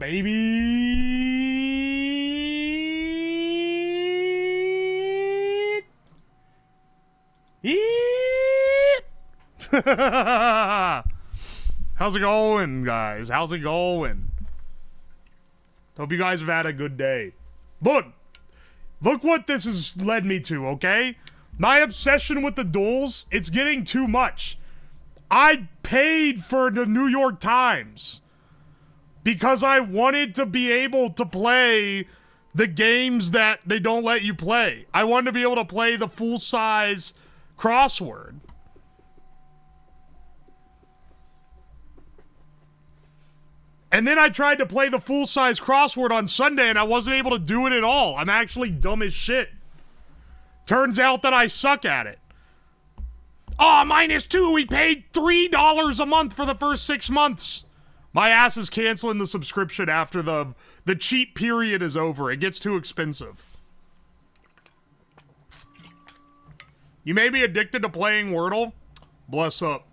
baby. Eat. How's it going, guys? How's it going? Hope you guys have had a good day. Look what this has led me to, okay? My obsession with the duels, it's getting too much. I paid for the New York Times because I wanted to be able to play the games that they don't let you play. I wanted to be able to play the full-size crossword. And then I tried to play the full-size crossword on Sunday and I wasn't able to do it at all. I'm actually dumb as shit. Turns out that I suck at it. Oh, -2. We paid $3 a month for the first 6 months. My ass is canceling the subscription after the cheap period is over. It gets too expensive. You may be addicted to playing Wordle. Bless up.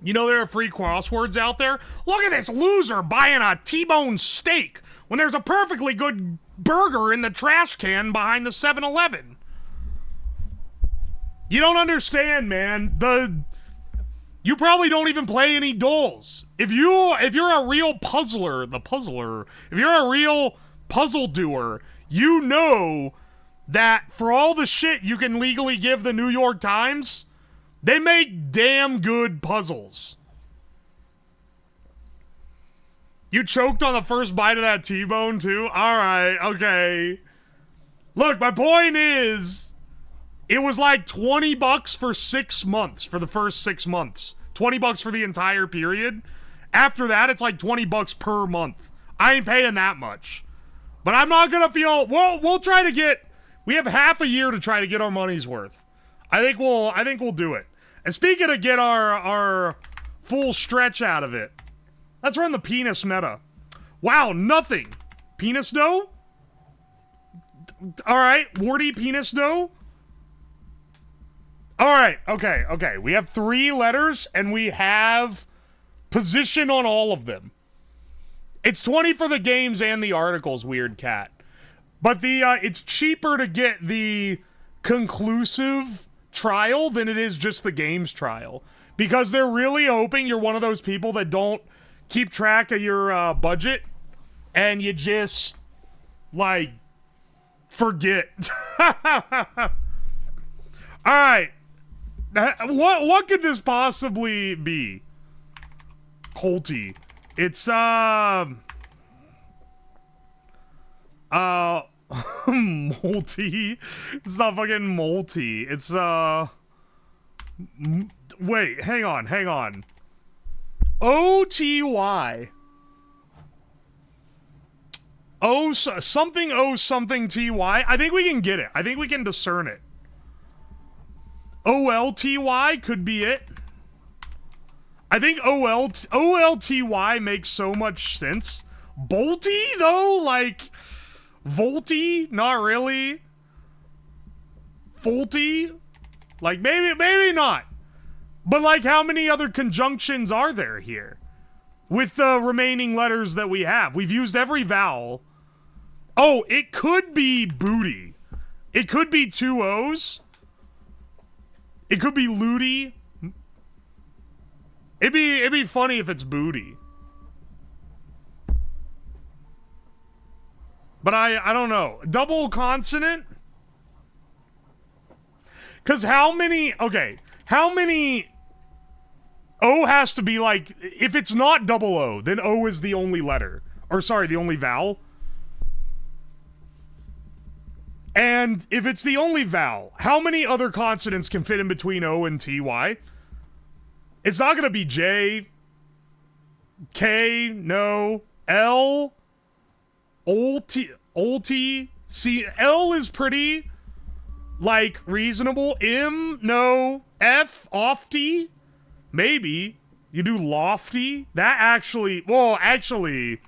You know there are free crosswords out there? Look at this loser buying a T-bone steak when there's a perfectly good burger in the trash can behind the 7-Eleven. You don't understand, man. You probably don't even play any duels. If you're a real puzzler, if you're a real puzzle doer, you know that for all the shit you can legally give the New York Times, they make damn good puzzles. You choked on the first bite of that T-bone too? Alright, okay. Look, my point is, it was like $20 for 6 months, for the first 6 months. $20 for the entire period. After that, it's like $20 per month. I ain't paying that much. But I'm not gonna feel, we'll try to get, we have half a year to try to get our money's worth. I think we'll do it. And speaking of get our full stretch out of it, let's run the penis meta. Wow, nothing. Penis dough? Alright, warty penis dough? Alright, okay. We have 3 letters, and we have position on all of them. It's 20 for the games and the articles, weird cat. But it's cheaper to get the conclusive trial than it is just the games trial. Because they're really hoping you're one of those people that don't keep track of your budget, and you just, like, forget. Alright. What could this possibly be? Holty. It's, multi. It's not fucking multi. It's, wait, hang on. O-T-Y. Something T-Y. I think we can get it. I think we can discern it. O-L-T-Y could be it. I think O-L-T-Y makes so much sense. Bolty, though? Like, Volty? Not really. Folty? Like, maybe not. But, like, how many other conjunctions are there here? With the remaining letters that we have. We've used every vowel. Oh, it could be booty. It could be 2 O's. It could be looty. It'd be funny if it's booty. But I don't know. Double consonant? Because how many... Okay. How many... O has to be like... If it's not double O, then O is the only letter. Or sorry, the only vowel. And if it's the only vowel, how many other consonants can fit in between O and TY? It's not going to be J, K, no, L, Olty, C. L is pretty, like, reasonable. M, no. F, ofty, maybe. You do lofty. That actually, well, actually,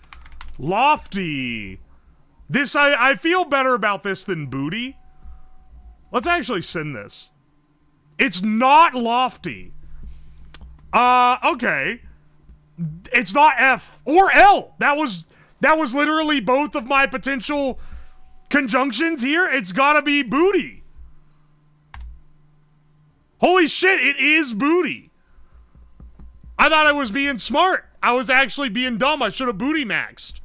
lofty. This, I feel better about this than booty. Let's actually send this. It's not lofty. Okay. It's not F or L. That was literally both of my potential conjunctions here. It's gotta be booty. Holy shit, it is booty. I thought I was being smart. I was actually being dumb. I should have booty maxed.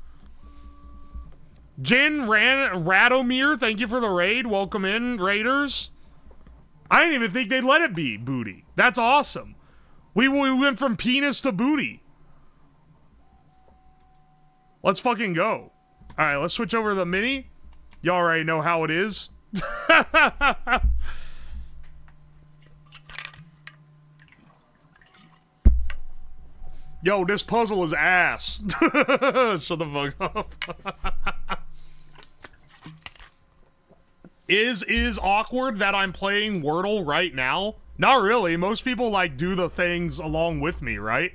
Jen Radomir, thank you for the raid. Welcome in, Raiders. I didn't even think they'd let it be booty. That's awesome. We went from penis to booty. Let's fucking go. Alright, let's switch over to the mini. Y'all already know how it is. Yo, this puzzle is ass. Shut the fuck up. Is awkward that I'm playing Wordle right now? Not really. Most people, like, do the things along with me, right?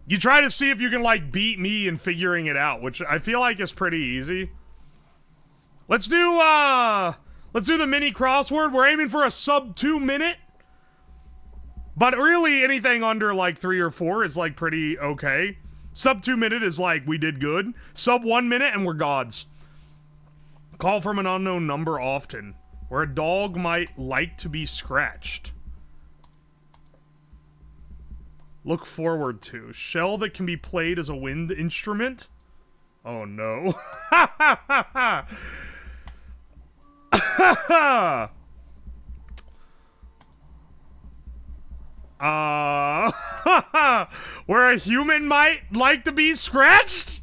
You try to see if you can, like, beat me in figuring it out, which I feel like is pretty easy. Let's do the mini crossword. We're aiming for a sub 2 minute. But really, anything under, like, 3 or 4 is, like, pretty okay. Sub 2 minute is, like, we did good. Sub 1 minute, and we're gods. Call from an unknown number often. Where a dog might like to be scratched. Look forward to. Shell that can be played as a wind instrument. Oh, no. Where a human might like to be scratched?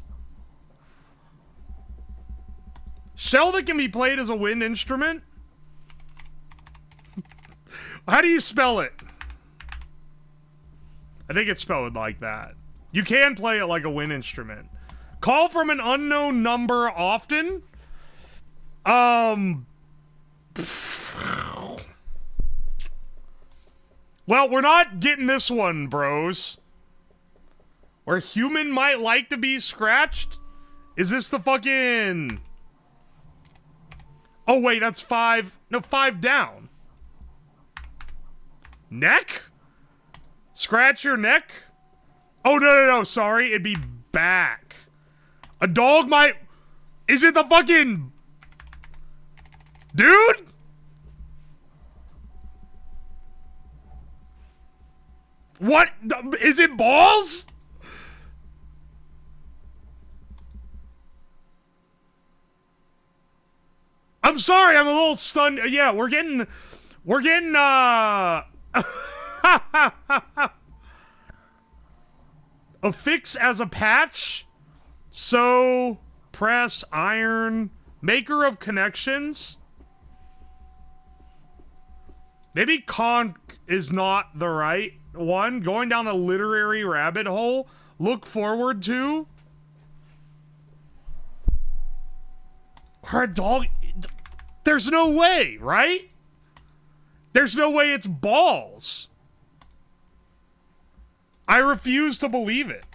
Shell that can be played as a wind instrument? How do you spell it? I think it's spelled like that. You can play it like a wind instrument. Call from an unknown number often? Well, we're not getting this one, bros. Where human might like to be scratched? Is this the fucking... Oh, wait, that's 5. No, 5 down. Neck? Scratch your neck? Oh, no, sorry. It'd be back. A dog might... Is it the fucking... Dude? What? Is it balls? I'm sorry, I'm a little stunned. Yeah, we're getting, affix as a patch. So, press, iron, maker of connections. Maybe conch is not the right one. Going down a literary rabbit hole. Look forward to. Her dog... There's no way, right? There's no way it's balls. I refuse to believe it.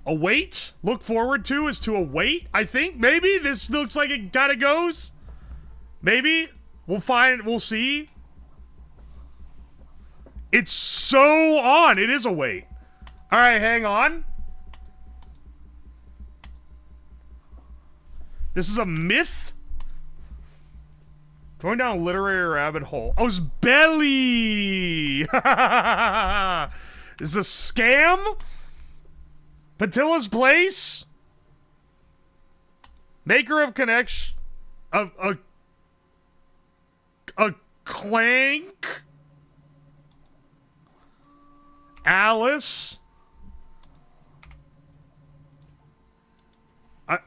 Await? Look forward to is to await, I think. Maybe this looks like it kind of goes. Maybe. We'll find, we'll see. It's so on. It is await. All right, hang on. This is a myth? Going down a literary rabbit hole. Oh, it's belly! Is this a scam? Patilla's place? Maker of connection. A clank? Alice? A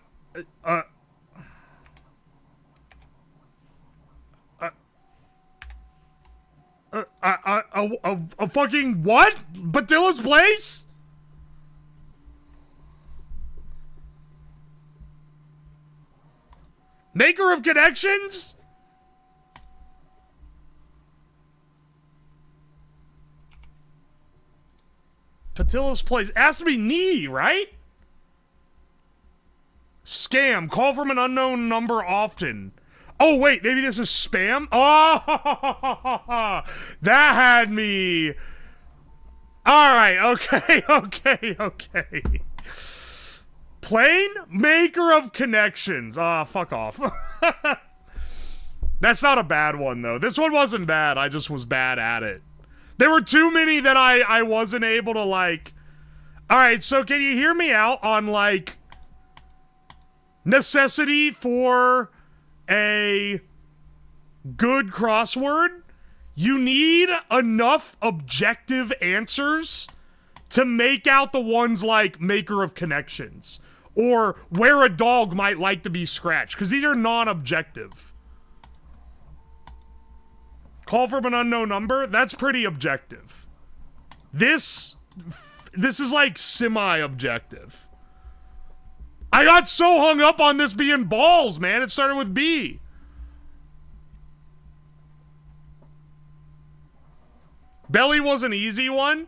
fucking what? Patilla's place? Maker of connections? Patilla's place. Has to be knee, right? Scam. Call from an unknown number often. Oh, wait, maybe this is spam? Oh, that had me. All right, okay, okay. Plain maker of connections. Ah, fuck off. That's not a bad one, though. This one wasn't bad. I just was bad at it. There were too many that I wasn't able to, like... All right, so can you hear me out on, like... necessity for a good crossword? You need enough objective answers to make out the ones like maker of connections or where a dog might like to be scratched, because these are non-objective. Call from an unknown number? That's pretty objective. This is like semi-objective. I got so hung up on this being balls, man. It started with B. Belly was an easy one.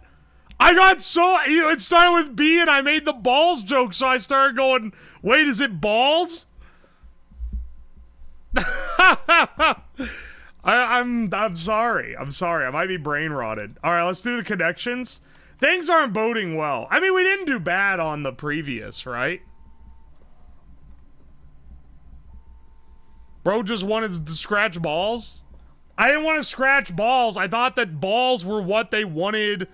I got so... it started with B and I made the balls joke, so I started going, wait, is it balls? I'm sorry. I'm sorry. I might be brain rotted. All right, let's do the connections. Things aren't boding well. I mean, we didn't do bad on the previous, right? Bro just wanted to scratch balls. I didn't want to scratch balls. I thought that balls were what they wanted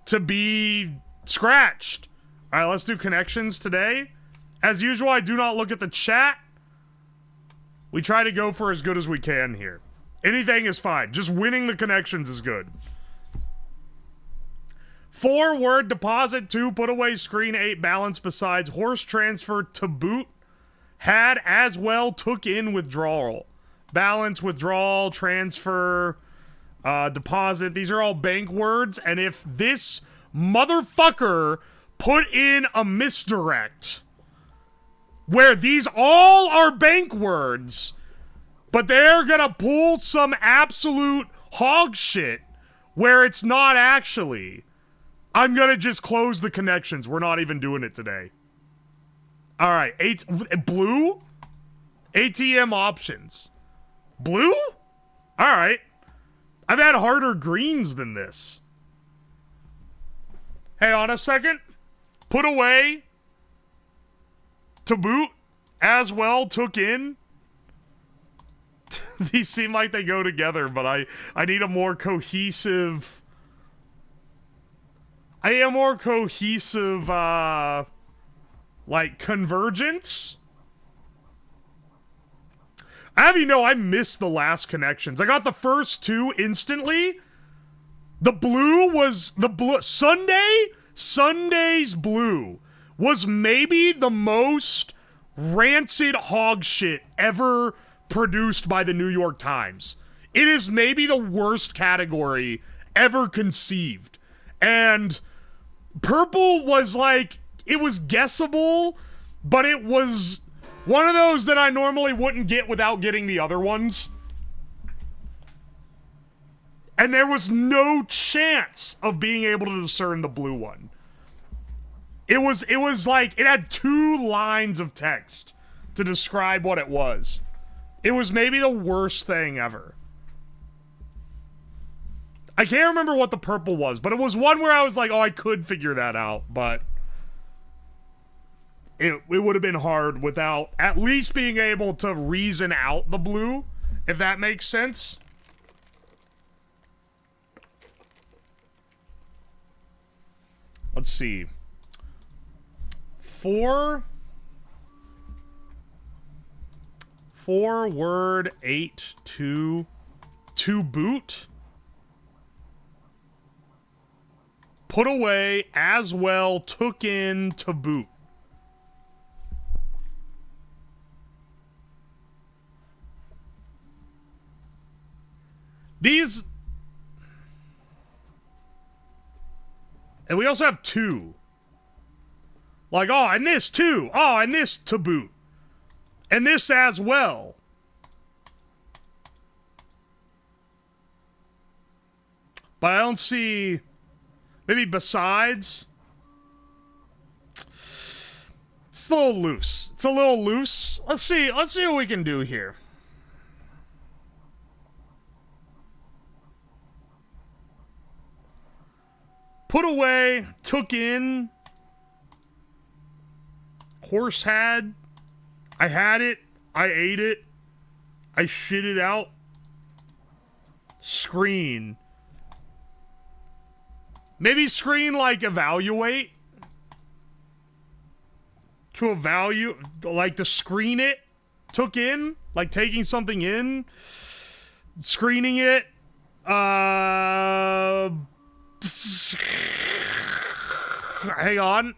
to be scratched. All right, let's do connections today. As usual, I do not look at the chat. We try to go for as good as we can here. Anything is fine. Just winning the connections is good. 4, word deposit. 2, put away screen. 8, balance besides. Horse transfer to boot. Had as well took in withdrawal. Balance, withdrawal, transfer, deposit. These are all bank words. And if this motherfucker put in a misdirect where these all are bank words, but they're gonna pull some absolute hog shit where it's not actually, I'm gonna just close the connections. We're not even doing it today. All right, blue? ATM options. Blue? All right. I've had harder greens than this. Hey, on a second. Put away. To boot. As well, took in. These seem like they go together, but I need a more cohesive... I need a more cohesive, like, convergence. I have you know, I missed the last connections. I got the first 2 instantly. The blue was... Sunday's blue was maybe the most rancid hog shit ever produced by the New York Times. It is maybe the worst category ever conceived. And purple was like... it was guessable, but it was... one of those that I normally wouldn't get without getting the other ones. And there was no chance of being able to discern the blue one. It was like, it had 2 lines of text to describe what it was. It was maybe the worst thing ever. I can't remember what the purple was, but it was one where I was like, oh, I could figure that out, but... It would have been hard without at least being able to reason out the blue, if that makes sense. Let's see. 4 word 8 to boot. Put away as well took in to boot. These... and we also have 2. Like, oh, and this too. Oh, and this to boot. And this as well. But I don't see... maybe besides... it's a little loose. It's a little loose. Let's see what we can do here. Put away, took in, horse had, I had it, I ate it, I shit it out, screen. Maybe screen like evaluate. To evaluate, like to screen it, took in, like taking something in, screening it, hang on.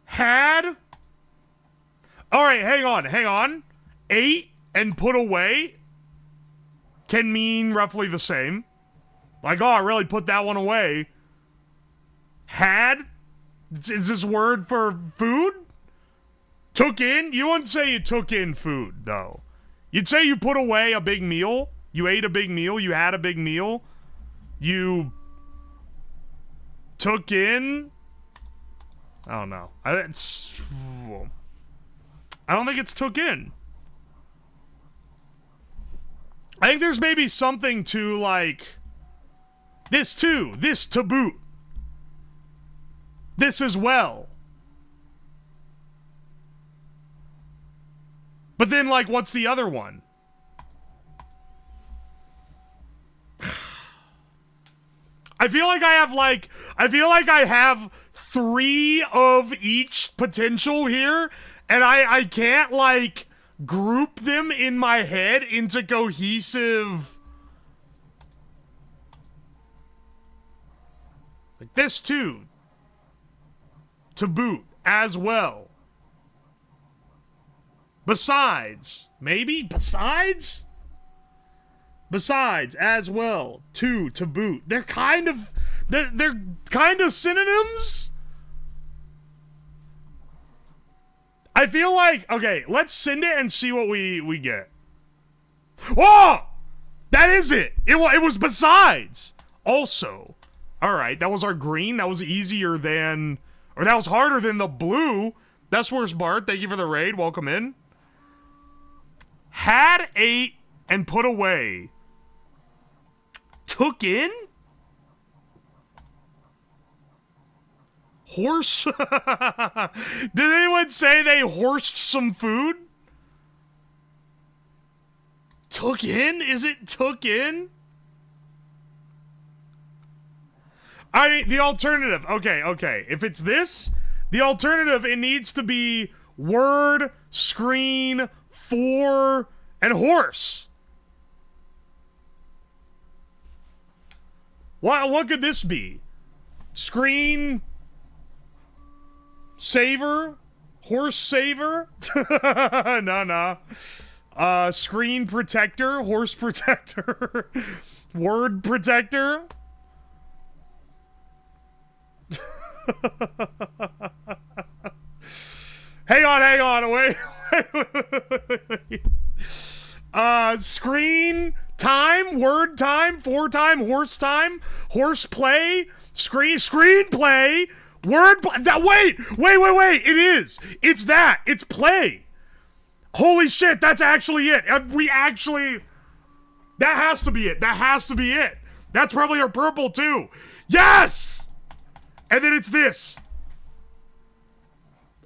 Had. All right, hang on. Ate and put away can mean roughly the same. Like, oh, I really put that one away. Had? Is this word for food? Took in? You wouldn't say you took in food, though. You'd say you put away a big meal. You ate a big meal. You had a big meal. You took in... I don't know. I don't think it's took in. I think there's maybe something to, like... This too. This to boot. This as well. But then, like, what's the other one? I feel like I have 3 of each potential here, and I can't, like, group them in my head into cohesive... Like this too. To boot as well. Besides. Maybe? Besides? Besides as well. To boot. They're kind of synonyms? I feel like, okay, let's send it and see what we get. Oh! That is it! It was besides! Also. Alright, that was our green. That was easier than... Or that was harder than the blue. Best Worst Bart, thank you for the raid. Welcome in. Had, ate, and put away. Took in? Horse? Did anyone say they horsed some food? Took in? Is it took in? I mean, the alternative. Okay. If it's this, the alternative, it needs to be word, screen, for, and horse. What could this be? Screen, saver, horse saver? No. Screen protector, horse protector, word protector. Hang on, wait. Screen time, word time, for time, horse play, screen play, word play. Wait, it's that, it's play. Holy shit, that's actually it. That has to be it. That's probably our purple too. Yes! And then it's this.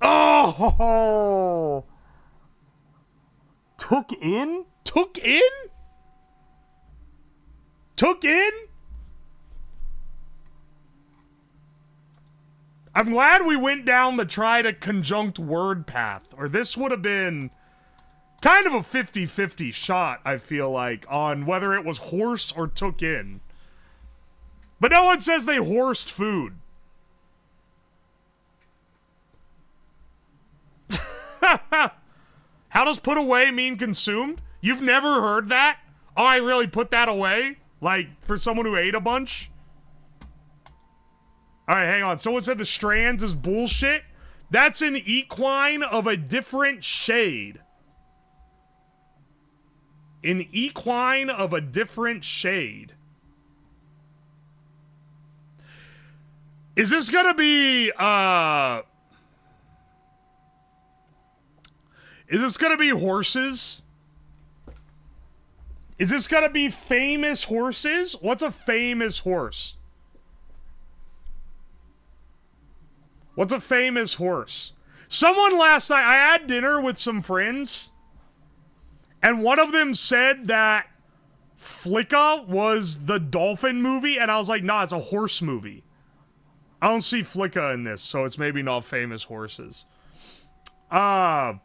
Oh! Took in? I'm glad we went down the try to conjunct word path, or this would have been kind of a 50-50 shot, I feel like, on whether it was horse or took in. But no one says they horsed food. How does put away mean consumed? You've never heard that? Oh, I really put that away? Like, for someone who ate a bunch? Alright, hang on. Someone said the strands is bullshit. That's an equine of a different shade. An equine of a different shade. Is this gonna be, Is this gonna be horses? Is this gonna be famous horses? What's a famous horse? What's a famous horse? Someone last night, I had dinner with some friends, and one of them said that Flicka was the dolphin movie, and I was like, nah, it's a horse movie. I don't see Flicka in this, so it's maybe not famous horses. We had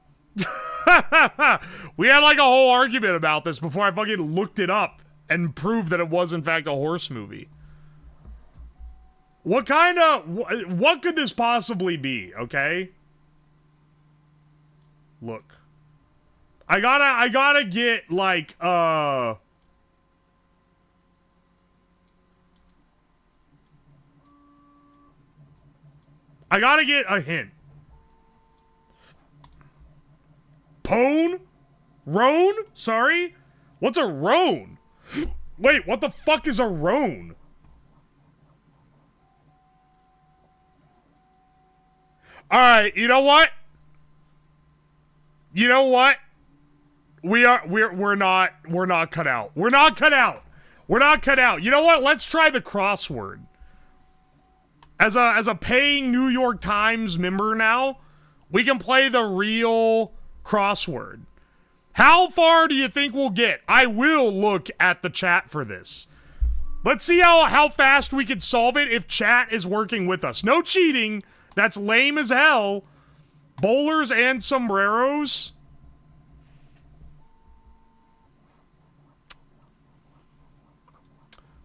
like a whole argument about this before I fucking looked it up and proved that it was in fact a horse movie. What could this possibly be, okay? Look. I gotta get, like, I gotta get a hint. Pone? Roan? Sorry? What's a roan? Wait, what the fuck is a roan? Alright, you know what? You know what? We're not cut out. We're not cut out. We're not cut out. You know what? Let's try the crossword. As a paying New York Times member now, we can play the real crossword. How far do you think we'll get? I will look at the chat for this. Let's see how fast we can solve it if chat is working with us. No cheating. That's lame as hell. Bowlers and sombreros.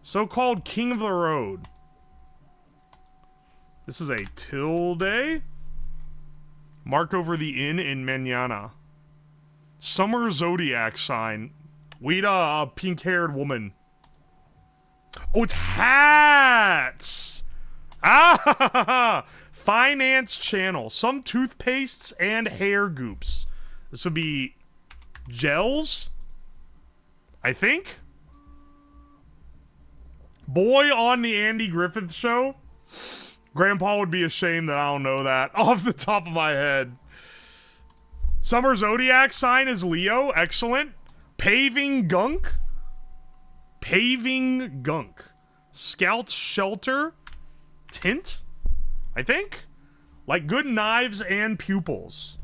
So-called king of the road. This is a tilde. Mark over the inn in Manana. Summer zodiac sign. Weed a pink-haired woman. Oh, it's hats! Ah! Finance channel. Some toothpastes and hair goops. This would be gels, I think. Boy on the Andy Griffith show. Grandpa would be ashamed that I don't know that off the top of my head. Summer zodiac sign is Leo. Excellent. Paving gunk. Paving gunk. Scout shelter. Tint, I think. Like good knives and pupils.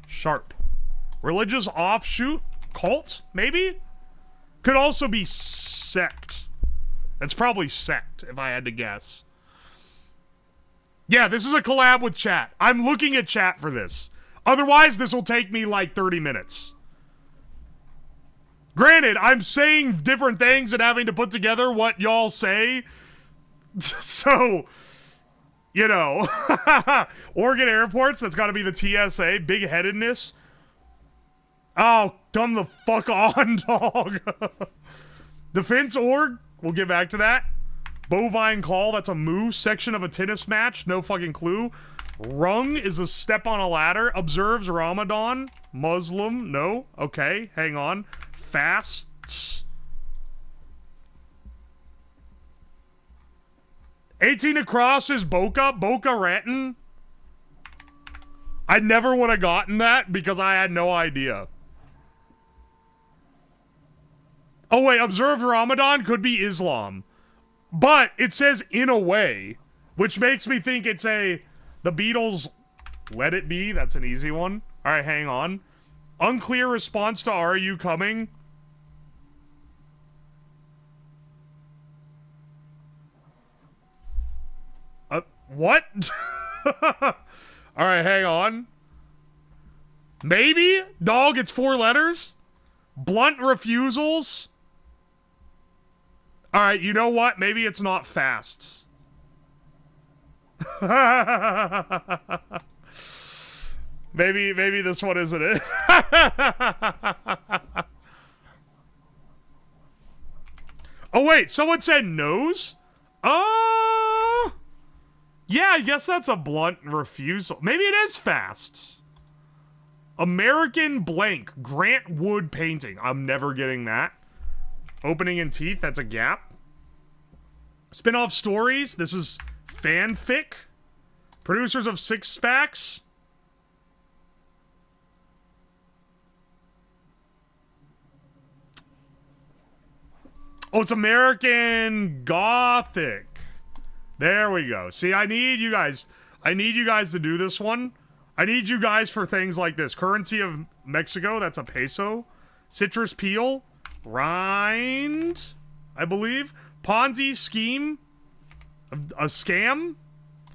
Sharp. Religious offshoot. Cult, maybe? Could also be sect. That's probably sect, if I had to guess. Yeah, this is a collab with chat. I'm looking at chat for this. Otherwise, this will take me like 30 minutes. Granted, I'm saying different things and having to put together what y'all say. So, you know. Oregon airports, that's got to be the TSA. Big-headedness. Oh, come the fuck on, dog. Defense org, we'll get back to that. Bovine call, that's a moo. Section of a tennis match, no fucking clue. Rung is a step on a ladder. Observes Ramadan. Muslim, no. Okay, hang on. Fasts. 18 across is Boca. Boca Raton. I never would have gotten that because I had no idea. Oh wait, observe Ramadan could be Islam. But it says in a way, which makes me think it's the Beatles, Let It Be. That's an easy one. All right, hang on. Unclear response to Are You Coming? What? All right, hang on. Maybe? Dog, it's 4 letters? Blunt refusals? All right, you know what? Maybe it's not fasts. maybe this one isn't it. Oh wait, someone said nose? Yeah, I guess that's a blunt refusal. Maybe it is fasts. American blank, Grant Wood painting. I'm never getting that. Opening in teeth, that's a gap. Spin-off stories, this is fanfic. Producers of Six Packs. Oh, it's American Gothic. There we go. See, I need you guys to do this one. I need you guys for things like this. Currency of Mexico, that's a peso. Citrus peel. Rind, I believe. Ponzi scheme. A scam.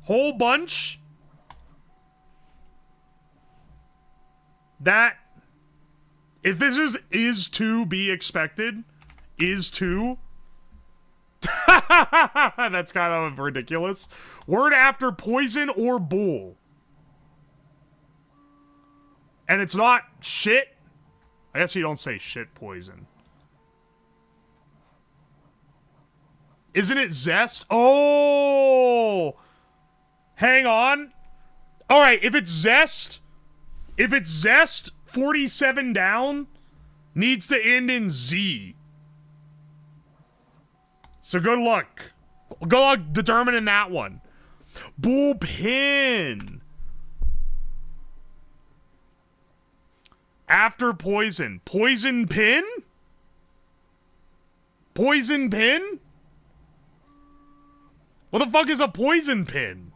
Whole bunch. That, if this is to be expected, is to. That's kind of ridiculous. Word after poison or bull. And it's not shit. I guess you don't say shit poison. Isn't it zest? Oh! Hang on. Alright, if it's zest, 47 down needs to end in Z. So good luck. Good luck determining that one. Bullpen. After poison. Poison pin? Poison pin? What the fuck is a poison pin?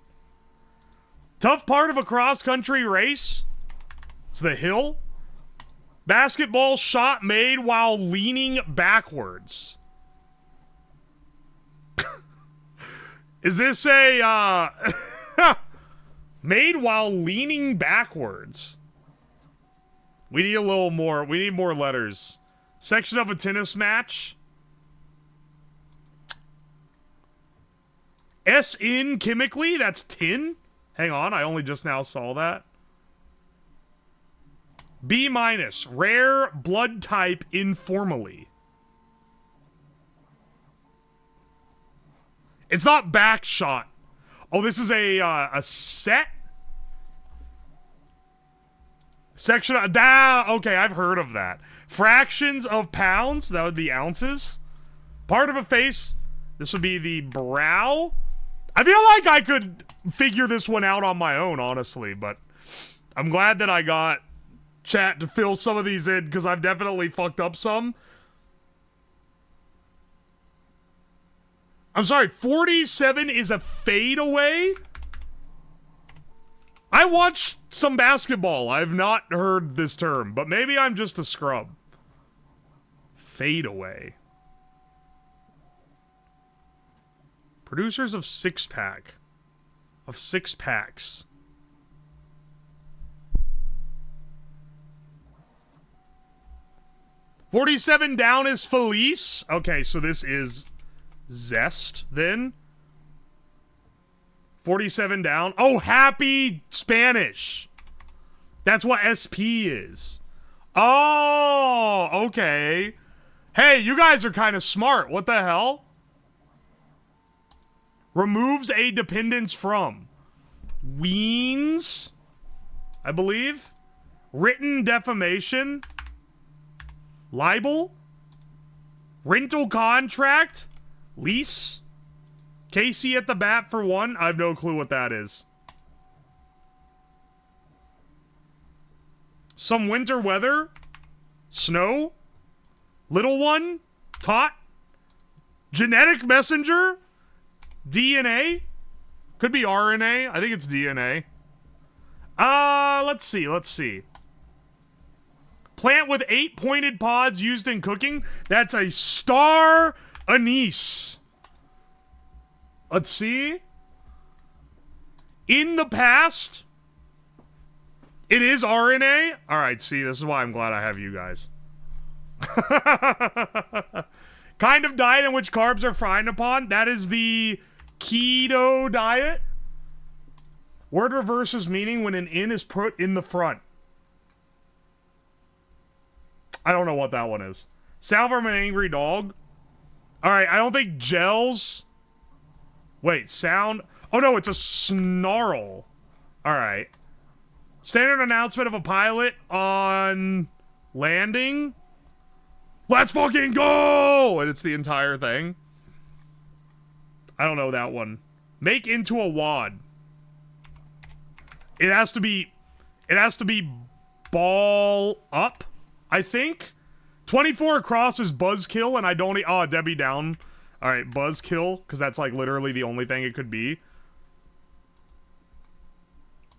Tough part of a cross-country race? It's the hill. Basketball shot made while leaning backwards. Is this a, made while leaning backwards? We need a little more. We need more letters. Section of a tennis match. S in chemically? That's tin? Hang on, I only just now saw that. B minus. Rare blood type informally. It's not back shot. Oh, this is a set? Section of, okay, I've heard of that. Fractions of pounds, that would be ounces. Part of a face, this would be the brow. I feel like I could figure this one out on my own, honestly, but I'm glad that I got chat to fill some of these in, because I've definitely fucked up some. I'm sorry, 47 is a fadeaway? I watch some basketball. I've not heard this term, but maybe I'm just a scrub. Fadeaway. Producers of six-pack. Of six-packs. $47 down is Felice. Okay, so this is Zest, then. 47 down. Oh, happy Spanish. That's what SP is. Oh, okay. Hey, you guys are kind of smart. What the hell? Removes a dependence from. Weans, I believe. Written defamation. Libel. Rental contract. Lease. Casey at the bat for one. I have no clue what that is. Some winter weather. Snow. Little one. Tot. Genetic messenger. DNA. Could be RNA. I think it's DNA. Let's see. Plant with 8 pointed pods used in cooking. That's a star anise. Let's see. In the past, it is RNA. All right, see, this is why I'm glad I have you guys. Kind of diet in which carbs are frowned upon. That is the keto diet. Word reverses meaning when an in is put in the front. I don't know what that one is. Sound from an angry dog. All right, I don't think gels. Wait, sound. Oh no, it's a snarl. All right. Standard announcement of a pilot on landing. Let's fucking go! And it's the entire thing. I don't know that one. Make into a wad. It has to be ball up, I think. 24 across is buzzkill, and I don't... Oh, Debbie down. Alright, buzzkill, because that's, like, literally the only thing it could be.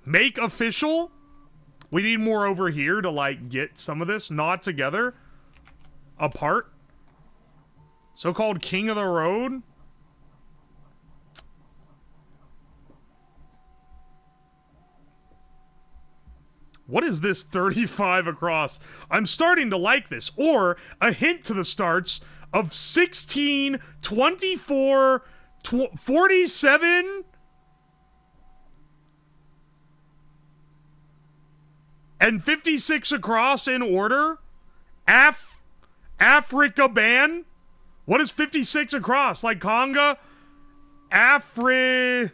Make official? We need more over here to, like, get some of this. Not together. Apart. So-called king of the road? What is this 35 across? I'm starting to like this. Or a hint to the starts of 16, 24, 47, and 56 across in order. Africa ban? What is 56 across? Like conga? Africa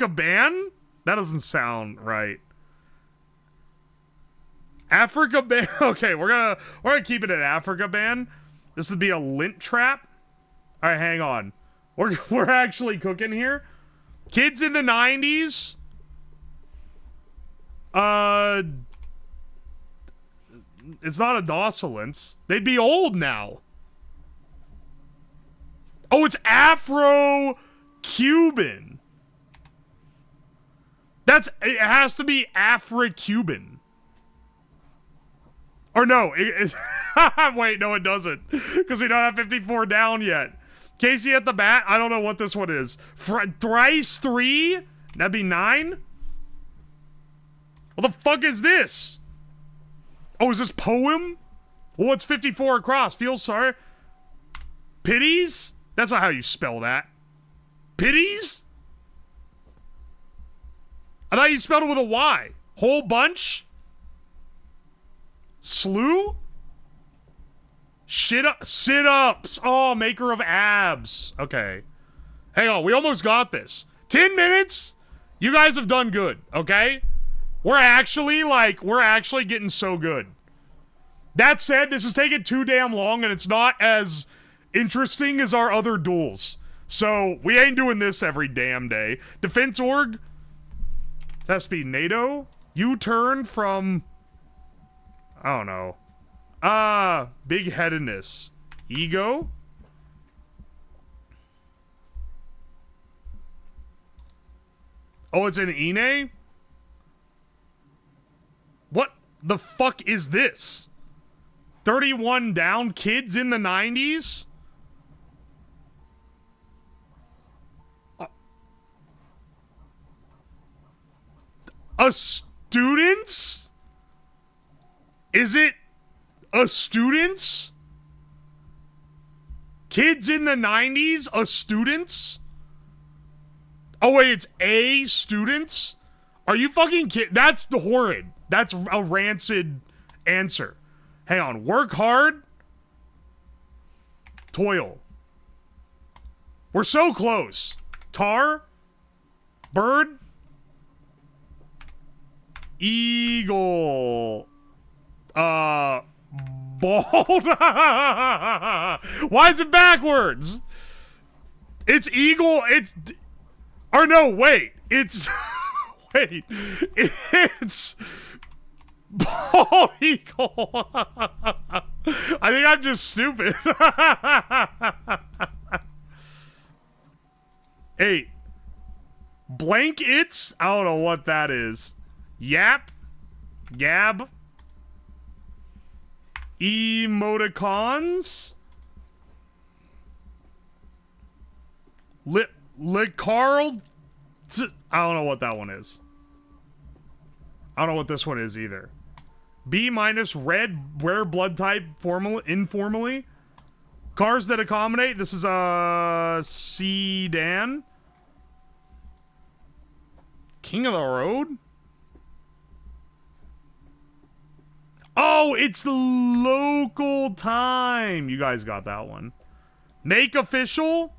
ban? That doesn't sound right. Africa ban. Okay, we're gonna keep it at Africa ban. This would be a lint trap. All right, hang on. We're actually cooking here. Kids in the 90s. It's not a docilence. They'd be old now. Oh, it's Afro-Cuban. It has to be Afro-Cuban. Or no, wait, no it doesn't. Because we don't have 54 down yet. Casey at the bat, I don't know what this one is. Thrice 3? That'd be 9? What the fuck is this? Oh, is this poem? Well, it's 54 across. Feel sorry. Pities? That's not how you spell that. Pities? I thought you spelled it with a Y. Whole bunch? Slew? Sit-ups. Oh, maker of abs. Okay. Hang on, we almost got this. 10 minutes? You guys have done good, okay? We're actually getting so good. That said, this is taking too damn long, and it's not as interesting as our other duels. So, we ain't doing this every damn day. Defense org? It has to be NATO? U-turn from... I don't know. Big-headedness. Ego? Oh, it's an Ine? What the fuck is this? 31 down, kids in the 90s? A students? Is it a students? Kids in the 90s? A students? Oh wait, it's a students? Are you fucking kidding? That's the horrid. That's a rancid answer. Hang on. Work hard. Toil. We're so close. Tar. Bird. Eagle. Bald. Why is it backwards? It's eagle. It's... Or no, wait. It's... Wait. It's... Bald eagle. I think I'm just stupid. 8. Blankets? I don't know what that is. Yap. Gab. Emoticons. Carl. I don't know what that one is. I don't know what this one is either. B minus red, rare blood type, informally. Cars that accommodate. This is a sedan. King of the road? Oh, it's local time. You guys got that one. Make official.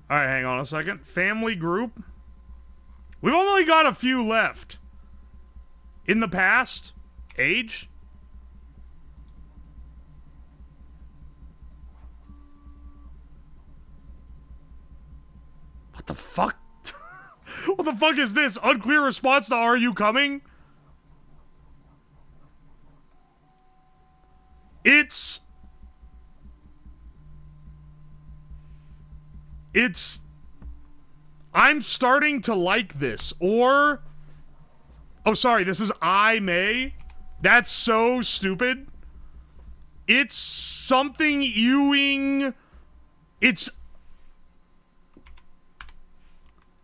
All right, hang on a second. Family group. We've only got a few left. In the past. Age. What the fuck? What the fuck is this? Unclear response to "Are you coming?" I'm starting to like this. Or, oh, sorry, this is "I may." That's so stupid. It's something Ewing. It's,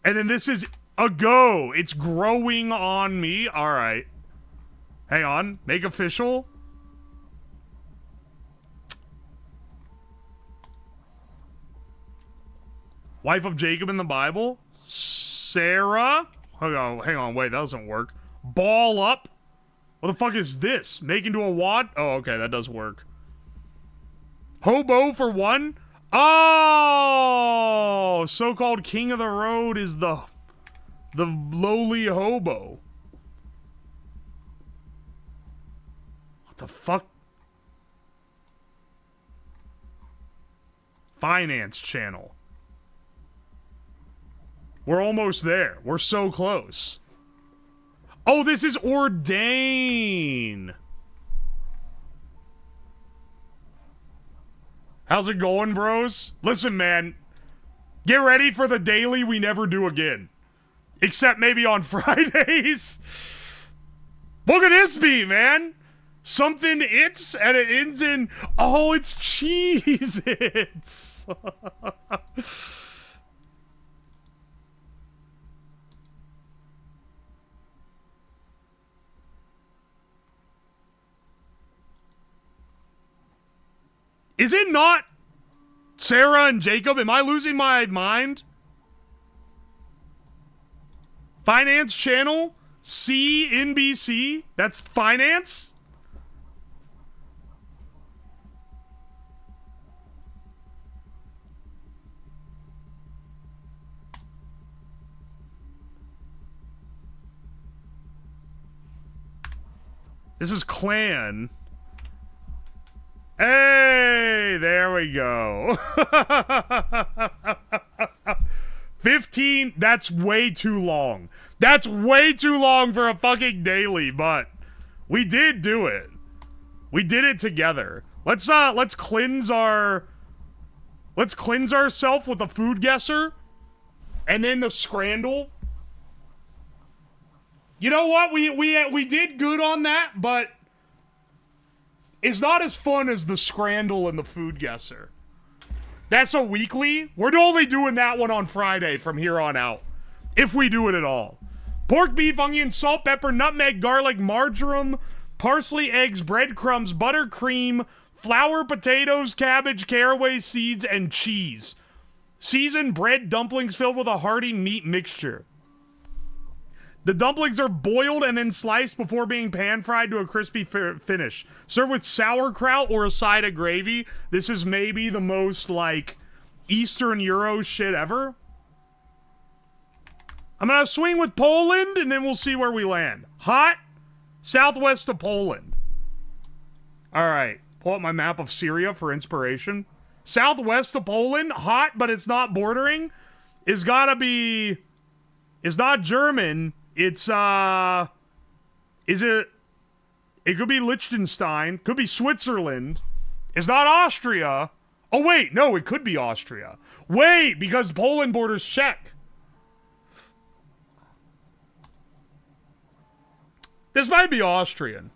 and then this is a go. It's growing on me. All right. Hang on. Make official. Wife of Jacob in the Bible. Sarah. Hang on. Wait, that doesn't work. Ball up. What the fuck is this? Make into a wad? Oh, okay, that does work. Hobo for one? Oh! So-called king of the road is the lowly hobo. What the fuck? Finance channel. We're almost there. We're so close. Oh, this is ordain. How's it going, bros? Listen, man. Get ready for the daily we never do again. Except maybe on Fridays. Look at this beat, man. Something it's, and it ends in, oh, it's Cheez-Its. Is it not Sarah and Jacob? Am I losing my mind? Finance channel? CNBC? That's finance? This is clan. Hey, there we go. 15, that's way too long. That's way too long for a fucking daily, but we did do it. We did it together. Let's cleanse ourselves with the food guesser and then the Scrandle. You know what? We did good on that, but it's not as fun as the Scrandle and the food guesser. That's a weekly. We're only doing that one on Friday from here on out. If we do it at all. Pork, beef, onion, salt, pepper, nutmeg, garlic, marjoram, parsley, eggs, breadcrumbs, buttercream, flour, potatoes, cabbage, caraway seeds, and cheese. Seasoned bread dumplings filled with a hearty meat mixture. The dumplings are boiled and then sliced before being pan-fried to a crispy finish. Serve with sauerkraut or a side of gravy. This is maybe the most, like, Eastern Euro shit ever. I'm gonna swing with Poland, and then we'll see where we land. Hot, southwest of Poland. Alright, pull up my map of Syria for inspiration. Southwest of Poland, hot, but it's not bordering. It's gotta be... It's not German. It's, it could be Liechtenstein. Could be Switzerland. It's not Austria. Oh, wait. No, it could be Austria. Wait, because Poland borders Czech. This might be Austrian.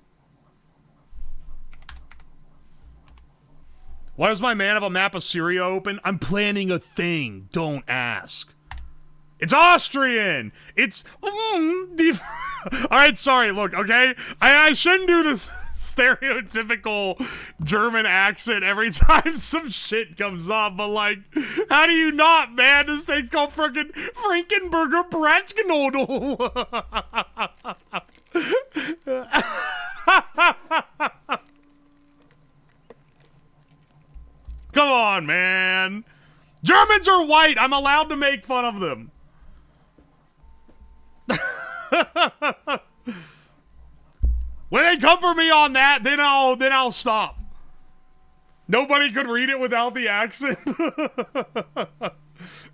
Why does my man have a map of Syria open? I'm planning a thing. Don't ask. It's Austrian! It's... Alright, sorry, look, okay? I shouldn't do this stereotypical German accent every time some shit comes up, but like, how do you not, man? This thing's called frickin' Frankenburger Bratknodel! Come on, man! Germans are white! I'm allowed to make fun of them! When they come for me on that, then I'll stop. Nobody could read it without the accent.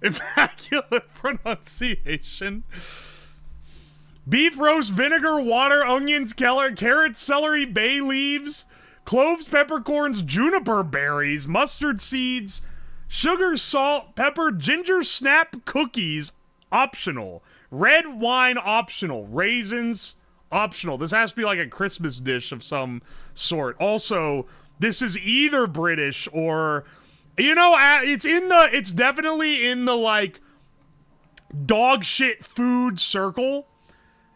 Immaculate pronunciation. Beef roast, vinegar, water, onions, carrots, celery, bay leaves, cloves, peppercorns, juniper berries, mustard seeds, sugar, salt, pepper, ginger snap cookies, optional. Red wine, optional. Raisins, optional. This has to be like a Christmas dish of some sort. Also, this is either British or, you know, it's definitely in the, like, dog shit food circle.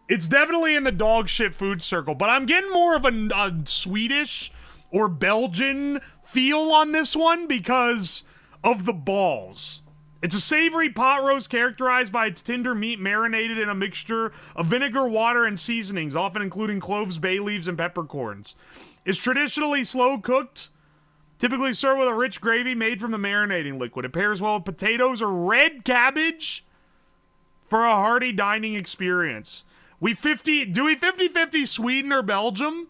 It's definitely in the dog shit food circle, but I'm getting more of a Swedish or Belgian feel on this one because of the balls. It's a savory pot roast characterized by its tender meat marinated in a mixture of vinegar, water, and seasonings, often including cloves, bay leaves, and peppercorns. It's traditionally slow cooked, typically served with a rich gravy made from the marinating liquid. It pairs well with potatoes or red cabbage for a hearty dining experience. Do we 50-50 Sweden or Belgium?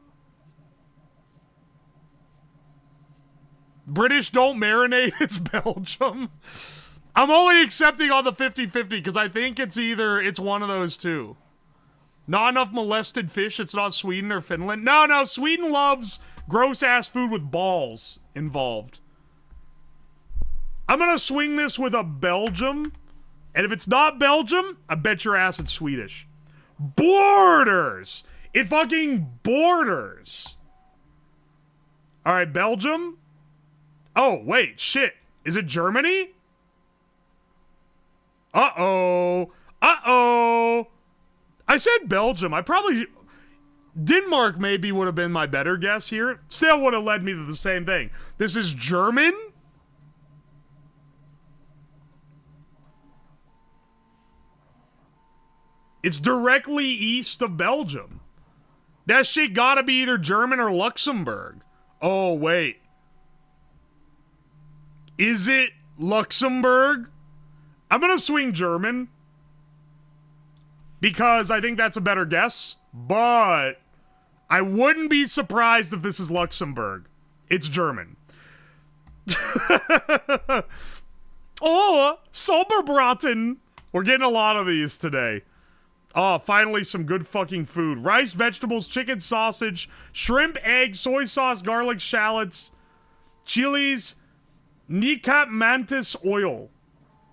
British don't marinate, it's Belgium. I'm only accepting on the 50-50 because I think it's one of those two. Not enough molested fish, it's not Sweden or Finland. No, Sweden loves gross-ass food with balls involved. I'm gonna swing this with a Belgium, and if it's not Belgium, I bet your ass it's Swedish. Borders! It fucking borders! Alright, Belgium? Oh, wait, shit. Is it Germany? Uh-oh. Uh-oh. I said Belgium. Denmark maybe would have been my better guess here. Still would have led me to the same thing. This is German? It's directly east of Belgium. That shit gotta be either German or Luxembourg. Oh, wait. Is it Luxembourg? I'm gonna swing German. Because I think that's a better guess. But I wouldn't be surprised if this is Luxembourg. It's German. Oh, Sauberbraten. We're getting a lot of these today. Oh, finally some good fucking food. Rice, vegetables, chicken, sausage, shrimp, egg, soy sauce, garlic, shallots, chilies, kneecap mantis oil.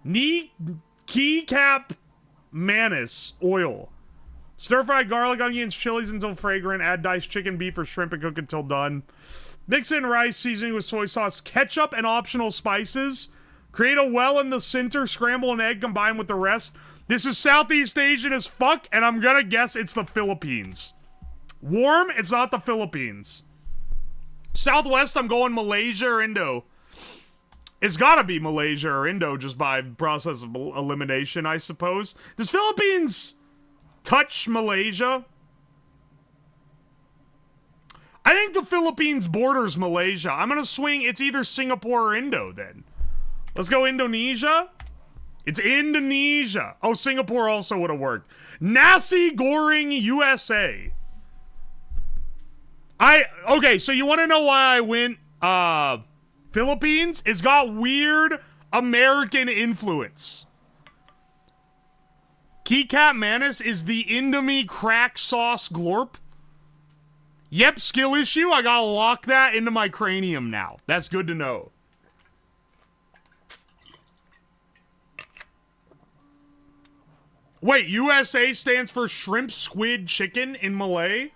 Kneecap mantis oil. Stir-fried garlic, onions, chilies until fragrant. Add diced chicken, beef, or shrimp and cook until done. Mix in rice, seasoning with soy sauce, ketchup, and optional spices. Create a well in the center. Scramble an egg combined with the rest. This is Southeast Asian as fuck, and I'm gonna guess it's the Philippines. Warm, it's not the Philippines. Southwest, I'm going Malaysia or Indo. It's gotta be Malaysia or Indo just by process of elimination, I suppose. Does Philippines touch Malaysia? I think the Philippines borders Malaysia. I'm gonna swing, it's either Singapore or Indo then. Let's go Indonesia. It's Indonesia. Oh, Singapore also would have worked. Nasi Goreng USA. Okay, so you want to know why I went Philippines? It's got weird American influence. Keycat Manus is the Indomie crack sauce glorp. Yep, skill issue. I gotta lock that into my cranium now. That's good to know. Wait, USA stands for shrimp, squid, chicken in Malay?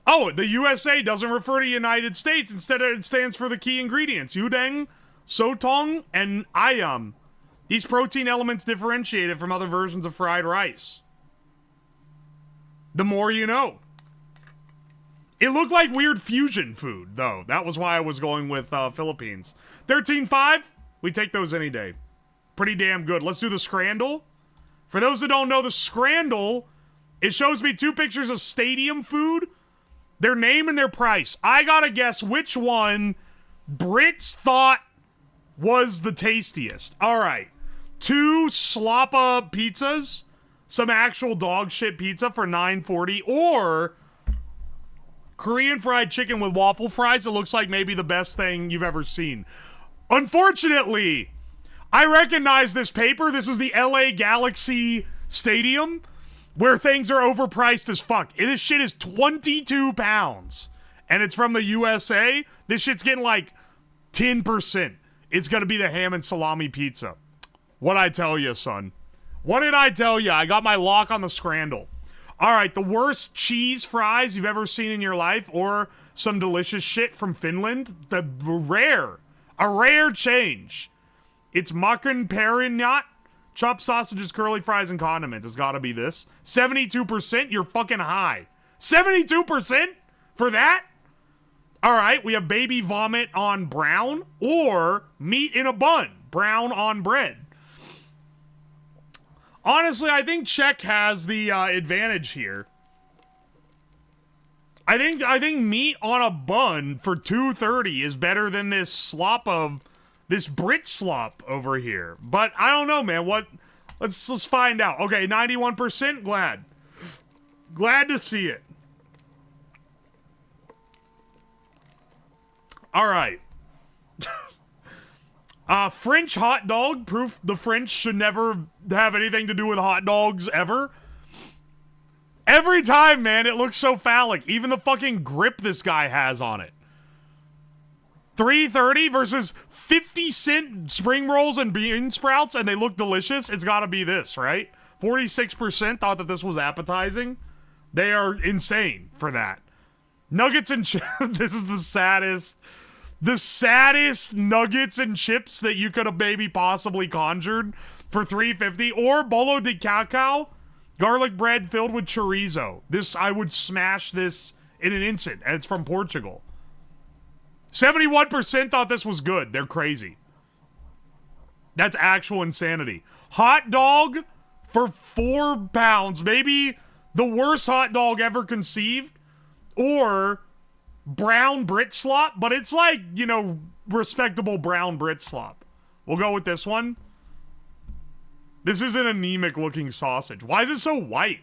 Oh, the USA doesn't refer to United States. Instead, it stands for the key ingredients. Udang, sotong, and ayam. These protein elements differentiate it from other versions of fried rice. The more you know. It looked like weird fusion food, though. That was why I was going with Philippines. 13.5, we take those any day. Pretty damn good. Let's do the Scrandle. For those that don't know, the Scrandle, it shows me two pictures of stadium food, their name and their price. I gotta guess which one Brits thought was the tastiest. All right. 2 sloppa pizzas, some actual dog shit pizza for $9.40, or Korean fried chicken with waffle fries. It looks like maybe the best thing you've ever seen. Unfortunately, I recognize this paper. This is the LA Galaxy Stadium where things are overpriced as fuck. This shit is 22 pounds. And it's from the USA. This shit's getting like 10%. It's gonna be the ham and salami pizza. What'd I tell you, son? What did I tell you? I got my lock on the Scrandle. All right, the worst cheese fries you've ever seen in your life, or some delicious shit from Finland. A rare change. It's Makon Perinat. Chopped sausages, curly fries, and condiments. It's gotta be this. 72%? You're fucking high. 72% for that? All right, we have baby vomit on brown, or meat in a bun, brown on bread. Honestly, I think Czech has the advantage here. I think meat on a bun for $2.30 is better than this slop of this Brit slop over here. But I don't know, man. Let's find out. Okay, 91%. Glad to see it. All right. French hot dog, proof the French should never have anything to do with hot dogs ever. Every time, man, it looks so phallic. Even the fucking grip this guy has on it. $3.30 versus 50-cent spring rolls and bean sprouts, and they look delicious. It's gotta be this, right? 46% thought that this was appetizing. They are insane for that. Nuggets and chips. This is the saddest nuggets and chips that you could have maybe possibly conjured for $3.50. Or bolo de cacao, garlic bread filled with chorizo. I would smash this in an instant, and it's from Portugal. 71% thought this was good. They're crazy. That's actual insanity. Hot dog for £4. Maybe the worst hot dog ever conceived. Or brown Brit slop, but it's like, you know, respectable brown Brit slop. We'll go with this one. This is an anemic looking sausage. Why is it so white?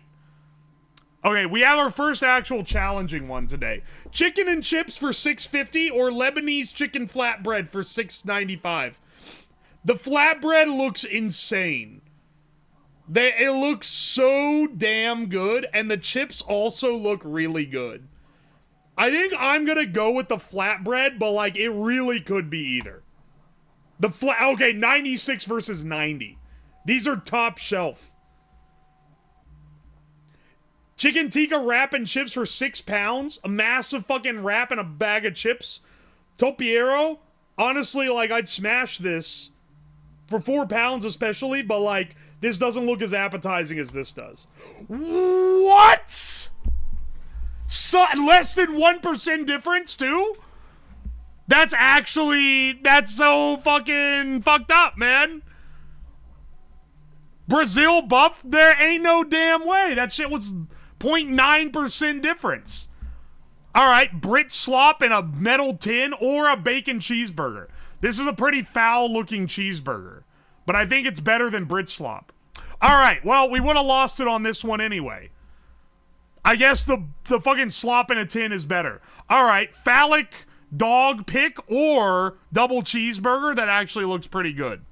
Okay, we have our first actual challenging one today. Chicken and chips for $6.50 or Lebanese chicken flatbread for $6.95. The flatbread looks insane. It looks so damn good, and the chips also look really good. I think I'm gonna go with the flatbread, but like it really could be either. Okay, 96 versus 90. These are top shelf. Chicken tikka wrap and chips for £6. A massive fucking wrap and a bag of chips. Topiero. Honestly, like I'd smash this for £4 especially, but like this doesn't look as appetizing as this does. What? So, less than 1% difference, too? That's so fucking fucked up, man. Brazil buff? There ain't no damn way. That shit was 0.9% difference. All right, Brit slop in a metal tin or a bacon cheeseburger. This is a pretty foul-looking cheeseburger, but I think it's better than Brit slop. All right, well, we would have lost it on this one anyway. I guess the fucking slop in a tin is better. All right, phallic dog pick or double cheeseburger. That actually looks pretty good.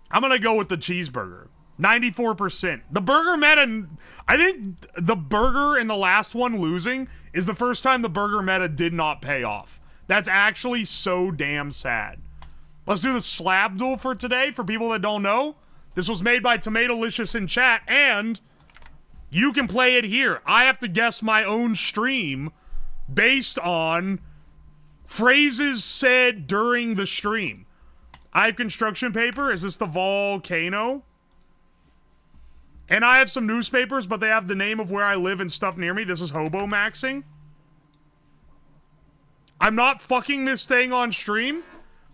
I'm going to go with the cheeseburger. 94%. The burger meta, I think the burger in the last one losing is the first time the burger meta did not pay off. That's actually so damn sad. Let's do the slab duel for today. For people that don't know, this was made by Tomatolicious in chat, and you can play it here. I have to guess my own stream based on phrases said during the stream. I have construction paper. Is this the volcano? And I have some newspapers, but they have the name of where I live and stuff near me. This is hobo maxing. I'm not fucking this thing on stream.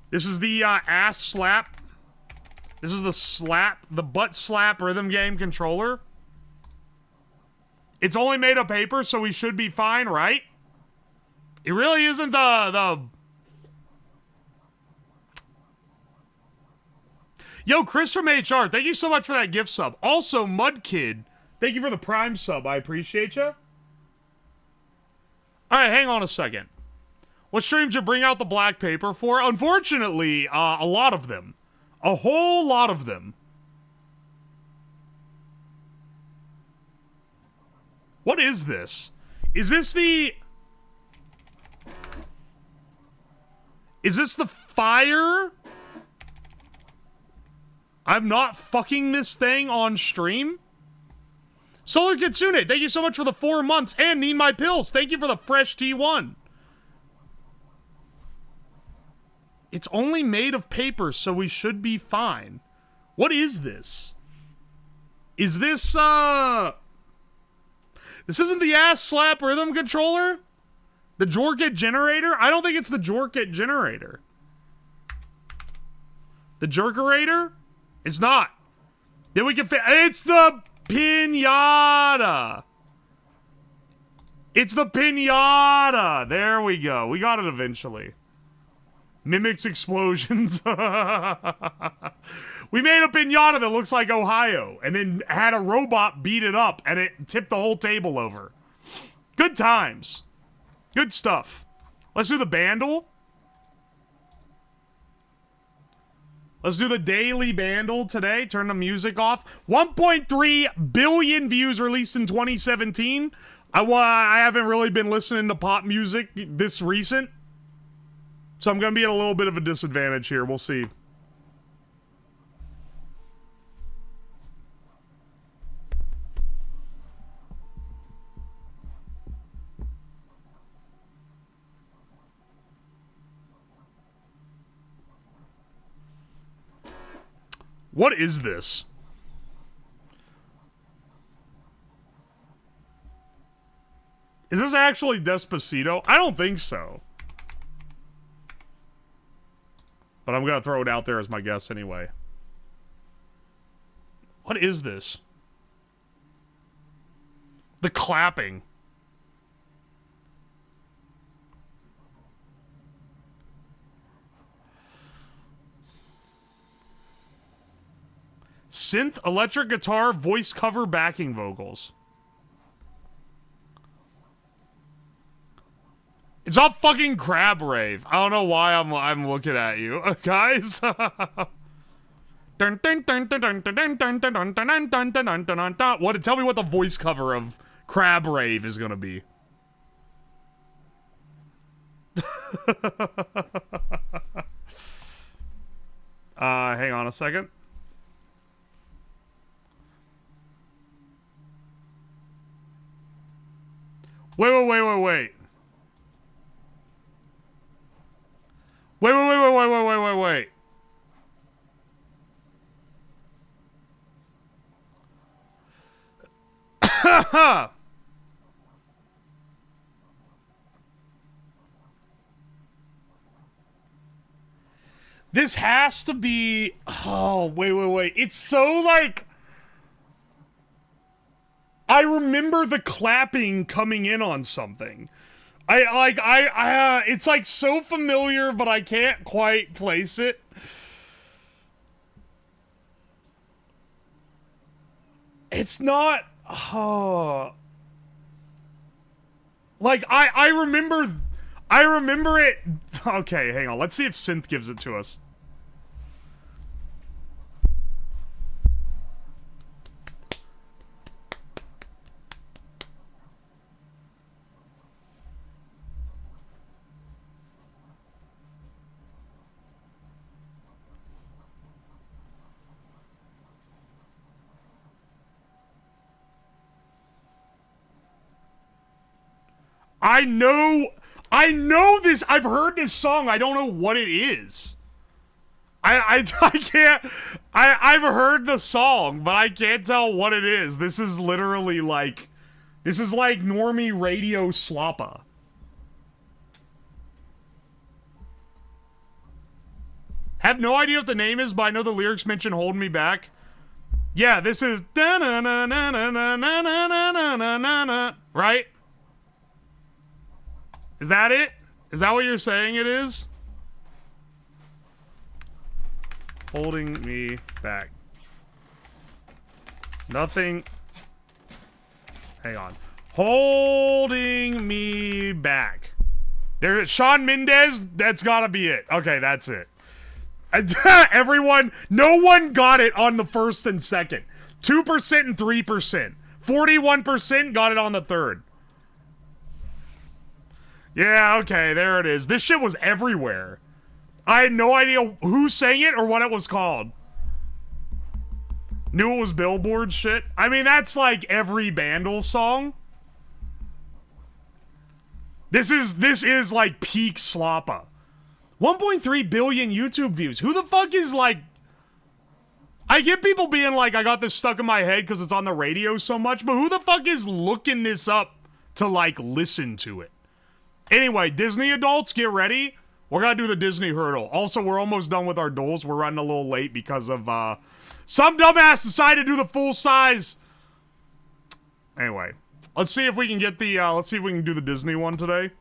This is the ass slap. This is the butt slap rhythm game controller. It's only made of paper, so we should be fine, right? It really isn't the... Yo, Chris from HR, thank you so much for that gift sub. Also, Mudkid, thank you for the Prime sub. I appreciate you. All right, hang on a second. What streams you bring out the black paper for? Unfortunately, a lot of them. A whole lot of them. What is this? Is this the... Is this the fire? I'm not fucking this thing on stream? Solar Kitsune, thank you so much for the 4 months and need my pills. Thank you for the fresh T1. It's only made of paper, so we should be fine. What is this? Is this, This isn't the ass slap rhythm controller? The Jorkit generator? I don't think it's the Jorkit generator. The Jerkerator? It's not. Then we can it's the pinata. It's the pinata. There we go. We got it eventually. Mimics explosions. We made a pinata that looks like Ohio and then had a robot beat it up and it tipped the whole table over. Good times. Good stuff. Let's do the bandle. Let's do the daily bandle today. Turn the music off. 1.3 billion views released in 2017. I haven't really been listening to pop music this recent. So I'm going to be at a little bit of a disadvantage here. We'll see. What is this? Is this actually Despacito? I don't think so. But I'm going to throw it out there as my guess anyway. What is this? The clapping. Synth, electric guitar, voice cover, backing vocals. It's not fucking Crab Rave. I don't know why I'm looking at you, guys. What? Tell me what the voice cover of Crab Rave is gonna be. Hang on a second. Wait. Wait. This has to be... Oh, wait. It's so, like... I remember the clapping coming in on something. It's like so familiar, but I can't quite place it. It's not, like, I remember it. Okay, hang on. Let's see if Synth gives it to us. I know this. I've heard this song. I don't know what it is. I can't. I've heard the song, but I can't tell what it is. This is literally like, this is like normie radio slappa. Have no idea what the name is, but I know the lyrics mention "Hold Me Back." Yeah, this is right. Is that it? Is that what you're saying it is? Holding me back. Nothing. Hang on. Holding me back. There's Shawn Mendes. That's gotta be it. Okay, that's it. Everyone, no one got it on the first and second. 2% and 3%. 41% got it on the third. Yeah, okay, there it is. This shit was everywhere. I had no idea who sang it or what it was called. Knew it was Billboard shit. I mean, that's like every Bandle song. This is like peak sloppa. 1.3 billion YouTube views. Who the fuck is like... I get people being like, I got this stuck in my head because it's on the radio so much, but who the fuck is looking this up to like listen to it? Anyway, Disney adults, get ready. We're gonna do the Disney hurdle. Also, we're almost done with our duels. We're running a little late because of some dumbass decided to do the full size. Anyway, let's see if we can get the let's see if we can do the Disney one today.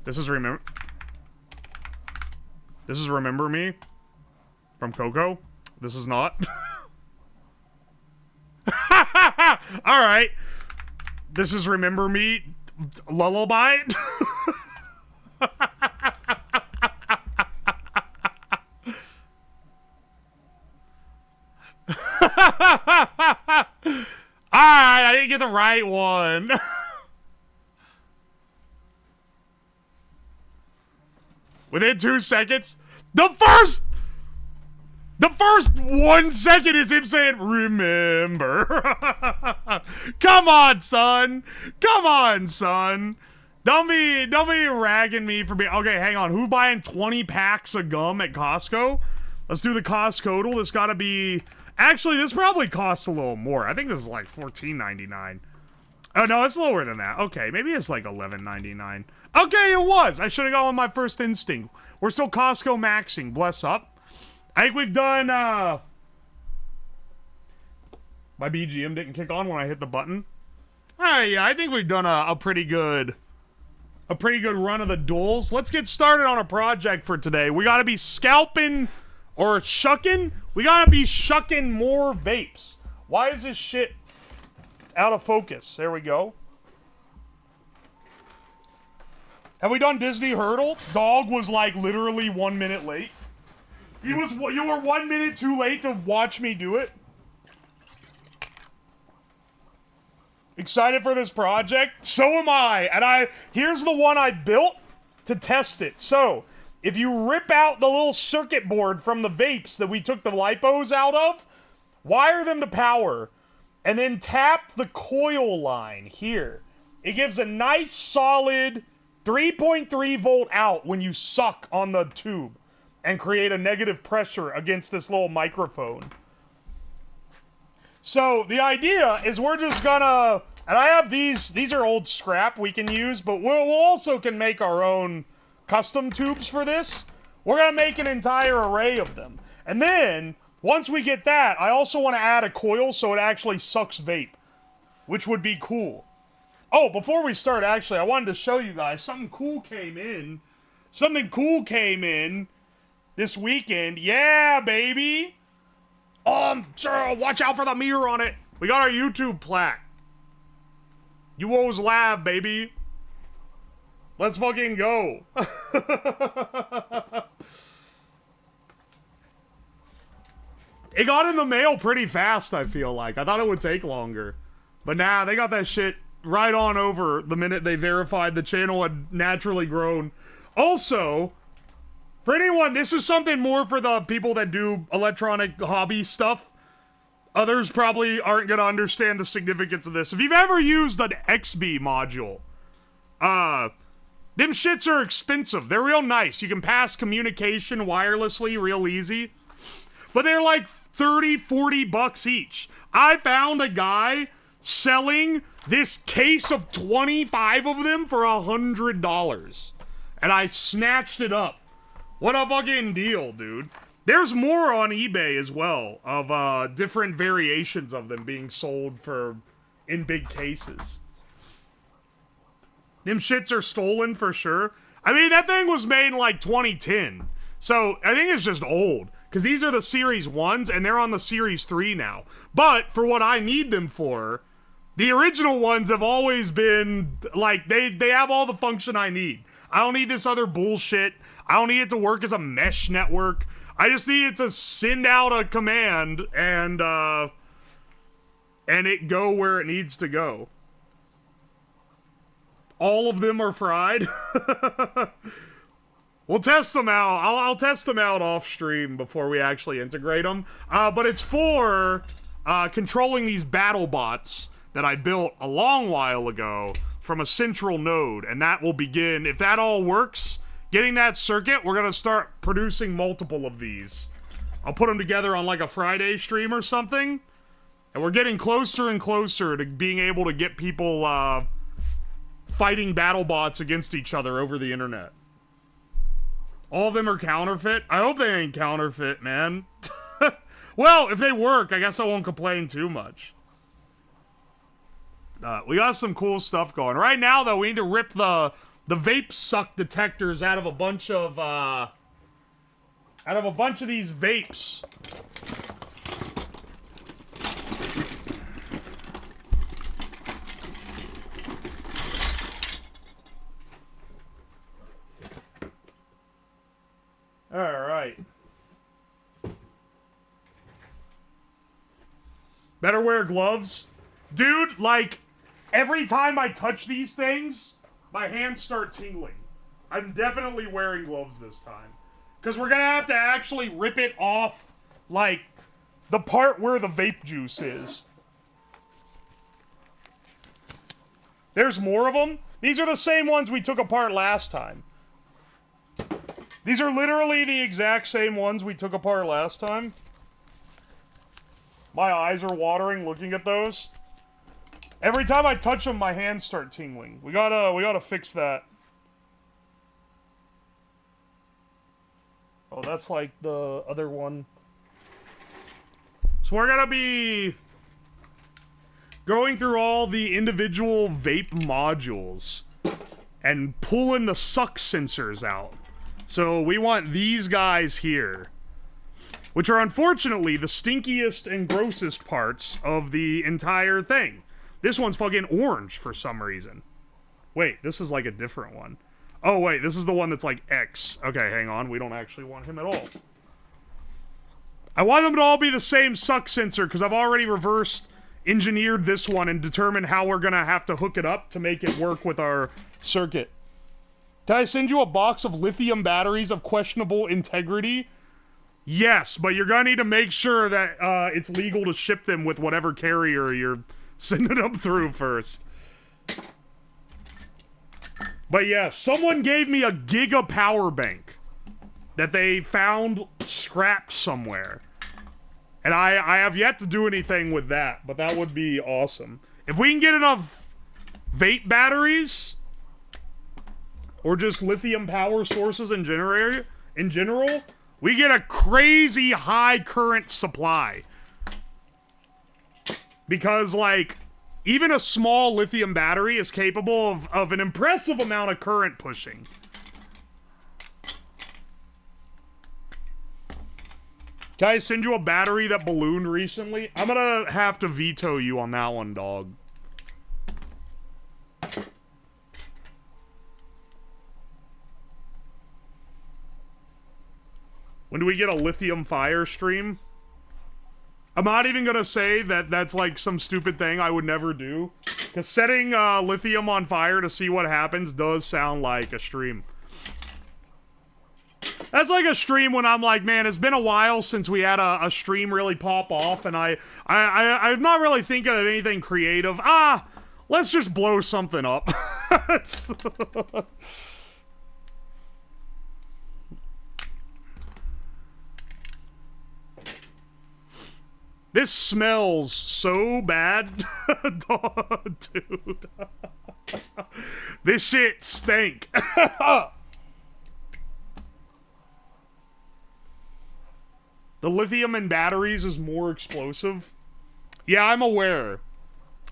This is Remember Me from Coco. This is not. Alright. This is Remember Me Lullaby. Alright, I didn't get the right one. Within 2 seconds, the first 1 second is him saying, remember. Come on, son. Come on, son. Don't be ragging me for being... Okay, hang on. Who buying 20 packs of gum at Costco? Let's do the Costco. This gotta be... Actually, this probably costs a little more. I think this is like $14.99. Oh, no, it's lower than that. Okay, maybe it's like $11.99. Okay, it was. I should have gone with my first instinct. We're still Costco maxing. Bless up. I think we've done, My BGM didn't kick on when I hit the button. Alright, yeah, I think we've done a pretty good run of the duels. Let's get started on a project for today. We gotta be scalping or shucking. We gotta be shucking more vapes. Why is this shit out of focus? There we go. Have we done Disney Hurdle? Dog was like literally 1 minute late. You were 1 minute too late to watch me do it. Excited for this project? So am I. And here's the one I built to test it. So, if you rip out the little circuit board from the vapes that we took the lipos out of, wire them to power, and then tap the coil line here. It gives a nice solid 3.3 volt out when you suck on the tube and create a negative pressure against this little microphone. So the idea is we're just gonna, and I have these are old scrap we can use, but we'll also can make our own custom tubes for this. We're gonna make an entire array of them. And then, once we get that, I also want to add a coil so it actually sucks vape, which would be cool. Oh, before we start, actually, I wanted to show you guys something cool came in. Something cool came in this weekend. Yeah, baby. Watch out for the mirror on it. We got our YouTube plaque. Uwoslab, baby. Let's fucking go. It got in the mail pretty fast, I feel like. I thought it would take longer. But nah, they got that shit right on over the minute they verified the channel had naturally grown. Also, for anyone, this is something more for the people that do electronic hobby stuff. Others probably aren't going to understand the significance of this. If you've ever used an XB module, them shits are expensive. They're real nice. You can pass communication wirelessly real easy. But they're like 30, 40 bucks each. I found a guy selling this case of 25 of them for $100. And I snatched it up. What a fucking deal, dude. There's more on eBay as well of different variations of them being sold in big cases. Them shits are stolen for sure. I mean, that thing was made in like 2010. So I think it's just old. Because these are the Series 1s and they're on the Series 3 now. But for what I need them for, The original ones have always been, like, they have all the function I need. I don't need this other bullshit. I don't need it to work as a mesh network. I just need it to send out a command and it go where it needs to go. All of them are fried. We'll test them out. I'll test them out off stream before we actually integrate them. But it's for controlling these battle bots that I built a long while ago from a central node, and that will begin, if that all works, getting that circuit, we're gonna start producing multiple of these. I'll put them together on like a Friday stream or something, and we're getting closer and closer to being able to get people fighting battle bots against each other over the internet. All of them are counterfeit? I hope they ain't counterfeit, man. Well, if they work, I guess I won't complain too much. We got some cool stuff going. Right now, though, we need to rip the vape suck detectors out of a bunch of these vapes. All right. Better wear gloves. Dude, like, every time I touch these things, my hands start tingling. I'm definitely wearing gloves this time. Because we're going to have to actually rip it off, like, the part where the vape juice is. There's more of them. These are the same ones we took apart last time. These are literally the exact same ones we took apart last time. My eyes are watering looking at those. Every time I touch them, my hands start tingling. We gotta fix that. Oh, that's like the other one. So we're gonna be going through all the individual vape modules and pulling the suck sensors out. So we want these guys here, which are unfortunately the stinkiest and grossest parts of the entire thing. This one's fucking orange for some reason. Wait, this is like a different one. Oh wait, this is the one that's like X. Okay, hang on, we don't actually want him at all. I want them to all be the same suck sensor because I've already reversed engineered this one and determined how we're gonna have to hook it up to make it work with our circuit. Can I send you a box of lithium batteries of questionable integrity? Yes, but you're gonna need to make sure that it's legal to ship them with whatever carrier you're sending them through first. But yeah, someone gave me a giga power bank that they found scrapped somewhere. And I have yet to do anything with that, but that would be awesome. If we can get enough vape batteries, or just lithium power sources in general, we get a crazy high current supply. Because, like, even a small lithium battery is capable of an impressive amount of current pushing. Can I send you a battery that ballooned recently? I'm gonna have to veto you on that one, dog. When do we get a lithium fire stream? I'm not even gonna say that that's like some stupid thing I would never do. Because setting lithium on fire to see what happens does sound like a stream. That's like a stream when I'm like, man, it's been a while since we had a stream really pop off, and I'm not really thinking of anything creative. Let's just blow something up. This smells so bad. Dude. This shit stink. The lithium in batteries is more explosive. Yeah, I'm aware.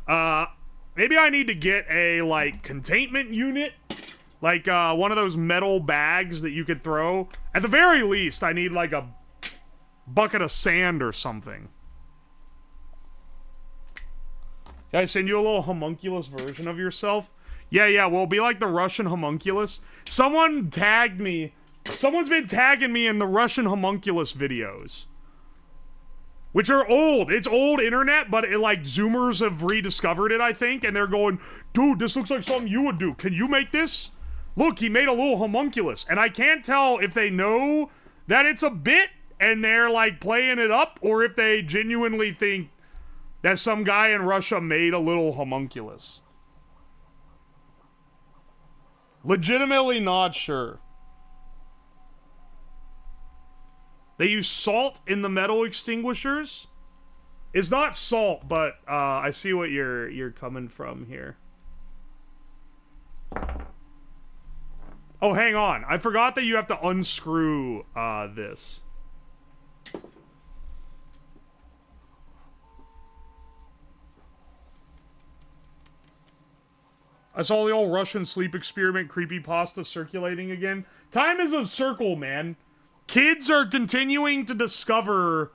Maybe I need to get a, like, containment unit. Like, one of those metal bags that you could throw. At the very least, I need, like, a bucket of sand or something. Can I send you a little homunculus version of yourself? Yeah, well, be like the Russian homunculus. Someone tagged me. Someone's been tagging me in the Russian homunculus videos. Which are old. It's old internet, but it, like, Zoomers have rediscovered it, I think. And they're going, dude, this looks like something you would do. Can you make this? Look, he made a little homunculus. And I can't tell if they know that it's a bit and they're, like, playing it up, or if they genuinely think that some guy in Russia made a little homunculus. Legitimately not sure. They use salt in the metal extinguishers. It's not salt, but I see what you're coming from here. Oh, hang on. I forgot that you have to unscrew this. I saw the old Russian sleep experiment creepypasta circulating again. Time is a circle, man. Kids are continuing to discover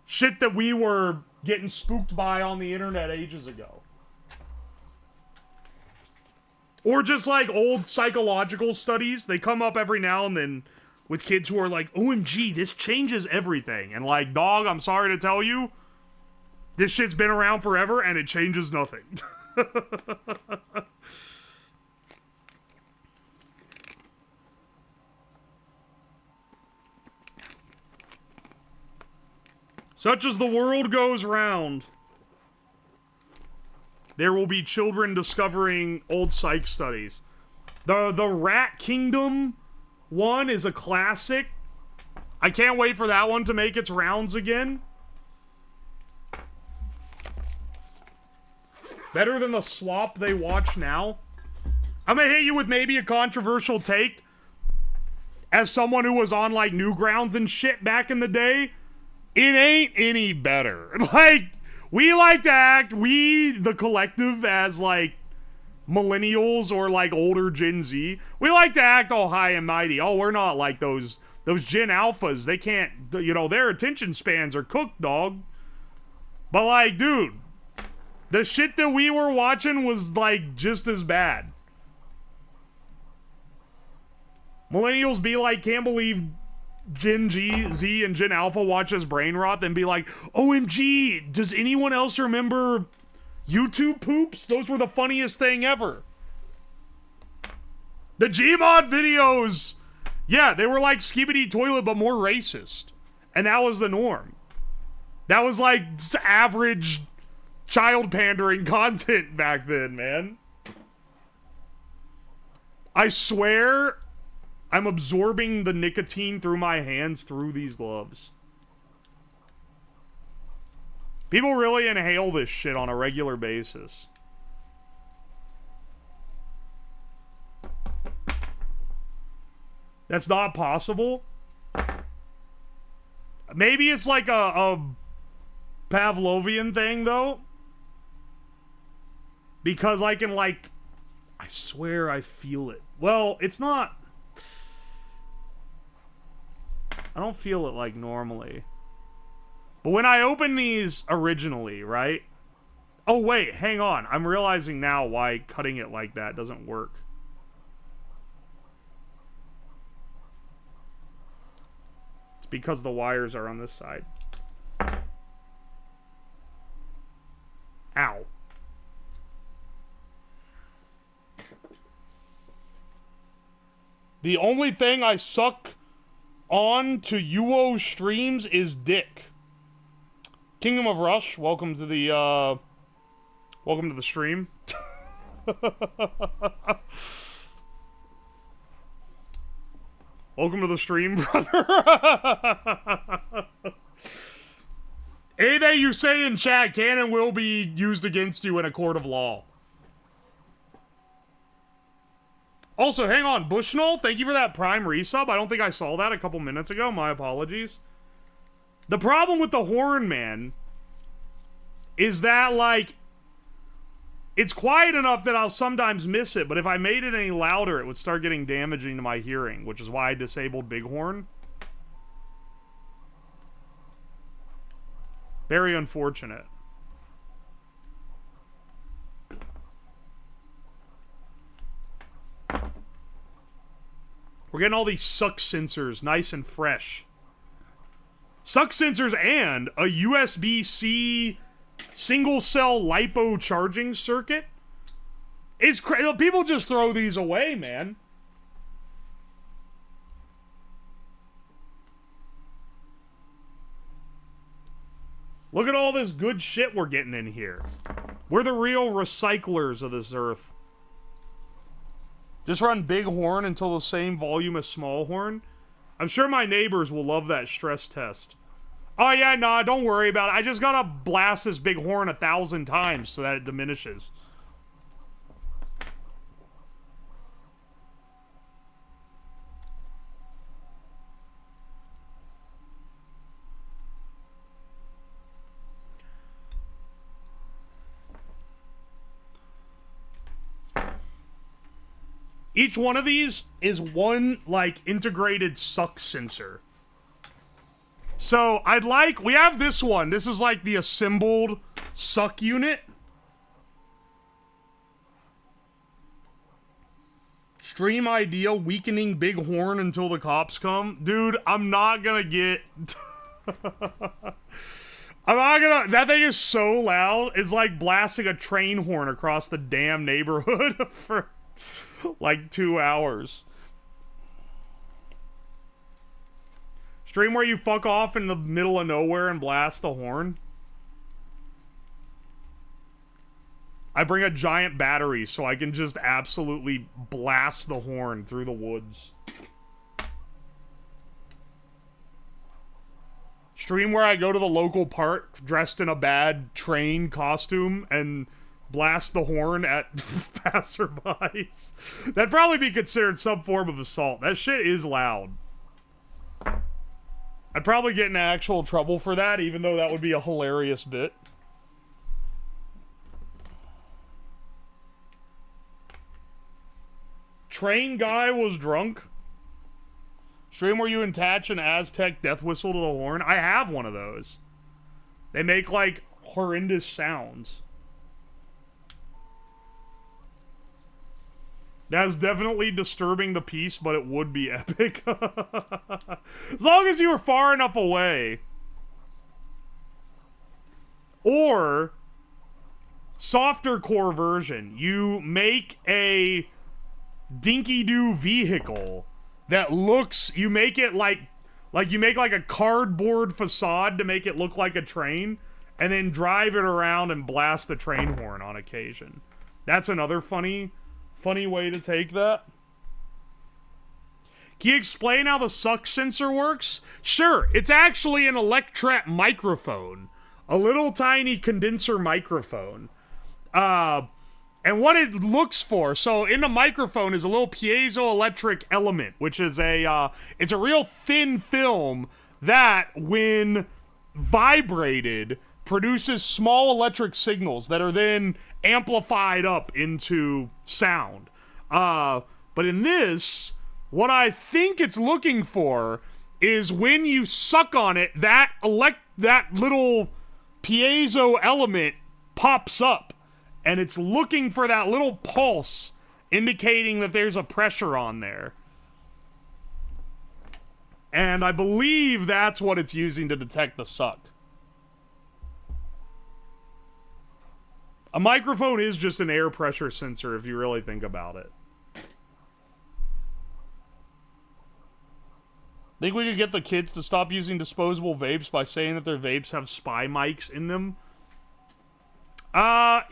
shit that we were getting spooked by on the internet ages ago. Or just like old psychological studies. They come up every now and then with kids who are like, OMG, this changes everything. And like, dog, I'm sorry to tell you, this shit's been around forever and it changes nothing. Such as the world goes round, there will be children discovering old psych studies. The Rat Kingdom one is a classic. I can't wait for that one to make its rounds again. Better than the slop they watch now. I'm gonna hit you with maybe a controversial take. As someone who was on like Newgrounds and shit back in the day, it ain't any better. Like, we like to act, the collective, as like millennials or like older Gen Z, we like to act all high and mighty. Oh, we're not like those Gen Alphas. They can't, you know, their attention spans are cooked, dog. But like, dude, the shit that we were watching was like just as bad. Millennials be like, can't believe Gen Z and Gen Alpha watches brain rot, then be like, OMG, does anyone else remember YouTube poops? Those were the funniest thing ever. The Gmod videos, yeah, they were like Skibidi Toilet, but more racist. And that was the norm. That was like average child pandering content back then, man. I swear I'm absorbing the nicotine through my hands through these gloves. People really inhale this shit on a regular basis. That's not possible. Maybe it's like a Pavlovian thing, though. Because I can, like, I swear I feel it. Well, it's not. I don't feel it like normally. But when I open these originally, right? Oh, wait, hang on. I'm realizing now why cutting it like that doesn't work. It's because the wires are on this side. Ow. The only thing I suck on to Uwo streams is dick. Kingdom of Rush, welcome to the stream. Welcome to the stream, brother. Anything you say in chat can and will be used against you in a court of law. Also, hang on, Bushnell, thank you for that Prime resub. I don't think I saw that a couple minutes ago. My apologies. The problem with the horn, man, is that, like, it's quiet enough that I'll sometimes miss it, but if I made it any louder, it would start getting damaging to my hearing, which is why I disabled Bighorn. Very unfortunate. We're getting all these suck sensors nice and fresh. Suck sensors and a USB-C single-cell LiPo charging circuit. It's crazy. People just throw these away, man. Look at all this good shit we're getting in here. We're the real recyclers of this earth. Just run big horn until the same volume as small horn. I'm sure my neighbors will love that stress test. Oh yeah, nah, don't worry about it. I just gotta blast this big horn 1,000 times so that it diminishes. Each one of these is one, like, integrated suck sensor. So, we have this one. This is, like, the assembled suck unit. Stream idea, weakening big horn until the cops come. Dude, I'm not gonna get... I'm not gonna... That thing is so loud. It's like blasting a train horn across the damn neighborhood for... like 2 hours. Stream where you fuck off in the middle of nowhere and blast the horn. I bring a giant battery so I can just absolutely blast the horn through the woods. Stream where I go to the local park dressed in a bad train costume and blast the horn at passerbys. That'd probably be considered some form of assault. That shit is loud. I'd probably get in actual trouble for that, even though that would be a hilarious bit. Train guy was drunk. Stream where you attach an Aztec death whistle to the horn. I have one of those. They make, like, horrendous sounds. That's definitely disturbing the peace, but it would be epic. As long as you were far enough away. Or, softer core version. You make a dinky-doo vehicle that looks... You make it like you make like a cardboard facade to make it look like a train, and then drive it around and blast the train horn on occasion. That's another funny way to take that. Can you explain how the suck sensor works? Sure, it's actually an electret microphone. A little tiny condenser microphone. And what it looks for, so in the microphone is a little piezoelectric element, which is it's a real thin film that, when vibrated, produces small electric signals that are then amplified up into sound. But in this, what I think it's looking for is when you suck on it, that little piezo element pops up, and it's looking for that little pulse indicating that there's a pressure on there. And I believe that's what it's using to detect the suck. A microphone is just an air pressure sensor if you really think about it. Think we could get the kids to stop using disposable vapes by saying that their vapes have spy mics in them?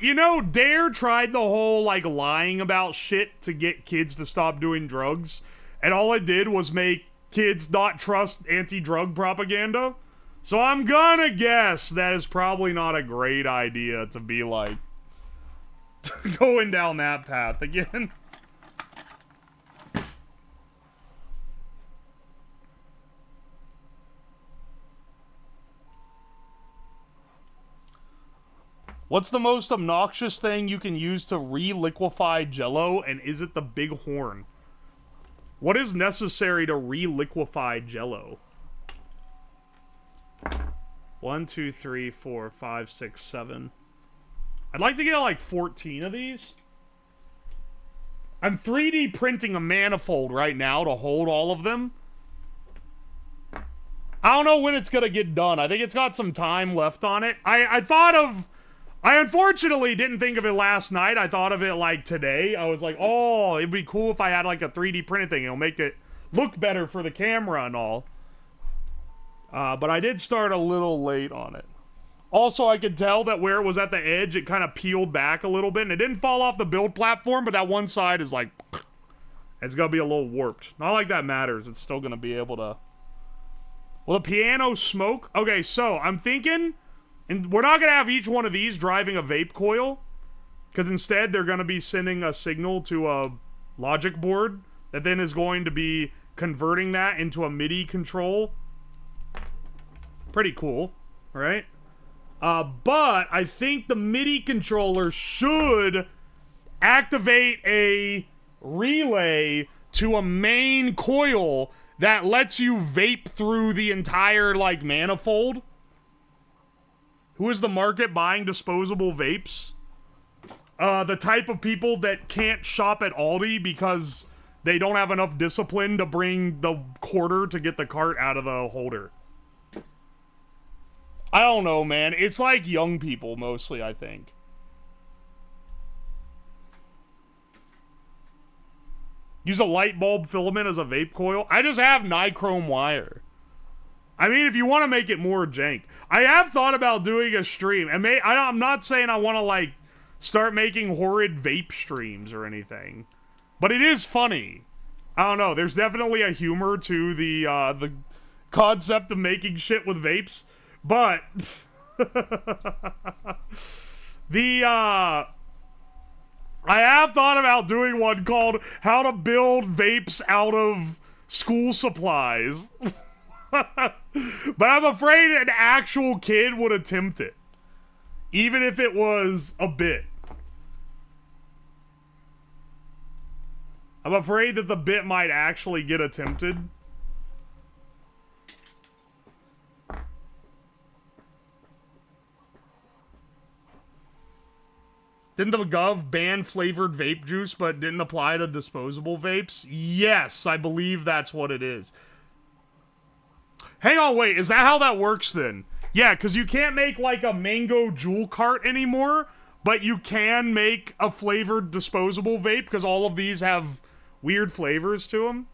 You know, Dare tried the whole, like, lying about shit to get kids to stop doing drugs, and all it did was make kids not trust anti-drug propaganda. So I'm gonna guess that is probably not a great idea to be, like, going down that path again. What's the most obnoxious thing you can use to re-liquefy Jello, and is it the big horn? What is necessary to re-liquefy Jello? 1, 2, 3, 4, 5, 6, 7. I'd like to get like 14 of these. I'm 3D printing a manifold right now to hold all of them. I don't know when it's gonna get done. I think it's got some time left on it. I unfortunately didn't think of it last night. I thought of it like today. I was like, oh, it'd be cool if I had like a 3D printed thing. It'll make it look better for the camera and all. But I did start a little late on it. Also, I could tell that where it was at the edge, it kind of peeled back a little bit. And it didn't fall off the build platform, but that one side is like, it's gonna be a little warped. Not like that matters. It's still gonna be able to... Will the piano smoke? Okay, so I'm thinking, and we're not gonna have each one of these driving a vape coil, because instead they're gonna be sending a signal to a logic board that then is going to be converting that into a MIDI control. Pretty cool, right? But I think the MIDI controller should activate a relay to a main coil that lets you vape through the entire, like, manifold. Who is the market buying disposable vapes? The type of people that can't shop at Aldi because they don't have enough discipline to bring the quarter to get the cart out of the holder. I don't know, man. It's like young people, mostly, I think. Use a light bulb filament as a vape coil. I just have nichrome wire. I mean, if you want to make it more jank. I have thought about doing a stream. And I'm not saying I want to, like, start making horrid vape streams or anything. But it is funny. I don't know. There's definitely a humor to the concept of making shit with vapes. But I have thought about doing one called How to Build Vapes Out of School Supplies. But I'm afraid an actual kid would attempt it. Even if it was a bit. I'm afraid that the bit might actually get attempted. Didn't the Gov ban flavored vape juice but didn't apply to disposable vapes? Yes, I believe that's what it is. Hang on, wait, is that how that works then? Yeah, because you can't make like a mango jewel cart anymore, but you can make a flavored disposable vape because all of these have weird flavors to them.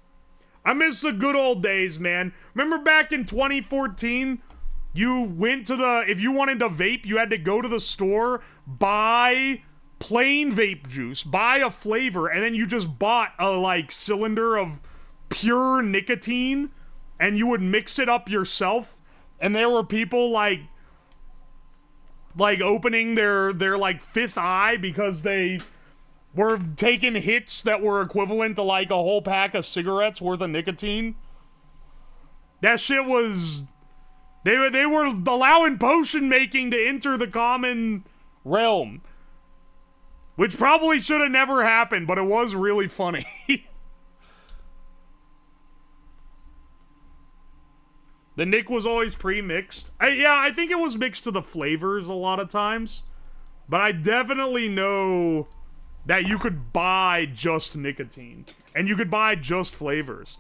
I miss the good old days, man. Remember back in 2014, you went to the, if you wanted to vape, you had to go to the store, buy plain vape juice, buy a flavor, and then you just bought a, like, cylinder of pure nicotine, and you would mix it up yourself, and there were people, like opening their like, fifth eye because they were taking hits that were equivalent to, like, a whole pack of cigarettes worth of nicotine. That shit was... They were allowing potion making to enter the common realm. Which probably should have never happened, but it was really funny. The Nick was always pre-mixed. Yeah, I think it was mixed to the flavors a lot of times. But I definitely know that you could buy just nicotine. And you could buy just flavors.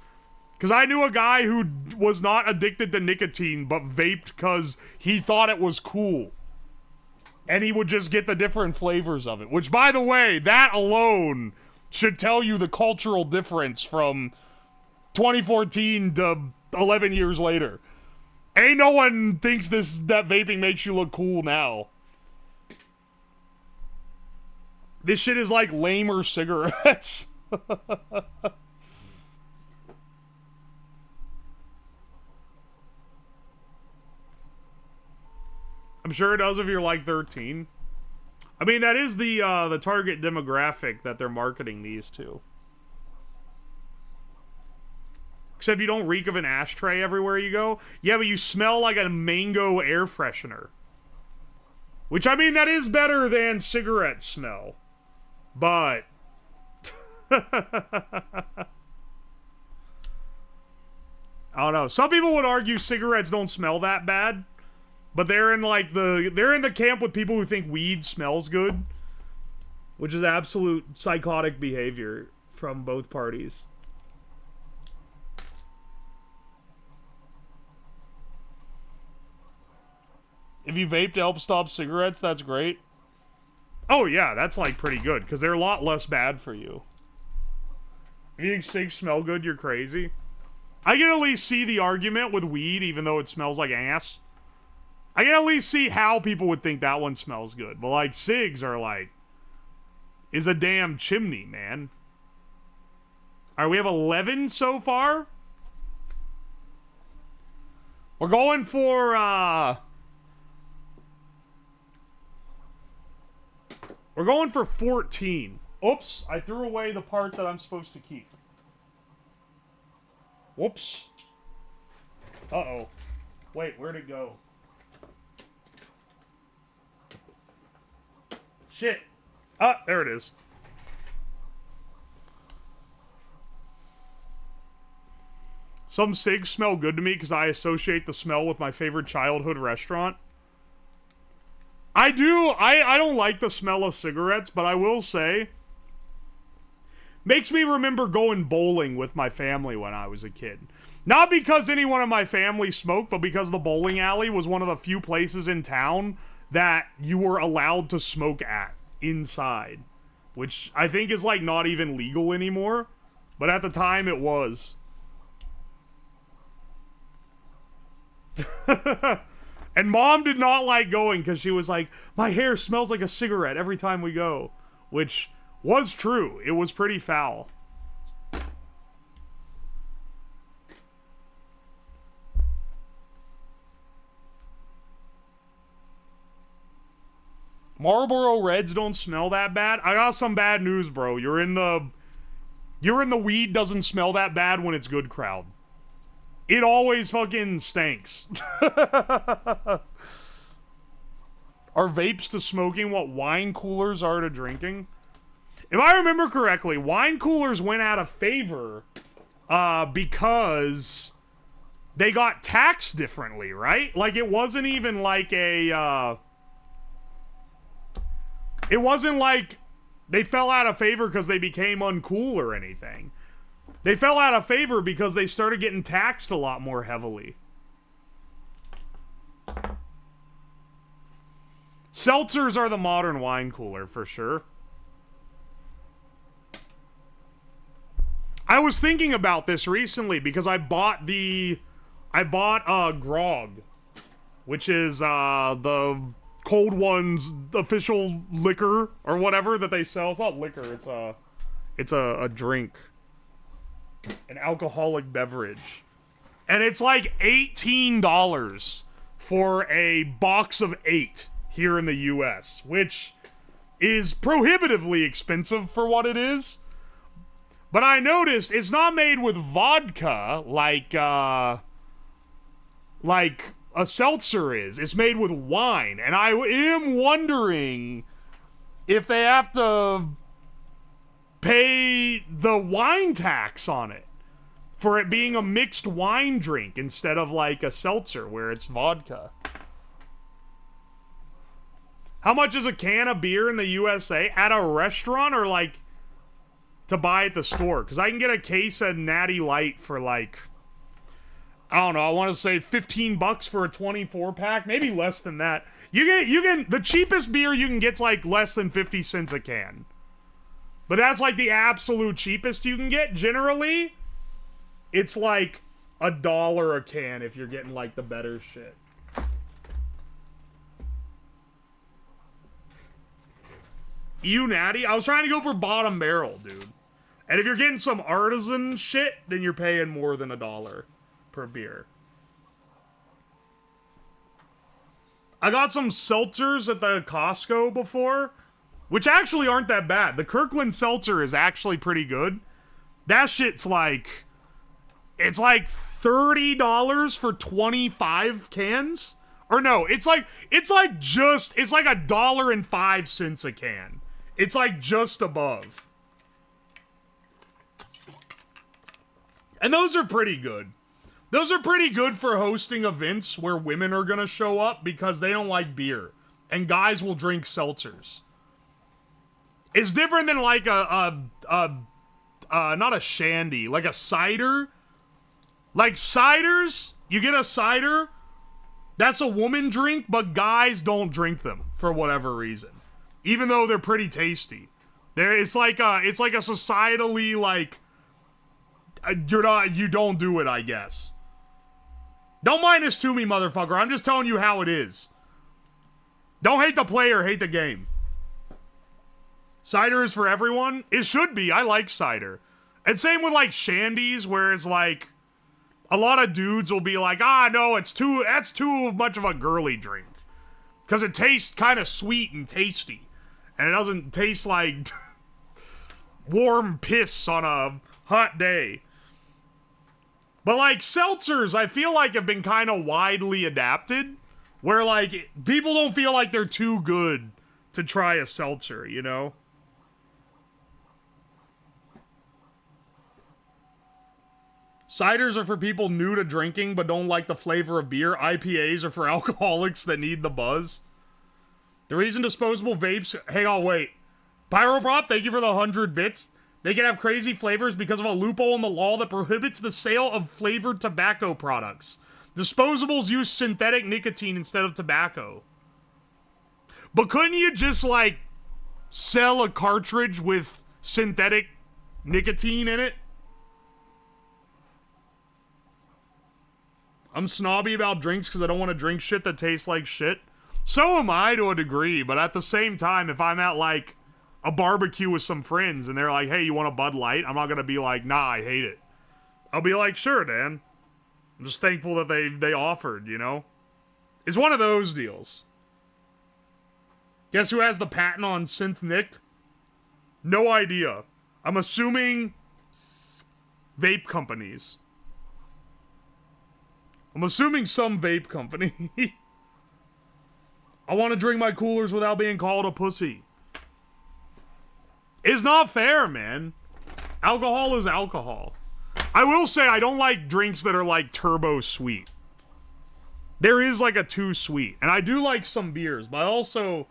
Because I knew a guy who was not addicted to nicotine, but vaped because he thought it was cool. And he would just get the different flavors of it. Which, by the way, that alone should tell you the cultural difference from 2014 to 11 years later. Ain't no one thinks that vaping makes you look cool now. This shit is like lamer cigarettes. I'm sure it does if you're like 13. I mean, that is the target demographic that they're marketing these to. Except you don't reek of an ashtray everywhere you go. Yeah, but you smell like a mango air freshener. Which, I mean, that is better than cigarette smell. But... I don't know. Some people would argue cigarettes don't smell that bad. But they're in like they're in the camp with people who think weed smells good, which is absolute psychotic behavior. from both parties. If you vape to help stop cigarettes, that's great. Oh yeah, that's like pretty good, because they're a lot less bad for you. If you think cigs smell good, you're crazy. I can at least see the argument with weed, even though it smells like ass. I can at least see how people would think that one smells good. But like, cigs are like, is a damn chimney, man. Alright, we have 11 so far. We're going for, we're going for 14. Oops, I threw away the part that I'm supposed to keep. Whoops. Uh-oh. Wait, where'd it go? Shit. Ah, there it is. Some cigs smell good to me because I associate the smell with my favorite childhood restaurant. I do. I don't like the smell of cigarettes, but I will say, makes me remember going bowling with my family when I was a kid. Not because anyone in my family smoked, but because the bowling alley was one of the few places in town that you were allowed to smoke at inside. Which I think is like not even legal anymore. But at the time it was. And Mom did not like going because she was like, my hair smells like a cigarette every time we go. Which was true. It was pretty foul. Marlboro Reds don't smell that bad. I got some bad news, bro. You're in the weed doesn't smell that bad when it's good crowd. It always fucking stinks. Are vapes to smoking what wine coolers are to drinking? If I remember correctly, wine coolers went out of favor because they got taxed differently, right? Like, it wasn't even like a... it wasn't like they fell out of favor because they became uncool or anything. They fell out of favor because they started getting taxed a lot more heavily. Seltzers are the modern wine cooler, for sure. I was thinking about this recently because I bought Grog, which is the Cold One's official liquor or whatever that they sell. It's not liquor, it's a drink. An alcoholic beverage. And it's like $18 for a box of 8 here in the US, which is prohibitively expensive for what it is. But I noticed it's not made with vodka like a seltzer is. It's made with wine. And I am wondering if they have to pay the wine tax on it for it being a mixed wine drink instead of like a seltzer where it's vodka. How much is a can of beer in the USA at a restaurant or like to buy at the store? Because I can get a case of Natty Light for like, I don't know, I want to say $15 for a 24 pack, maybe less than that. You can the cheapest beer you can get's like less than 50 cents a can. But that's like the absolute cheapest you can get. Generally, it's like $1 a can if you're getting like the better shit. You natty? I was trying to go for bottom barrel, dude. And if you're getting some artisan shit, then you're paying more than $1 per beer. I got some seltzers at the Costco before, which actually aren't that bad. The Kirkland seltzer is actually pretty good. That shit's like... it's like $30 for 25 cans? Or no, it's like $1.05 a can. It's like just above. And those are pretty good. Those are pretty good for hosting events where women are gonna show up because they don't like beer. And guys will drink seltzers. It's different than like a not a shandy, like a cider. Like ciders, you get a cider, that's a woman drink, but guys don't drink them for whatever reason. Even though they're pretty tasty. It's like a societally, like, you don't do it, I guess. Don't mind this to me, motherfucker. I'm just telling you how it is. Don't hate the player, hate the game. Cider is for everyone? It should be. I like cider. And same with, like, shandies, where it's like, a lot of dudes will be like, no, that's too much of a girly drink. Because it tastes kind of sweet and tasty. And it doesn't taste like warm piss on a hot day. But, like, seltzers, I feel like have been kind of widely adapted. Where, like, people don't feel like they're too good to try a seltzer, you know? Ciders are for people new to drinking but don't like the flavor of beer. IPAs are for alcoholics that need the buzz. The reason disposable vapes... Hang on, wait. Pyroprop, thank you for the 100 bits. They can have crazy flavors because of a loophole in the law that prohibits the sale of flavored tobacco products. Disposables use synthetic nicotine instead of tobacco. But couldn't you just, like, sell a cartridge with synthetic nicotine in it? I'm snobby about drinks because I don't want to drink shit that tastes like shit. So am I to a degree, but at the same time, if I'm at, like, a barbecue with some friends and they're like, hey, you want a Bud Light? I'm not going to be like, nah, I hate it. I'll be like, sure, Dan. I'm just thankful that they offered, you know? It's one of those deals. Guess who has the patent on Synth Nick? No idea. I'm assuming vape companies. I'm assuming some vape company. I want to drink my coolers without being called a pussy. It's not fair, man. Alcohol is alcohol. I will say I don't like drinks that are like turbo sweet. There is like a too sweet. And I do like some beers, but I also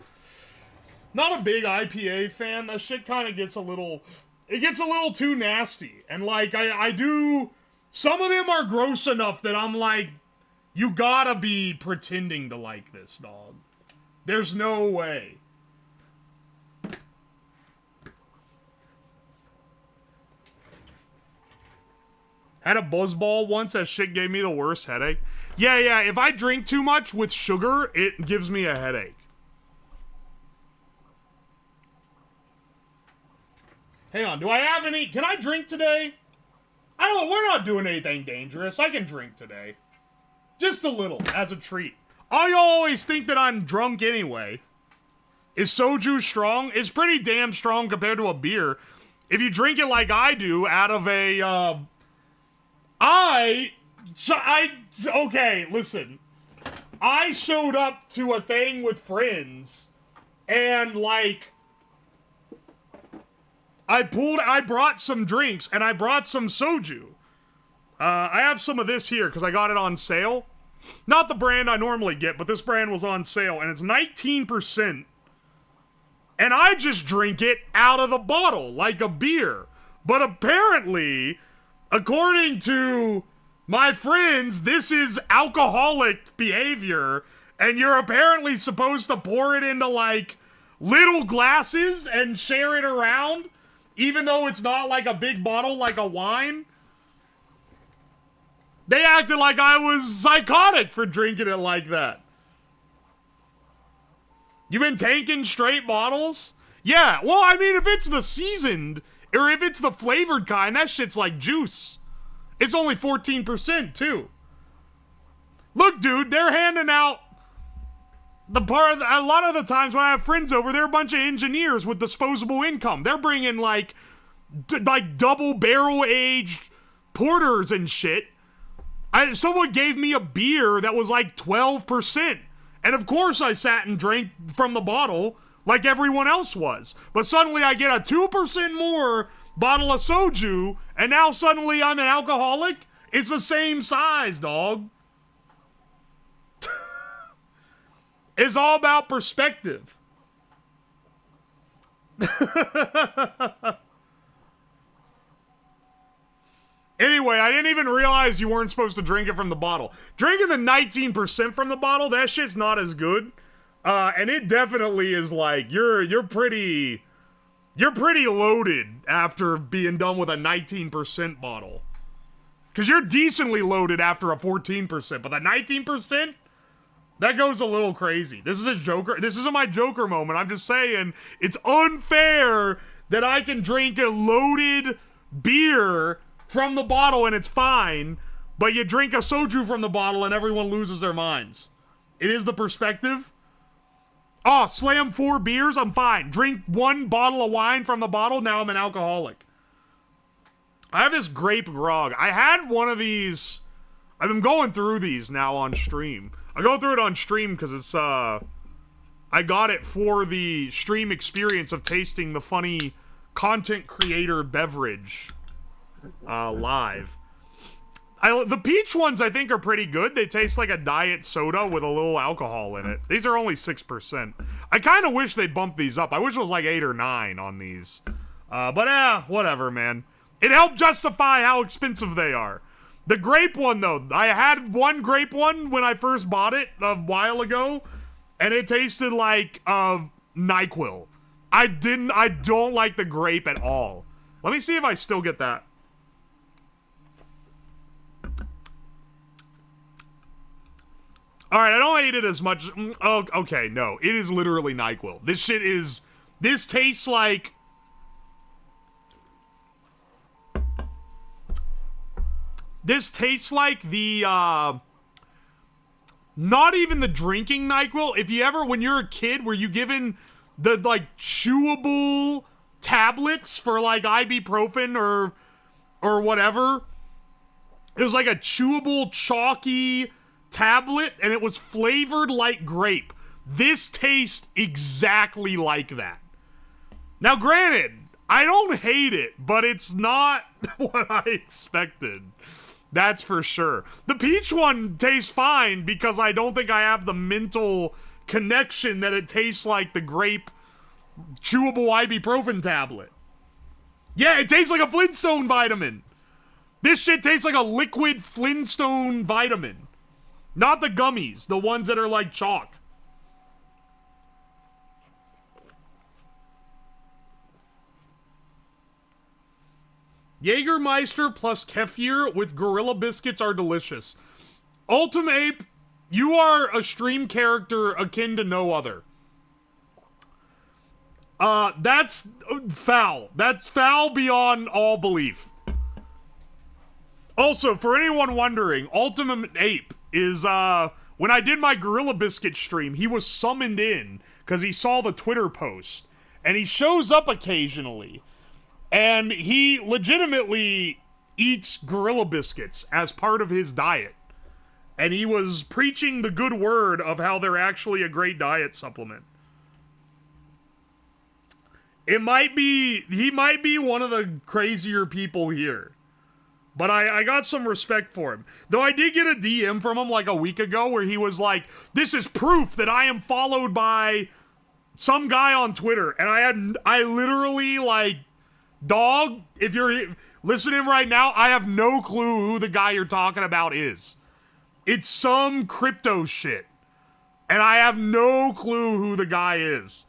not a big IPA fan. That shit kind of gets a little... It gets a little too nasty. And like, I do... Some of them are gross enough that I'm like, you gotta be pretending to like this, dog. There's no way. Had a buzzball once, that shit gave me the worst headache. Yeah, if I drink too much with sugar, it gives me a headache. Hang on, do I have any... Can I drink today? We're not doing anything dangerous. I can drink today. Just a little, as a treat. All y'all always think that I'm drunk anyway. Is soju strong? It's pretty damn strong compared to a beer. If you drink it like I do, out of a, okay, listen. I showed up to a thing with friends, and, like... I brought some drinks, and I brought some soju. I have some of this here, because I got it on sale. Not the brand I normally get, but this brand was on sale, and it's 19%. And I just drink it out of the bottle, like a beer. But apparently, according to my friends, this is alcoholic behavior, and you're apparently supposed to pour it into, like, little glasses and share it around. Even though it's not like a big bottle like a wine. They acted like I was psychotic for drinking it like that. You been tanking straight bottles? Yeah, well, I mean, if it's the seasoned, or if it's the flavored kind, that shit's like juice. It's only 14%, too. Look, dude, they're handing out... A lot of the times when I have friends over, they're a bunch of engineers with disposable income. They're bringing, like double barrel aged porters and shit. Someone gave me a beer that was like 12%. And of course I sat and drank from the bottle like everyone else was. But suddenly I get a 2% more bottle of soju, and now suddenly I'm an alcoholic? It's the same size, dog. It's all about perspective. Anyway, I didn't even realize you weren't supposed to drink it from the bottle. Drinking the 19% from the bottle, that shit's not as good. And it definitely is like, you're pretty loaded after being done with a 19% bottle. Because you're decently loaded after a 14%, but the 19%? That goes a little crazy. This is a Joker. This isn't my Joker moment. I'm just saying, it's unfair that I can drink a loaded beer from the bottle and it's fine, but you drink a soju from the bottle and everyone loses their minds. It is the perspective. Oh, slam 4 beers, I'm fine. Drink 1 bottle of wine from the bottle, now I'm an alcoholic. I have this grape grog. I had one of these. I've been going through these now on stream. I go through it on stream because it's, I got it for the stream experience of tasting the funny content creator beverage live. The peach ones I think are pretty good. They taste like a diet soda with a little alcohol in it. These are only 6%. I kind of wish they bumped these up. I wish it was like 8 or 9 on these. But whatever, man. It helped justify how expensive they are. The grape one, though. I had one grape one when I first bought it a while ago, and it tasted like NyQuil. I don't like the grape at all. Let me see if I still get that. Alright, I don't hate it as much. Oh, okay, no. It is literally NyQuil. This shit is... This tastes like... This tastes like the, not even the drinking NyQuil. If you ever, when you're a kid, were you given the, like, chewable tablets for, like, ibuprofen or whatever? It was like a chewable, chalky tablet, and it was flavored like grape. This tastes exactly like that. Now, granted, I don't hate it, but it's not what I expected. That's for sure. The peach one tastes fine because I don't think I have the mental connection that it tastes like the grape chewable ibuprofen tablet. Yeah, it tastes like a Flintstone vitamin. This shit tastes like a liquid Flintstone vitamin. Not the gummies, the ones that are like chalk. Jägermeister plus kefir with Gorilla Biscuits are delicious. Ultimape, you are a stream character akin to no other. That's foul. That's foul beyond all belief. Also, for anyone wondering, Ultimate Ape is, when I did my Gorilla Biscuit stream, he was summoned in because he saw the Twitter post. And he shows up occasionally. And he legitimately eats Gorilla Biscuits as part of his diet. And he was preaching the good word of how they're actually a great diet supplement. He might be one of the crazier people here. But I got some respect for him. Though I did get a DM from him like a week ago where he was like, this is proof that I am followed by some guy on Twitter. And I literally, like, dog, if you're listening right now, I have no clue who the guy you're talking about is. It's some crypto shit. And I have no clue who the guy is.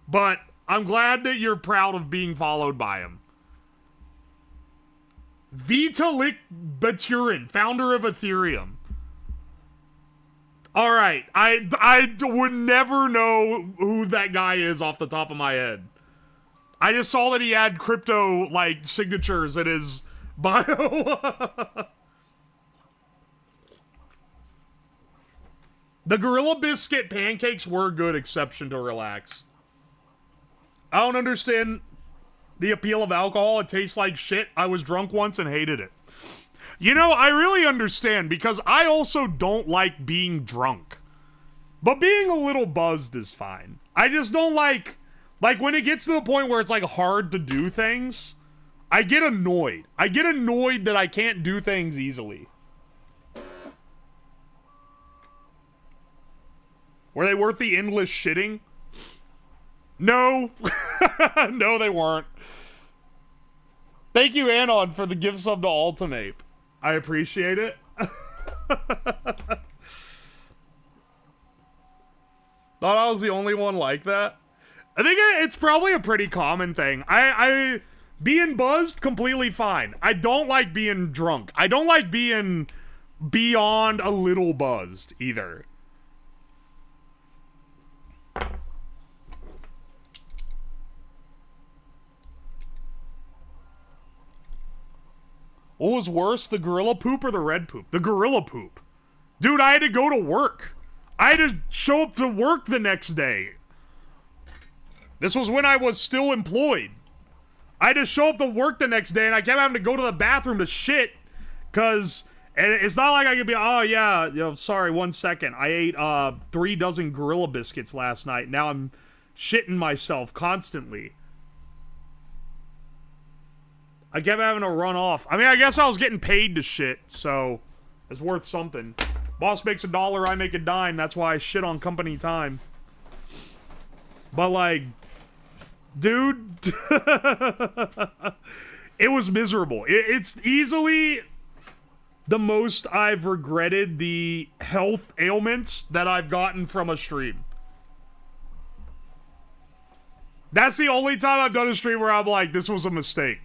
But I'm glad that you're proud of being followed by him. Vitalik Buterin, founder of Ethereum. Alright, I would never know who that guy is off the top of my head. I just saw that he had crypto, like, signatures in his bio. The Gorilla Biscuit pancakes were good, exception to relax. I don't understand the appeal of alcohol. It tastes like shit. I was drunk once and hated it. You know, I really understand, because I also don't like being drunk. But being a little buzzed is fine. I just don't like when it gets to the point where it's, like, hard to do things, I get annoyed. I get annoyed that I can't do things easily. Were they worth the endless shitting? No. No, they weren't. Thank you, Anon, for the gift sub to Ultimate. I appreciate it. Thought I was the only one like that. I think it's probably a pretty common thing. I being buzzed, completely fine. I don't like being drunk. I don't like being beyond a little buzzed, either. What was worse, the gorilla poop or the red poop? The gorilla poop. Dude, I had to go to work. I had to show up to work the next day. This was when I was still employed. I had to show up to work the next day, and I kept having to go to the bathroom to shit. Because it's not like I could be, oh, yeah, you know, sorry, 1 second. I ate 3 dozen Gorilla Biscuits last night. Now I'm shitting myself constantly. I kept having to run off. I mean, I guess I was getting paid to shit, so it's worth something. Boss makes $1, I make a dime. That's why I shit on company time. But, like, dude, it was miserable. It's easily the most I've regretted the health ailments that I've gotten from a stream. That's the only time I've done a stream where I'm like, this was a mistake.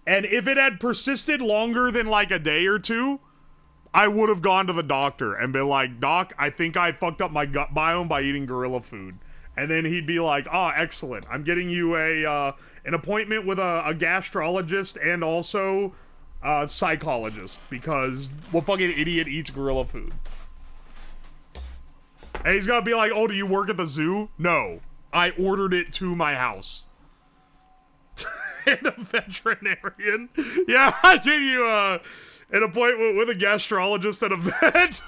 And if it had persisted longer than like a day or two, I would have gone to the doctor and been like, Doc, I think I fucked up my gut biome by eating gorilla food. And then he'd be like, oh, excellent. I'm getting you an appointment with a gastrologist and also a psychologist, because what fucking idiot eats gorilla food? And he's gonna be like, oh, do you work at the zoo? No. I ordered it to my house. And a veterinarian. Yeah, I gave you an appointment with a gastrologist and a vet.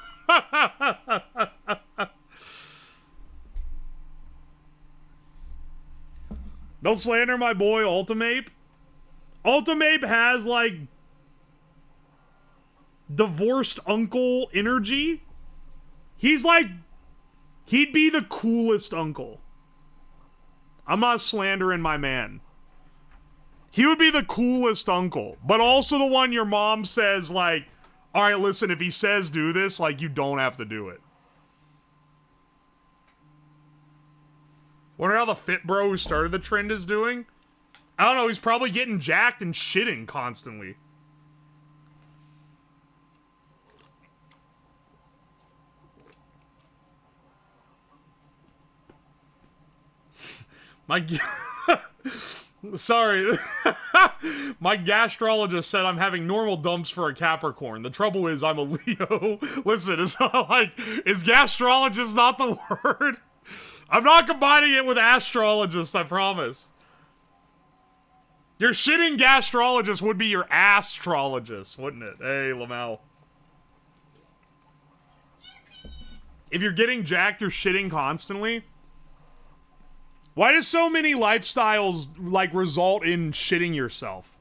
Don't slander my boy Ultimape. Ultimape has like divorced uncle energy. He's like, he'd be the coolest uncle. I'm not slandering my man. He would be the coolest uncle, but also the one your mom says, like, all right, listen, if he says do this, like, you don't have to do it. Wonder how the fit bro who started the trend is doing? I don't know, he's probably getting jacked and shitting constantly. My... Sorry. My gastrologist said I'm having normal dumps for a Capricorn. The trouble is I'm a Leo. Listen, it's not like, is gastrologist not the word? I'm not combining it with astrologist, I promise. Your shitting gastrologist would be your astrologist, wouldn't it? Hey, Lamau. If you're getting jacked, you're shitting constantly. Why do so many lifestyles, like, result in shitting yourself?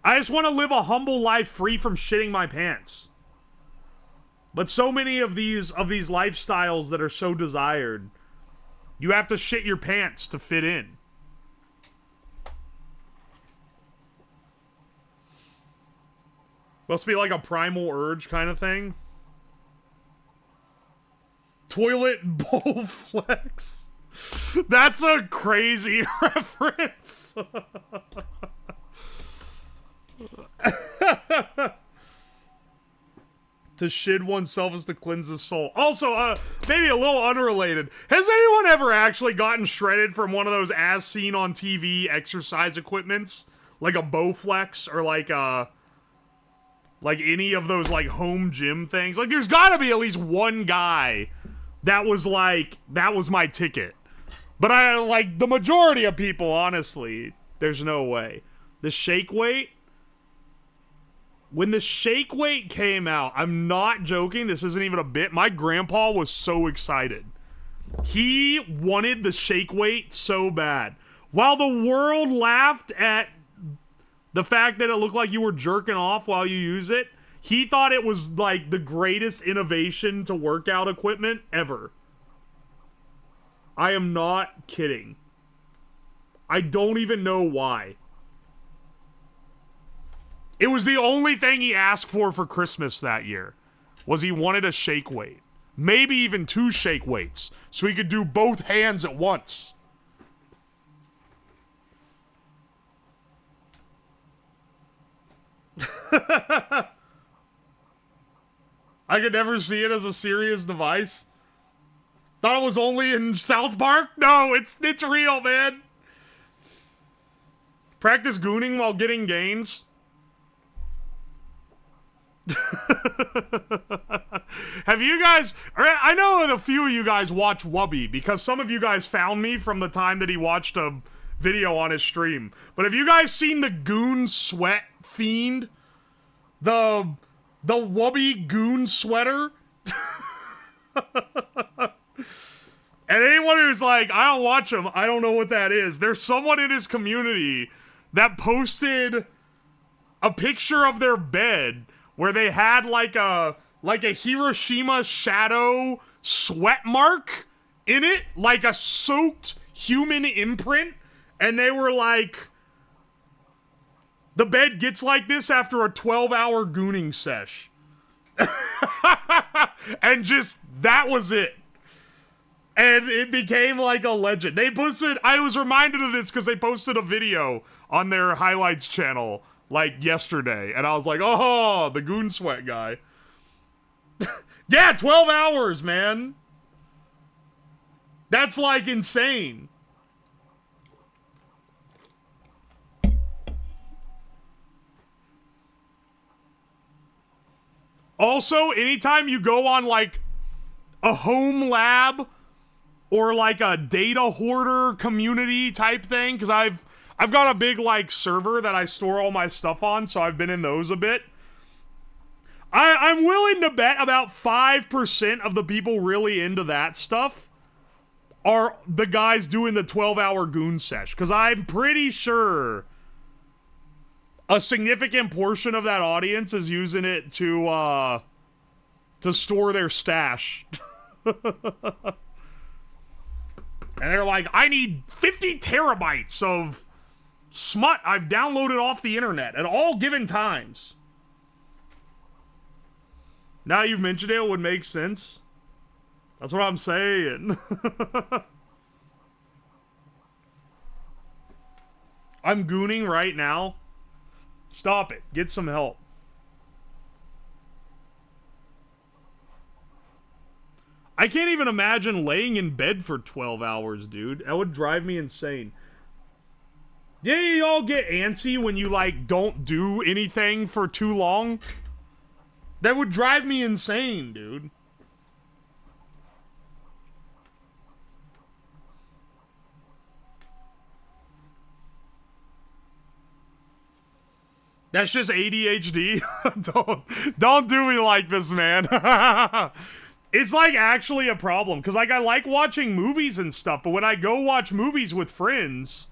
I just want to live a humble life free from shitting my pants. But so many of these lifestyles that are so desired, you have to shit your pants to fit in. Must be like a primal urge kind of thing. Toilet bowl flex. That's a crazy reference. To shit oneself is to cleanse the soul. Also, maybe a little unrelated. Has anyone ever actually gotten shredded from one of those as seen on TV exercise equipments? Like a Bowflex or like any of those like home gym things? Like there's gotta be at least one guy that was like, that was my ticket. But I, like, the majority of people, honestly, there's no way. The shake weight? When the shake weight came out, I'm not joking, this isn't even a bit, my grandpa was so excited. He wanted the shake weight so bad. While the world laughed at the fact that it looked like you were jerking off while you use it, he thought it was, like, the greatest innovation to workout equipment ever. I am not kidding. I don't even know why. It was the only thing he asked for Christmas that year, was he wanted a shake weight. Maybe even 2 shake weights, so he could do both hands at once. I could never see it as a serious device. Thought it was only in South Park? No, it's real, man. Practice gooning while getting gains. Have you guys... I know that a few of you guys watch Wubby, because some of you guys found me from the time that he watched a video on his stream. But have you guys seen the Goon Sweat Fiend? The Wubby Goon Sweater? And anyone who's like, I don't watch him, I don't know what that is. There's someone in his community that posted a picture of their bed where they had like a Hiroshima shadow sweat mark in it, like a soaked human imprint, and they were like, the bed gets like this after a 12-hour gooning sesh. And just, that was it. And it became like a legend. They posted, I was reminded of this because they posted a video on their highlights channel like yesterday. And I was like, oh, the goon sweat guy. Yeah, 12 hours, man. That's like insane. Also, anytime you go on like a home lab or like a data hoarder community type thing, because I've got a big like server that I store all my stuff on, so I've been in those a bit. I'm willing to bet about 5% of the people really into that stuff are the guys doing the 12-hour goon sesh, because I'm pretty sure a significant portion of that audience is using it to store their stash. And they're like, I need 50 terabytes of smut I've downloaded off the internet at all given times. Now you've mentioned it, it would make sense. That's what I'm saying. I'm gooning right now. Stop it. Get some help. I can't even imagine laying in bed for 12 hours, dude. That would drive me insane. Yeah, y'all get antsy when you, like, don't do anything for too long? That would drive me insane, dude. That's just ADHD. Don't do me like this, man. It's like actually a problem, because like I like watching movies and stuff, but when I go watch movies with friends,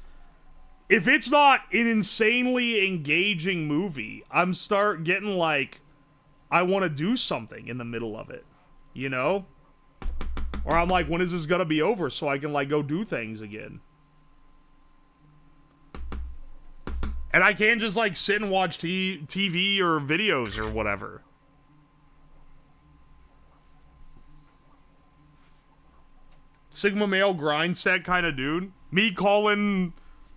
if it's not an insanely engaging movie, I'm start getting like, I want to do something in the middle of it, you know? Or I'm like, when is this gonna be over so I can like go do things again? And I can't just like sit and watch TV or videos or whatever. Sigma male grind set kind of dude. Me calling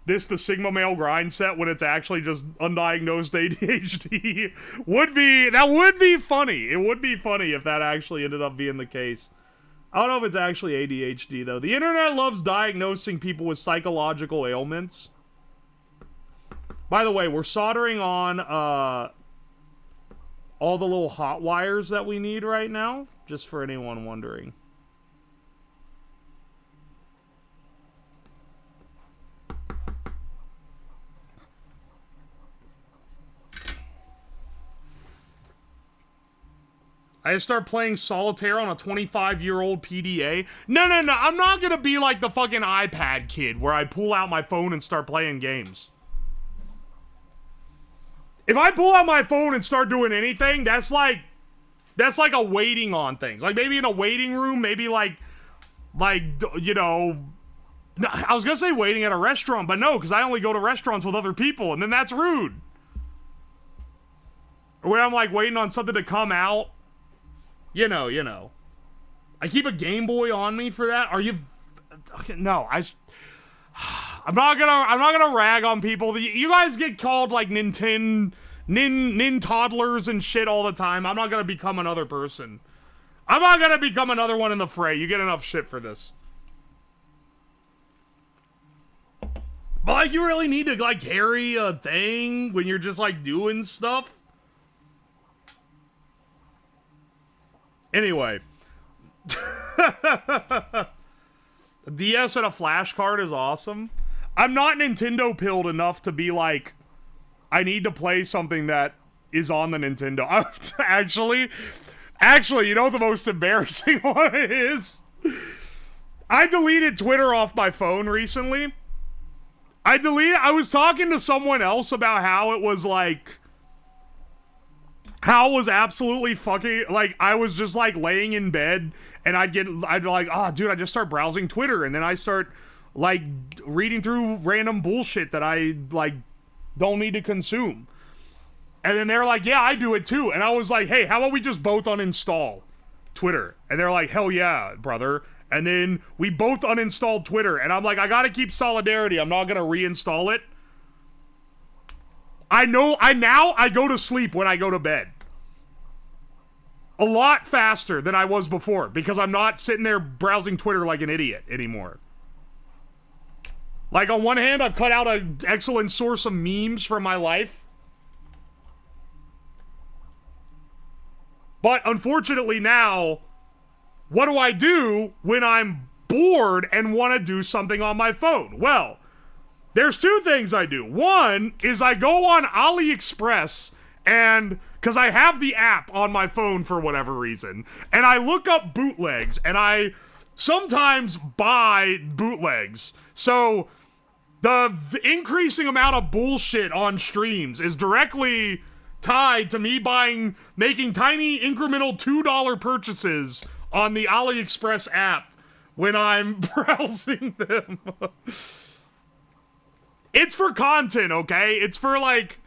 this the Sigma male grind set when it's actually just undiagnosed ADHD would be funny. It would be funny if that actually ended up being the case. I don't know if it's actually ADHD though. The internet loves diagnosing people with psychological ailments. By the way, we're soldering on all the little hot wires that we need right now, just for anyone wondering. I just start playing solitaire on a 25-year-old PDA. No, I'm not gonna be like the fucking iPad kid where I pull out my phone and start playing games. If I pull out my phone and start doing anything, that's like a waiting on things. Like maybe in a waiting room, maybe like, you know, No, I was gonna say waiting at a restaurant, but no, because I only go to restaurants with other people, and then that's rude. Or when I'm like waiting on something to come out. You know. I keep a Game Boy on me for that. Are you? Okay, no, I'm not gonna rag on people. You guys get called like nin toddlers and shit all the time. I'm not gonna become another person. I'm not gonna become another one in the fray. You get enough shit for this. But like, you really need to like carry a thing when you're just like doing stuff. Anyway. A DS and a flash card is awesome. I'm not Nintendo pilled enough to be like, I need to play something that is on the Nintendo. Actually, you know what the most embarrassing one is? I deleted Twitter off my phone recently. I was talking to someone else about how it was like, how it was absolutely fucking, like, I was just like laying in bed and I'd be like, oh dude, I just start browsing Twitter and then I start like reading through random bullshit that I like don't need to consume. And then they're like, yeah, I do it too. And I was like, hey, how about we just both uninstall Twitter? And they're like, hell yeah, brother. And then we both uninstalled Twitter. And I'm like, I gotta keep solidarity. I'm not gonna reinstall it. I go to sleep when I go to bed. A lot faster than I was before because I'm not sitting there browsing Twitter like an idiot anymore. Like, on one hand, I've cut out an excellent source of memes from my life. But unfortunately now, what do I do when I'm bored and want to do something on my phone? Well, there's two things I do. One is I go on AliExpress and, because I have the app on my phone for whatever reason, and I look up bootlegs, and I sometimes buy bootlegs. So the increasing amount of bullshit on streams is directly tied to me making tiny incremental $2 purchases on the AliExpress app when I'm browsing them. It's for content, okay? It's for like,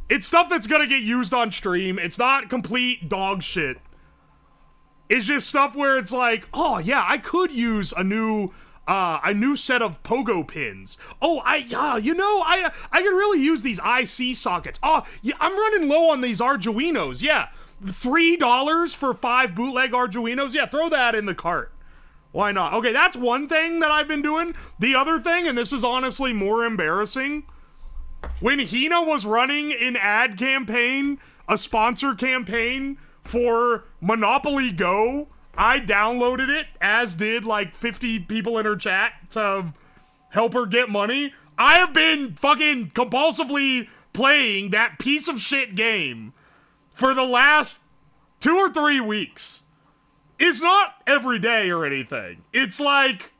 it's stuff that's gonna get used on stream. It's not complete dog shit. It's just stuff where it's like, oh yeah, I could use a new set of pogo pins. Oh, I could really use these IC sockets. Oh, yeah, I'm running low on these Arduinos. Yeah, $3 for 5 bootleg Arduinos. Yeah, throw that in the cart. Why not? Okay, that's one thing that I've been doing. The other thing, and this is honestly more embarrassing, when Hina was running an ad campaign, a sponsor campaign for Monopoly Go, I downloaded it, as did like 50 people in her chat to help her get money. I have been fucking compulsively playing that piece of shit game for the last 2 or 3 weeks. It's not every day or anything. It's like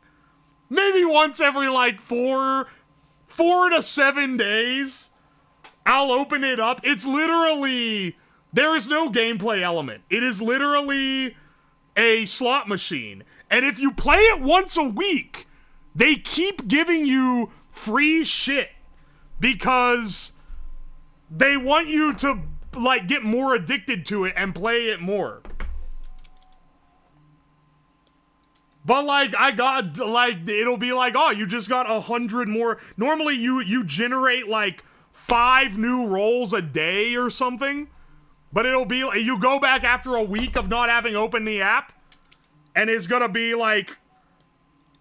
maybe once every like 4 to 7 days, I'll open it up. It's literally, there is no gameplay element. It is literally a slot machine. And if you play it once a week, they keep giving you free shit because they want you to like get more addicted to it and play it more. But like, I got like, it'll be like, oh, you just got 100 more. Normally you generate like 5 new rolls a day or something. But it'll be, you go back after a week of not having opened the app, and it's gonna be like,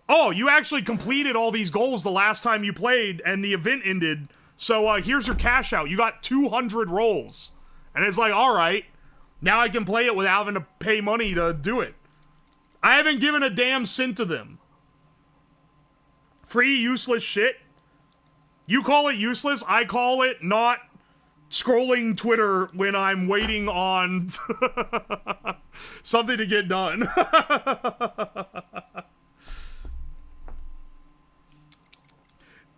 oh, you actually completed all these goals the last time you played, and the event ended, so here's your cash out. You got 200 rolls. And it's like, alright, now I can play it without having to pay money to do it. I haven't given a damn cent to them. Free, useless shit. You call it useless, I call it not scrolling Twitter when I'm waiting on something to get done.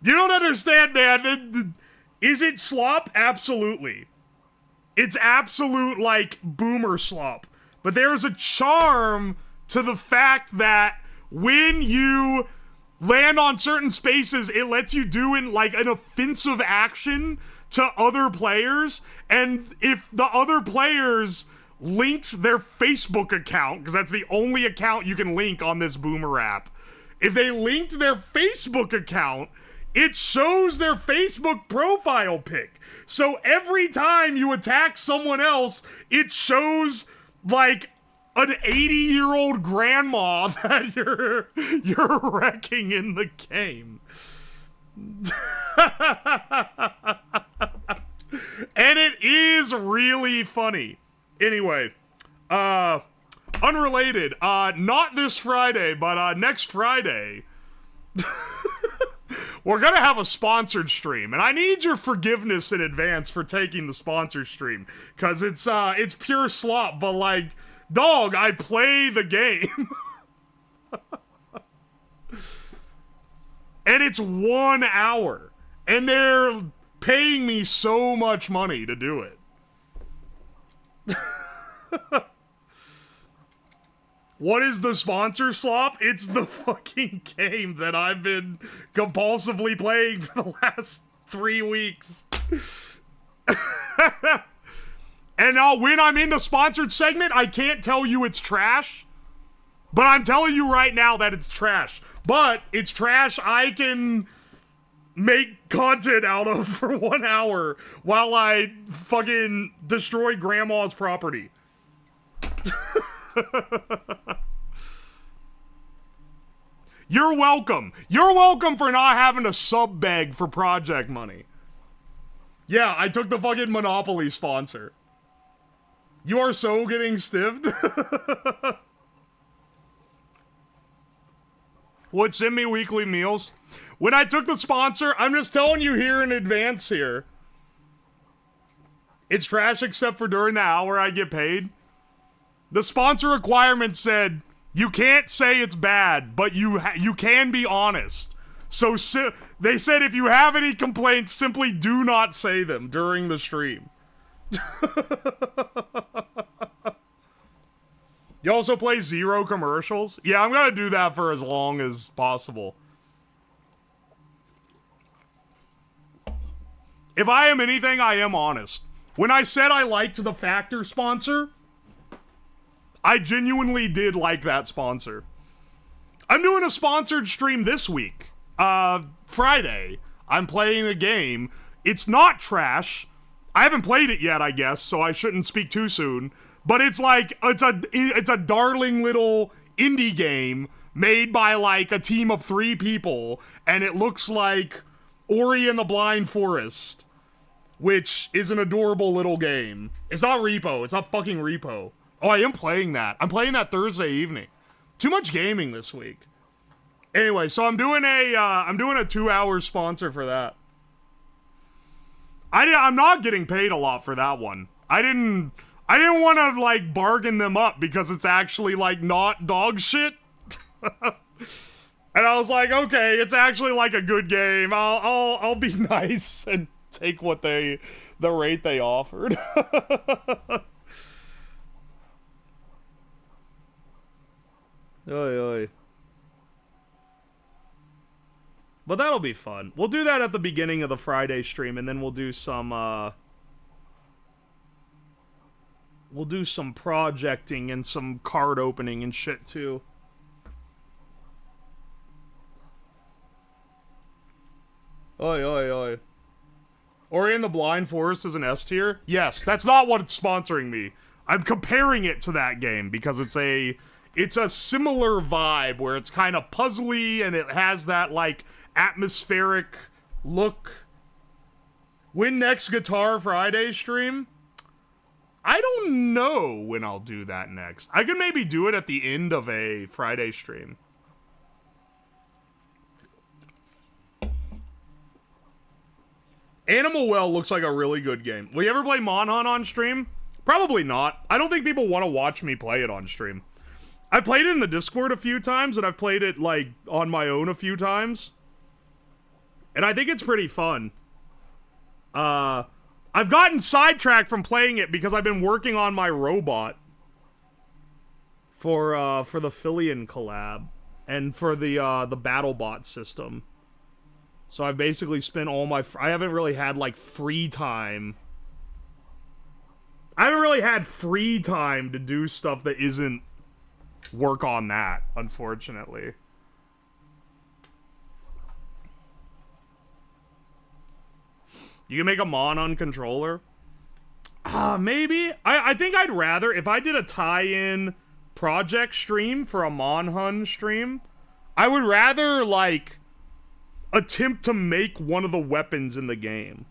You don't understand, man. Is it slop? Absolutely. It's absolute, like, boomer slop. But there's a charm to the fact that when you land on certain spaces, it lets you do in like an offensive action to other players, and if the other players linked their Facebook account, because that's the only account you can link on this Boomer app, if they linked their Facebook account, it shows their Facebook profile pic. So every time you attack someone else, it shows like an 80-year-old grandma that you're wrecking in the game. And it is really funny. Anyway, unrelated, not this Friday, but next Friday, we're gonna have a sponsored stream, and I need your forgiveness in advance for taking the sponsored stream, cause it's pure slop, but like, dog, I play the game. And it's 1 hour, and they're paying me so much money to do it. What is the sponsor, Slop? It's the fucking game that I've been compulsively playing for the last 3 weeks. And when I'm in the sponsored segment, I can't tell you it's trash, but I'm telling you right now that it's trash. But it's trash I can make content out of for 1 hour while I fucking destroy grandma's property. You're welcome. You're welcome for not having to sub beg for project money. Yeah, I took the fucking Monopoly sponsor. You are so getting stived. Would send me weekly meals. When I took the sponsor, I'm just telling you here in advance here. It's trash except for during the hour I get paid. The sponsor requirement said, you can't say it's bad, but you can be honest. So they said if you have any complaints, simply do not say them during the stream. You also play 0 commercials? Yeah, I'm gonna do that for as long as possible. If I am anything, I am honest. When I said I liked the Factor sponsor, I genuinely did like that sponsor. I'm doing a sponsored stream this week. Friday. I'm playing a game. It's not trash. I haven't played it yet, I guess, so I shouldn't speak too soon. But it's like, it's a darling little indie game made by like a team of 3 people, and it looks like Ori and the Blind Forest, which is an adorable little game. It's not Repo. It's not fucking Repo. Oh, I am playing that. I'm playing that Thursday evening. Too much gaming this week. Anyway, so I'm doing a 2-hour sponsor for that. I'm not getting paid a lot for that one. I didn't want to like bargain them up because it's actually like not dog shit. And I was like, okay, it's actually like a good game. I'll be nice and take the rate they offered. Oy, oy. But that'll be fun. We'll do that at the beginning of the Friday stream, and then we'll do some projecting and some card opening and shit too. Oi, oi, oi. Ori and the Blind Forest is an S tier? Yes, that's not what's sponsoring me. I'm comparing it to that game because it's a similar vibe where it's kind of puzzly and it has that like atmospheric look. When next Guitar Friday stream? I don't know when I'll do that next. I could maybe do it at the end of a Friday stream. Animal Well looks like a really good game. Will you ever play Monhunt on stream? Probably not. I don't think people want to watch me play it on stream. I played it in the Discord a few times, and I've played it, like, on my own a few times. And I think it's pretty fun. I've gotten sidetracked from playing it because I've been working on my robot for the Fillion collab. and for the BattleBot system. So I've basically spent all my... I haven't really had, like, free time. I haven't really had free time to do stuff that isn't work on that, unfortunately. You can make a Mon on controller? Maybe. I think I'd rather, if I did a tie-in project stream for a Mon Hun stream, I would rather, like, attempt to make one of the weapons in the game.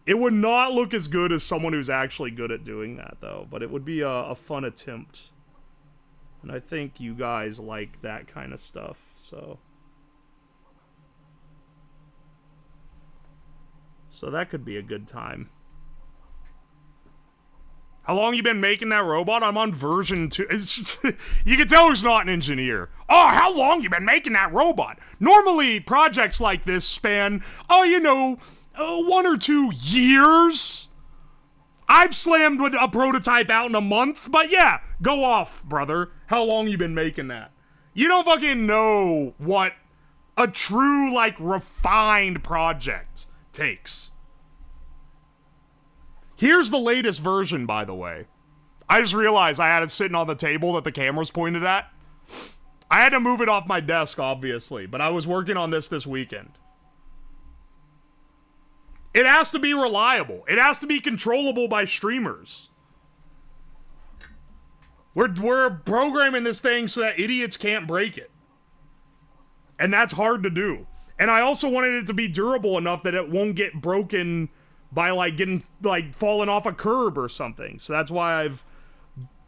It would not look as good as someone who's actually good at doing that, though, but it would be a fun attempt. And I think you guys like that kind of stuff, so... So that could be a good time. How long you been making that robot? I'm on version 2. It's just, you can tell who's not an engineer. Oh, how long you been making that robot? Normally, projects like this span, 1 or 2 years. I've slammed a prototype out in a month, but yeah, go off, brother. How long you been making that? You don't fucking know what a true, like, refined project takes. Here's the latest version, by the way. I just realized I had it sitting on the table that the camera's pointed at. I had to move it off my desk, obviously, but I was working on this weekend. It has to be reliable. It has to be controllable by streamers. We're programming this thing so that idiots can't break it. And that's hard to do. And I also wanted it to be durable enough that it won't get broken by, like, falling off a curb or something. So that's why I've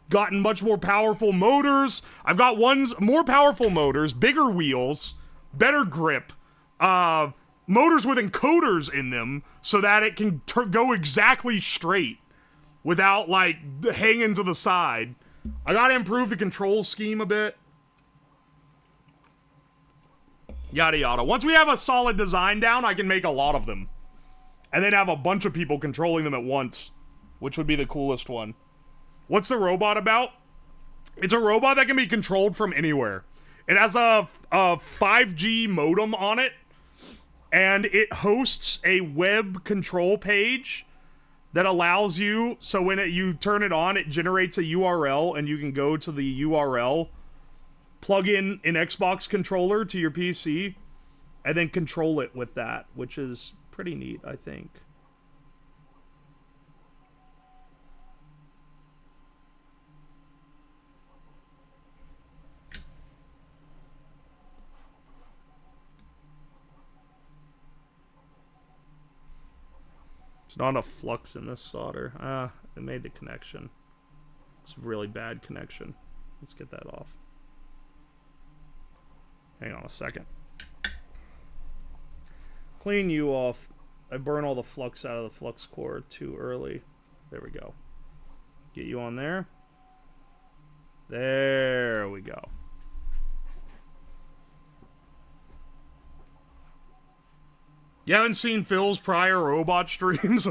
gotten much more powerful motors. I've got more powerful motors, bigger wheels, better grip, motors with encoders in them so that it can go exactly straight without, like, hanging to the side. I gotta improve the control scheme a bit. Yada yada. Once we have a solid design down, I can make a lot of them. And then have a bunch of people controlling them at once, which would be the coolest one. What's the robot about? It's a robot that can be controlled from anywhere. It has a 5G modem on it, and it hosts a web control page that allows you, so when you turn it on, it generates a URL, and you can go to the URL, plug in an Xbox controller to your PC, and then control it with that, which is pretty neat, I think. There's not enough flux in this solder. It made the connection. It's a really bad connection. Let's get that off. Hang on a second. Clean you off. I burn all the flux out of the flux core too early. There we go. Get you on there. There we go. You haven't seen Phil's prior robot streams?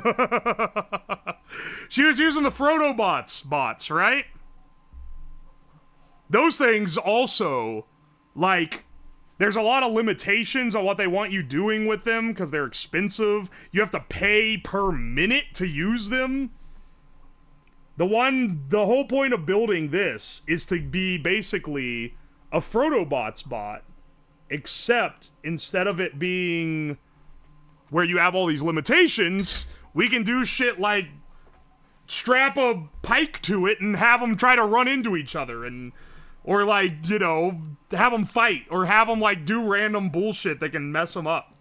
She was using the Frodobots bots, right? Those things also, like, there's a lot of limitations on what they want you doing with them because they're expensive. You have to pay per minute to use them. The whole point of building this is to be basically a Frodobots bot, except instead of it being where you have all these limitations, we can do shit like strap a pike to it and have them try to run into each other, and or, like, you know, have them fight, or have them, like, do random bullshit that can mess them up.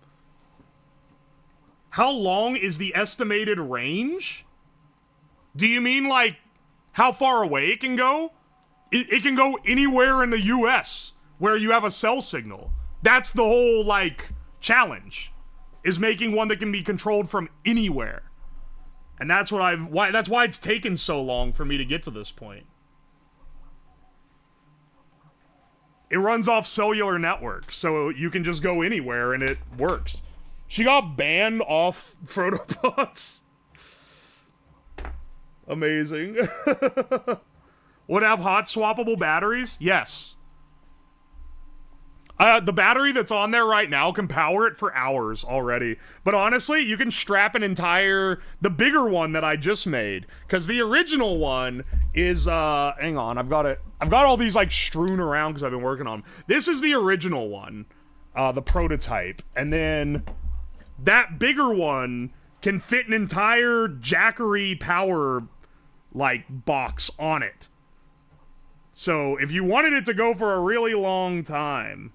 How long is the estimated range? Do you mean, like, how far away it can go? It can go anywhere in the US where you have a cell signal. That's the whole, like, challenge, is making one that can be controlled from anywhere. And that's that's why it's taken so long for me to get to this point. It runs off cellular network, so you can just go anywhere and it works. She got banned off Frodobots. Amazing. Would have hot swappable batteries? Yes. The battery that's on there right now can power it for hours already. But honestly, you can strap an entire, the bigger one that I just made, because the original one is, hang on, I've got all these like strewn around because I've been working on them. This is the original one, the prototype, and then that bigger one can fit an entire Jackery power, like, box on it. So, if you wanted it to go for a really long time,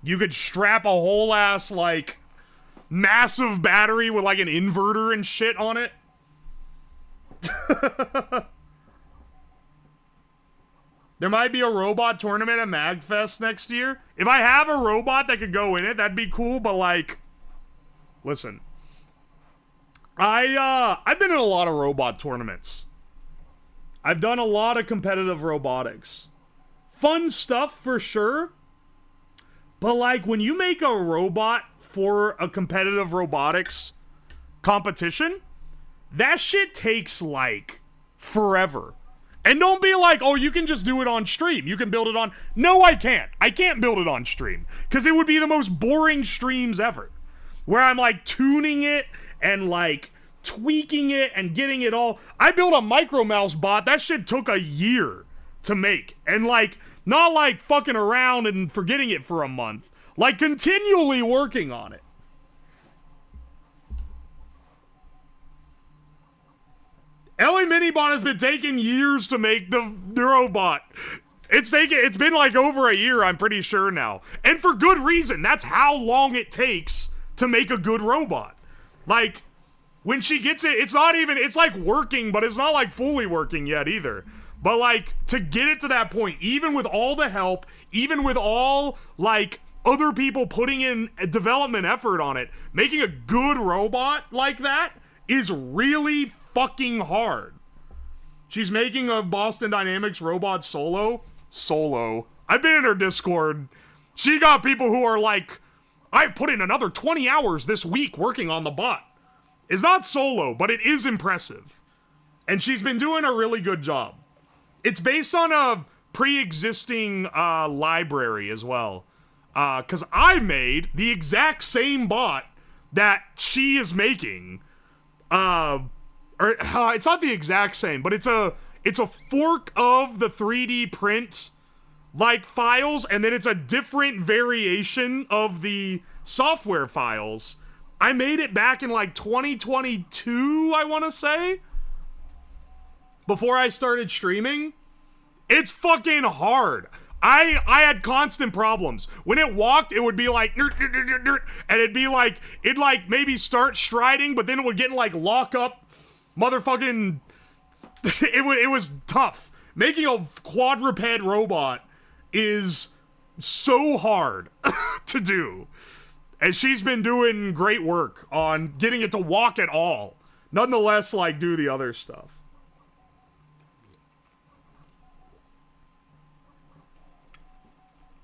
you could strap a whole ass, like, massive battery with, like, an inverter and shit on it. There might be a robot tournament at MagFest next year. If I have a robot that could go in it, that'd be cool, but, like, listen. I've been in a lot of robot tournaments. I've done a lot of competitive robotics. Fun stuff for sure. But like when you make a robot for a competitive robotics competition, that shit takes like forever. And don't be like, oh, you can just do it on stream. You can build it on... No, I can't. I can't build it on stream. Because it would be the most boring streams ever. Where I'm like tuning it and like tweaking it and getting it all. I built a micro mouse bot. That shit took a year to make. And like, not like fucking around and forgetting it for a month. Like continually working on it. LA Minibot has been taking years to make the robot. It's been like over a year, I'm pretty sure now. And for good reason. That's how long it takes to make a good robot. Like, when she gets it, it's like working, but it's not like fully working yet either. But like, to get it to that point, even with all the help, even with all, like, other people putting in development effort on it, making a good robot like that is really fucking hard. She's making a Boston Dynamics robot solo. I've been in her Discord. She got people who are like, I've put in another 20 hours this week working on the bot. It's not solo, but it is impressive. And she's been doing a really good job. It's based on a pre-existing library as well. Because I made the exact same bot that she is making. It's not the exact same, but it's a fork of the 3D print like files, and then it's a different variation of the software files. I made it back in like 2022, I want to say, before I started streaming. It's fucking hard. I had constant problems. When it walked, it would be like, and it'd be like, it'd like maybe start striding, but then it would get in like lock up motherfucking, it was tough. Making a quadruped robot is so hard to do. And she's been doing great work on getting it to walk at all. Nonetheless, like, do the other stuff.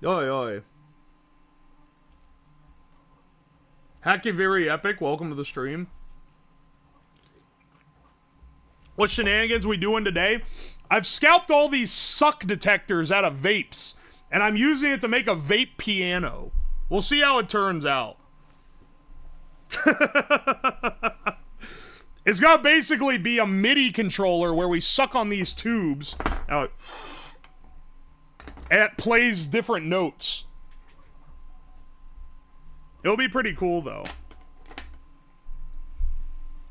Oi, oi. Hacky Very Epic, welcome to the stream. What shenanigans we doing today? I've scalped all these suck detectors out of vapes, and I'm using it to make a vape piano. We'll see how it turns out. It's gotta basically be a MIDI controller where we suck on these tubes. Now, and it plays different notes. It'll be pretty cool, though.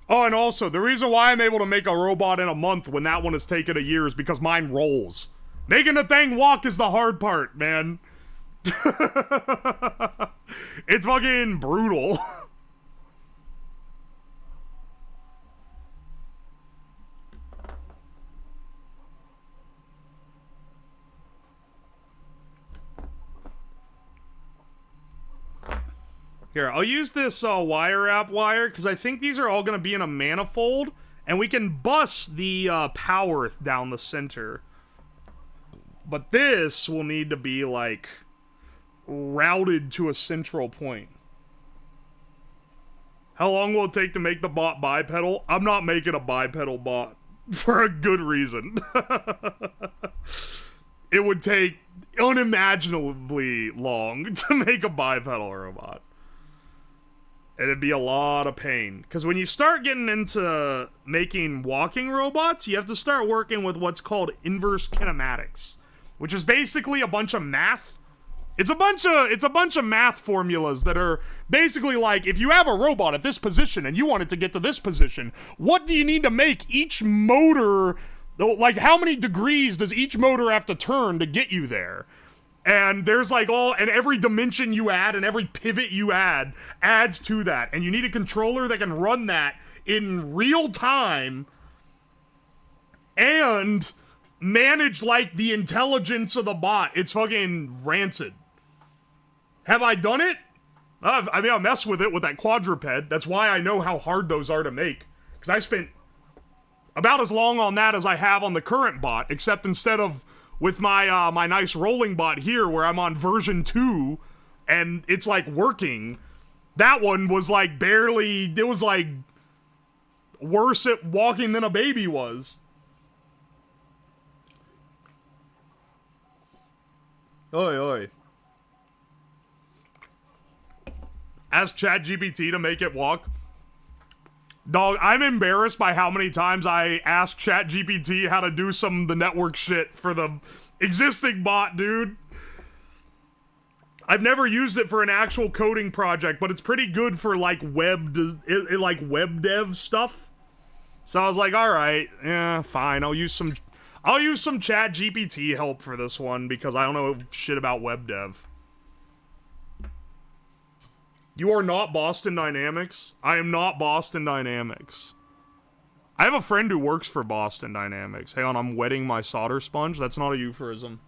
Oh, and also, the reason why I'm able to make a robot in a month when that one has taken a year is because mine rolls. Making the thing walk is the hard part, man. It's fucking brutal. Here, I'll use this wire wrap wire, because I think these are all going to be in a manifold, and we can bus the power down the center. But this will need to be, like, routed to a central point. How long will it take to make the bot bipedal? I'm not making a bipedal bot, for a good reason. it would take unimaginably long to make a bipedal robot. It'd be a lot of pain. Because when you start getting into making walking robots, you have to start working with what's called inverse kinematics, which is basically a bunch of math. It's a bunch of math formulas that are basically like, if you have a robot at this position and you want it to get to this position, what do you need to make each motor, like how many degrees does each motor have to turn to get you there? And there's like and every dimension you add and every pivot you add adds to that. And you need a controller that can run that in real time and manage like the intelligence of the bot. It's fucking rancid. Have I done it? I mean, I mess with it with that quadruped. That's why I know how hard those are to make. Because I spent about as long on that as I have on the current bot, except instead of with my my nice rolling bot here, where I'm on version 2, and it's like working. That one was like barely. It was like worse at walking than a baby was. Oi oi. Ask ChatGPT to make it walk. Dog, I'm embarrassed by how many times I ask ChatGPT how to do some of the network shit for the existing bot, dude. I've never used it for an actual coding project, but it's pretty good for like web dev stuff. So I was like, all right, yeah, fine. I'll use some ChatGPT help for this one because I don't know shit about web dev. You are not Boston Dynamics? I am not Boston Dynamics. I have a friend who works for Boston Dynamics. Hang on, I'm wetting my solder sponge. That's not a euphemism.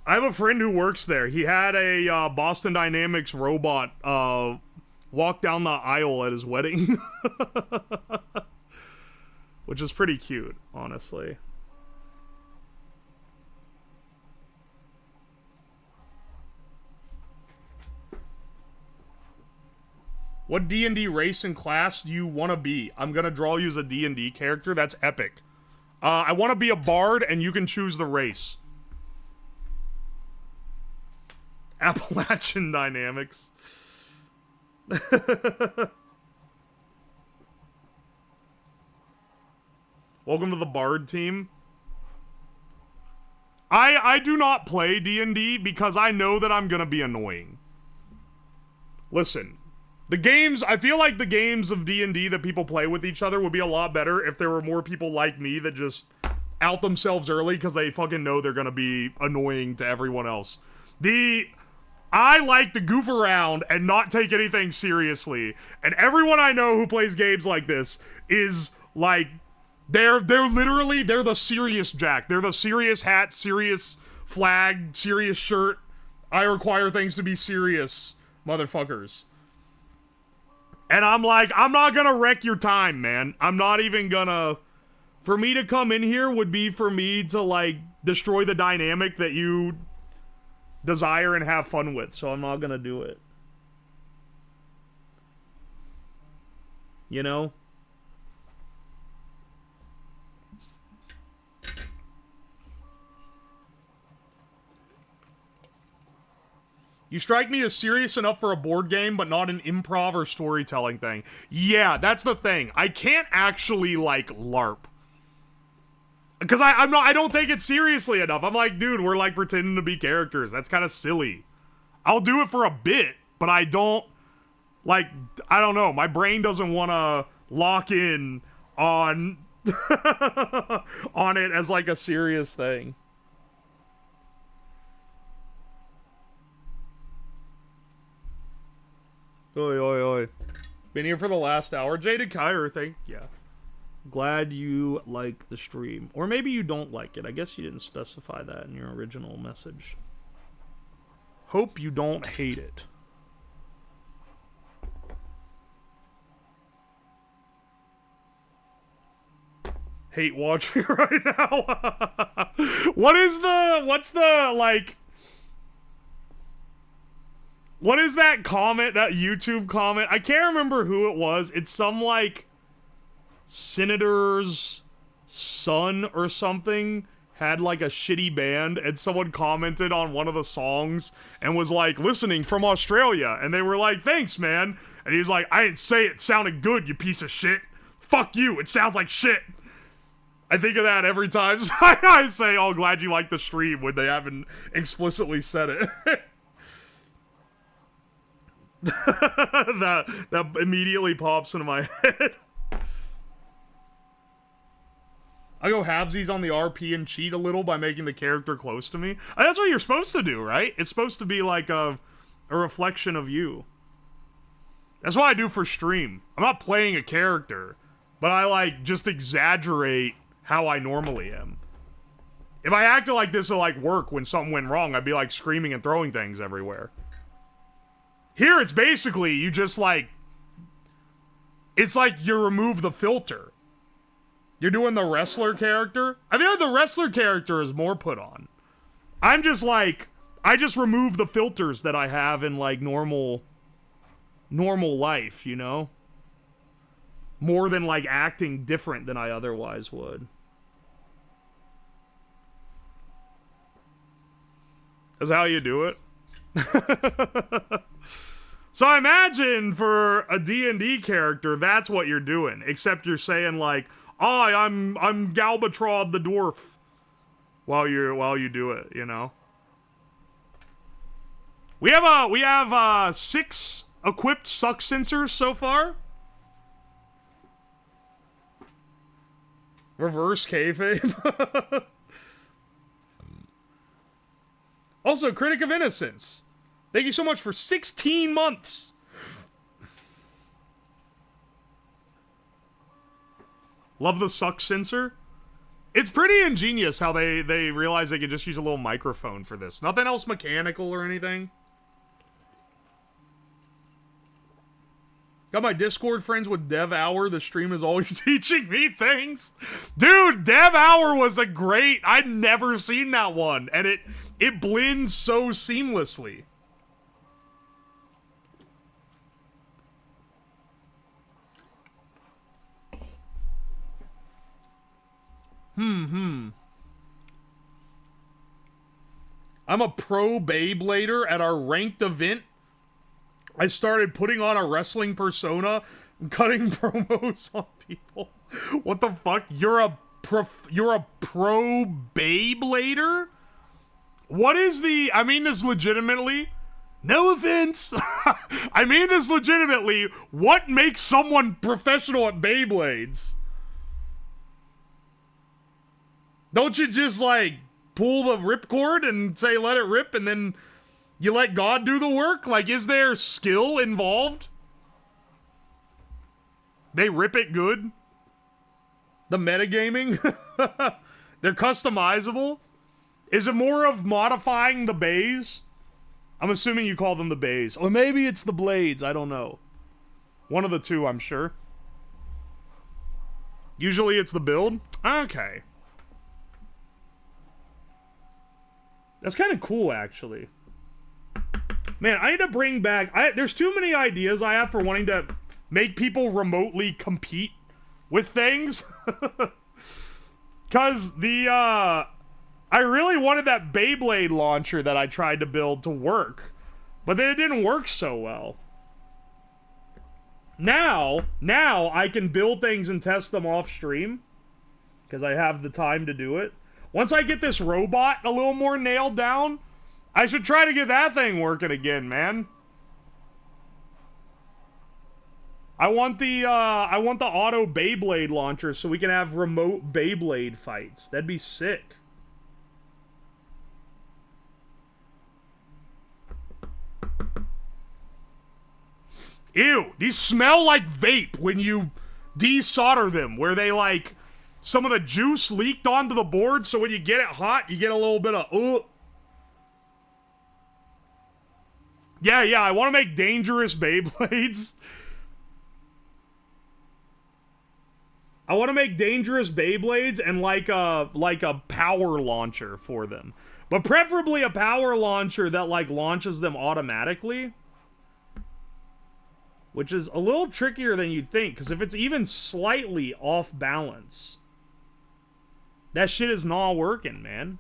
I have a friend who works there. He had a Boston Dynamics robot walk down the aisle at his wedding. Which is pretty cute, honestly. What D&D race and class do you want to be? I'm gonna draw you as a D&D character. That's epic. I want to be a bard, and you can choose the race. Appalachian Dynamics. Welcome to the bard team. I do not play D&D because I know that I'm gonna be annoying. Listen. The games, I feel like the games of D&D that people play with each other would be a lot better if there were more people like me that just out themselves early because they fucking know they're gonna be annoying to everyone else. I like to goof around and not take anything seriously. And everyone I know who plays games like this is like, they're the serious Jack. They're the serious hat, serious flag, serious shirt. I require things to be serious, motherfuckers. And I'm like, I'm not gonna wreck your time, man. I'm not even gonna... For me to come in here would be for me to, like, destroy the dynamic that you desire and have fun with. So I'm not gonna do it. You know? You strike me as serious enough for a board game, but not an improv or storytelling thing. Yeah, that's the thing. I can't actually, like, LARP. Because I don't take it seriously enough. I'm like, dude, we're, like, pretending to be characters. That's kind of silly. I'll do it for a bit, but I don't, like, I don't know. My brain doesn't want to lock in on, on it as, like, a serious thing. Oi, oi, oi. Been here for the last hour. Jaded Kyre, yeah. Glad you like the stream. Or maybe you don't like it. I guess you didn't specify that in your original message. Hope you don't hate it. Hate watching right now. What's the, like... What is that comment, that YouTube comment? I can't remember who it was. It's some, like... senator's son or something had like a shitty band, and someone commented on one of the songs and was like, listening from Australia, and they were like, thanks, man. And he was like, I didn't say it sounded good, you piece of shit. Fuck you, it sounds like shit. I think of that every time I say, oh, glad you like the stream, when they haven't explicitly said it. that immediately pops into my head. I go halvesies on the RP and cheat a little by making the character close to me. That's what you're supposed to do, right? It's supposed to be like a reflection of you. That's what I do for stream. I'm not playing a character, but I like just exaggerate how I normally am. If I acted like this at like work when something went wrong, I'd be like screaming and throwing things everywhere. Here it's basically you just like, it's like you remove the filter. You're doing the wrestler character. I feel like the wrestler character is more put on. I'm just like, I just remove the filters that I have in like normal life, you know? More than like acting different than I otherwise would. That's how you do it. So I imagine for a D&D character, that's what you're doing. Except you're saying like, oh, I'm Galbatrod the dwarf while you do it, you know? We have 6 equipped suck sensors so far. Reverse kayfabe. Also, Critic of Innocence. Thank you so much for 16 months. Love the suck sensor. It's pretty ingenious how they realize they could just use a little microphone for this. Nothing else mechanical or anything. Got my Discord friends with Dev Hour. The stream is always teaching me things. Dude, Dev Hour was a great... I'd never seen that one. And it blends so seamlessly. I'm a pro Beyblader at our ranked event. I started putting on a wrestling persona and cutting promos on people. What the fuck? You're a pro Beyblader? What is the... I mean this legitimately. No offense. I mean this legitimately. What makes someone professional at Beyblades? Don't you just, like, pull the ripcord and say, let it rip, and then you let God do the work? Like, is there skill involved? They rip it good? The metagaming? They're customizable? Is it more of modifying the bays? I'm assuming you call them the bays. Or maybe it's the blades, I don't know. One of the two, I'm sure. Usually it's the build? Okay. That's kind of cool, actually. Man, I need to bring back... there's too many ideas I have for wanting to make people remotely compete with things. Because I really wanted that Beyblade launcher that I tried to build to work. But then it didn't work so well. Now I can build things and test them off stream. Because I have the time to do it. Once I get this robot a little more nailed down, I should try to get that thing working again, man. I want the auto Beyblade launcher so we can have remote Beyblade fights. That'd be sick. Ew, these smell like vape when you desolder them, where they like... Some of the juice leaked onto the board, so when you get it hot, you get a little bit of, Yeah, I want to make dangerous Beyblades. I want to make dangerous Beyblades and like a power launcher for them. But preferably a power launcher that, like, launches them automatically. which is a little trickier than you'd think, because if it's even slightly off balance, that shit is not working, man.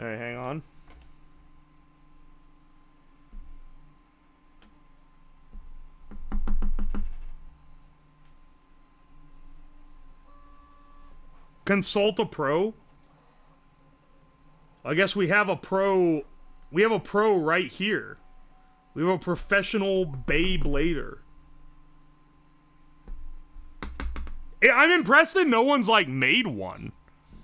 Alright, hang on. Consult a pro. I guess we have a pro. We have a pro right here. We have a professional Beyblader. I'm impressed that no one's like made one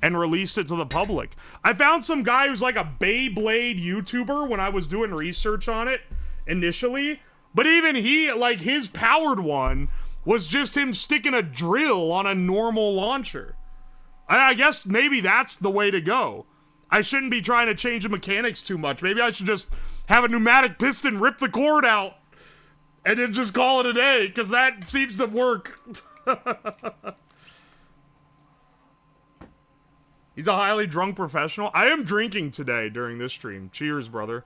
and released it to the public. I found some guy who's like a Beyblade YouTuber when I was doing research on it initially, but even he, like, his powered one was just him sticking a drill on a normal launcher. I guess maybe that's the way to go. I shouldn't be trying to change the mechanics too much. Maybe I should just have a pneumatic piston rip the cord out and then just call it a day, because that seems to work. He's a highly drunk professional. I am drinking today during this stream. Cheers, brother.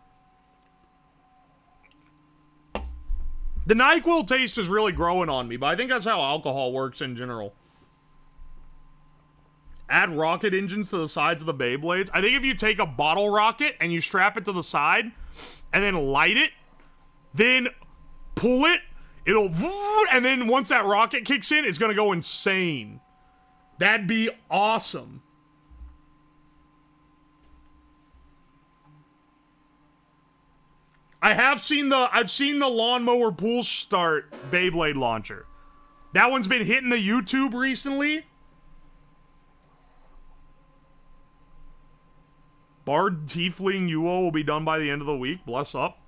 The NyQuil taste is really growing on me, but I think that's how alcohol works in general. Add rocket engines to the sides of the Beyblades. I think if you take a bottle rocket and you strap it to the side and then light it, then pull it, it'll, and then once that rocket kicks in, it's gonna go insane. That'd be awesome. I've seen the lawnmower pull start Beyblade launcher. That one's been hitting the YouTube recently. Bard Tiefling Uwo will be done by the end of the week. Bless up.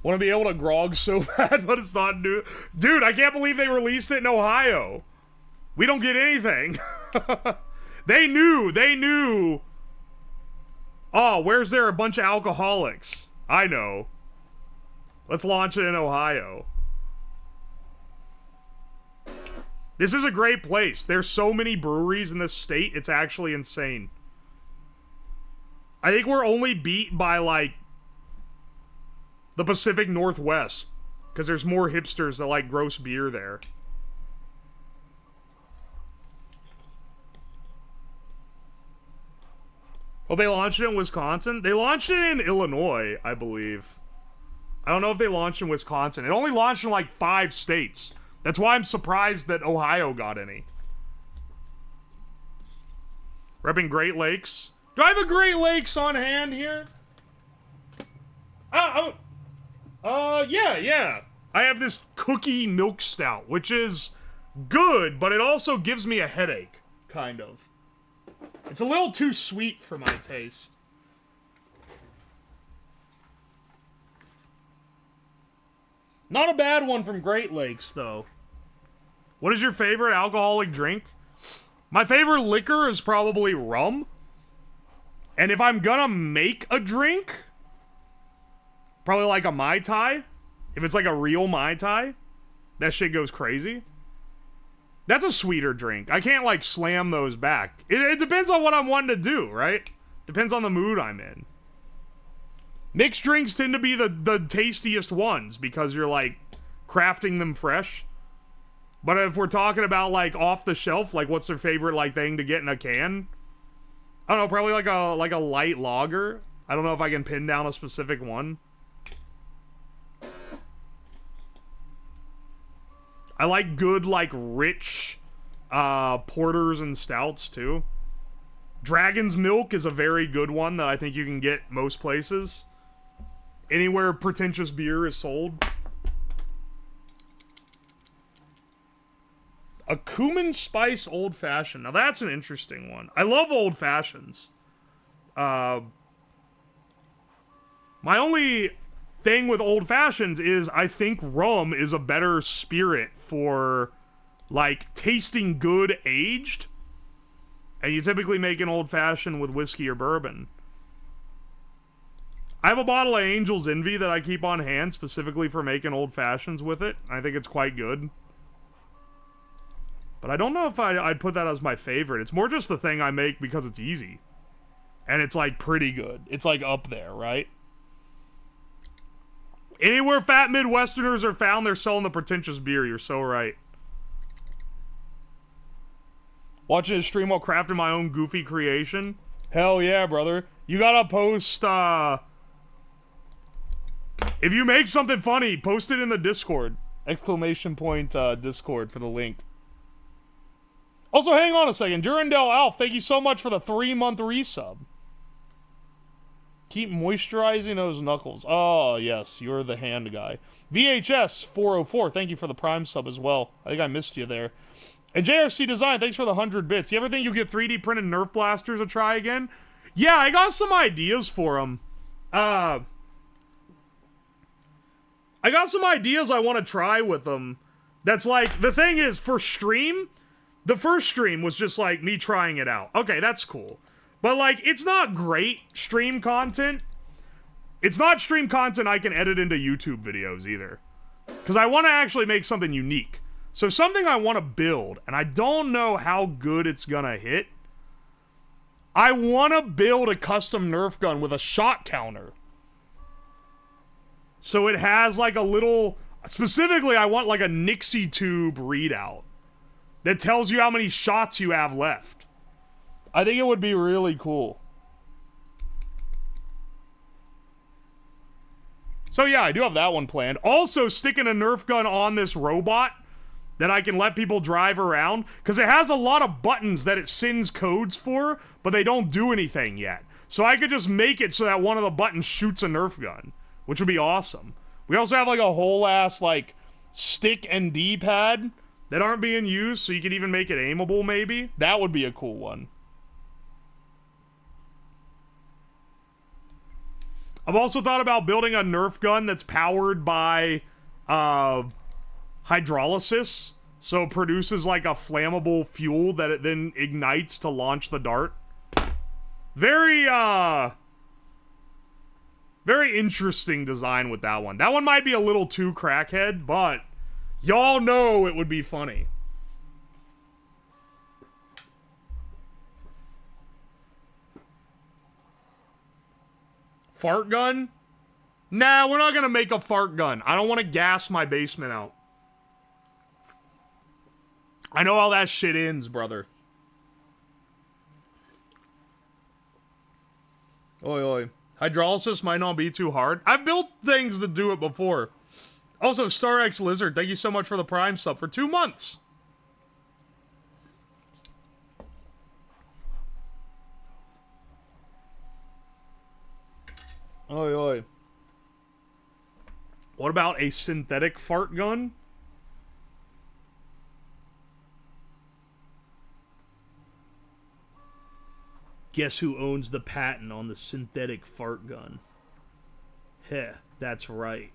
Want to be able to grog so bad, but it's not new. Dude, I can't believe they released it in Ohio. We don't get anything. They knew. Oh, where's there a bunch of alcoholics? I know. Let's launch it in Ohio. This is a great place. There's so many breweries in this state, it's actually insane. I think we're only beat by, like, the Pacific Northwest, because there's more hipsters that like gross beer there. Oh, they launched it in Wisconsin? They launched it in Illinois, I believe. I don't know if they launched in Wisconsin. It only launched in like 5 states. That's why I'm surprised that Ohio got any. Repping Great Lakes. Do I have a Great Lakes on hand here? Yeah. I have this cookie milk stout, which is good, but it also gives me a headache, kind of. It's a little too sweet for my taste. Not a bad one from Great Lakes, though. What is your favorite alcoholic drink? My favorite liquor is probably rum. And if I'm gonna make a drink, probably like a Mai Tai. If it's like a real Mai Tai, that shit goes crazy. That's a sweeter drink. I can't, like, slam those back. It depends on what I'm wanting to do, right? Depends on the mood I'm in. Mixed drinks tend to be the tastiest ones because you're, like, crafting them fresh. But if we're talking about, like, off the shelf, like, what's their favorite, like, thing to get in a can? I don't know, probably like a light lager. I don't know if I can pin down a specific one. I like good, like, rich porters and stouts, too. Dragon's Milk is a very good one that I think you can get most places. Anywhere pretentious beer is sold. A cumin spice old fashioned. Now that's an interesting one. I love old fashions. My only thing with old fashions is I think rum is a better spirit for, like, tasting good aged. And you typically make an old fashioned with whiskey or bourbon. I have a bottle of Angel's Envy that I keep on hand specifically for making old fashions with it. I think it's quite good. But I don't know if I'd put that as my favorite. It's more just the thing I make because it's easy. And it's like pretty good. It's like up there, right? Anywhere fat Midwesterners are found, they're selling the pretentious beer. You're so right. Watching a stream while crafting my own goofy creation. Hell yeah, brother. You gotta post, if you make something funny, post it in the Discord. Exclamation point, Discord for the link. Also, hang on a second. Durandel Alf, thank you so much for the 3-month resub. Keep moisturizing those knuckles. Oh, yes, you're the hand guy. VHS 404, thank you for the Prime sub as well. I think I missed you there. And JRC Design, thanks for the 100 bits. You ever think you'll get 3D printed Nerf blasters a try again? Yeah, I got some ideas for them. I got some ideas I want to try with them. That's like, the thing is, for stream, the first stream was just like me trying it out. Okay, that's cool. But like, it's not great stream content. It's not stream content I can edit into YouTube videos either. Because I want to actually make something unique. So something I want to build, and I don't know how good it's gonna hit. I want to build a custom Nerf gun with a shot counter. So it has like a little... Specifically, I want like a Nixie tube readout that tells you how many shots you have left. I think it would be really cool. So yeah, I do have that one planned. Also, sticking a Nerf gun on this robot that I can let people drive around, because it has a lot of buttons that it sends codes for, but they don't do anything yet. So I could just make it so that one of the buttons shoots a Nerf gun, which would be awesome. We also have like a whole ass like stick and D-pad that aren't being used, so you could even make it aimable maybe. That would be a cool one. I've also thought about building a Nerf gun that's powered by hydrolysis, so it produces like a flammable fuel that it then ignites to launch the dart. Very interesting design with that one. That one might be a little too crackhead, but y'all know it would be funny. Fart gun? Nah, we're not gonna make a fart gun. I don't want to gas my basement out. I know how that shit ends, brother. Oi, oi. Hydrolysis might not be too hard. I've built things that do it before. Also, Star X Lizard, thank you so much for the Prime sub for 2 months. Oi, oi. What about a synthetic fart gun? Guess who owns the patent on the synthetic fart gun? Heh, that's right.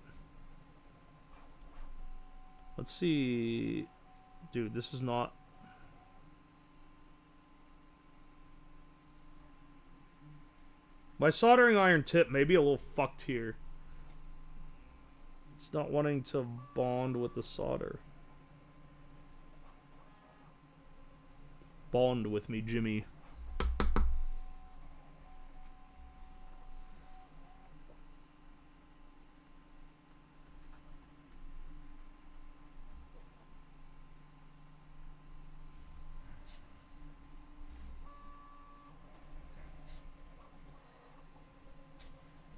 Let's see. Dude, this is not... My soldering iron tip may be a little fucked here. It's not wanting to bond with the solder. Bond with me, Jimmy.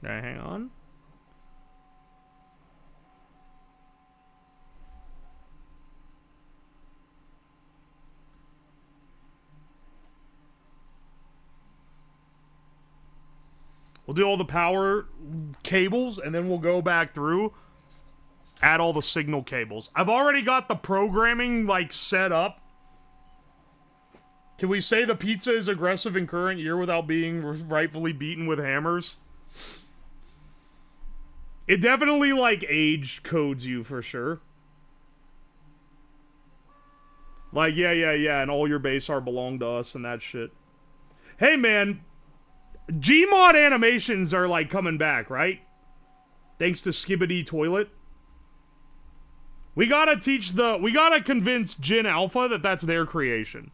Now, hang on. We'll do all the power cables, and then we'll go back through, add all the signal cables. I've already got the programming, like, set up. Can we say the pizza is aggressive in current year without being rightfully beaten with hammers? It definitely, like, age codes you for sure. Like, yeah, and all your base art belong to us and that shit. Hey, man, Gmod animations are like coming back, right? Thanks to Skibbity Toilet. We gotta convince Jin Alpha that that's their creation.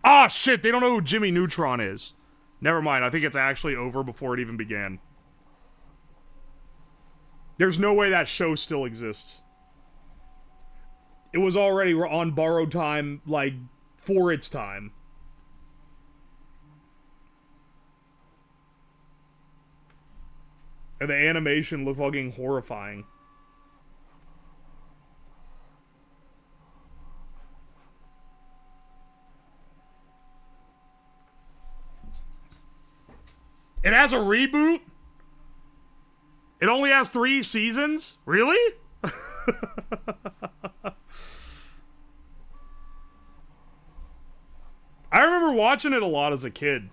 Ah, shit, they don't know who Jimmy Neutron is. Never mind, I think it's actually over before it even began. There's no way that show still exists. It was already on borrowed time, like, for its time. And the animation looked fucking horrifying. It has a reboot? It only has 3 seasons? Really? I remember watching it a lot as a kid.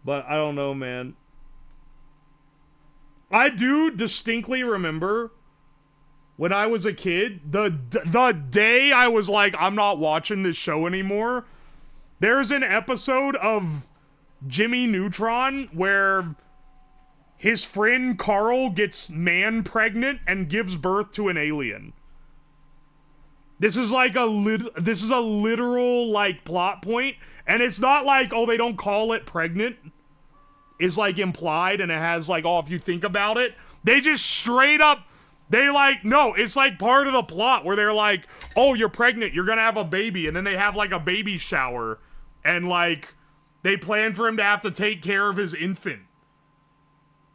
But I don't know, man. I do distinctly remember when I was a kid, the day I was like, I'm not watching this show anymore, there's an episode of Jimmy Neutron where his friend Carl gets man pregnant and gives birth to an alien. This is like this is a literal like plot point, and it's not like, oh, they don't call it pregnant. It's like implied, and it has like, oh, if you think about it, they just straight up, they like, no, it's like part of the plot where they're like, oh, you're pregnant, you're gonna have a baby, and then they have like a baby shower, and like, they plan for him to have to take care of his infant.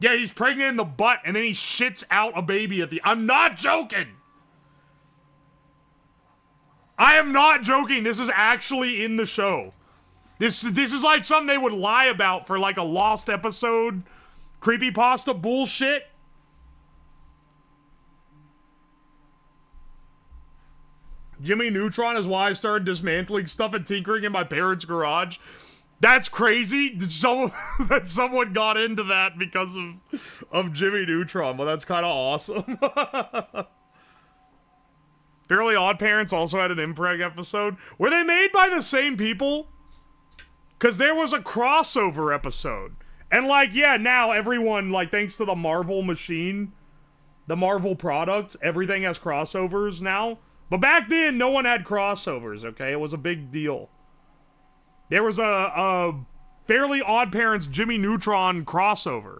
Yeah, he's pregnant in the butt, and then he shits out a baby at the, I'm not joking! I am not joking, this is actually in the show. This is like something they would lie about for like a lost episode creepypasta bullshit. Jimmy Neutron is why I started dismantling stuff and tinkering in my parents' garage. That's crazy that someone got into that because of Jimmy Neutron, but that's kind of awesome. Fairly Odd Parents also had an Impreg episode. Were they made by the same people? Because there was a crossover episode. And like, yeah, now everyone, like, thanks to the Marvel machine, the Marvel product, everything has crossovers now. But back then, no one had crossovers, okay? It was a big deal. There was a Fairly Odd Parents Jimmy Neutron crossover.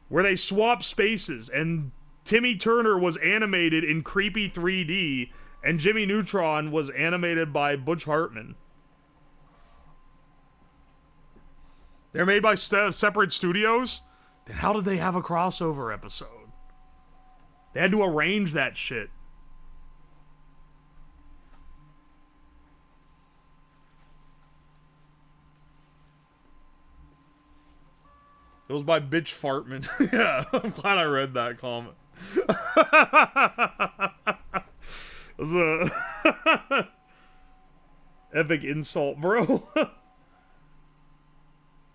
Where they swapped spaces, and Timmy Turner was animated in creepy 3D, and Jimmy Neutron was animated by Butch Hartman. They're made by separate studios? Then how did they have a crossover episode? They had to arrange that shit. It was by Bitch Fartman. Yeah, I'm glad I read that comment. It was a epic insult, bro.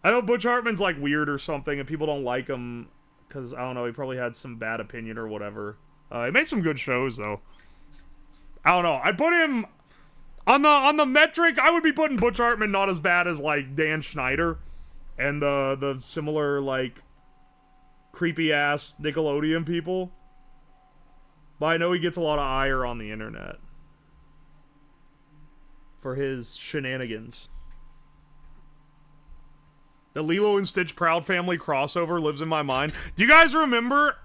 I know Butch Hartman's like weird or something, and people don't like him because, I don't know, he probably had some bad opinion or whatever. He made some good shows though. I don't know. I'd put him on the metric. I would be putting Butch Hartman not as bad as like Dan Schneider and the similar like creepy ass Nickelodeon people. But I know he gets a lot of ire on the internet for his shenanigans. The Lilo and Stitch Proud Family crossover lives in my mind. Do you guys remember,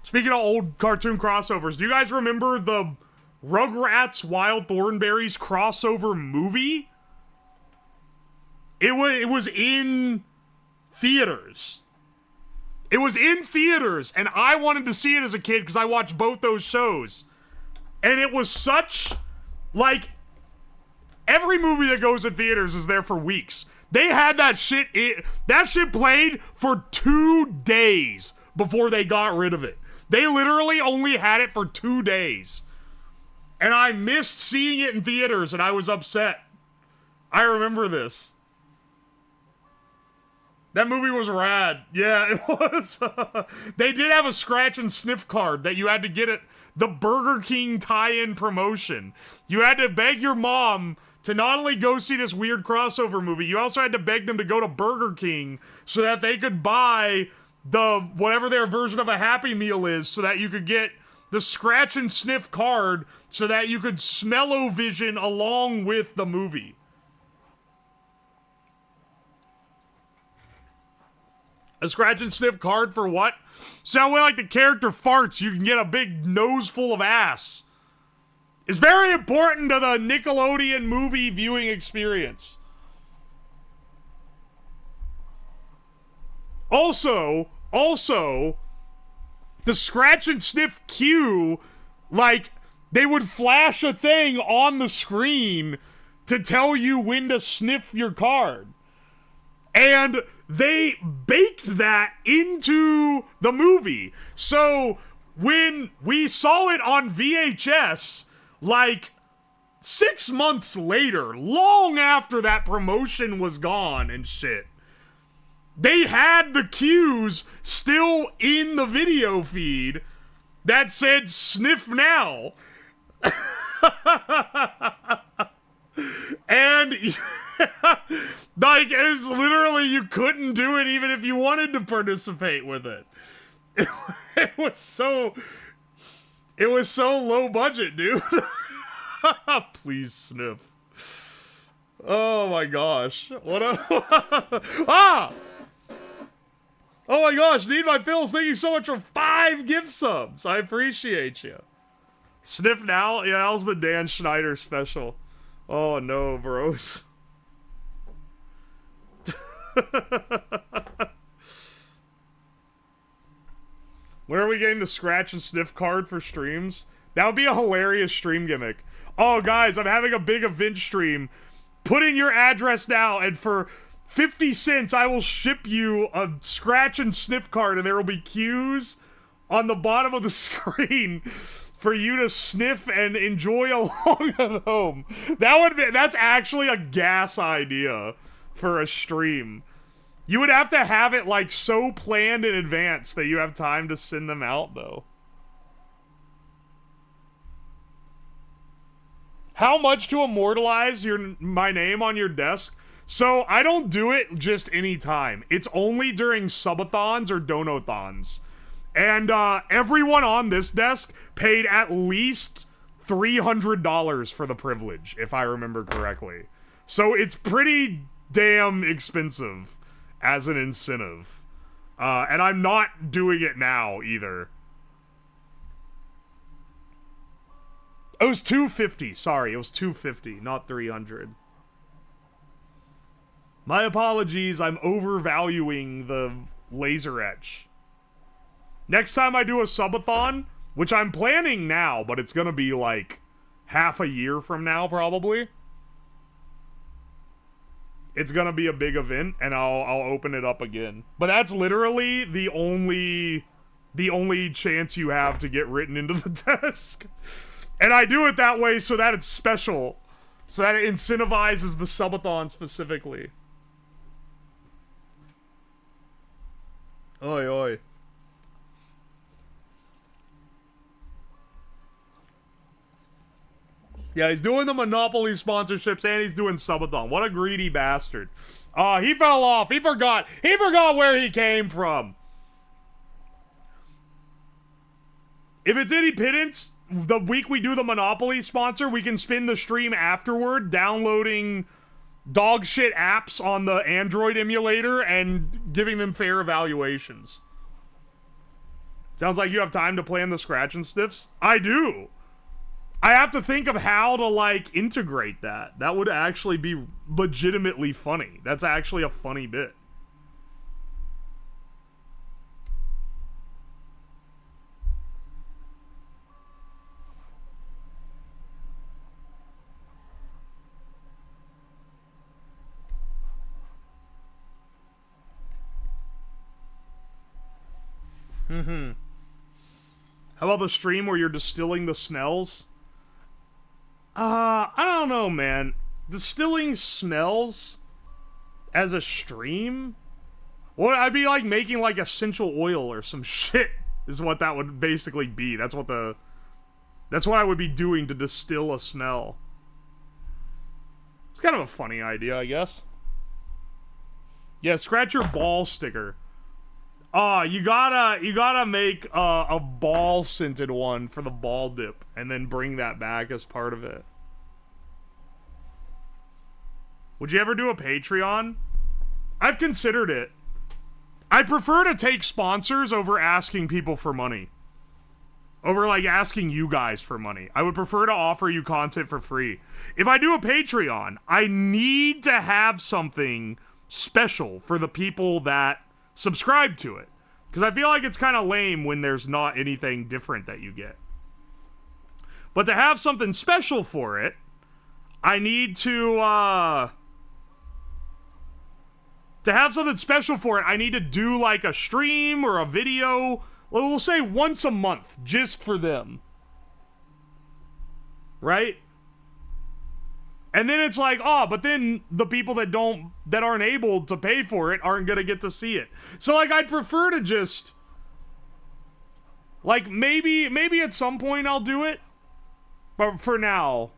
speaking of old cartoon crossovers, do you guys remember the Rugrats Wild Thornberrys crossover movie? It was in theaters. It was in theaters, and I wanted to see it as a kid because I watched both those shows. And it was such, like, every movie that goes in theaters is there for weeks. They had that shit, that shit played for 2 days before they got rid of it. They literally only had it for 2 days. And I missed seeing it in theaters, and I was upset. I remember this. That movie was rad. Yeah, it was. They did have a scratch and sniff card that you had to get at the Burger King tie-in promotion. You had to beg your mom to not only go see this weird crossover movie, you also had to beg them to go to Burger King so that they could buy the whatever their version of a Happy Meal is, so that you could get the scratch and sniff card so that you could smell-o-vision along with the movie. A scratch and sniff card for what? So when like the character farts, you can get a big nose full of ass. It's very important to the Nickelodeon movie viewing experience. Also, the scratch and sniff cue, like, they would flash a thing on the screen to tell you when to sniff your card. And they baked that into the movie. So when we saw it on VHS, like 6 months later, long after that promotion was gone and shit, they had the cues still in the video feed that said sniff now. And like, it's literally, you couldn't do it even if you wanted to participate with it. It was so low budget, dude. Please sniff. Oh my gosh. What a ah! Oh my gosh, Need My Pills, thank you so much for 5 gift subs. I appreciate you. Sniff now? Yeah, that was the Dan Schneider special. Oh no, bros. When are we getting the scratch and sniff card for streams? That would be a hilarious stream gimmick. Oh guys, I'm having a big event stream. Put in your address now, and for 50 cents, I will ship you a scratch and sniff card, and there will be cues on the bottom of the screen for you to sniff and enjoy along at home. That's actually a gas idea for a stream. You would have to have it like so planned in advance that you have time to send them out, though. How much to immortalize my name on your desk? So I don't do it just any time. It's only during subathons or donathons. And everyone on this desk paid at least $300 for the privilege, if I remember correctly. So it's pretty damn expensive as an incentive. And I'm not doing it now either. It was $250. Sorry, it was $250, not $300. My apologies, I'm overvaluing the laser etch. Next time I do a subathon, which I'm planning now, but it's gonna be like half a year from now probably. It's gonna be a big event, and I'll open it up again. But that's literally the only chance you have to get written into the desk. And I do it that way so that it's special. So that it incentivizes the subathon specifically. Oi, oi. Yeah, he's doing the Monopoly sponsorships and he's doing subathon. What a greedy bastard. He fell off. He forgot where he came from. If it's any pittance, the week we do the Monopoly sponsor, we can spin the stream afterward, downloading dog shit apps on the Android emulator and giving them fair evaluations. Sounds like you have time to plan the scratch and sniffs. I do. I have to think of how to, like, integrate that. That would actually be legitimately funny. That's actually a funny bit. How about the stream where you're distilling the smells? I don't know, man. Distilling smells as a stream? Well, I'd be like making like essential oil or some shit is what that would basically be. That's what I would be doing to distill a smell. It's kind of a funny idea, I guess. Yeah, scratch your ball sticker. You gotta make a ball scented one for the ball dip and then bring that back as part of it. Would you ever do a Patreon? I've considered it. I prefer to take sponsors over asking people for money. Over, like, asking you guys for money. I would prefer to offer you content for free. If I do a Patreon, I need to have something special for the people that subscribe to it. Because I feel like it's kind of lame when there's not anything different that you get. But to have something special for it, I need to have something special for it, I need to do like a stream or a video. Well, we'll say once a month, just for them. Right? And then it's like, oh, but then the people that aren't able to pay for it aren't gonna get to see it. So like, I'd prefer to just, like, maybe at some point I'll do it. But for now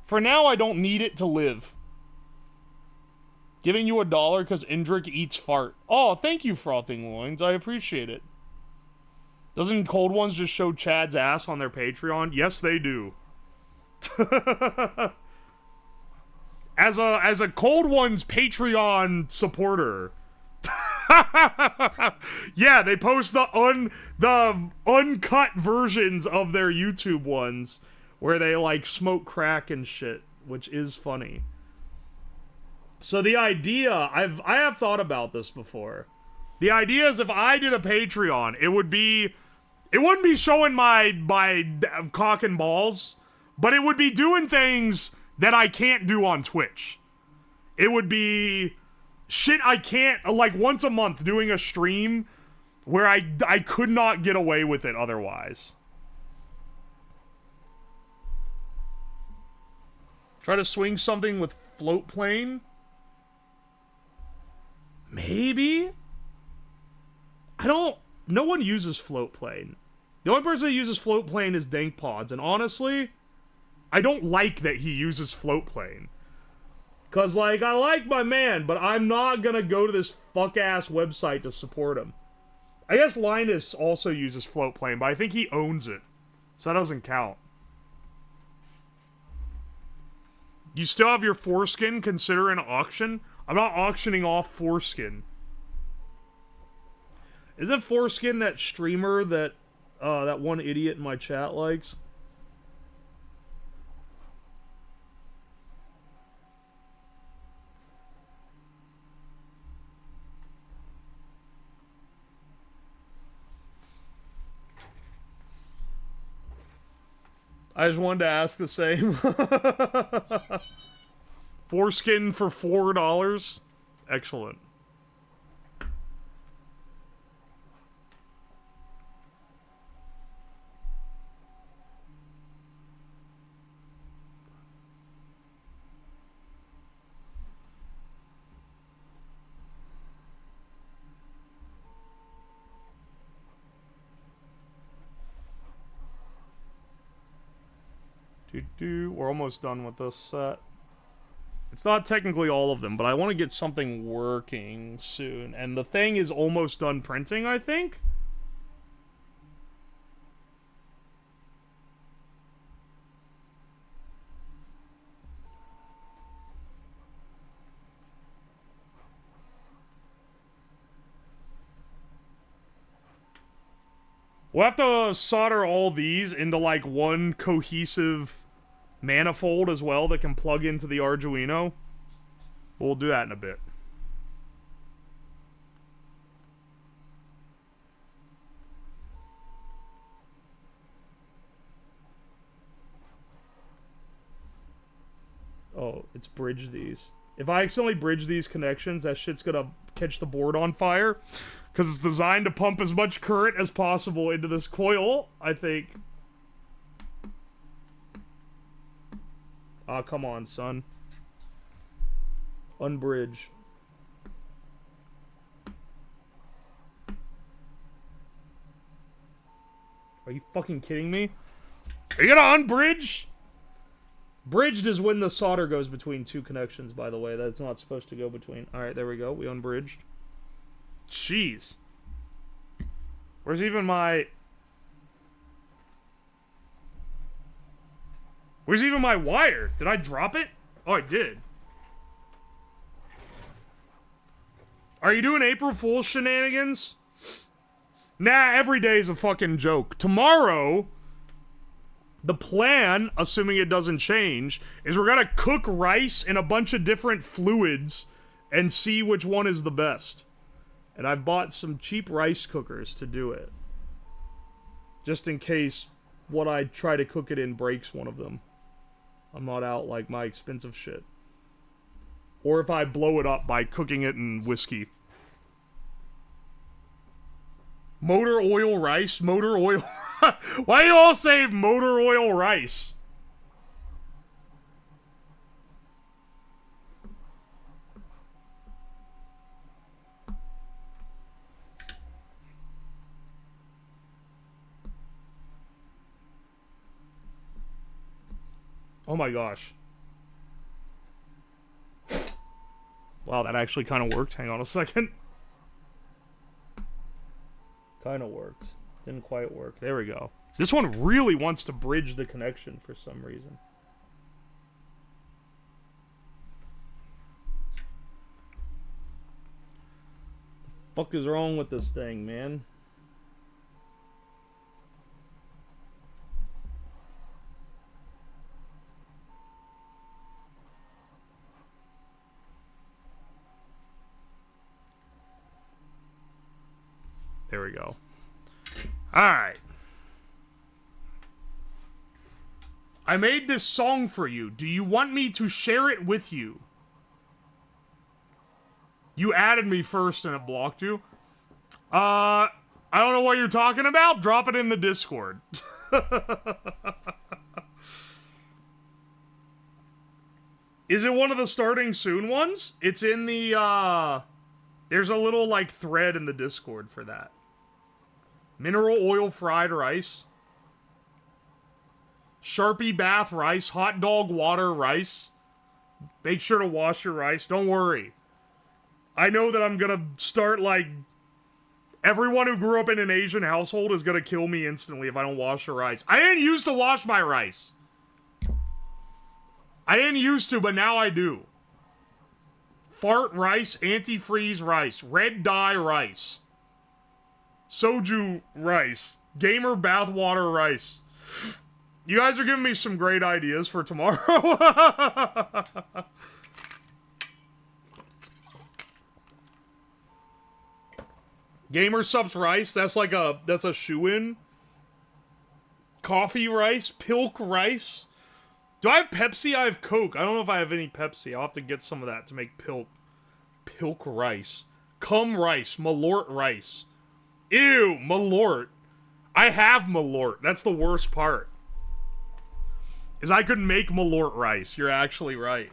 I don't need it to live. Giving you $1 because Indrik eats fart. Oh, thank you, Frothing Loins. I appreciate it. Doesn't Cold Ones just show Chad's ass on their Patreon? Yes, they do. As a Cold Ones Patreon supporter. Yeah, they post the uncut versions of their YouTube ones where they like smoke crack and shit, which is funny. So the idea, I have thought about this before. The idea is if I did a Patreon, it wouldn't be showing my cock and balls, but it would be doing things that I can't do on Twitch. It would be shit I can't, like once a month doing a stream where I could not get away with it otherwise. Try to swing something with float plane. Maybe? No one uses float plane. The only person that uses float plane is Dank Pods, and honestly, I don't like that he uses float plane. Cause like, I like my man, but I'm not gonna go to this fuck-ass website to support him. I guess Linus also uses float plane, but I think he owns it. So that doesn't count. You still have your foreskin? Consider an auction? I'm not auctioning off foreskin. Isn't foreskin that streamer that that one idiot in my chat likes? I just wanted to ask the same. Foreskin for $4? Excellent. We're almost done with this set. It's not technically all of them, but I want to get something working soon. And the thing is almost done printing, I think? We'll have to solder all these into like one cohesive manifold as well that can plug into the Arduino. We'll do that in a bit. Oh, it's bridge these. If I accidentally bridge these connections, that shit's gonna catch the board on fire. Because it's designed to pump as much current as possible into this coil, I think. Ah, come on, son. Unbridge. Are you fucking kidding me? Are you gonna unbridge? Bridged is when the solder goes between two connections, by the way. That's not supposed to go between. Alright, there we go. We unbridged. Jeez. Where's even my... Where's even my wire? Did I drop it? Oh, I did. Are you doing April Fool's shenanigans? Nah, every day is a fucking joke. Tomorrow, the plan, assuming it doesn't change, is we're gonna cook rice in a bunch of different fluids and see which one is the best. And I've bought some cheap rice cookers to do it. Just in case what I try to cook it in breaks one of them. I'm not out like my expensive shit. Or if I blow it up by cooking it in whiskey. Motor oil rice? Motor oil... Why do you all say motor oil rice? Oh my gosh. Wow, that actually kind of worked. Hang on a second. Kind of worked. Didn't quite work. There we go. This one really wants to bridge the connection for some reason. The fuck is wrong with this thing, man? There we go. Alright. I made this song for you. Do you want me to share it with you? You added me first and it blocked you? I don't know what you're talking about. Drop it in the Discord. Is it one of the starting soon ones? It's in the, there's a little, like, thread in the Discord for that. Mineral oil fried rice. Sharpie bath rice. Hot dog water rice. Make sure to wash your rice. Don't worry. I know that I'm gonna start, like... Everyone who grew up in an Asian household is gonna kill me instantly if I don't wash the rice. I didn't used to wash my rice. I didn't used to, but now I do. Fart rice, antifreeze rice, red dye rice. Soju rice. Gamer bathwater rice. You guys are giving me some great ideas for tomorrow. Gamer subs rice, that's like a, that's a shoe-in. Coffee rice, pilk rice. Do I have Pepsi? I have Coke. I don't know if I have any Pepsi. I'll have to get some of that to make pilk. Pilk rice. Cum rice. Malort rice. Ew, Malort. I have Malort. That's the worst part. Is I could make Malort rice. You're actually right.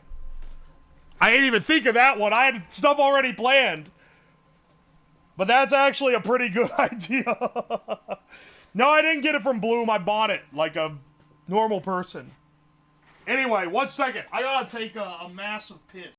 I didn't even think of that one. I had stuff already planned. But that's actually a pretty good idea. No, I didn't get it from Bloom. I bought it like a normal person. Anyway, 1 second. I gotta take a massive piss.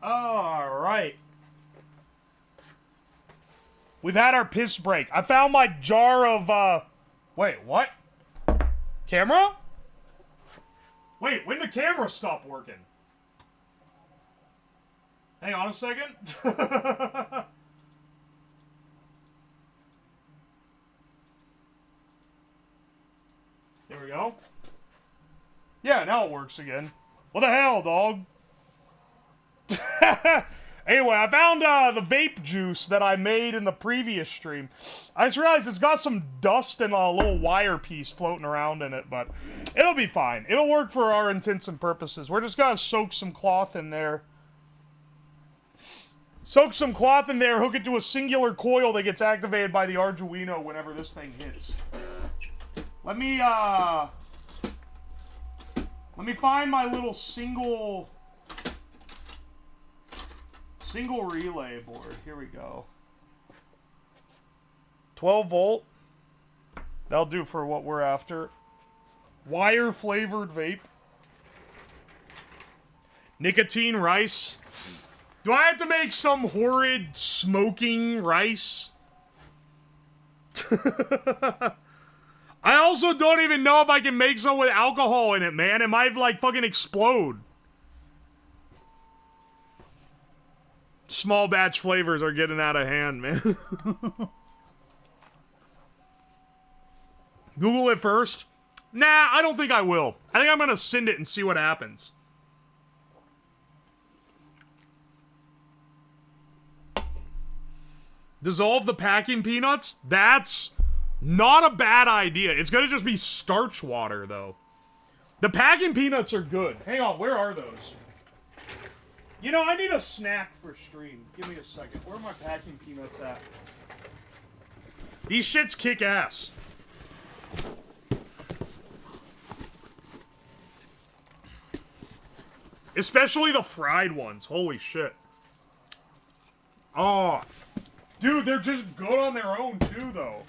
Alright. We've had our piss break. I found my jar of, Wait, what? Camera? Wait, when did the camera stop working? Hang on a second. There we go. Yeah, now it works again. What the hell, dog? Anyway, I found the vape juice that I made in the previous stream. I just realized it's got some dust and a little wire piece floating around in it, but it'll be fine. It'll work for our intents and purposes. We're just gonna soak some cloth in there. Soak some cloth in there, hook it to a singular coil that gets activated by the Arduino whenever this thing hits. Let me find my little single relay board. Here we go. 12 volt. That'll do for what we're after. Wire flavored vape. Nicotine rice. Do I have to make some horrid smoking rice? I also don't even know if I can make some with alcohol in it, man. It might, like, fucking explode. Small batch flavors are getting out of hand, man. Google it first? Nah, I don't think I will. I think I'm gonna send it and see what happens. Dissolve the packing peanuts? That's not a bad idea. It's gonna just be starch water, though. The packing peanuts are good. Hang on, where are those? You know, I need a snack for stream. Give me a second. Where are my packing peanuts at? These shits kick ass. Especially the fried ones. Holy shit. Oh. Dude, they're just good on their own, too, though.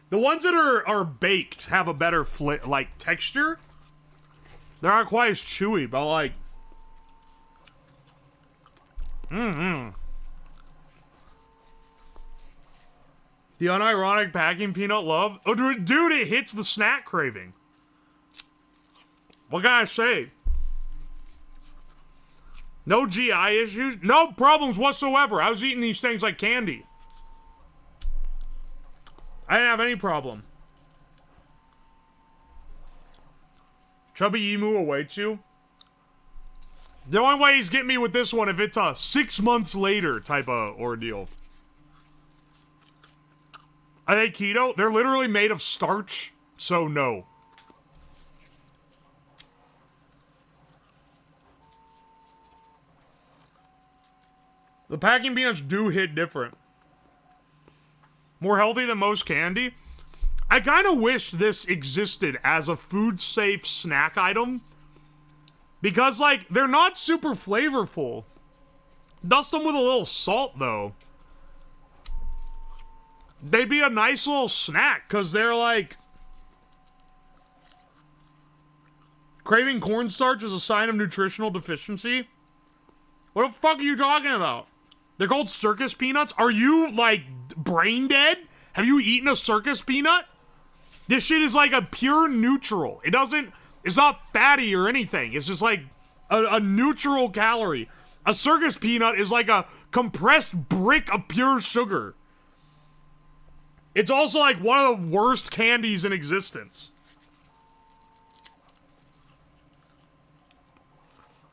The ones that are baked have a better, like, texture. They're not quite as chewy, but, like... The unironic packing peanut love. Oh, dude, it hits the snack craving. What can I say? No GI issues? No problems whatsoever. I was eating these things like candy. I didn't have any problem. Chubby Emu awaits you. The only way he's getting me with this one if it's a 6 months later type of ordeal. Are they keto? They're literally made of starch, so no. The packing peanuts do hit different. More healthy than most candy. I kind of wish this existed as a food-safe snack item. Because, like, they're not super flavorful. Dust them with a little salt, though. They'd be a nice little snack, because they're, like... Craving cornstarch is a sign of nutritional deficiency? What the fuck are you talking about? They're called circus peanuts? Are you, like, brain dead? Have you eaten a circus peanut? This shit is like a pure neutral. It's not fatty or anything. It's just like a neutral calorie. A circus peanut is like a compressed brick of pure sugar. It's also like one of the worst candies in existence.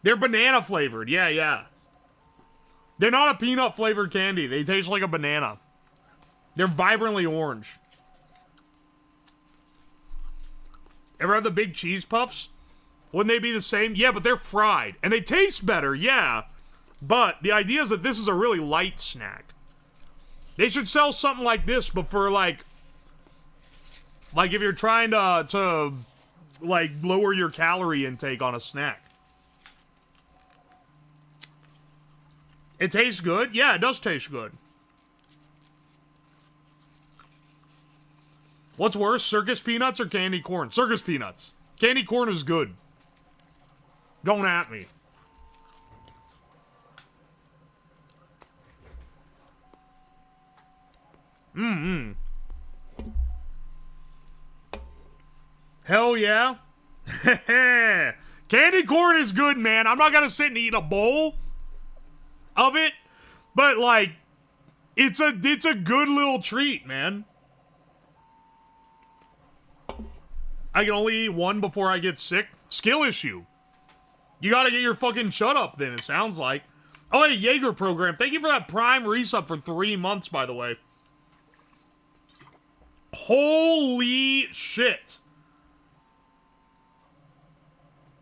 They're banana flavored. Yeah. They're not a peanut flavored candy. They taste like a banana. They're vibrantly orange. Ever have the big cheese puffs? Wouldn't they be the same? Yeah, but they're fried. And they taste better, yeah. But the idea is that this is a really light snack. They should sell something like this, but for like if you're trying to like lower your calorie intake on a snack. It tastes good? Yeah, it does taste good. What's worse, circus peanuts or candy corn? Circus peanuts. Candy corn is good. Don't at me. Hell yeah. Candy corn is good, man. I'm not gonna sit and eat a bowl of it, but like, it's a good little treat, man. I can only eat one before I get sick. Skill issue. You gotta get your fucking shut up then, it sounds like. Oh, hey, Jaeger program. Thank you for that Prime resub for 3 months, by the way. Holy shit.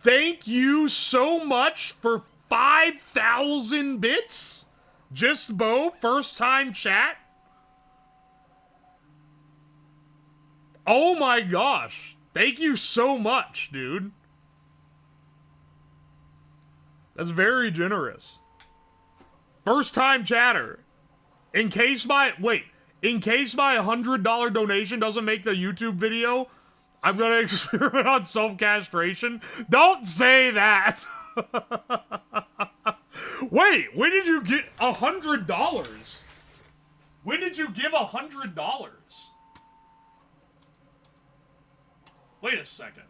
Thank you so much for 5,000 bits. Just Bo, first time chat. Oh my gosh. Thank you so much, dude. That's very generous. First time chatter. In case my $100 donation doesn't make the YouTube video, I'm gonna experiment on self-castration. Don't say that. Wait, when did you get $100? When did you give $100? Wait a second.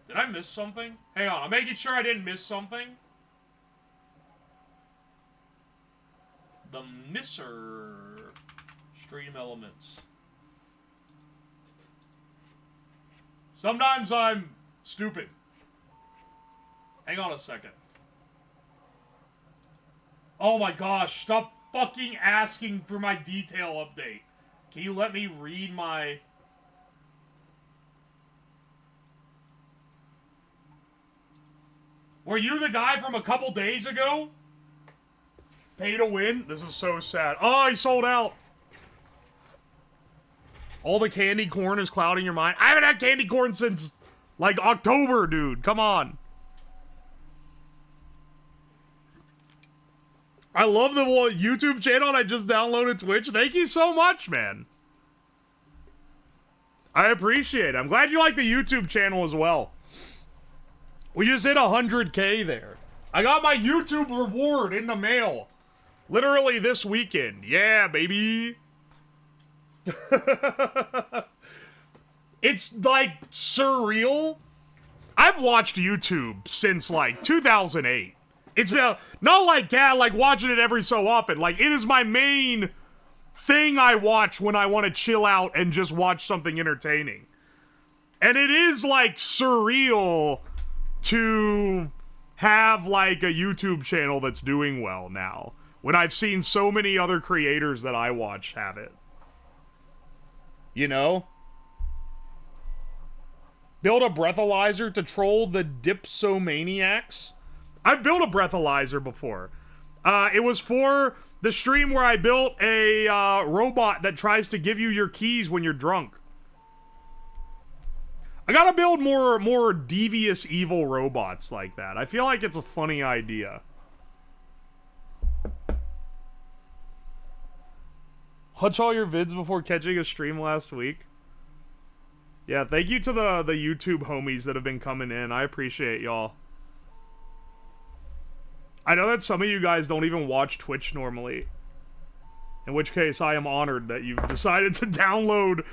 Did I miss something? Hang on, I'm making sure I didn't miss something. The misser stream elements. Sometimes I'm stupid. Hang on a second. Oh my gosh, stop fucking asking for my detail update. Can you let me read my... Were you the guy from a couple days ago? Pay to win? This is so sad. Oh, he sold out. All the candy corn is clouding your mind. I haven't had candy corn since, like, October, dude. Come on. I love the YouTube channel and I just downloaded Twitch. Thank you so much, man. I appreciate it. I'm glad you like the YouTube channel as well. We just hit 100K there. I got my YouTube reward in the mail. Literally this weekend. Yeah, baby. It's like surreal. I've watched YouTube since like 2008. It's been not like that, like watching it every so often. Like, it is my main thing I watch when I want to chill out and just watch something entertaining. And it is like surreal to have like a YouTube channel that's doing well now, when I've seen so many other creators that I watch have it. You know? Build a breathalyzer to troll the dipsomaniacs. I've built a breathalyzer before. It was for the stream where I built a robot that tries to give you your keys when you're drunk. I gotta build more devious, evil robots like that. I feel like it's a funny idea. Watch all your vids before catching a stream last week. Yeah, thank you to the YouTube homies that have been coming in. I appreciate y'all. I know that some of you guys don't even watch Twitch normally. In which case, I am honored that you've decided to download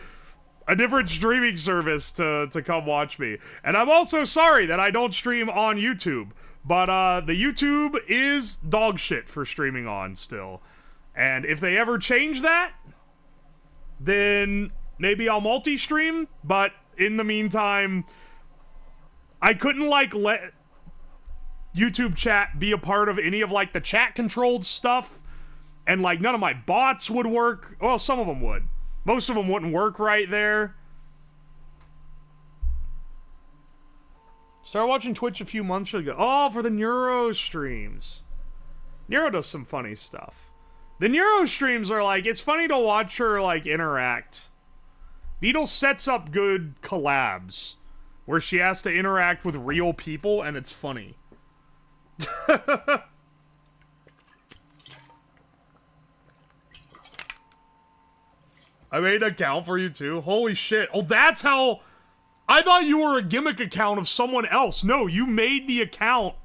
a different streaming service to come watch me. And I'm also sorry that I don't stream on YouTube. But the YouTube is dog shit for streaming on still. And if they ever change that, then maybe I'll multi-stream. But in the meantime, I couldn't like let YouTube chat be a part of any of like the chat controlled stuff. And like none of my bots would work. Well, some of them would. Most of them wouldn't work right there. Started watching Twitch a few months ago. Oh, for the Neuro streams. Neuro does some funny stuff. The Neuro streams are like, it's funny to watch her like interact. Beetle sets up good collabs where she has to interact with real people and it's funny. I made an account for you too. Holy shit. Oh, that's how... I thought you were a gimmick account of someone else. No, you made the account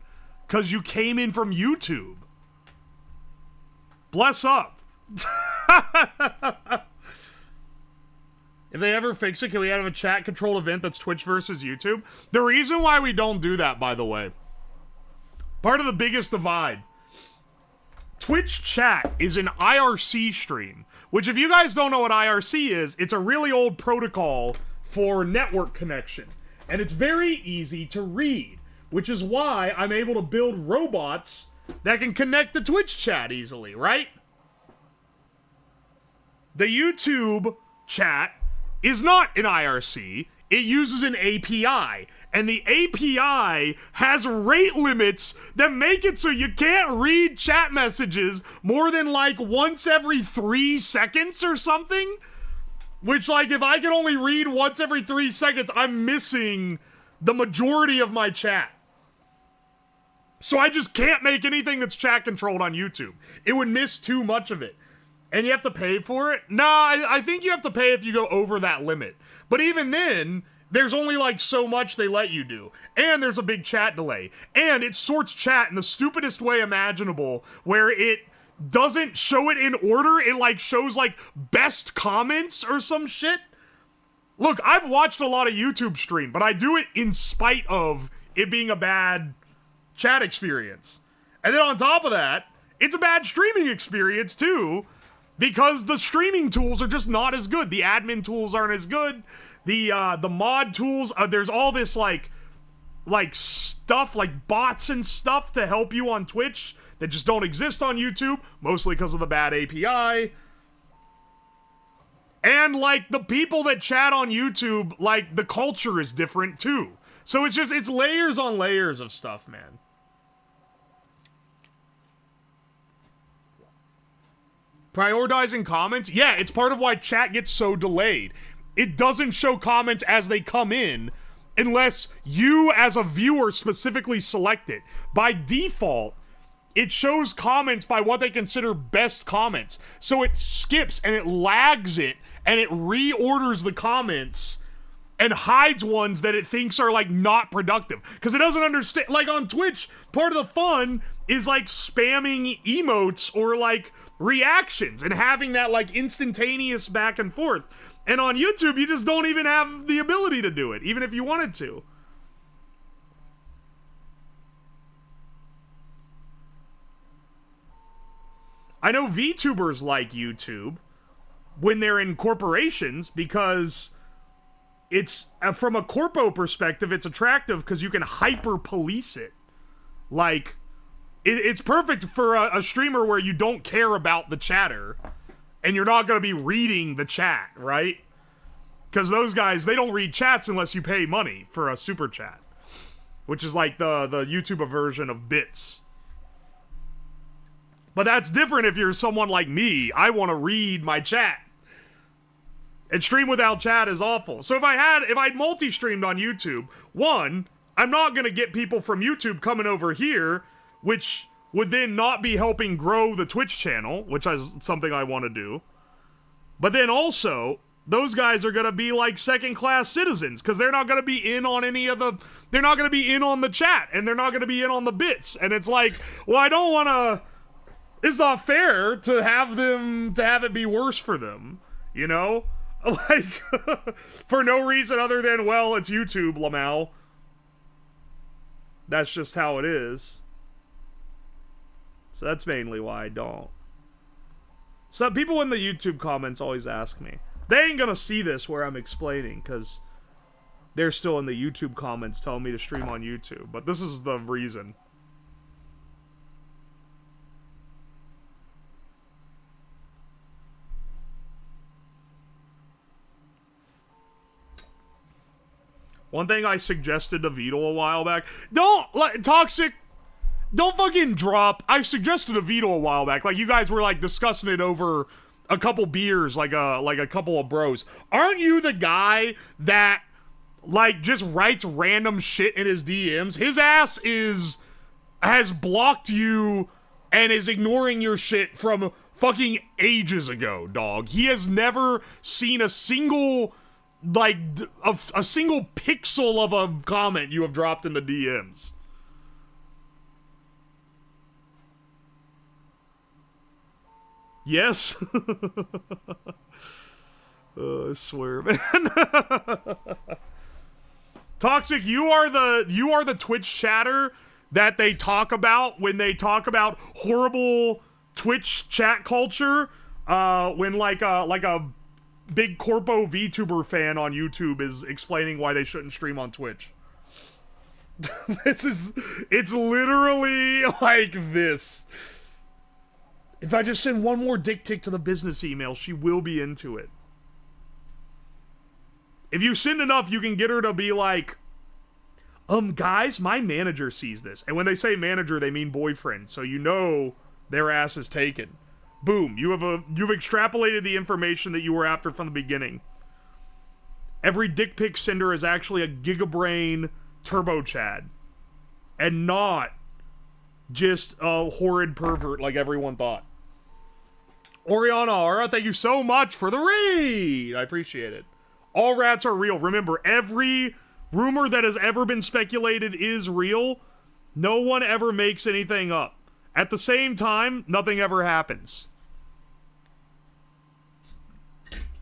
because you came in from YouTube. Bless up. If they ever fix it, can we have a chat-controlled event that's Twitch versus YouTube? The reason why we don't do that, by the way, part of the biggest divide, Twitch chat is an IRC stream, which if you guys don't know what IRC is, it's a really old protocol for network connection. And it's very easy to read, which is why I'm able to build robots that can connect to Twitch chat easily, right? The YouTube chat is not an IRC. It uses an API, and the API has rate limits that make it so you can't read chat messages more than like once every 3 seconds or something. Which, like, if I can only read once every 3 seconds, I'm missing the majority of my chat. So I just can't make anything that's chat controlled on YouTube. It would miss too much of it. And you have to pay for it? Nah, I think you have to pay if you go over that limit. But even then, there's only like so much they let you do. And there's a big chat delay. And it sorts chat in the stupidest way imaginable, where it doesn't show it in order. It like shows like best comments or some shit. Look, I've watched a lot of YouTube stream, but I do it in spite of it being a bad chat experience. And then on top of that, it's a bad streaming experience too, because the streaming tools are just not as good. The admin tools aren't as good. The mod tools, there's all this like stuff, like bots and stuff to help you on Twitch that just don't exist on YouTube, mostly because of the bad API. And like the people that chat on YouTube, like the culture is different too. So it's layers on layers of stuff, man. Prioritizing comments? Yeah, it's part of why chat gets so delayed. It doesn't show comments as they come in unless you as a viewer specifically select it. By default, it shows comments by what they consider best comments. So it skips and it lags it and it reorders the comments and hides ones that it thinks are like not productive. Because it doesn't understand, like on Twitch, part of the fun is like spamming emotes or like reactions and having that like instantaneous back and forth. And on YouTube, you just don't even have the ability to do it, even if you wanted to. I know VTubers like YouTube when they're in corporations because it's, from a corpo perspective, it's attractive because you can hyper police it. Like, it's perfect for a streamer where you don't care about the chatter and you're not going to be reading the chat, right? Because those guys, they don't read chats unless you pay money for a super chat, which is like the YouTube version of bits. But that's different if you're someone like me. I want to read my chat. And stream without chat is awful. So if I'd multi-streamed on YouTube, one, I'm not going to get people from YouTube coming over here, which would then not be helping grow the Twitch channel, which is something I want to do. But then also, those guys are going to be like second-class citizens, because they're not going to be in on any of the... They're not going to be in on the chat, and they're not going to be in on the bits. And it's like, well, I don't want to... It's not fair to have it be worse for them, you know? Like, for no reason other than, well, it's YouTube, Lamau. That's just how it is. So that's mainly why I don't. So people in the YouTube comments always ask me. They ain't gonna see this where I'm explaining, because they're still in the YouTube comments telling me to stream on YouTube. But this is the reason. One thing I suggested to Vito a while back. Toxic, don't fucking drop. I suggested to Vito a while back. Like, you guys were, like, discussing it over a couple beers, like a couple of bros. Aren't you the guy that, like, just writes random shit in his DMs? His ass has blocked you and is ignoring your shit from fucking ages ago, dog. He has never seen a single... like, a single pixel of a comment you have dropped in the DMs. Yes? I swear, man. Toxic, you are the Twitch chatter that they talk about when they talk about horrible Twitch chat culture. When like a big corpo VTuber fan on YouTube is explaining why they shouldn't stream on Twitch. It's literally like this. If I just send one more dick pic to the business email, she will be into it. If you send enough, you can get her to be like, guys, my manager sees this. And when they say manager, they mean boyfriend. So you know their ass is taken. Boom. You've extrapolated the information that you were after from the beginning. Every dick pic sender is actually a gigabrain turbo chad. And not just a horrid pervert like everyone thought. Oriana Aura, thank you so much for the read. I appreciate it. All rats are real. Remember, every rumor that has ever been speculated is real. No one ever makes anything up. At the same time, nothing ever happens.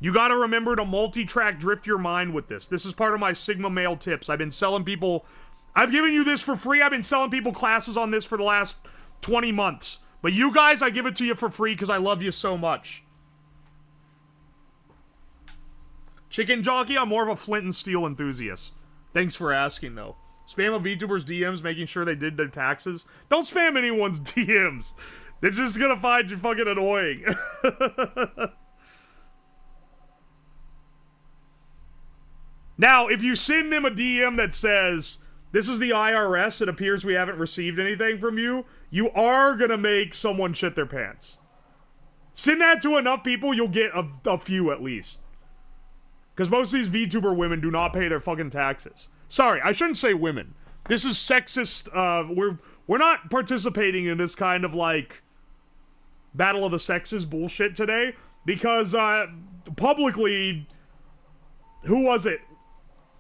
You gotta remember to multi-track drift your mind with this. This is part of my Sigma Male tips. I've been selling people... I'm giving you this for free. I've been selling people classes on this for the last 20 months. But you guys, I give it to you for free because I love you so much. Chicken Jockey, I'm more of a flint and steel enthusiast. Thanks for asking, though. Spam a VTuber's DMs, making sure they did their taxes. Don't spam anyone's DMs. They're just gonna find you fucking annoying. Now, if you send them a DM that says, this is the IRS, it appears we haven't received anything from you, you are gonna make someone shit their pants. Send that to enough people, you'll get a few at least. Because most of these VTuber women do not pay their fucking taxes. Sorry, I shouldn't say women. This is sexist. We're not participating in this kind of like battle of the sexes bullshit today. Because publicly, who was it?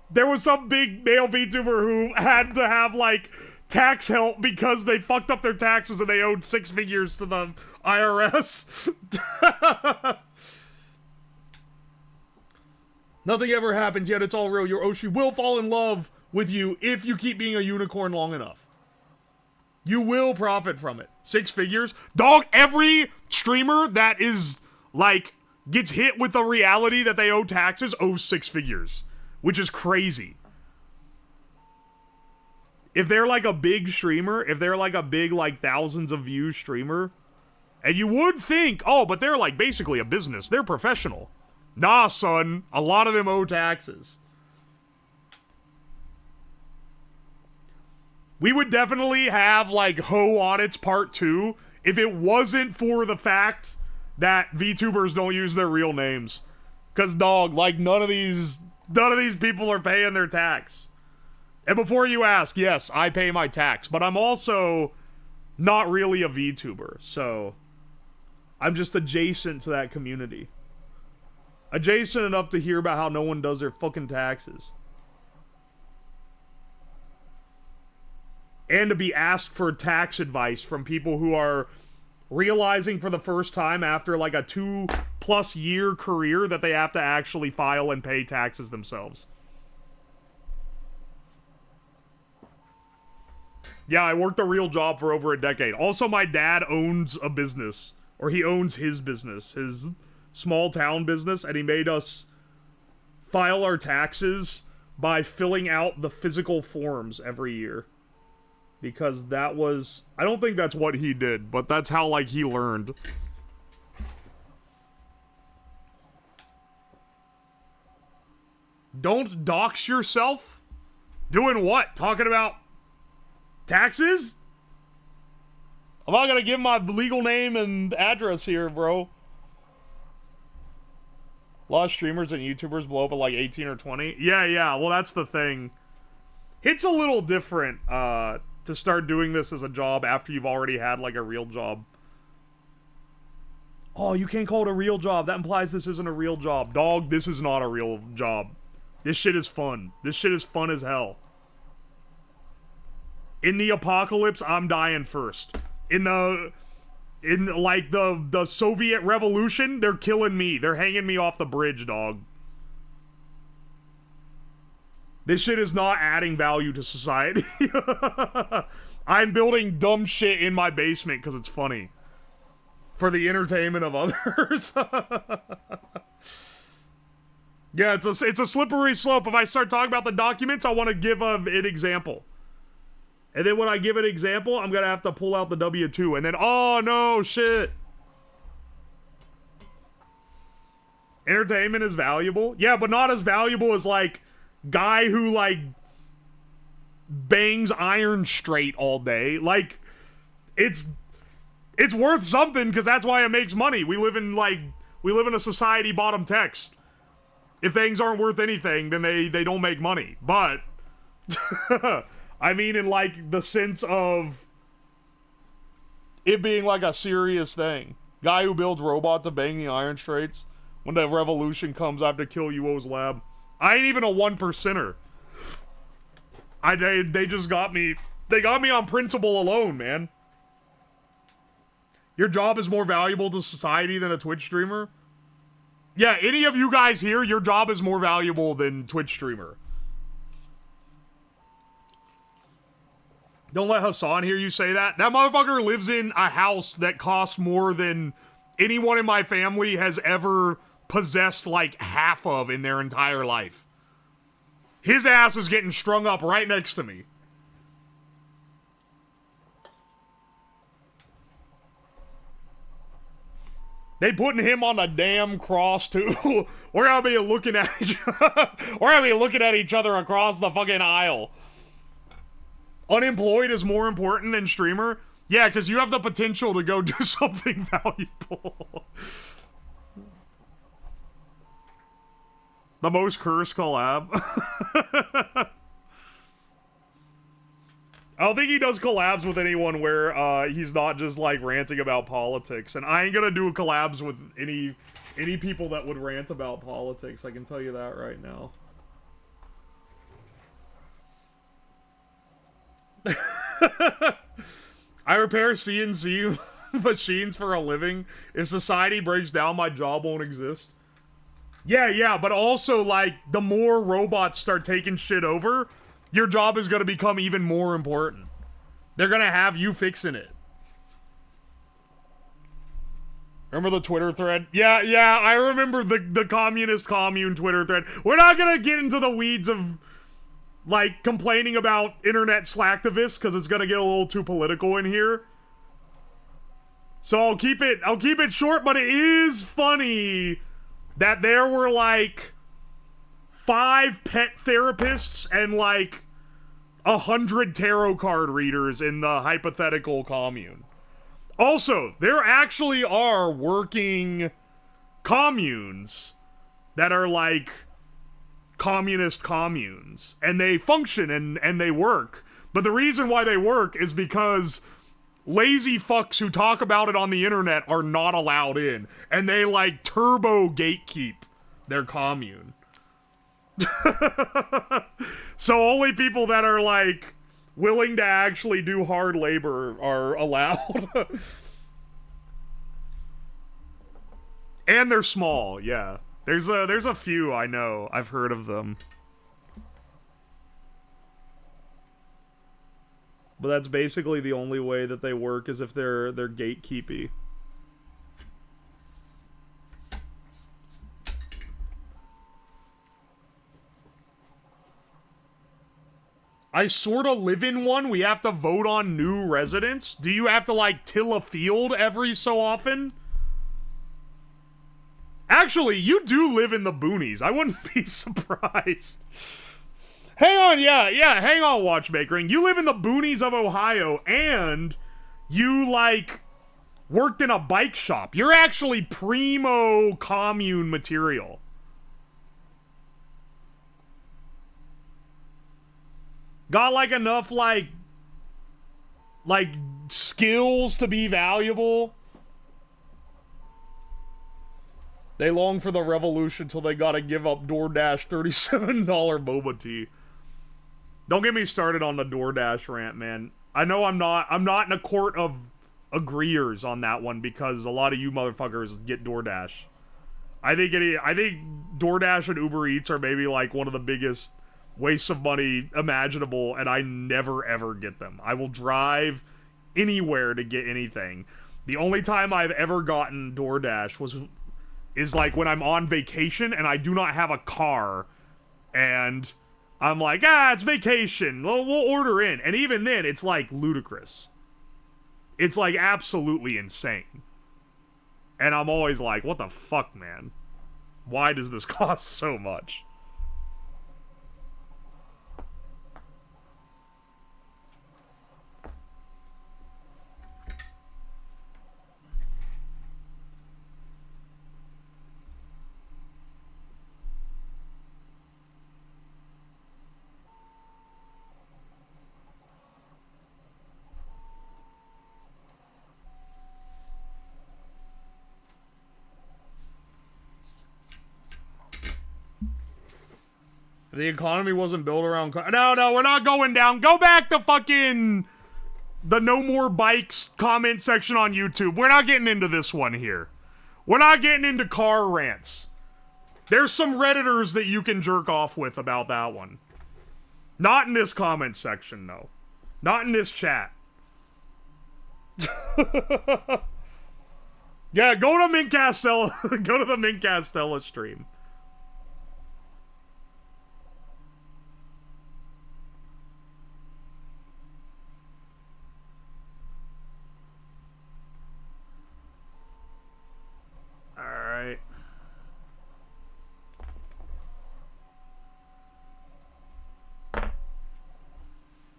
There was some big male VTuber who had to have like tax help because they fucked up their taxes and they owed 6 figures to the IRS. Nothing ever happens, yet it's all real. Your Oshi will fall in love with you if you keep being a unicorn long enough. You will profit from it. 6 figures? Dog, every streamer that is, like, gets hit with the reality that they owe taxes owes 6 figures. Which is crazy. If they're, like, a big streamer, if they're, like, a big, like, thousands of views streamer, and you would think, oh, but they're, like, basically a business. They're professional. Nah, son. A lot of them owe taxes. We would definitely have, like, Ho Audits Part 2 if it wasn't for the fact that VTubers don't use their real names. Because, dog, like, none of these people are paying their tax. And before you ask, yes, I pay my tax. But I'm also not really a VTuber. So, I'm just adjacent to that community. Adjacent enough to hear about how no one does their fucking taxes. And to be asked for tax advice from people who are realizing for the first time after like a 2+ year career that they have to actually file and pay taxes themselves. Yeah, I worked a real job for over a decade. Also, my dad owns a business. Or he owns his business. His small town business, and he made us file our taxes by filling out the physical forms every year. Because that was... I don't think that's what he did, but that's how, like, he learned. Don't dox yourself? Doing what? Talking about taxes? I'm not gonna give my legal name and address here, bro. A lot of streamers and YouTubers blow up at like 18 or 20. Yeah, well that's the thing. It's a little different, to start doing this as a job after you've already had like a real job. Oh, you can't call it a real job. That implies this isn't a real job. Dog, this is not a real job. This shit is fun. This shit is fun as hell. In the apocalypse, I'm dying first. In the In, like, the Soviet Revolution, they're killing me. They're hanging me off the bridge, dog. This shit is not adding value to society. I'm building dumb shit in my basement because it's funny. For the entertainment of others. Yeah, it's a slippery slope. If I start talking about the documents, I want to give an example. And then when I give an example, I'm going to have to pull out the W-2. And then, oh no, shit. Entertainment is valuable. Yeah, but not as valuable as, like, guy who, like, bangs iron straight all day. Like, it's worth something because that's why it makes money. We live in a society bottom text. If things aren't worth anything, then they don't make money. But I mean, in, like, the sense of it being, like, a serious thing. Guy who builds robot to bang the iron straights. When the revolution comes, I have to kill Uwoslab. I ain't even a 1%er. They just got me. They got me on principle alone, man. Your job is more valuable to society than a Twitch streamer? Yeah, any of you guys here, your job is more valuable than Twitch streamer. Don't let Hassan hear you say that. That motherfucker lives in a house that costs more than anyone in my family has ever possessed, like, half of in their entire life. His ass is getting strung up right next to me. They putting him on a damn cross too. We're gonna be looking at each other across the fucking aisle. Unemployed is more important than streamer? Yeah, because you have the potential to go do something valuable. The most cursed collab. I don't think he does collabs with anyone where he's not just, like, ranting about politics. And I ain't gonna do collabs with any people that would rant about politics. I can tell you that right now. I repair CNC machines for a living. If society breaks down, my job won't exist. Yeah, but also, like, the more robots start taking shit over, your job is gonna become even more important. They're gonna have you fixing it. Remember the Twitter thread? Yeah, I remember the communist commune Twitter thread. We're not gonna get into the weeds of, like, complaining about internet slacktivists, because it's gonna get a little too political in here. So I'll keep it short, but it is funny that there were, like, 5 pet therapists and, like, 100 tarot card readers in the hypothetical commune. Also, there actually are working communes that are, like, communist communes. And they function and they work. But the reason why they work is because lazy fucks who talk about it on the internet are not allowed in. And they, like, turbo gatekeep their commune. So only people that are, like, willing to actually do hard labor are allowed. And they're small, yeah. There's a few I know. I've heard of them. But that's basically the only way that they work, is if they're gatekeepy. I sorta live in one. We have to vote on new residents. Do you have to, like, till a field every so often? Actually, you do live in the boonies. I wouldn't be surprised. Hang on, yeah, hang on, Watchmakering. You live in the boonies of Ohio, and you, like, worked in a bike shop. You're actually primo commune material. Got, like, enough, like, skills to be valuable. They long for the revolution till they gotta give up DoorDash $37 boba tea. Don't get me started on the DoorDash rant, man. I know I'm not in a court of agreeers on that one because a lot of you motherfuckers get DoorDash. I think DoorDash and Uber Eats are maybe like one of the biggest wastes of money imaginable, and I never ever get them. I will drive anywhere to get anything. The only time I've ever gotten DoorDash is like when I'm on vacation and I do not have a car, and I'm like, it's vacation, we'll order in. And even then, it's like ludicrous. It's like absolutely insane. And I'm always like, what the fuck, man? Why does this cost so much? The economy wasn't built around... No, we're not going down. Go back to fucking... the no more bikes comment section on YouTube. We're not getting into this one here. We're not getting into car rants. There's some Redditors that you can jerk off with about that one. Not in this comment section, though. Not in this chat. Yeah, go to Mint Castella. Go to the Mint Castella stream.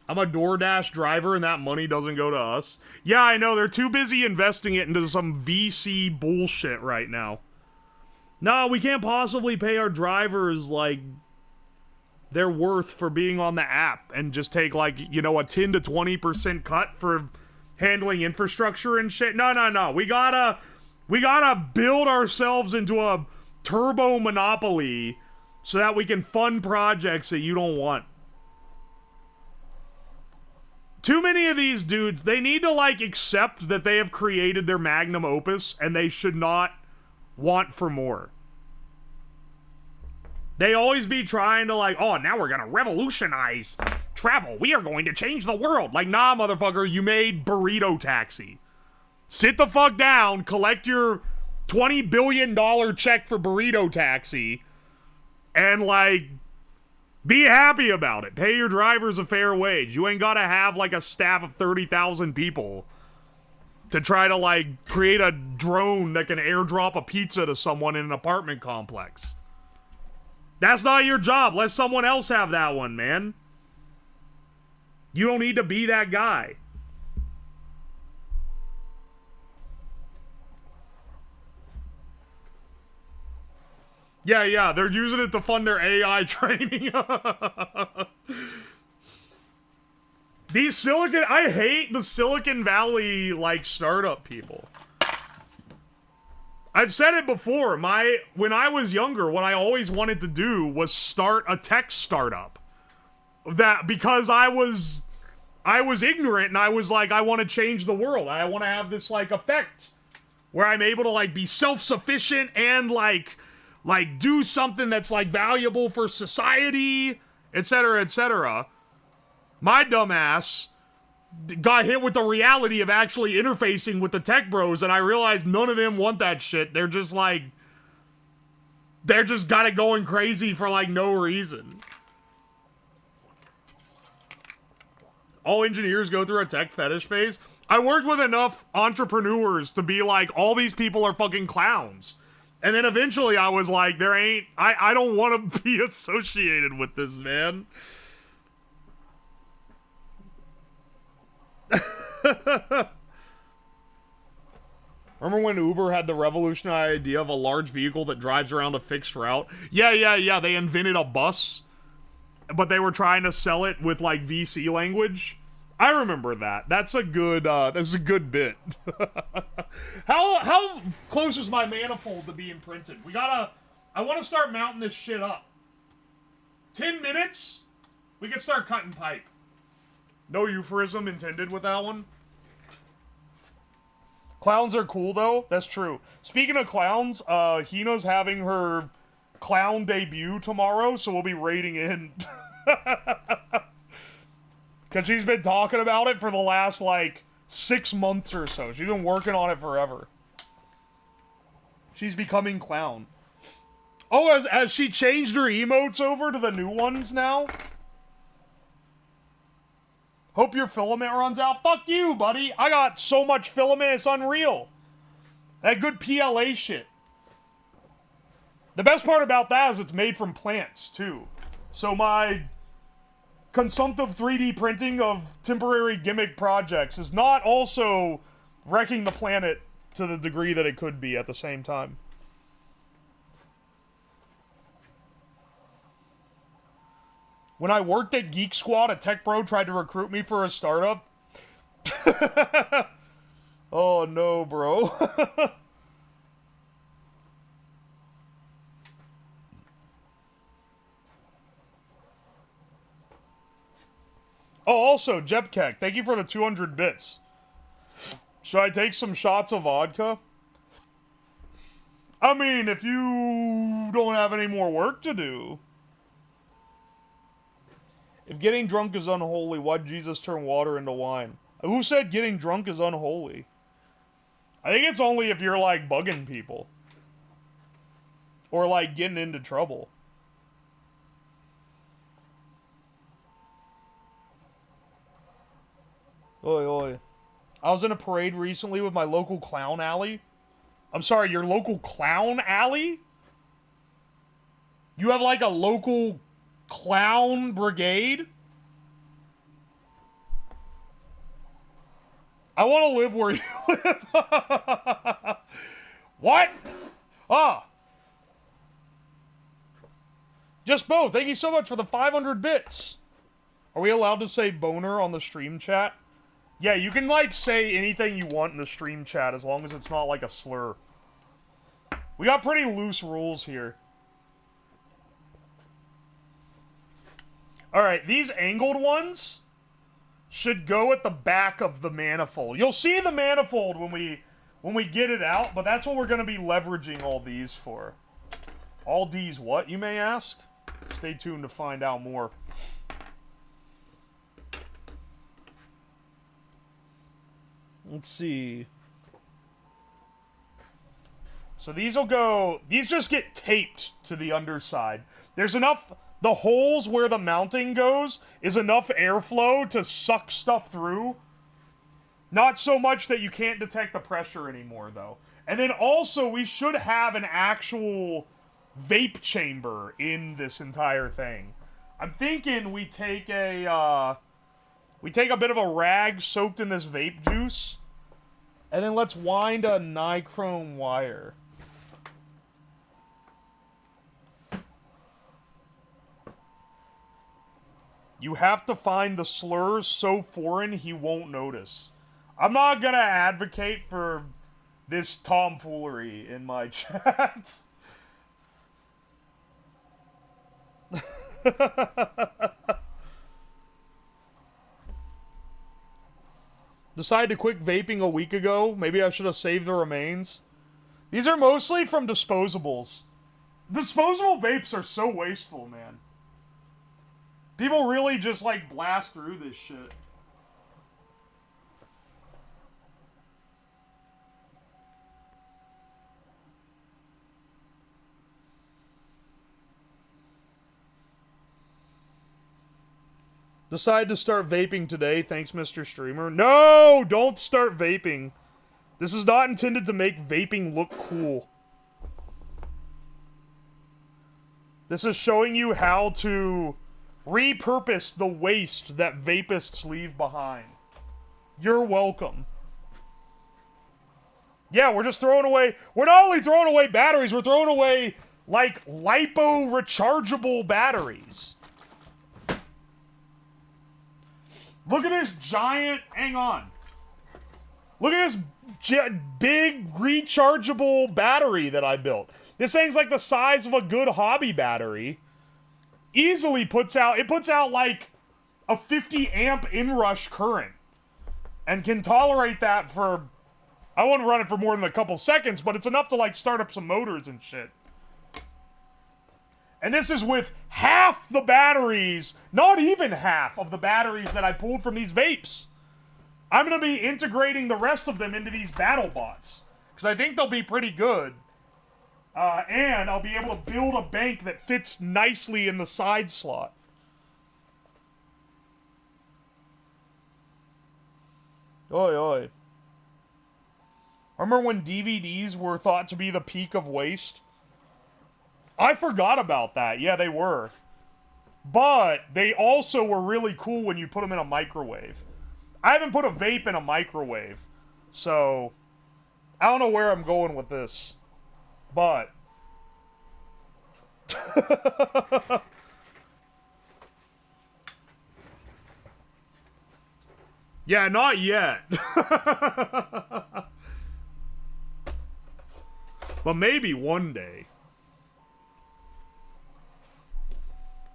I'm a DoorDash driver and that money doesn't go to us. Yeah, I know. They're too busy investing it into some VC bullshit right now. No, we can't possibly pay our drivers, like, their worth for being on the app and just take, like, you know, a 10 to 20% cut for handling infrastructure and shit. No. We gotta build ourselves into a turbo monopoly so that we can fund projects that you don't want. Too many of these dudes, they need to, like, accept that they have created their magnum opus and they should not want for more. They always be trying to, like, oh, now we're gonna revolutionize travel. We are going to change the world. Like, nah, motherfucker, you made Burrito Taxi. Sit the fuck down, collect your $20 billion check for Burrito Taxi, and, like, be happy about it. Pay your drivers a fair wage. You ain't gotta have, like, a staff of 30,000 people to try to, like, create a drone that can airdrop a pizza to someone in an apartment complex. That's not your job. Let someone else have that one, man. You don't need to be that guy. Yeah, they're using it to fund their AI training. I hate the Silicon Valley, like, startup people. I've said it before, when I was younger, what I always wanted to do was start a tech startup. Because I was ignorant, and I was like, I want to change the world. I want to have this, like, effect where I'm able to, like, be self-sufficient and, like do something that's, like, valuable for society, etc., etc. My dumbass got hit with the reality of actually interfacing with the tech bros, and I realized none of them want that shit. They're just, like, they're just got it going crazy for, like, no reason. All engineers go through a tech fetish phase. I worked with enough entrepreneurs to be like, all these people are fucking clowns. And then eventually I was like, I don't want to be associated with this, man. Remember when Uber had the revolutionary idea of a large vehicle that drives around a fixed route? Yeah. They invented a bus, but they were trying to sell it with, like, VC language. I remember that. That's a good bit. How close is my manifold to being printed? I want to start mounting this shit up. 10 minutes? We can start cutting pipe. No euphemism intended with that one. Clowns are cool, though. That's true. Speaking of clowns, Hina's having her clown debut tomorrow, so we'll be raiding in. Because she's been talking about it for the last, like, 6 months or so. She's been working on it forever. She's becoming clown. Oh, has she changed her emotes over to the new ones now? Hope your filament runs out. Fuck you, buddy. I got so much filament, it's unreal. That good PLA shit. The best part about that is it's made from plants, too. So my consumptive 3D printing of temporary gimmick projects is not also wrecking the planet to the degree that it could be at the same time. When I worked at Geek Squad, a tech bro tried to recruit me for a startup. Oh no, bro. Oh, also, Jepkek, thank you for the 200 bits. Should I take some shots of vodka? I mean, if you don't have any more work to do. If getting drunk is unholy, why'd Jesus turn water into wine? Who said getting drunk is unholy? I think it's only if you're, like, bugging people. Or, like, getting into trouble. Oi, oi. I was in a parade recently with my local clown alley. I'm sorry, your local clown alley? You have, like, a local clown brigade? I want to live where you live. What? Ah. Just both. Thank you so much for the 500 bits. Are we allowed to say boner on the stream chat? Yeah, you can, like, say anything you want in the stream chat as long as it's not, like, a slur. We got pretty loose rules here. Alright, these angled ones should go at the back of the manifold. You'll see the manifold when we get it out, but that's what we're going to be leveraging all these for. All these what, you may ask? Stay tuned to find out more. Let's see. So these will go... These just get taped to the underside. There's enough... The holes where the mounting goes is enough airflow to suck stuff through. Not so much that you can't detect the pressure anymore, though. And then also, we should have an actual vape chamber in this entire thing. I'm thinking we take a... we take a bit of a rag soaked in this vape juice. And then let's wind a nichrome wire. You have to find the slurs so foreign he won't notice. I'm not gonna advocate for this tomfoolery in my chat. Decided to quit vaping a week ago. Maybe I should have saved the remains. These are mostly from disposables. Disposable vapes are so wasteful, man. People really just, like, blast through this shit. Decided to start vaping today. Thanks, Mr. Streamer. No! Don't start vaping. This is not intended to make vaping look cool. This is showing you how to repurpose the waste that vapists leave behind. You're welcome. Yeah, we're just throwing away... We're not only throwing away batteries, we're throwing away, like, lipo-rechargeable batteries. Look at this giant... Hang on. Look at this big rechargeable battery that I built. This thing's like the size of a good hobby battery. Easily puts out... It puts out, like, a 50 amp inrush current. And can tolerate that for I wouldn't run it for more than a couple seconds, but it's enough to, like, start up some motors and shit. And this is with half the batteries, not even half of the batteries that I pulled from these vapes. I'm going to be integrating the rest of them into these battle bots, because I think they'll be pretty good. And I'll be able to build a bank that fits nicely in the side slot. Oi, oi. Remember when DVDs were thought to be the peak of waste? I forgot about that. Yeah, they were. But they also were really cool when you put them in a microwave. I haven't put a vape in a microwave, so I don't know where I'm going with this. But yeah, not yet. But maybe one day.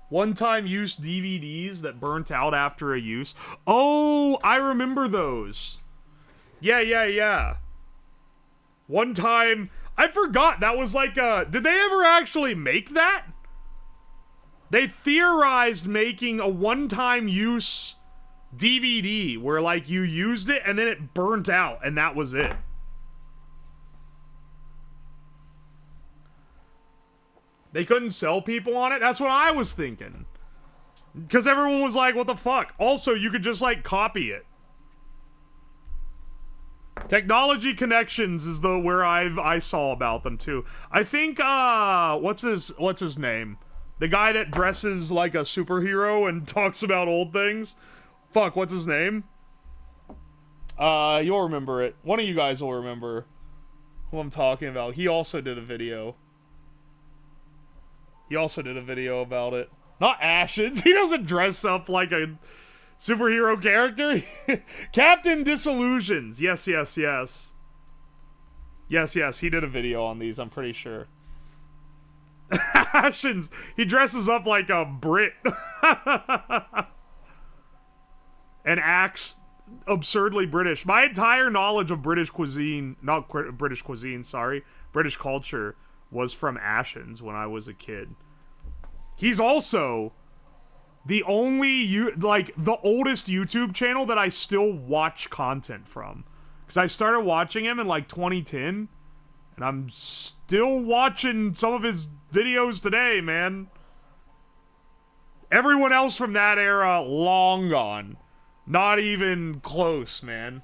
One-time use DVDs that burnt out after a use. Oh, I remember those. Yeah. One time, I forgot that was like a... Did they ever actually make that? They theorized making a one-time use DVD where, like, you used it and then it burnt out and that was it. They couldn't sell people on it? That's what I was thinking. Because everyone was like, what the fuck? Also, you could just, like, copy it. Technology Connections is the where I saw about them, too. I think, what's his name? The guy that dresses like a superhero and talks about old things? Fuck, what's his name? You'll remember it. One of you guys will remember who I'm talking about. He also did a video. He also did a video about it. Not Ashens. He doesn't dress up like a superhero character. Captain Disillusions. Yes. Yes, he did a video on these, I'm pretty sure. Ashens. He dresses up like a Brit. And acts absurdly British. My entire knowledge of British cuisine, not British cuisine, sorry, British culture, was from Ashens when I was a kid. He's also the only, the oldest YouTube channel that I still watch content from. Because I started watching him in, like, 2010. And I'm still watching some of his videos today, man. Everyone else from that era, long gone. Not even close, man.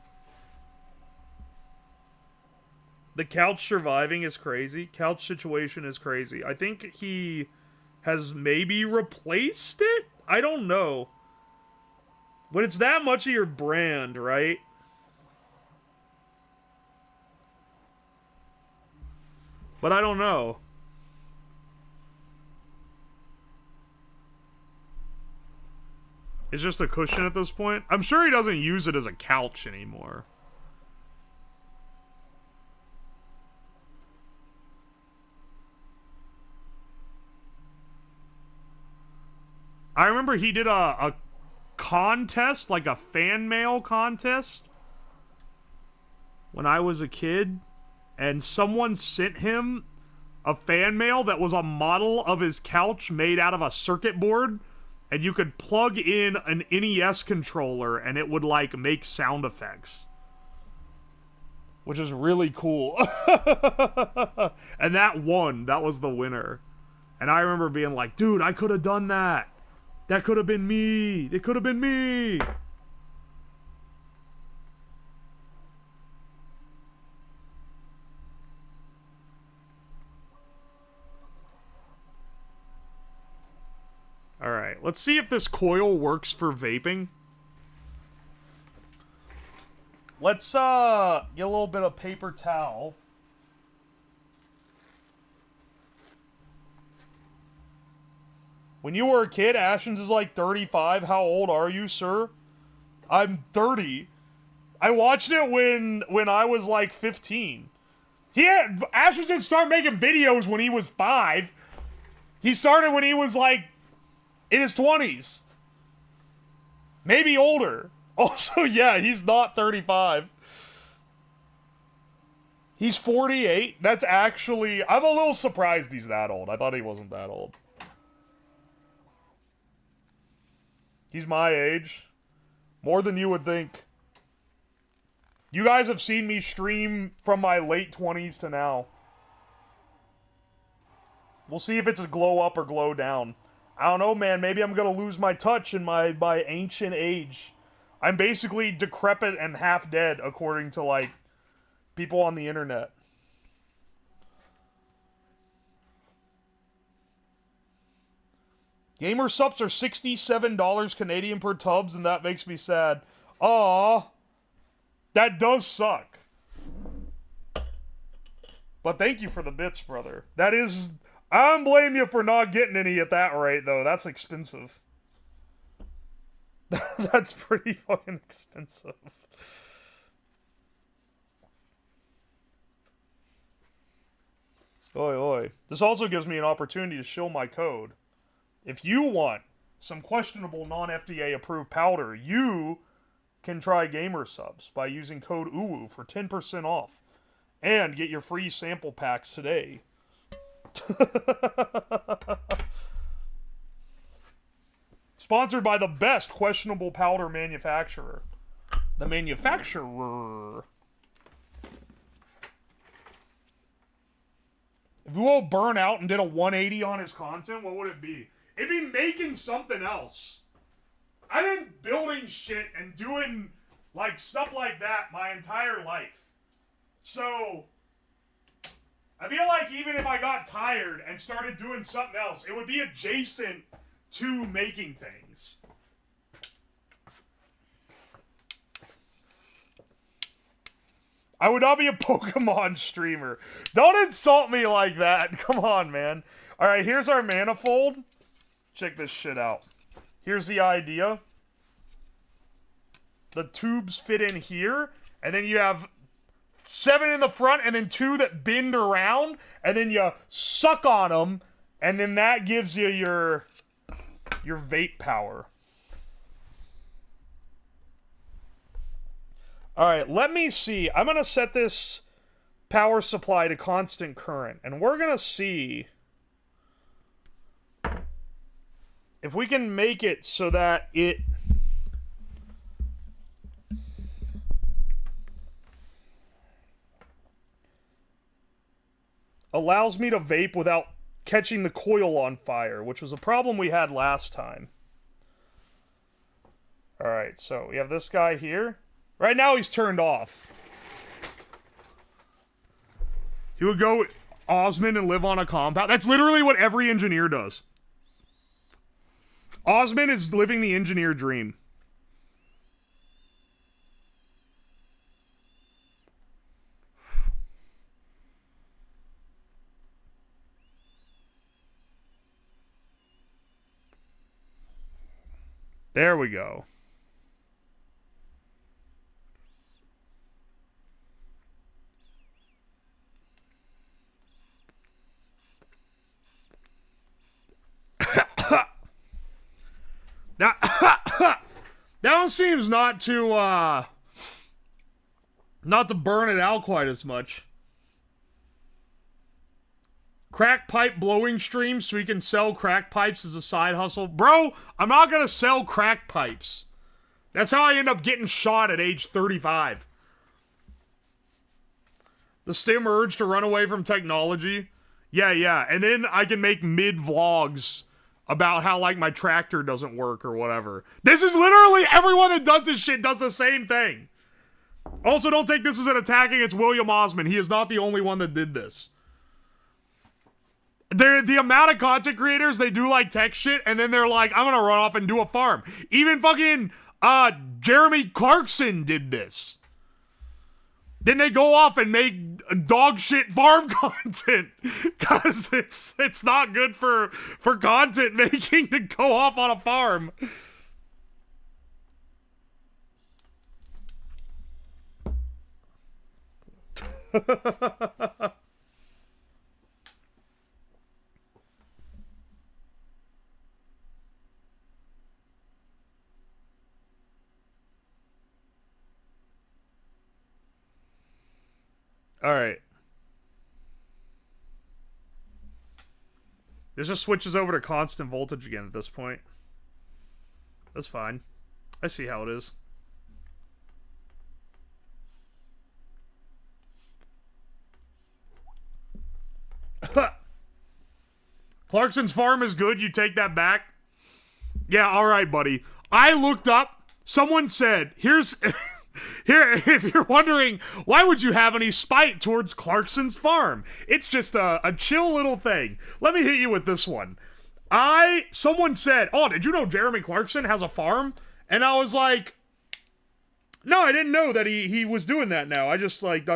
The couch surviving is crazy. Couch situation is crazy. I think he has maybe replaced it? I don't know. But it's that much of your brand, right? But I don't know. It's just a cushion at this point. I'm sure he doesn't use it as a couch anymore. I remember he did a contest, like a fan mail contest, when I was a kid, and someone sent him a fan mail that was a model of his couch made out of a circuit board, and you could plug in an NES controller and it would, like, make sound effects. Which is really cool. And that won. That was the winner. And I remember being like, dude, I could have done that. That could have been me. It could have been me. Alright, let's see if this coil works for vaping. Let's, get a little bit of paper towel. When you were a kid, Ashens is like 35. How old are you, sir? I'm 30. I watched it when I was like 15. Ashens didn't start making videos when he was 5. He started when he was like in his 20s. Maybe older. Also, yeah, he's not 35. He's 48. That's actually... I'm a little surprised he's that old. I thought he wasn't that old. He's my age. More than you would think. You guys have seen me stream from my late 20s to now. We'll see if it's a glow up or glow down. I don't know, man. Maybe I'm gonna lose my touch in my ancient age. I'm basically decrepit and half dead, according to, like, people on the internet. Gamer subs are $67 Canadian per tubs, and that makes me sad. Aww. That does suck. But thank you for the bits, brother. That is... I don't blame you for not getting any at that rate, though. That's expensive. That's pretty fucking expensive. Oi, oi. This also gives me an opportunity to show my code. If you want some questionable non-FDA approved powder, you can try Gamer Subs by using code UWU for 10% off and get your free sample packs today. Sponsored by the best questionable powder manufacturer. The manufacturer. If Uwo burned out and did a 180 on his content, what would it be? It'd be making something else. I've been building shit and doing, like, stuff like that my entire life. So, I feel like even if I got tired and started doing something else, it would be adjacent to making things. I would not be a Pokemon streamer. Don't insult me like that. Come on, man. Alright, here's our manifold. Check this shit out. Here's the idea. The tubes fit in here, and then you have 7 in the front, and then 2 that bend around, and then you suck on them, and then that gives you your vape power. Alright, let me see. I'm going to set this power supply to constant current, and we're going to see if we can make it so that it allows me to vape without catching the coil on fire, which was a problem we had last time. Alright, so we have this guy here. Right now he's turned off. He would go Osmond and live on a compound. That's literally what every engineer does. Osmond is living the engineer dream. There we go. Now, that one seems not to burn it out quite as much. Crack pipe blowing stream so we can sell crack pipes as a side hustle. Bro, I'm not gonna sell crack pipes. That's how I end up getting shot at age 35. The stim urge to run away from technology. Yeah. And then I can make mid-vlogs about how, like, my tractor doesn't work or whatever. This is literally everyone that does this shit does the same thing. Also, don't take this as an attacking. It's William Osmond. He is not the only one that did this. The amount of content creators, they do, like, tech shit, and then they're like, I'm gonna run off and do a farm. Even fucking, Jeremy Clarkson did this. Then they go off and make dog shit farm content. Because it's not good for content making to go off on a farm. Alright. This just switches over to constant voltage again at this point. That's fine. I see how it is. Clarkson's Farm is good. You take that back? Yeah, alright, buddy. I looked up. Someone said, here's... Here, if you're wondering, why would you have any spite towards Clarkson's Farm? It's just a chill little thing. Let me hit you with this one. Someone said, oh, did you know Jeremy Clarkson has a farm? And I was like, no, I didn't know that he was doing that now. I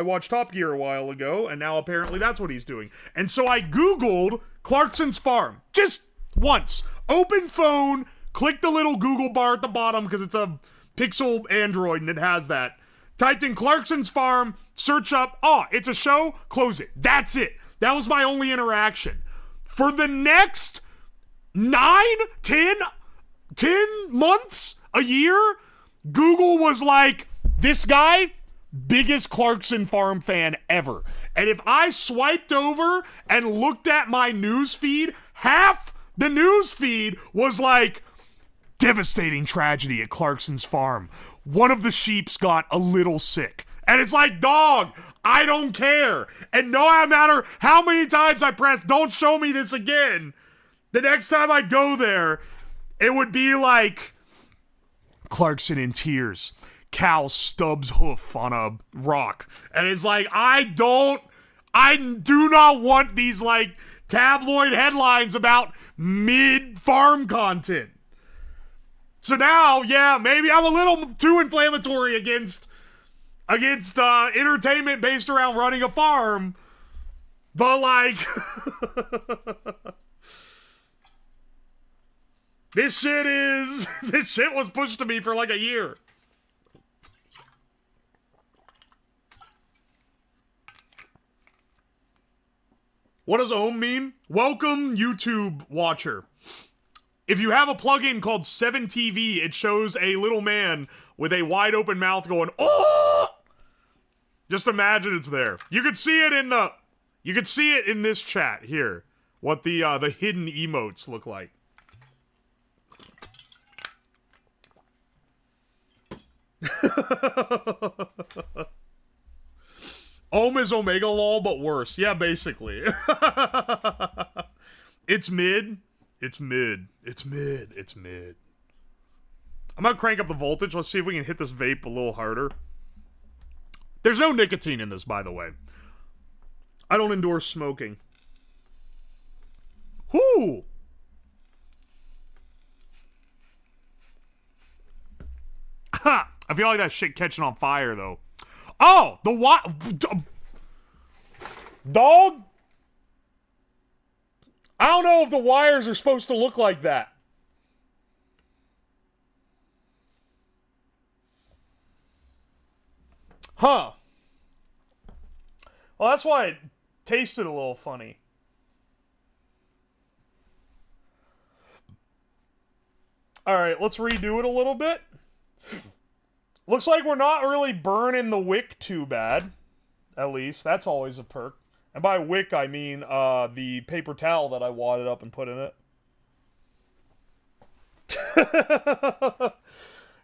watched Top Gear a while ago, and now apparently that's what he's doing. And so I Googled Clarkson's Farm. Just once. Open phone, click the little Google bar at the bottom, because it's a Pixel Android, and it has that. Typed in Clarkson's Farm, search up, oh, it's a show, close it. That's it. That was my only interaction. For the next 10 months, a year, Google was like, this guy, biggest Clarkson Farm fan ever. And if I swiped over and looked at my news feed, half the news feed was like, devastating tragedy at Clarkson's Farm. One of the sheeps got a little sick. And it's like, dog, I don't care. And no matter how many times I press, don't show me this again. The next time I go there, it would be like, Clarkson in tears. Cow stubs hoof on a rock. And it's like, I do not want these, like, tabloid headlines about mid-farm content. So now, yeah, maybe I'm a little too inflammatory against entertainment based around running a farm, but like, this shit was pushed to me for like a year. What does ohm mean? Welcome, YouTube watcher. If you have a plugin called 7TV, it shows a little man with a wide open mouth going, oh! Just imagine it's there. You could see it in this chat here, what the hidden emotes look like. Ohm is Omega Lol, but worse. Yeah, basically. It's mid. It's mid. It's mid. It's mid. I'm gonna crank up the voltage. Let's see if we can hit this vape a little harder. There's no nicotine in this, by the way. I don't endorse smoking. Whoo! Ha! I feel like that shit catching on fire, though. Oh! The what? Dog? I don't know if the wires are supposed to look like that. Huh. Well, that's why it tasted a little funny. Alright, let's redo it a little bit. Looks like we're not really burning the wick too bad. At least, that's always a perk. And by wick, I mean the paper towel that I wadded up and put in it.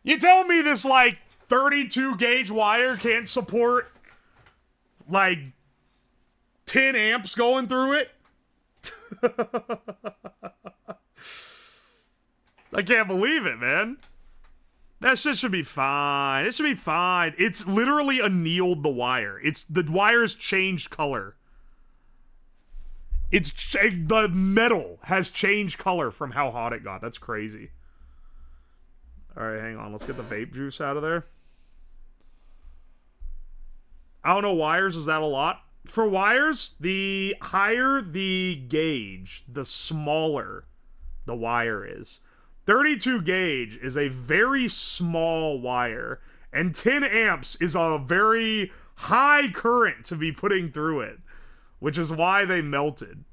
You tell me this, like, 32 gauge wire can't support, like, 10 amps going through it? I can't believe it, man. That shit should be fine. It should be fine. It's literally annealed the wire. The wire's changed color. The metal has changed color from how hot it got. That's crazy. Alright, hang on. Let's get the vape juice out of there. I don't know, wires, is that a lot? For wires, the higher the gauge, the smaller the wire is. 32 gauge is a very small wire, and 10 amps is a very high current to be putting through it, which is why they melted.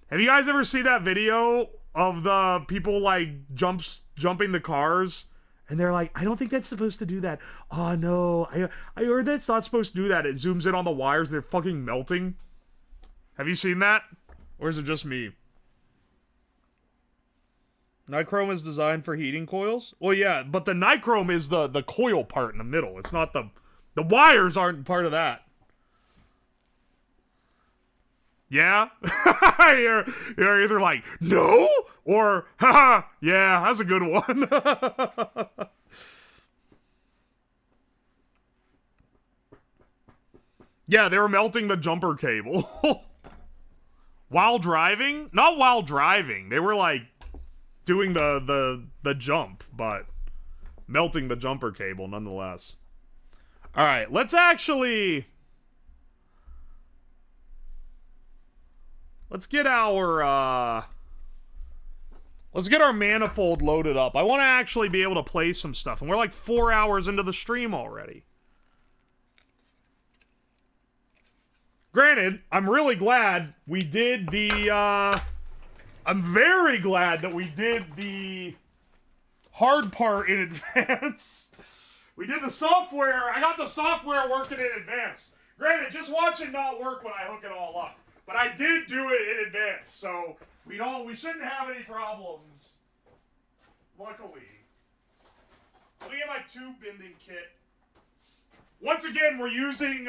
Have you guys ever seen that video of the people, like, jumping the cars? And they're like, I don't think that's supposed to do that. Oh, no. I heard that's not supposed to do that. It zooms in on the wires. They're fucking melting. Have you seen that? Or is it just me? Nichrome is designed for heating coils? Well, yeah, but the nichrome is the coil part in the middle. It's not the wires aren't part of that. Yeah? you're either like, no? Or, haha, yeah, that's a good one. Yeah, they were melting the jumper cable. While driving? Not while driving. They were like doing the jump, but melting the jumper cable nonetheless. All right, let's actually let's get our manifold loaded up. I want to actually be able to play some stuff, and we're like 4 hours into the stream already. Granted, I'm really glad we did the, I'm very glad that we did the hard part in advance. We did the software, I got the software working in advance. Granted, just watch it not work when I hook it all up. But I did do it in advance, so we shouldn't have any problems. Luckily. Let me get my tube bending kit. Once again, we're using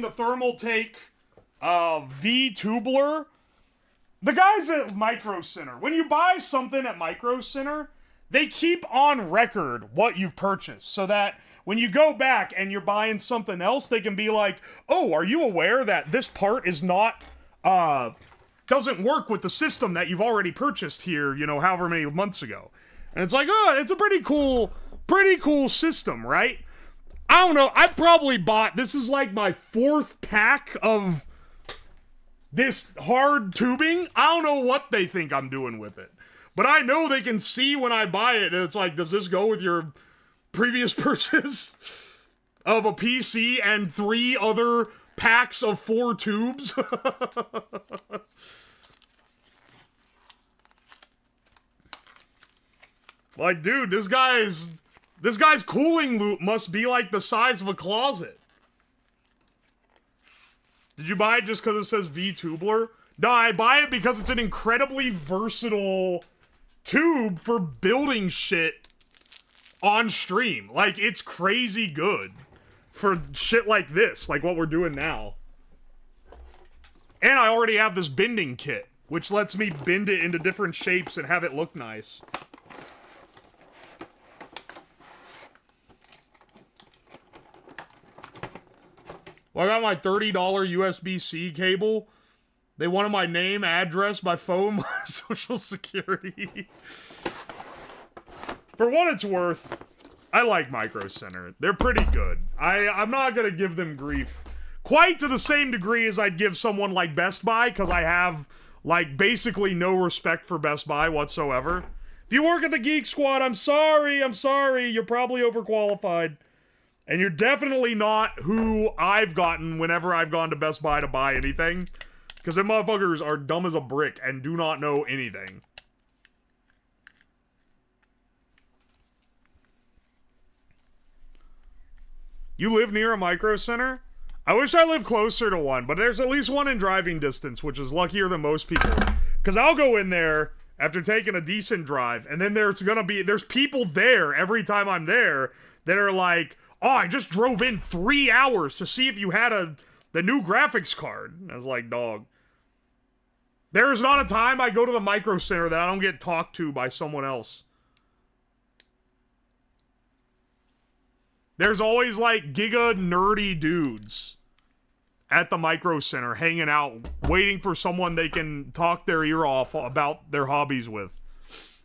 the Thermal Take V tubular. The guys at Micro Center, when you buy something at Micro Center, they keep on record what you've purchased so that when you go back and you're buying something else, they can be like, oh, are you aware that this part is not, doesn't work with the system that you've already purchased here, you know, however many months ago. And it's like, oh, it's a pretty cool system, right? I don't know, I probably bought, this is like my 4th pack of this hard tubing. I don't know what they think I'm doing with it. But I know they can see when I buy it, and it's like, does this go with your previous purchase of a PC and 3 other packs of 4 tubes? Like, dude, this guy's cooling loop must be like the size of a closet. Did you buy it just because it says V-tubular? No, I buy it because it's an incredibly versatile tube for building shit on stream. Like, it's crazy good for shit like this, like what we're doing now. And I already have this bending kit, which lets me bend it into different shapes and have it look nice. Well, I got my $30 USB-C cable. They wanted my name, address, my phone, my social security. For what it's worth, I like Micro Center. They're pretty good. I'm not gonna give them grief quite to the same degree as I'd give someone like Best Buy, because I have, like, basically no respect for Best Buy whatsoever. If you work at the Geek Squad, I'm sorry, you're probably overqualified. And you're definitely not who I've gotten whenever I've gone to Best Buy to buy anything. Because them motherfuckers are dumb as a brick and do not know anything. You live near a Micro Center? I wish I lived closer to one, but there's at least one in driving distance, which is luckier than most people. Because I'll go in there after taking a decent drive, and then there's people there every time I'm there that are like, oh, I just drove in 3 hours to see if you had the new graphics card. And I was like, dog. There is not a time I go to the Micro Center that I don't get talked to by someone else. There's always, like, giga nerdy dudes at the Micro Center hanging out, waiting for someone they can talk their ear off about their hobbies with.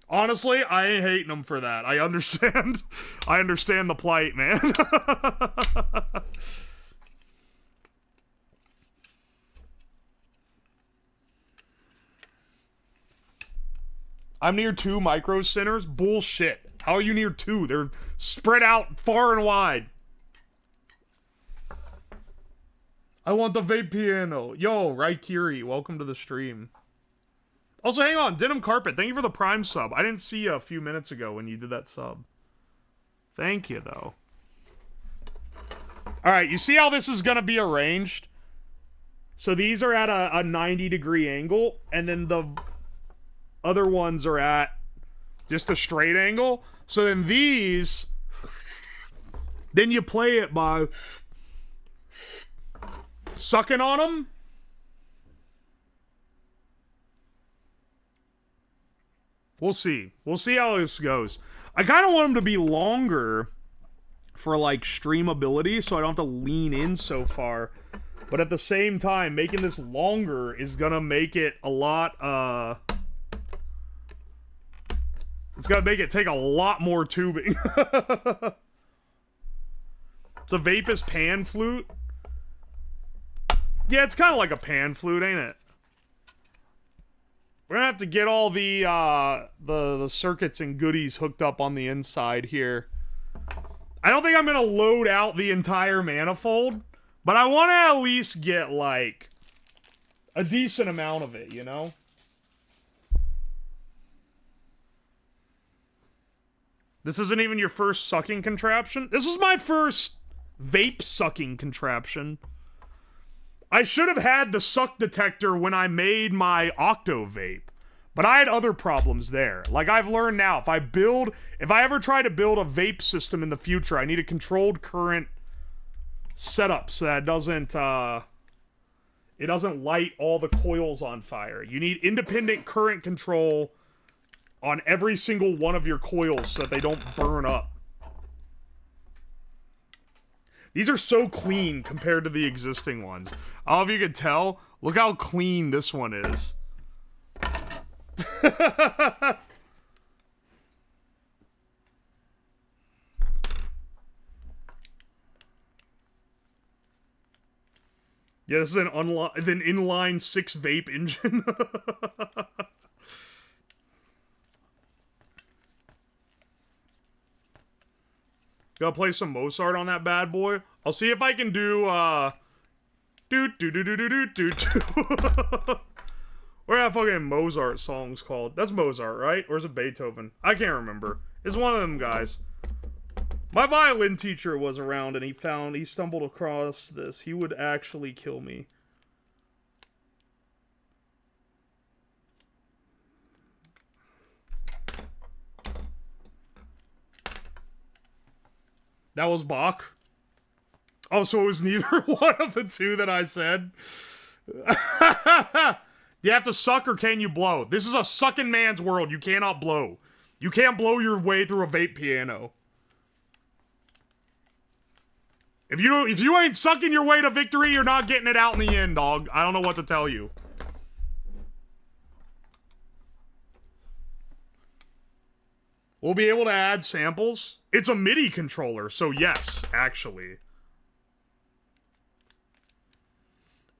Honestly, I ain't hating them for that. I understand. I understand the plight, man. I'm near 2 Micro Centers? Bullshit. How are you near 2? They're spread out far and wide. I want the vape piano. Yo, Raikiri, welcome to the stream. Also, hang on, Denim Carpet, thank you for the Prime sub. I didn't see you a few minutes ago when you did that sub. Thank you, though. Alright, you see how this is gonna be arranged? So these are at a 90-degree angle, and then the other ones are at just a straight angle. So then these, then you play it by sucking on them. We'll see. We'll see how this goes. I kind of want them to be longer for, like, streamability, so I don't have to lean in so far. But at the same time, making this longer is gonna make it a lot, it's gonna make it take a lot more tubing. It's a Vapus pan flute. Yeah, it's kind of like a pan flute, ain't it? We're gonna have to get all the circuits and goodies hooked up on the inside here. I don't think I'm gonna load out the entire manifold, but I want to at least get, like, a decent amount of it, you know? This isn't even your first sucking contraption? This is my first vape sucking contraption. I should have had the suck detector when I made my Octo vape, but I had other problems there. Like, I've learned now, if I ever try to build a vape system in the future, I need a controlled current setup so that it doesn't light all the coils on fire. You need independent current control on every single one of your coils so that they don't burn up. These are so clean compared to the existing ones. I don't know if you can tell. Look how clean this one is. Yeah, this is an inline 6 vape engine. Gotta play some Mozart on that bad boy. I'll see if I can do, What are that fucking Mozart songs called? That's Mozart, right? Or is it Beethoven? I can't remember. It's one of them guys. My violin teacher was around and he stumbled across this. He would actually kill me. That was Bach. Oh, so it was neither one of the two that I said. You have to suck or can you blow? This is a sucking man's world. You cannot blow. You can't blow your way through a vape piano. If you ain't sucking your way to victory, you're not getting it out in the end, dog. I don't know what to tell you. We'll be able to add samples. It's a MIDI controller, so yes, actually.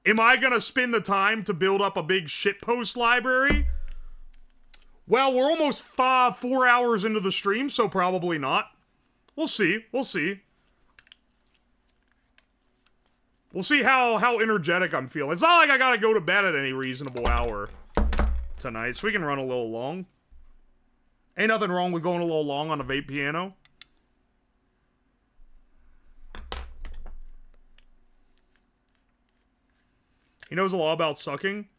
Am I gonna spend the time to build up a big shitpost library? Well, we're almost 4 hours into the stream, so probably not. We'll see. We'll see. We'll see how energetic I'm feeling. It's not like I gotta go to bed at any reasonable hour tonight, so we can run a little long. Ain't nothing wrong with going a little long on a vape piano. He knows a lot about sucking.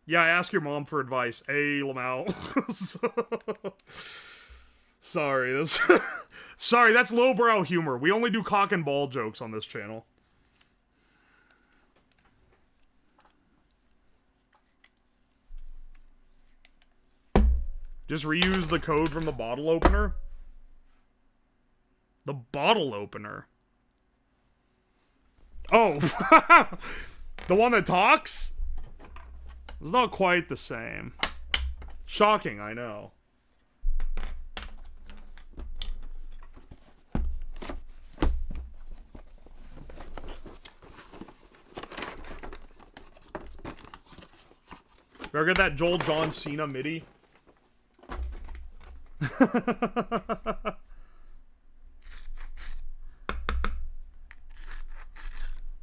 Yeah, ask your mom for advice. Hey, Lamau. Sorry, sorry, that's lowbrow humor. We only do cock and ball jokes on this channel. Just reuse the code from the bottle opener. The bottle opener. Oh. The one that talks? It's not quite the same. Shocking, I know. Better get that Joel John Cena MIDI.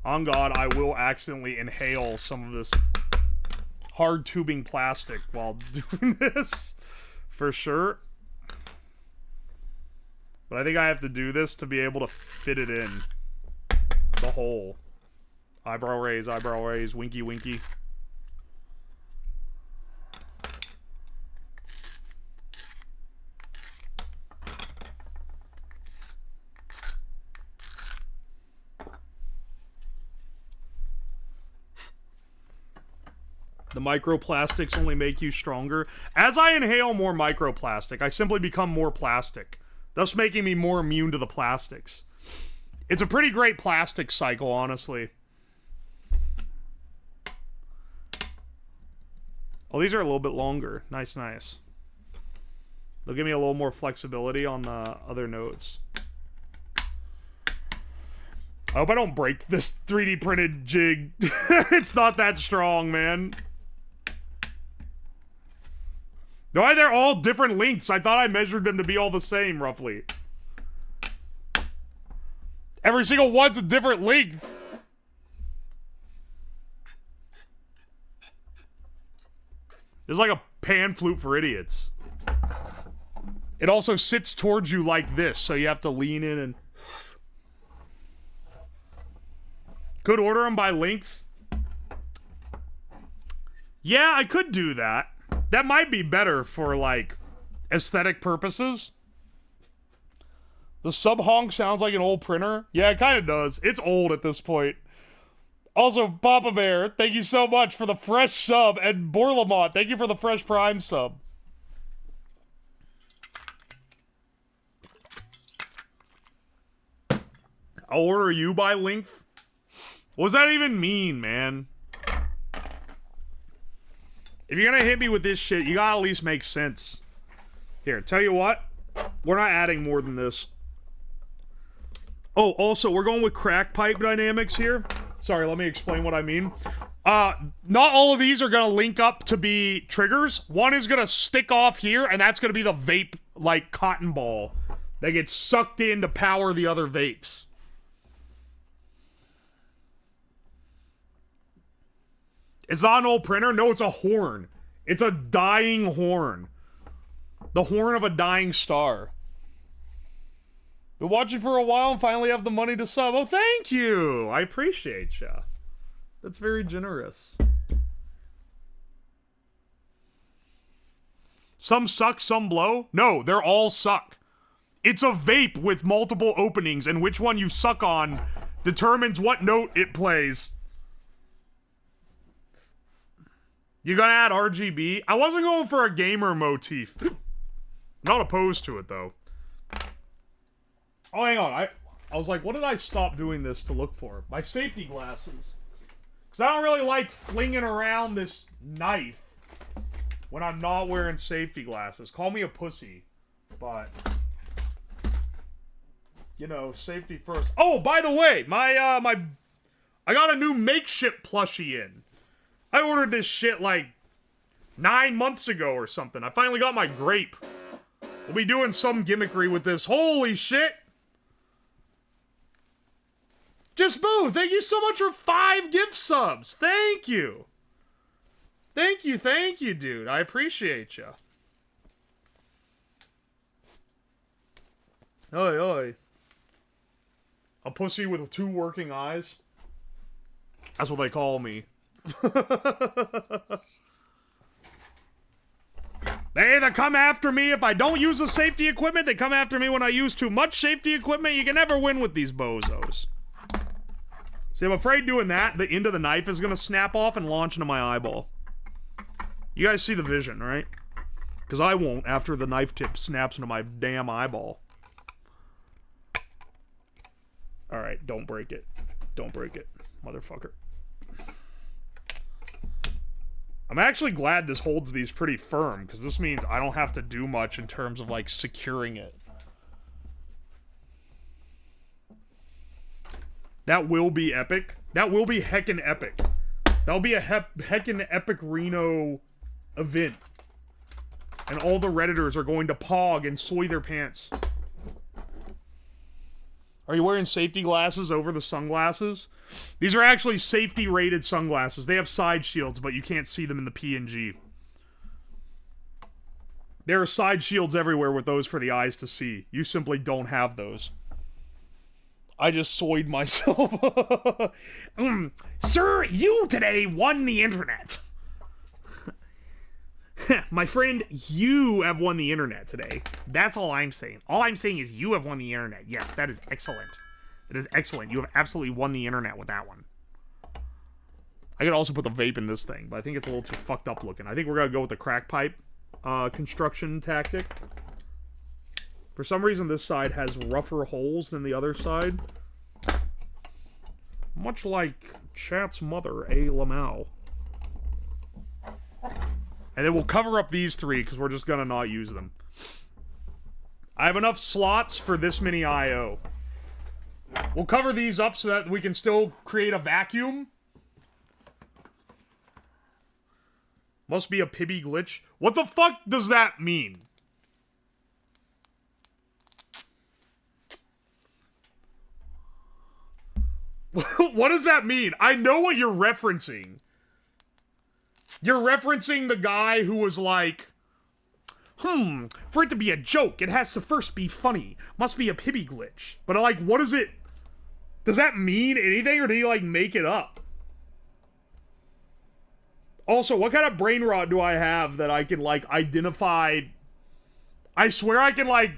On God, I will accidentally inhale some of this hard tubing plastic while doing this, for sure. But I think I have to do this to be able to fit it in the hole. eyebrow raise, winky, winky. The microplastics only make you stronger. As I inhale more microplastic, I simply become more plastic, thus making me more immune to the plastics. It's a pretty great plastic cycle, honestly. Oh, these are a little bit longer. Nice, nice. They'll give me a little more flexibility on the other notes. I hope I don't break this 3D printed jig. It's not that strong, man. Why they're all different lengths? I thought I measured them to be all the same, roughly. Every single one's a different length. It's like a pan flute for idiots. It also sits towards you like this, so you have to lean in and... Could order them by length? Yeah, I could do that. That might be better for, like, aesthetic purposes. The sub-honk sounds like an old printer. Yeah, it kind of does. It's old at this point. Also, Papa Bear, thank you so much for the fresh sub. And Borlamont, thank you for the fresh Prime sub. I'll order you by length? What does that even mean, man? If you're gonna hit me with this shit, you gotta at least make sense. Here, tell you what. We're not adding more than this. Oh, also, we're going with crack pipe dynamics here. Sorry, let me explain what I mean. Not all of these are gonna link up to be triggers. One is gonna stick off here, and that's gonna be the vape, like, cotton ball that gets sucked in to power the other vapes. It's not an old printer. No, it's a horn. It's a dying horn. The horn of a dying star. Been watching for a while and finally have the money to sub. Oh, thank you. I appreciate ya. That's very generous. Some suck, some blow. No, they're all suck. It's a vape with multiple openings, and which one you suck on determines what note it plays. You gonna add RGB? I wasn't going for a gamer motif. Not opposed to it, though. Oh, hang on. I was like, what did I stop doing this to look for? My safety glasses. Because I don't really like flinging around this knife when I'm not wearing safety glasses. Call me a pussy. But, you know, safety first. Oh, by the way, I got a new makeshift plushie in. I ordered this shit like 9 months ago or something. I finally got my grape. We'll be doing some gimmickry with this. Holy shit! Just Boo, thank you so much for 5 gift subs. Thank you. Thank you, dude. I appreciate you. Oi, oi. A pussy with 2 working eyes? That's what they call me. They either come after me if I don't use the safety equipment, they come after me when I use too much safety equipment. You can never win with these bozos. See, I'm afraid doing that, the end of the knife is gonna snap off and launch into my eyeball. You guys see the vision, right? Because I won't after the knife tip snaps into my damn eyeball. Alright, don't break it. Don't break it, motherfucker. I'm actually glad this holds these pretty firm, because this means I don't have to do much in terms of, like, securing it. That will be epic. That will be heckin' epic. That'll be a heckin' epic Reno event. And all the Redditors are going to pog and soy their pants. Are you wearing safety glasses over the sunglasses? These are actually safety-rated sunglasses. They have side shields, but you can't see them in the PNG. There are side shields everywhere with those for the eyes to see. You simply don't have those. I just soyed myself. Sir, you today won the internet. My friend, you have won the internet today. That's all I'm saying. All I'm saying is you have won the internet. Yes, that is excellent. That is excellent. You have absolutely won the internet with that one. I could also put the vape in this thing, but I think it's a little too fucked up looking. I think we're gonna go with the crack pipe construction tactic. For some reason, this side has rougher holes than the other side. Much like chat's mother, A. Lamau. And then we'll cover up these three, because we're just gonna not use them. I have enough slots for this many I.O. We'll cover these up so that we can still create a vacuum. Must be a Pibby glitch. What the fuck does that mean? What does that mean? I know what you're referencing. You're referencing the guy who was like, for it to be a joke, it has to first be funny. Must be a Pibby glitch. But like, what is it? Does that mean anything, or did he like make it up? Also, what kind of brain rot do I have that I can like identify? I swear I can like,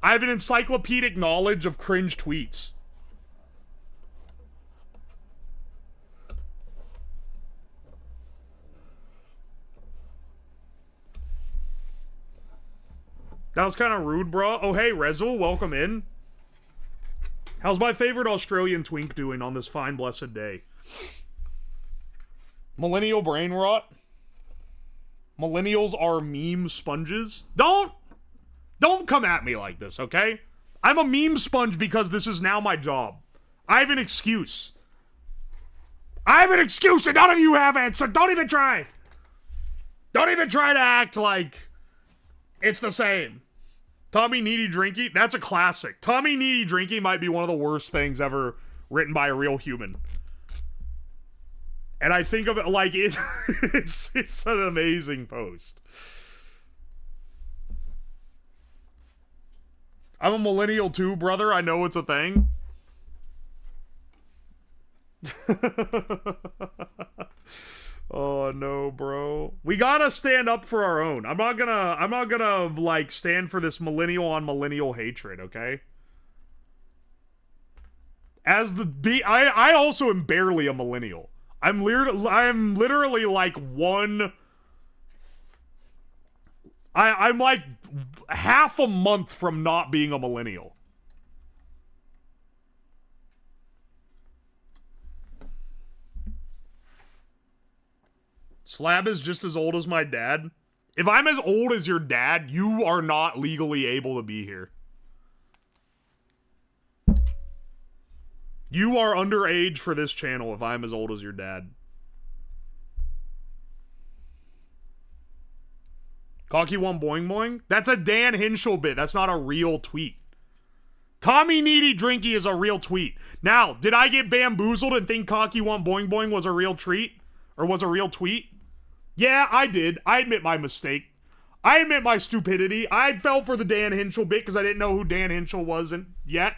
I have an encyclopedic knowledge of cringe tweets. That was kind of rude, bro. Oh, hey, Rezul, welcome in. How's my favorite Australian twink doing on this fine, blessed day? Millennial brain rot? Millennials are meme sponges? Don't come at me like this, okay? I'm a meme sponge because this is now my job. I have an excuse. I have an excuse and none of you have it, so don't even try. Don't even try to act like it's the same. Tommy Needy Drinky, that's a classic. Tommy Needy Drinky might be one of the worst things ever written by a real human. And I think of it like it's an amazing post. I'm a millennial too, brother. I know it's a thing. Oh no, bro. We gotta stand up for our own. I'm not gonna like stand for this millennial on millennial hatred, okay? As the I also am barely a millennial. I'm literally like one. I'm like half a month from not being a millennial. Slab is just as old as my dad. If I'm as old as your dad, you are not legally able to be here. You are underage for this channel if I'm as old as your dad. Cocky one boing boing? That's a Dan Hinchel bit. That's not a real tweet. Tommy Needy Drinky is a real tweet. Now, did I get bamboozled and think Cocky one boing boing was a real treat? Or was a real tweet? Yeah, I did. I admit my mistake. I admit my stupidity. I fell for the Dan Hinchel bit because I didn't know who Dan Hinchel was yet.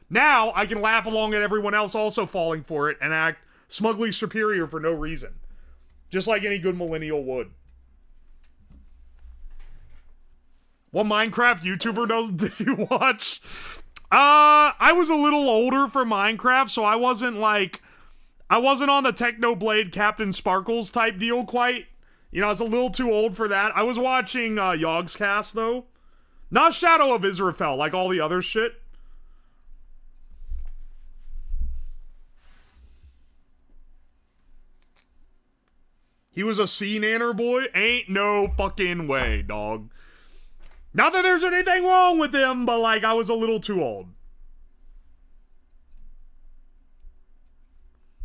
Now, I can laugh along at everyone else also falling for it and act smugly superior for no reason. Just like any good millennial would. What Minecraft YouTuber did you watch? I was a little older for Minecraft, so I wasn't on the Technoblade Captain Sparkles type deal quite. You know, I was a little too old for that. I was watching Yogscast, though. Not Shadow of Israfel, like all the other shit. He was a sea-nanner boy? Ain't no fucking way, dog. Not that there's anything wrong with him, but, like, I was a little too old.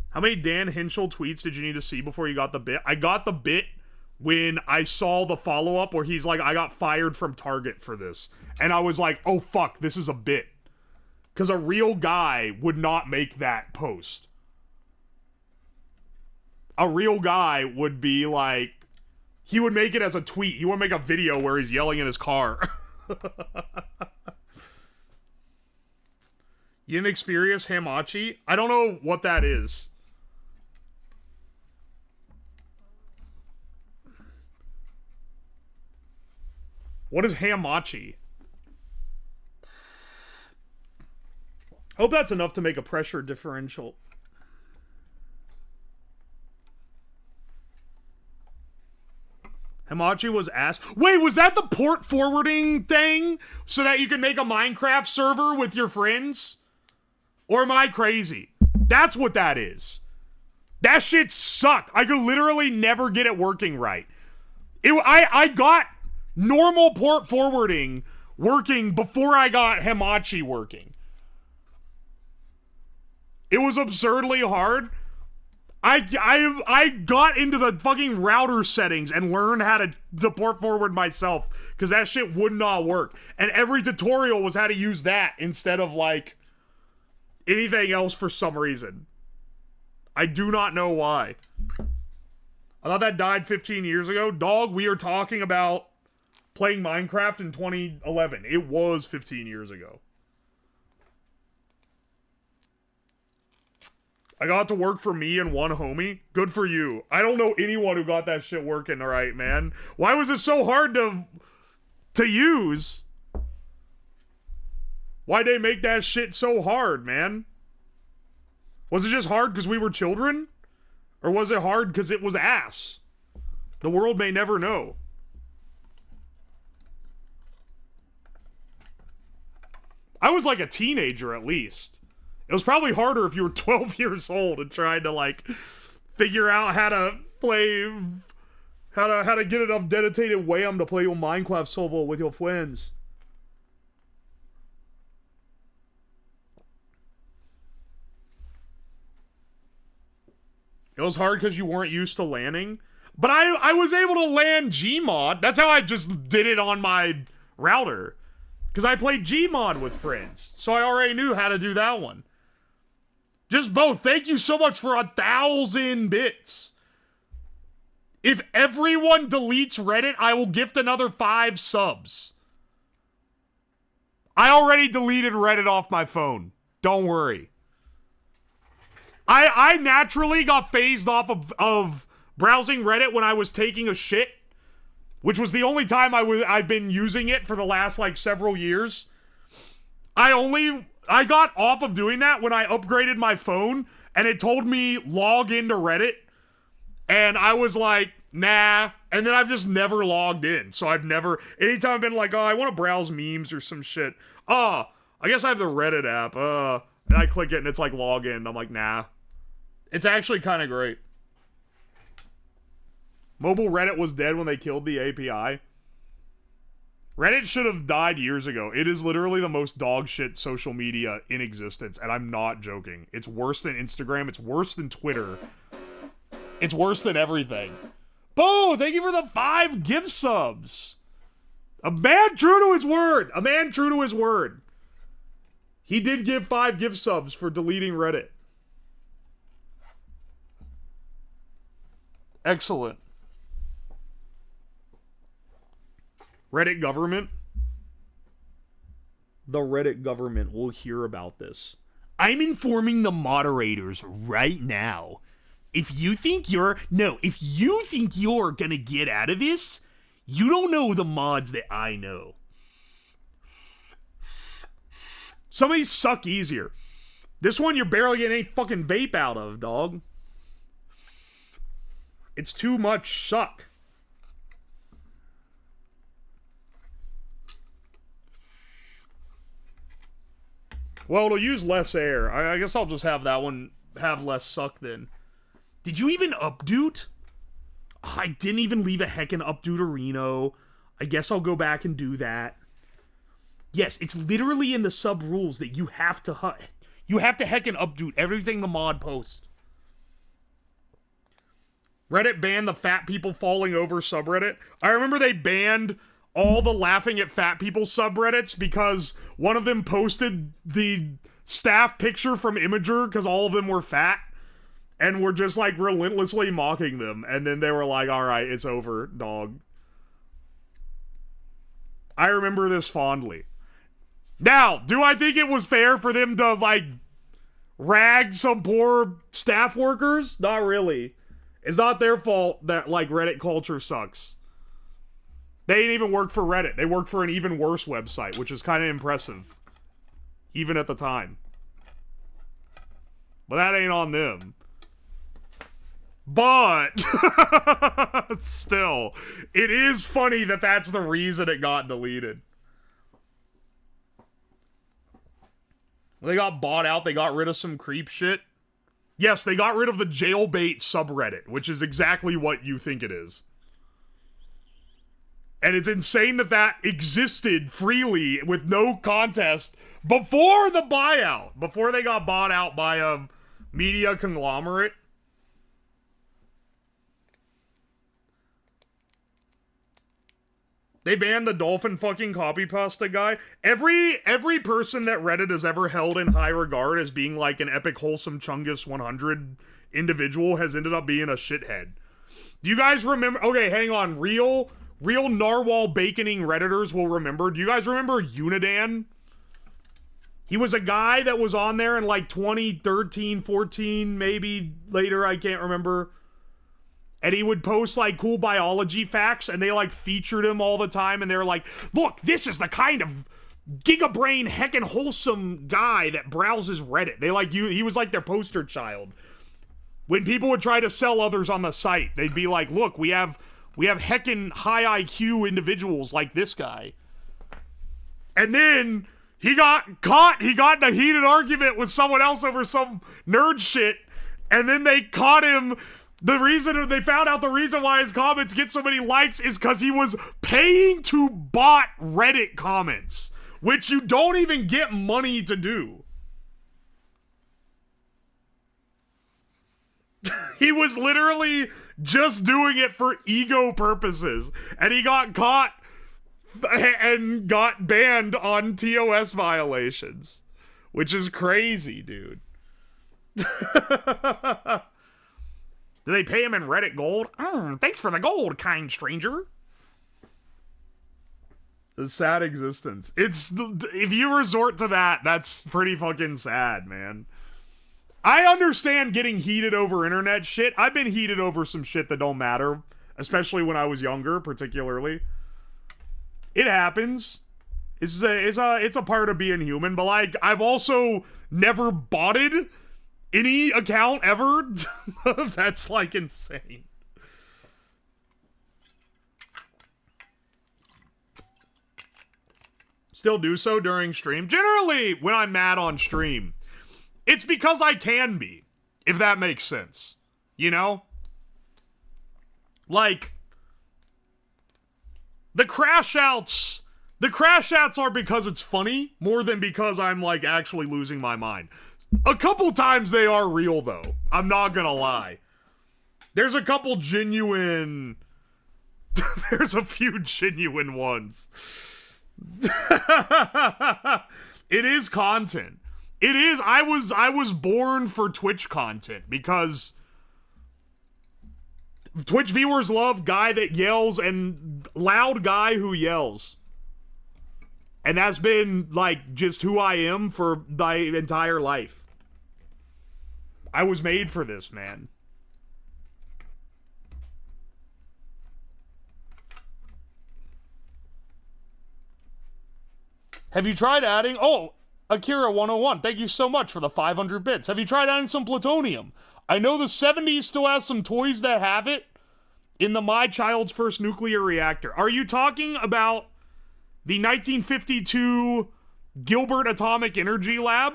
How many Dan Hinchel tweets did you need to see before you got the bit? I got the bit when I saw the follow-up where he's like, I got fired from Target for this. And I was like, oh fuck, this is a bit. Because a real guy would not make that post. A real guy would be like, he would make it as a tweet. He would make a video where he's yelling in his car. You didn't experience hamachi? I don't know what that is. What is hamachi? Hope that's enough to make a pressure differential. Hamachi was ass. Wait, was that the port forwarding thing? So that you can make a Minecraft server with your friends? Or am I crazy? That's what that is. That shit sucked. I could literally never get it working right. I got normal port forwarding working before I got hamachi working. It was absurdly hard. I got into the fucking router settings and learned how to port forward myself because that shit would not work. And every tutorial was how to use that instead of like anything else for some reason. I do not know why. I thought that died 15 years ago. Dog, we are talking about playing Minecraft in 2011. It was 15 years ago. I got to work for me and one homie. Good for you. I don't know anyone who got that shit working right, man. Why was it so hard to use? Why'd they make that shit so hard, man? Was it just hard because we were children? Or was it hard because it was ass? The world may never know. I was like a teenager at least. It was probably harder if you were 12 years old and trying to like figure out how to play, how to get enough dedicated wham to play your Minecraft server with your friends. It was hard because you weren't used to landing. But I was able to land Gmod. That's how I just did it on my router. Because I played Gmod with friends. So I already knew how to do that one. Just both. Thank you so much for 1,000 bits. If everyone deletes Reddit, I will gift another 5 subs. I already deleted Reddit off my phone. Don't worry. I naturally got phased off of browsing Reddit when I was taking a shit, which was the only time I've been using it for the last like several years. I got off of doing that when I upgraded my phone and it told me log into Reddit, and I was like, nah, and then I've just never logged in. So I've never, anytime I've been like, oh, I want to browse memes or some shit. Oh, I guess I have the Reddit app. And I click it and it's like log in. I'm like, nah. It's actually kind of great. Mobile Reddit was dead when they killed the API. Reddit should have died years ago. It is literally the most dog shit social media in existence, and I'm not joking. It's worse than Instagram. It's worse than Twitter. It's worse than everything. Bo, thank you for the 5 gift subs. A man true to his word. A man true to his word. He did give 5 gift subs for deleting Reddit. Excellent. Reddit government. The Reddit government will hear about this. I'm informing the moderators right now. If you think you're gonna get out of this, you don't know the mods that I know. Some of these suck easier. This one you're barely getting any fucking vape out of, dog. It's too much suck. Well, it'll use less air. I guess I'll just have that one have less suck then. Did you even update? I didn't even leave a heckin' update-erino. I guess I'll go back and do that. Yes, it's literally in the sub rules that you have to heckin' update everything the mod posts. Reddit banned the fat people falling over subreddit. I remember they banned all the laughing at fat people subreddits because one of them posted the staff picture from Imager because all of them were fat and were just like relentlessly mocking them. And then they were like, all right, it's over, dog. I remember this fondly. Now, do I think it was fair for them to, like, rag some poor staff workers? Not really. It's not their fault that, like, Reddit culture sucks. They didn't even work for Reddit. They worked for an even worse website, which is kind of impressive. Even at the time. But that ain't on them. But still, it is funny that that's the reason it got deleted. When they got bought out, they got rid of some creep shit. Yes, they got rid of the jailbait subreddit, which is exactly what you think it is. And it's insane that that existed freely with no contest before the buyout. Before they got bought out by a media conglomerate. They banned the dolphin fucking copy pasta guy. Every person that Reddit has ever held in high regard as being like an epic wholesome Chungus 100 individual has ended up being a shithead. Do you guys remember? Okay, hang on. Real narwhal baconing Redditors will remember. Do you guys remember Unidan? He was a guy that was on there in like 2013, 14, maybe later, I can't remember. And he would post like cool biology facts, and they like featured him all the time, and they're like, look, this is the kind of gigabrain heckin' wholesome guy that browses Reddit. They like he was like their poster child. When people would try to sell others on the site, they'd be like, look, we have heckin' high IQ individuals like this guy. And then he got caught, he got in a heated argument with someone else over some nerd shit, and then they caught him. The reason they found out the reason why his comments get so many likes is because he was paying to bot Reddit comments, which you don't even get money to do. He was literally just doing it for ego purposes, and he got caught and got banned on TOS violations, which is crazy, dude. Do they pay him in Reddit gold? Thanks for the gold, kind stranger. The sad existence. If you resort to that, that's pretty fucking sad, man. I understand getting heated over internet shit. I've been heated over some shit that don't matter, especially when I was younger, particularly. It happens. It's a part of being human, but like, I've also never botted any account ever. That's like insane. Still do so during stream. Generally, when I'm mad on stream, it's because I can be, if that makes sense. You know? Like, the crash outs are because it's funny more than because I'm like actually losing my mind. A couple times they are real, though. I'm not gonna lie. There's a couple genuine... There's a few genuine ones. It is content. It is. I was born for Twitch content because Twitch viewers love guy that yells and loud guy who yells. And that's been, like, just who I am for my entire life. I was made for this, man. Have you tried adding... Oh, Akira101, thank you so much for the 500 bits. Have you tried adding some plutonium? I know the 70s still has some toys that have it in the My Child's First Nuclear Reactor. Are you talking about the 1952 Gilbert Atomic Energy Lab?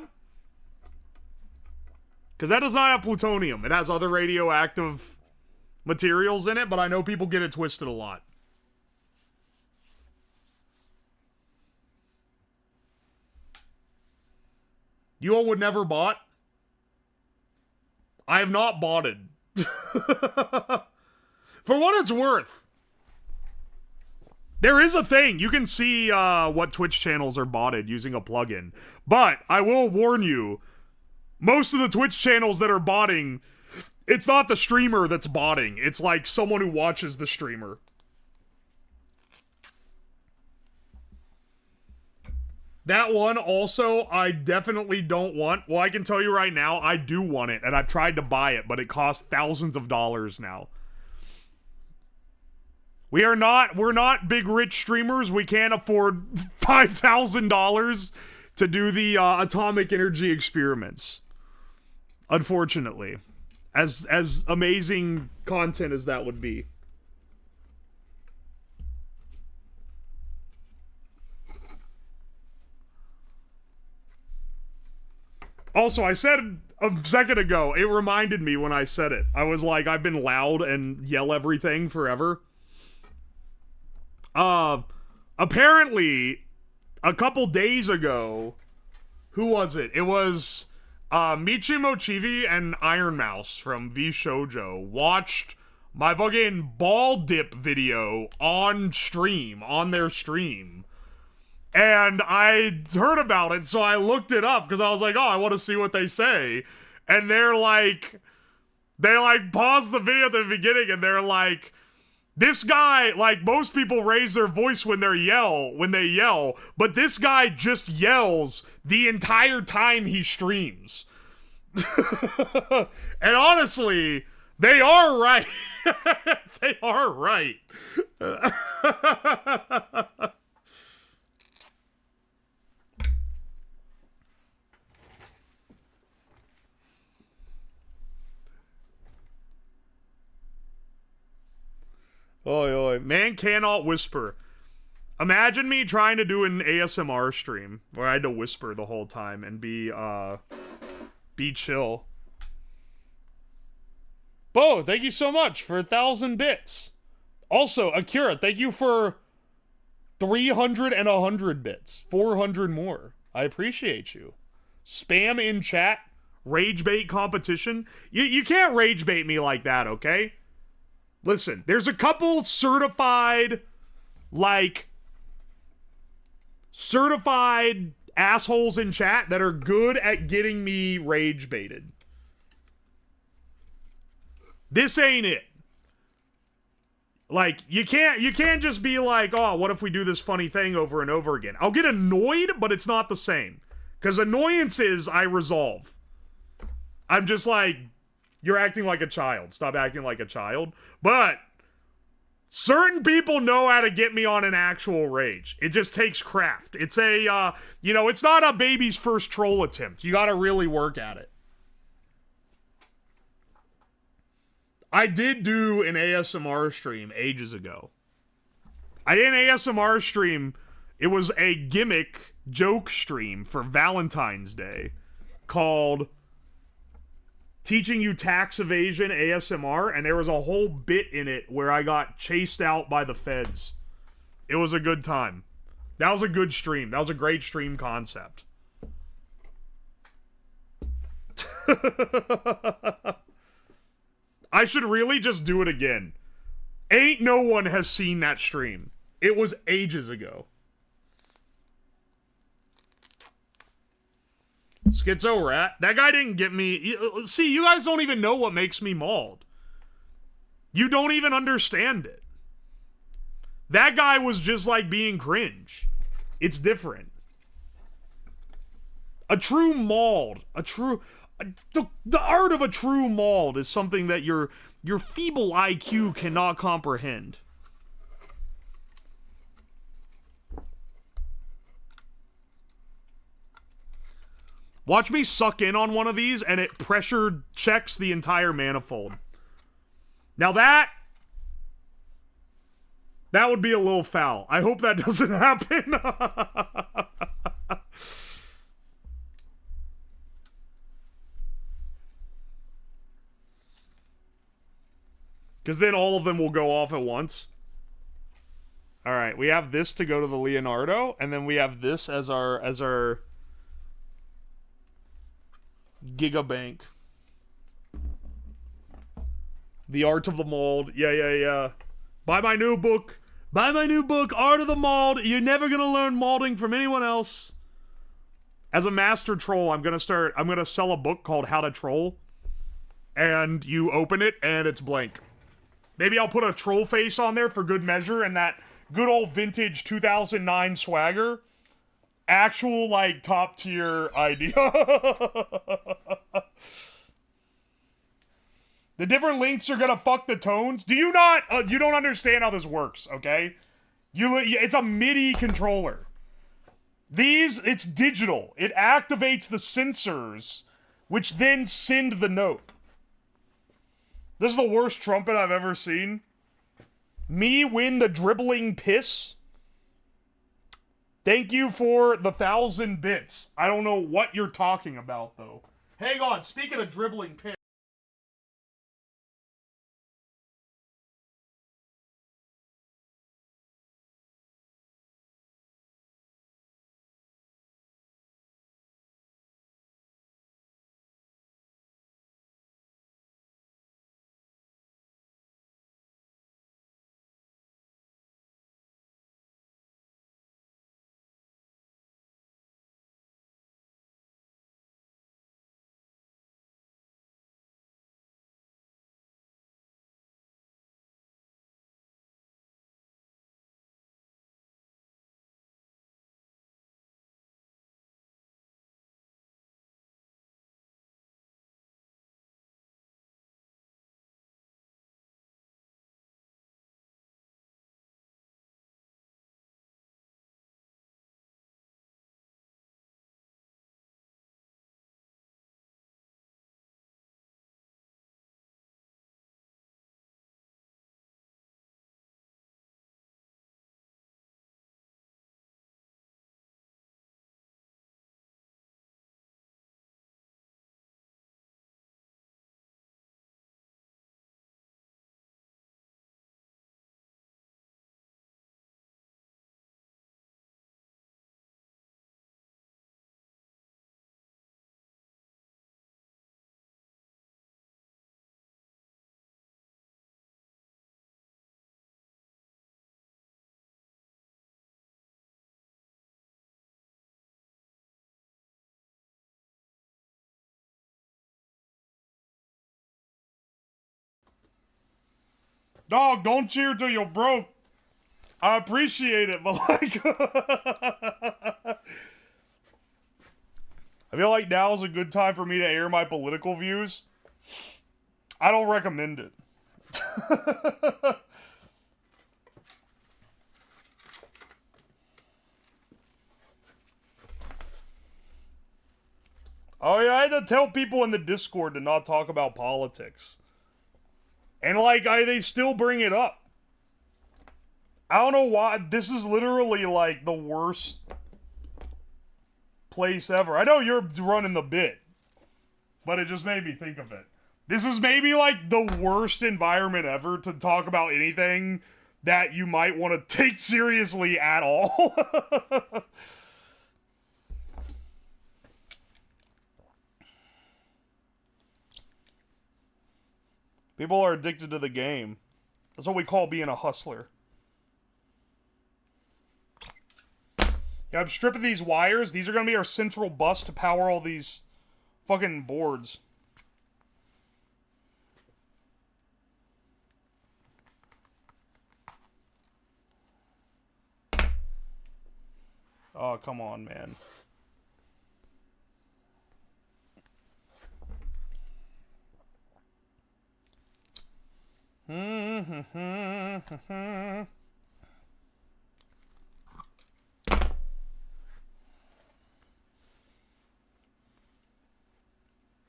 Because that does not have plutonium. It has other radioactive materials in it, but I know people get it twisted a lot. You all would never bought? I have not boughted. For what it's worth. There is a thing. You can see what Twitch channels are botted using a plugin. But I will warn you, most of the Twitch channels that are botting, it's not the streamer that's botting. It's like someone who watches the streamer. That one also, I definitely don't want. Well, I can tell you right now, I do want it, and I've tried to buy it, but it costs thousands of dollars now. We're not big rich streamers. We can't afford $5,000 to do the atomic energy experiments. Unfortunately. As amazing content as that would be. Also, I said a second ago, it reminded me when I said it. I was like, I've been loud and yell everything forever. Apparently, a couple days ago, who was it? It was Michi Mochivi and Iron Mouse from V Shoujo watched my fucking ball dip video on stream, on their stream. And I heard about it, so I looked it up because I was like, oh, I want to see what they say. And they paused the video at the beginning and they're like, this guy, like, most people raise their voice when they yell, but this guy just yells the entire time he streams. And honestly, they are right. They are right. Oi, oi. Man cannot whisper. Imagine me trying to do an ASMR stream where I had to whisper the whole time and be chill. Bo, thank you so much for 1,000 bits. Also, Akira, thank you for 300 and 100 bits. 400 more. I appreciate you. Spam in chat. Rage bait competition. You can't rage bait me like that, okay? Listen, there's a couple certified assholes in chat that are good at getting me rage baited. This ain't it. Like, you can't just be like, oh, what if we do this funny thing over and over again? I'll get annoyed, but it's not the same. Because annoyances, I resolve. I'm just like, you're acting like a child. Stop acting like a child. But certain people know how to get me on an actual rage. It just takes craft. It's a, it's not a baby's first troll attempt. You gotta really work at it. I did do an ASMR stream ages ago. I did an ASMR stream. It was a gimmick joke stream for Valentine's Day called Teaching You Tax Evasion ASMR, and there was a whole bit in it where I got chased out by the feds. It was a good time. That was a good stream. That was a great stream concept. I should really just do it again. Ain't no one has seen that stream. It was ages ago. Schizo Rat. That guy didn't get me. See, you guys don't even know what makes me mauled. You don't even understand it. That guy was just like being cringe. It's different. A true mauled. The art of a true mauled is something that your feeble IQ cannot comprehend. Watch me suck in on one of these and it pressure checks the entire manifold. Now that would be a little foul. I hope that doesn't happen. Because then all of them will go off at once. Alright, we have this to go to the Leonardo, and then we have this as our Gigabank. The Art of the Mold. Yeah. Buy my new book. Buy my new book, Art of the Mold. You're never gonna learn molding from anyone else. As a master troll, I'm gonna sell a book called How to Troll. And you open it, and it's blank. Maybe I'll put a troll face on there for good measure and that good old vintage 2009 swagger. Actual, like, top tier idea. The different links are gonna fuck the tones. Do you not, you don't understand how this works, okay? It's a MIDI controller. It's digital. It activates the sensors, which then send the note. This is the worst trumpet I've ever seen. Me win the dribbling piss. Thank you for the 1,000 bits. I don't know what you're talking about, though. Hang on, speaking of dribbling piss. Dog, don't cheer till you're broke. I appreciate it, but like... I feel like now is a good time for me to air my political views. I don't recommend it. Oh yeah, I had to tell people in the Discord to not talk about politics. And like, they still bring it up. I don't know why. This is literally like the worst place ever. I know you're running the bit, but it just made me think of it. This is maybe like the worst environment ever to talk about anything that you might want to take seriously at all. People are addicted to the game. That's what we call being a hustler. Yeah, I'm stripping these wires. These are going to be our central bus to power all these fucking boards. Oh, come on, man.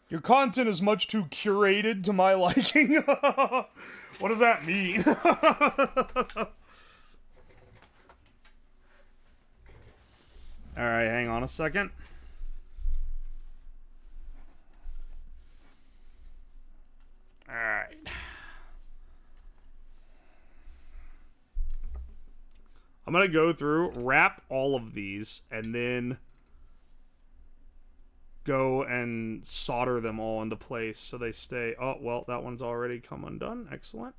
Your content is much too curated to my liking. What does that mean? Alright, hang on a second. Alright. I'm gonna go through, wrap all of these, and then go and solder them all into place so they stay. Oh, well, that one's already come undone. Excellent.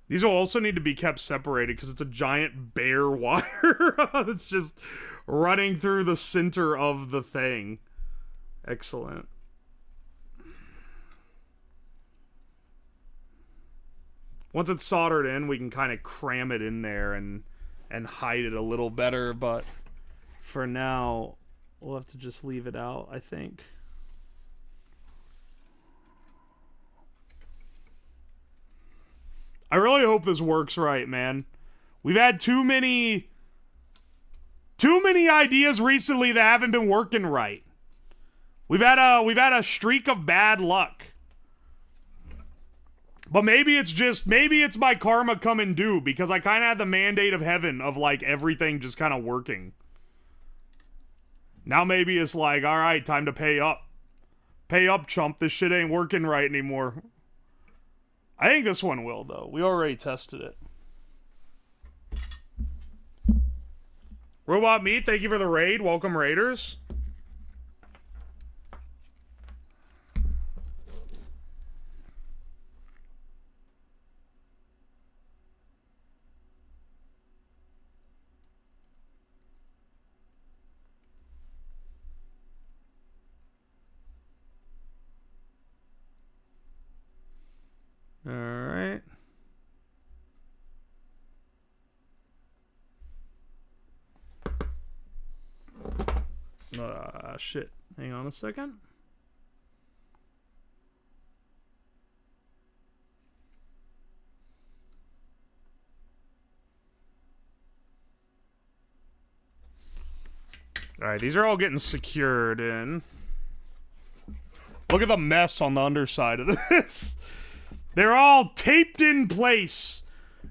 These will also need to be kept separated because it's a giant bare wire that's just running through the center of the thing. Excellent. Once it's soldered in, we can kind of cram it in there and hide it a little better, but for now, we'll have to just leave it out, I think. I really hope this works right, man. We've had too many ideas recently that haven't been working right. We've had a streak of bad luck. But maybe it's my karma coming due, because I kind of had the mandate of heaven of, like, everything just kind of working. Now maybe it's like, all right, time to pay up. Pay up, chump. This shit ain't working right anymore. I think this one will, though. We already tested it. Robot Meat, thank you for the raid. Welcome, Raiders. All right. Shit. Hang on a second. All right, these are all getting secured in. Look at the mess on the underside of this. They're all taped in place.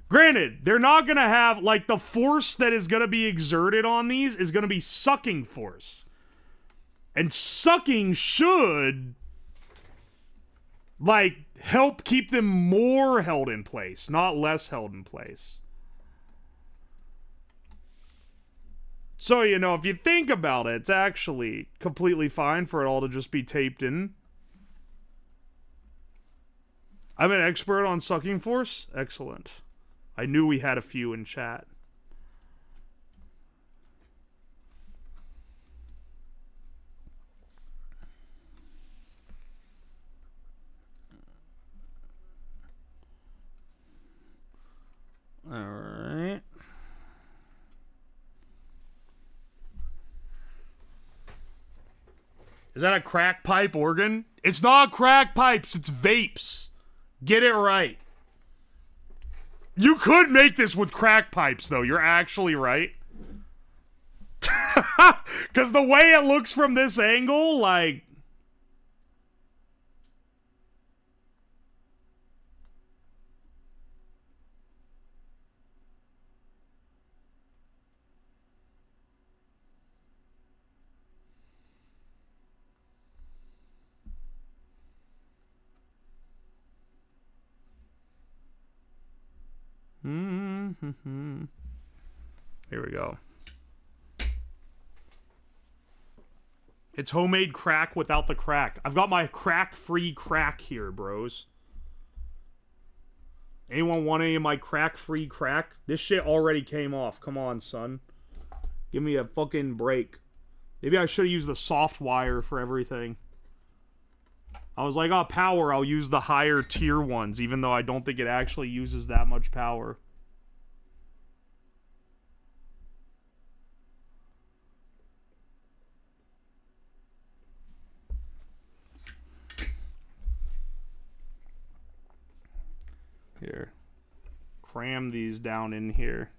Granted, they're not going to have, like, the force that is going to be exerted on these is going to be sucking force. And sucking should, like, help keep them more held in place, not less held in place. So, you know, if you think about it, it's actually completely fine for it all to just be taped in. I'm an expert on sucking force. Excellent. I knew we had a few in chat. All right. Is that a crack pipe organ? It's not crack pipes, it's vapes. Get it right. You could make this with crack pipes, though. You're actually right. Because the way it looks from this angle, like... Here we go. It's homemade crack without the crack. I've got my crack-free crack here, bros. Anyone want any of my crack-free crack? This shit already came off. Come on, son. Give me a fucking break. Maybe I should have used the soft wire for everything. I was like, oh, power, I'll use the higher tier ones, even though I don't think it actually uses that much power. Here. Cram these down in here.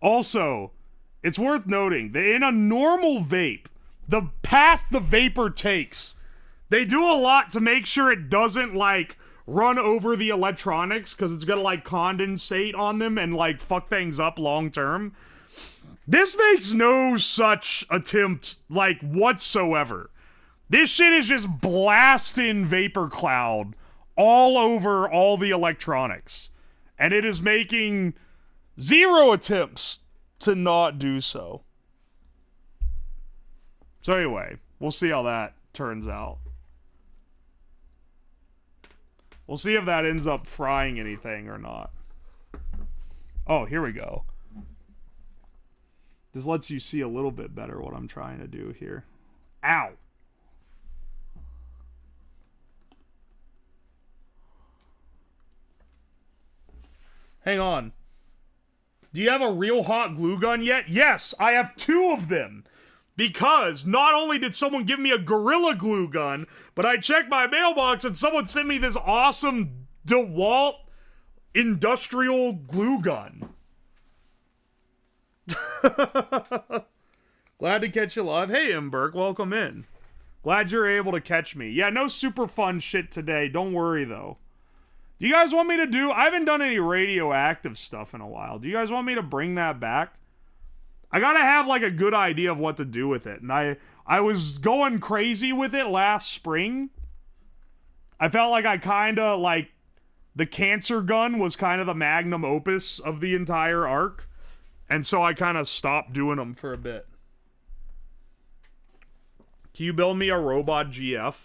Also, it's worth noting that in a normal vape, the path the vapor takes, they do a lot to make sure it doesn't, like, run over the electronics, because it's gonna, like, condensate on them and, like, fuck things up long term. This makes no such attempt, like, whatsoever. This shit is just blasting vapor cloud all over all the electronics. And it is making zero attempts to not do so. So anyway, we'll see how that turns out. We'll see if that ends up frying anything or not. Oh, here we go. This lets you see a little bit better what I'm trying to do here. Ow. Hang on. Do you have a real hot glue gun yet? Yes, I have 2 of them. Because not only did someone give me a Gorilla Glue gun, but I checked my mailbox and someone sent me this awesome DeWalt industrial glue gun. Glad to catch you live. Hey, Imberg, welcome in. Glad you're able to catch me. Yeah, no super fun shit today. Don't worry, though. Do you guys want me to do... I haven't done any radioactive stuff in a while. Do you guys want me to bring that back? I gotta have, like, a good idea of what to do with it. And I was going crazy with it last spring. I felt like I kinda, like... The cancer gun was kind of the magnum opus of the entire arc. And so I kind of stopped doing them for a bit. Can you build me a robot GF?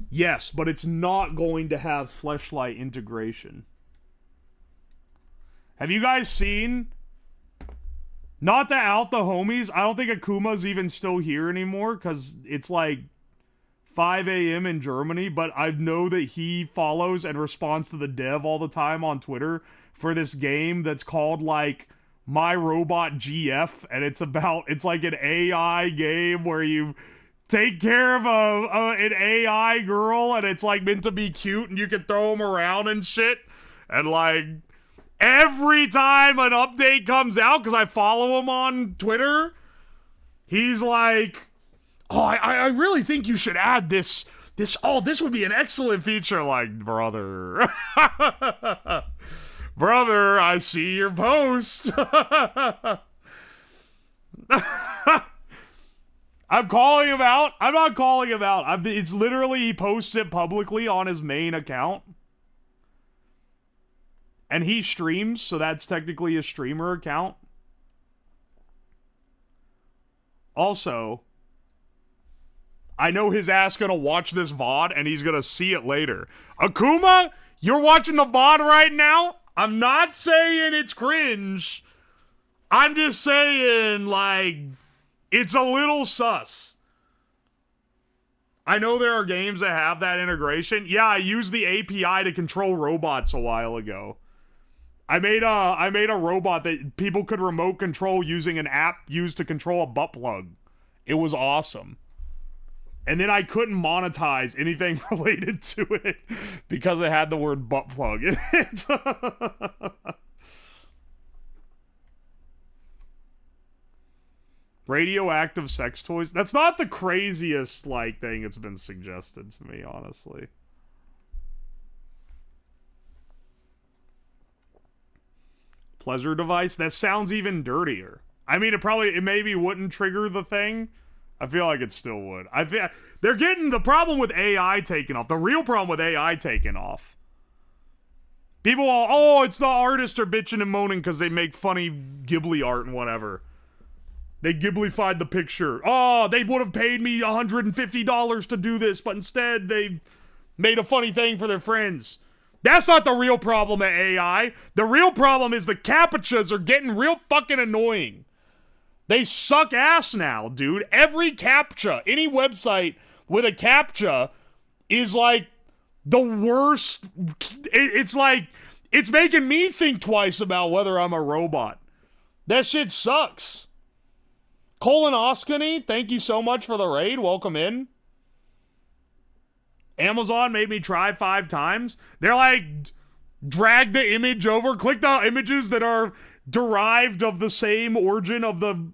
Yes, but it's not going to have Fleshlight integration. Have you guys seen... Not to out the homies, I don't think Akuma's even still here anymore, because it's like 5 a.m. in Germany, but I know that he follows and responds to the dev all the time on Twitter for this game that's called, like, My Robot GF, and it's like an AI game where you take care of an AI girl, and it's, like, meant to be cute, and you can throw them around and shit, and, like... Every time an update comes out, because I follow him on Twitter, he's like, oh, I really think you should add this, this would be an excellent feature. Like, brother. Brother, I see your post. I'm calling him out. I'm not calling him out. It's literally, he posts it publicly on his main account. And he streams, so that's technically a streamer account. Also, I know his ass gonna watch this VOD, and he's gonna see it later. Akuma, you're watching the VOD right now? I'm not saying it's cringe. I'm just saying, like, it's a little sus. I know there are games that have that integration. Yeah, I used the API to control robots a while ago. I made a robot that people could remote control using an app used to control a butt plug. It was awesome. And then I couldn't monetize anything related to it because it had the word butt plug in it. Radioactive sex toys? That's not the craziest, like, thing that's been suggested to me, honestly. Pleasure device? That sounds even dirtier. I mean, it maybe wouldn't trigger the thing. I feel like it still would. They're getting the problem with AI taking off. The real problem with AI taking off. People all, oh, it's the artists are bitching and moaning because they make funny Ghibli art and whatever. They Ghiblified the picture. Oh, they would have paid me $150 to do this, but instead they made a funny thing for their friends. That's not the real problem at AI. The real problem is the CAPTCHAs are getting real fucking annoying. They suck ass now, dude. Every CAPTCHA, any website with a CAPTCHA is like the worst. It's like, it's making me think twice about whether I'm a robot. That shit sucks. Colonoscopy, thank you so much for the raid. Welcome in. Amazon made me try 5 times. They're like, drag the image over, click the images that are derived of the same origin of the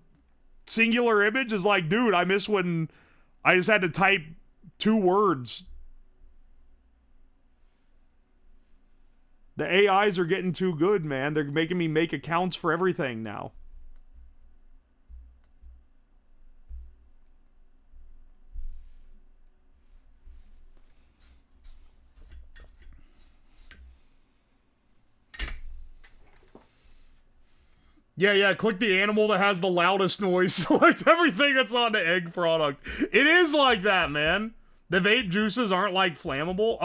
singular image. Is like, dude, I miss when I just had to type 2 words. The AIs are getting too good, man. They're making me make accounts for everything now. Yeah, click the animal that has the loudest noise. Select everything that's on the egg product. It is like that, man. The vape juices aren't, like, flammable.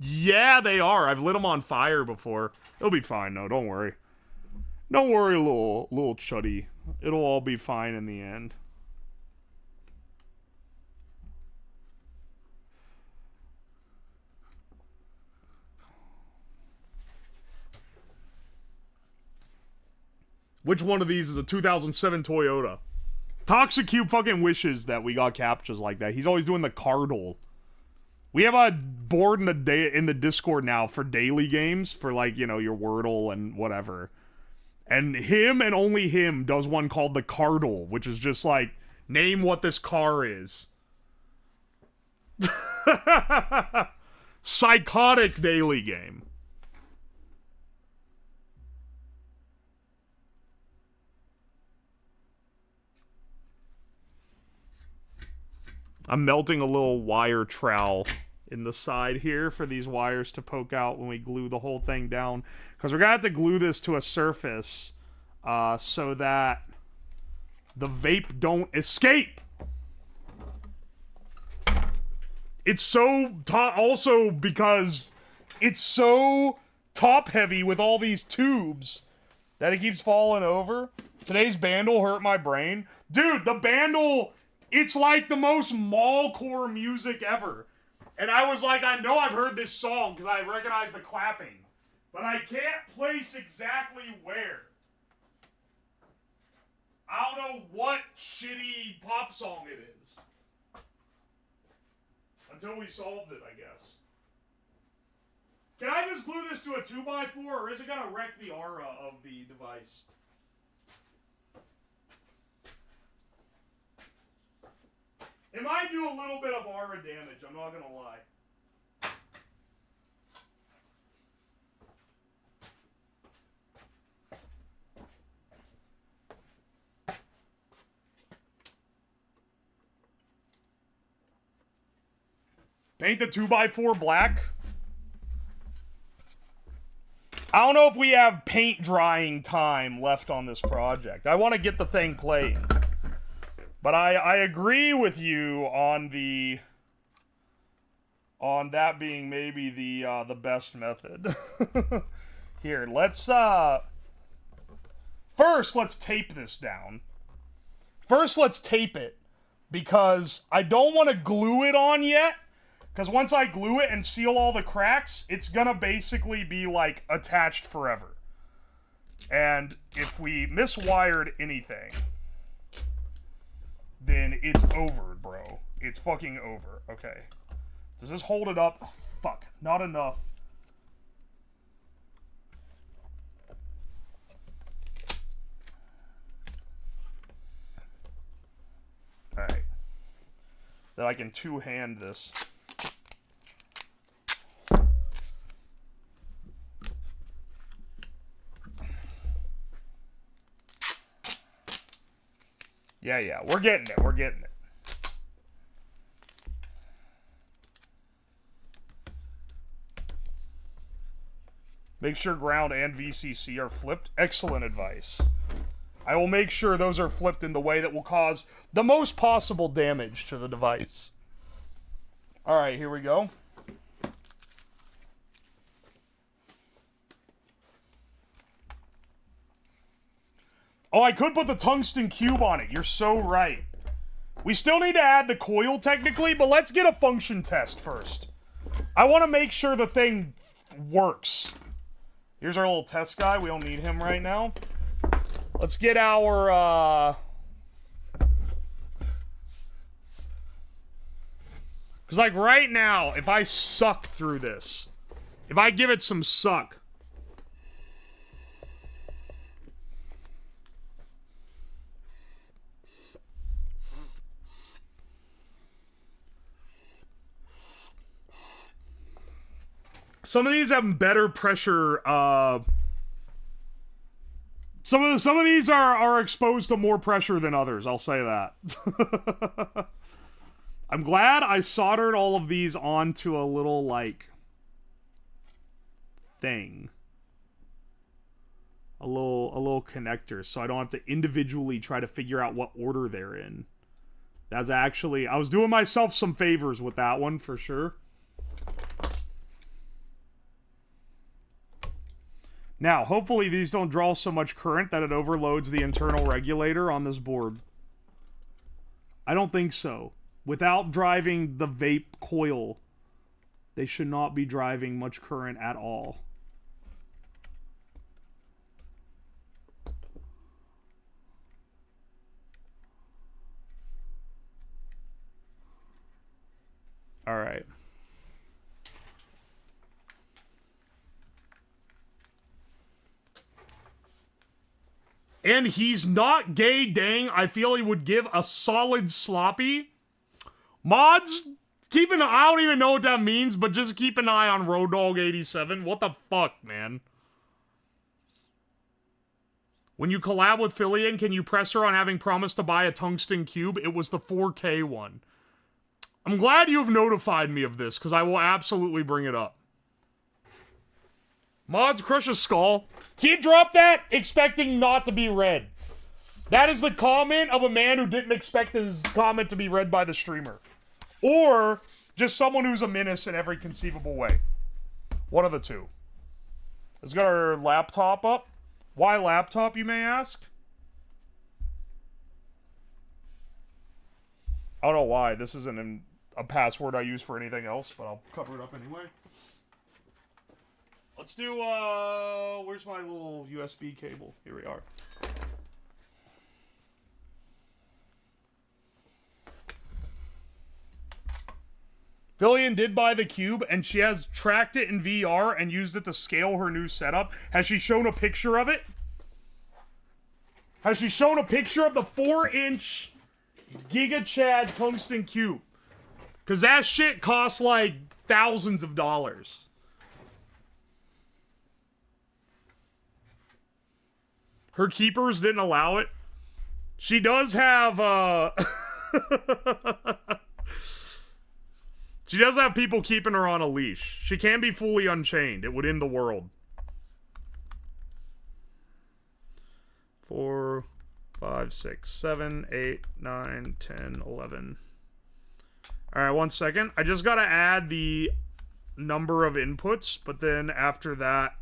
Yeah, they are. I've lit them on fire before. It'll be fine, though. Don't worry. Don't worry, little chuddy. It'll all be fine in the end. Which one of these is a 2007 Toyota? Toxic Cube fucking wishes that we got captures like that. He's always doing the cardle. We have a board in the Discord now for daily games, for like, you know, your Wordle and whatever. And him and only him does one called the cardle, which is just like, name what this car is. Psychotic daily game. I'm melting a little wire trowel in the side here for these wires to poke out when we glue the whole thing down. Because we're going to have to glue this to a surface so that the vape don't escape. It's so... also because it's so top-heavy with all these tubes that it keeps falling over. Today's bandle hurt my brain. Dude, the bandle... It's like the most mallcore music ever. And I was like, I know I've heard this song because I recognize the clapping. But I can't place exactly where. I don't know what shitty pop song it is. Until we solved it, I guess. Can I just glue this to a 2x4 or is it going to wreck the aura of the device? It might do a little bit of aura damage, I'm not gonna lie. Paint the 2x4 black. I don't know if we have paint drying time left on this project. I want to get the thing playing. But I agree with you on that being maybe the best method. Here, let's first let's tape this down. First let's tape it because I don't want to glue it on yet. Because once I glue it and seal all the cracks, it's gonna basically be like attached forever. And if we miswired anything, then it's over, bro. It's fucking over. Okay. Does this hold it up? Oh, fuck. Not enough. Alright. Then I can two-hand this. Yeah, we're getting it, we're getting it. Make sure ground and VCC are flipped. Excellent advice. I will make sure those are flipped in the way that will cause the most possible damage to the device. Alright, here we go. Oh, I could put the tungsten cube on it. You're so right. We still need to add the coil technically, but let's get a function test first. I want to make sure the thing works. Here's our little test guy. We don't need him right now. Let's get our, because, like, right now, if I suck through this, if I give it some suck, some of these have better pressure, some of these are exposed to more pressure than others, I'll say that. I'm glad I soldered all of these onto a little, like, thing. A little connector, so I don't have to individually try to figure out what order they're in. That's actually, I was doing myself some favors with that one, for sure. Now, hopefully these don't draw so much current that it overloads the internal regulator on this board. I don't think so. Without driving the vape coil, they should not be driving much current at all. All right. And he's not gay, dang. I feel he would give a solid sloppy. Mods, keep an eye. I don't even know what that means, but just keep an eye on Road Dog 87. What the fuck, man? When you collab with Fillion, can you press her on having promised to buy a tungsten cube? It was the 4K one. I'm glad you have notified me of this, because I will absolutely bring it up. Mods, crush a skull. He dropped that expecting not to be read. That is the comment of a man who didn't expect his comment to be read by the streamer. Or just someone who's a menace in every conceivable way. One of the two. Let's get our laptop up. Why laptop, you may ask? I don't know why. This isn't a password I use for anything else, but I'll cover it up anyway. Let's do, where's my little USB cable? Here we are. Fillion did buy the cube, and she has tracked it in VR and used it to scale her new setup. Has she shown a picture of it? Has she shown a picture of the 4-inch Giga Chad tungsten cube? Because that shit costs like thousands of dollars. Her keepers didn't allow it. She does have, she does have people keeping her on a leash. She can be fully unchained. It would end the world. 4, 5, 6, 7, 8, 9, 10, 11. Alright, 1 second. I just gotta add the number of inputs, but then after that,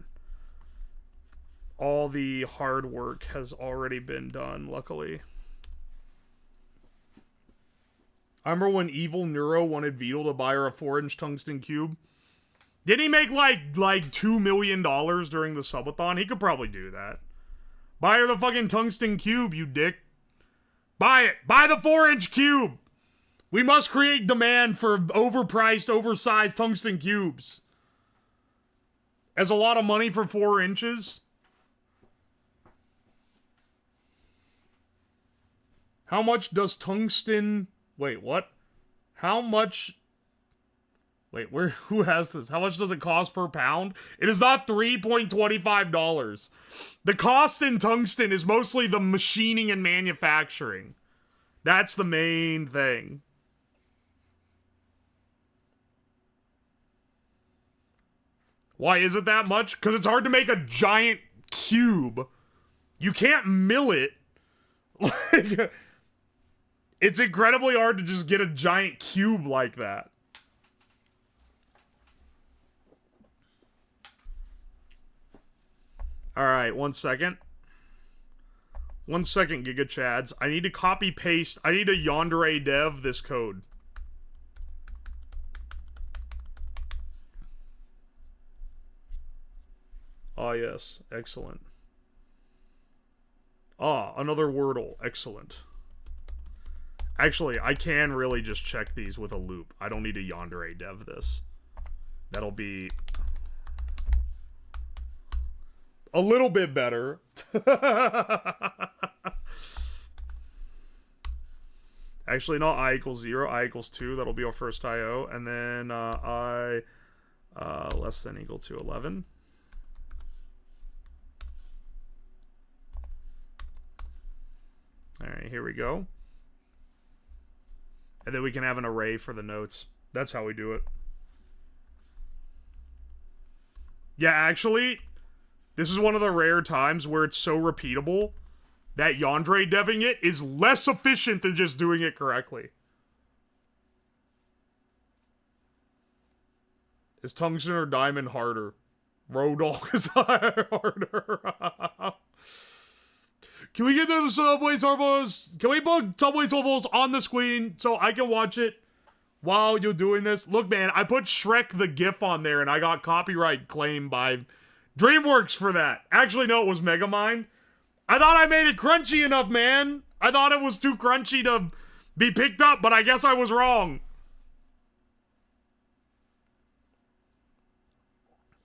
all the hard work has already been done, luckily. I remember when Evil Neuro wanted Beetle to buy her a 4-inch tungsten cube. Didn't he make like $2 million during the subathon? He could probably do that. Buy her the fucking tungsten cube, you dick. Buy it. Buy the 4-inch cube. We must create demand for overpriced, oversized tungsten cubes. As a lot of money for 4 inches. How much does tungsten... Wait, what? How much... Wait, who has this? How much does it cost per pound? It is not $3.25. The cost in tungsten is mostly the machining and manufacturing. That's the main thing. Why is it that much? Because it's hard to make a giant cube. You can't mill it. Like... It's incredibly hard to just get a giant cube like that. Alright, 1 second. 1 second, Giga Chads. I need to copy paste. I need to yandere dev this code. Ah, yes. Excellent. Ah, another Wordle. Excellent. Actually, I can really just check these with a loop. I don't need to yandere dev this. That'll be a little bit better. Actually, no, I equals 0, I equals 2. That'll be our first IO. And then I less than equal to 11. All right, here we go. And then we can have an array for the notes. That's how we do it. Yeah, actually, this is one of the rare times where it's so repeatable that yandere deving it is less efficient than just doing it correctly. Is tungsten or diamond harder? Road dog is harder. Can we get the Subway Servos? Can we put Subway Servos on the screen so I can watch it while you're doing this? Look, man, I put Shrek the GIF on there and I got copyright claimed by DreamWorks for that. Actually, no, it was Megamind. I thought I made it crunchy enough, man. I thought it was too crunchy to be picked up, but I guess I was wrong.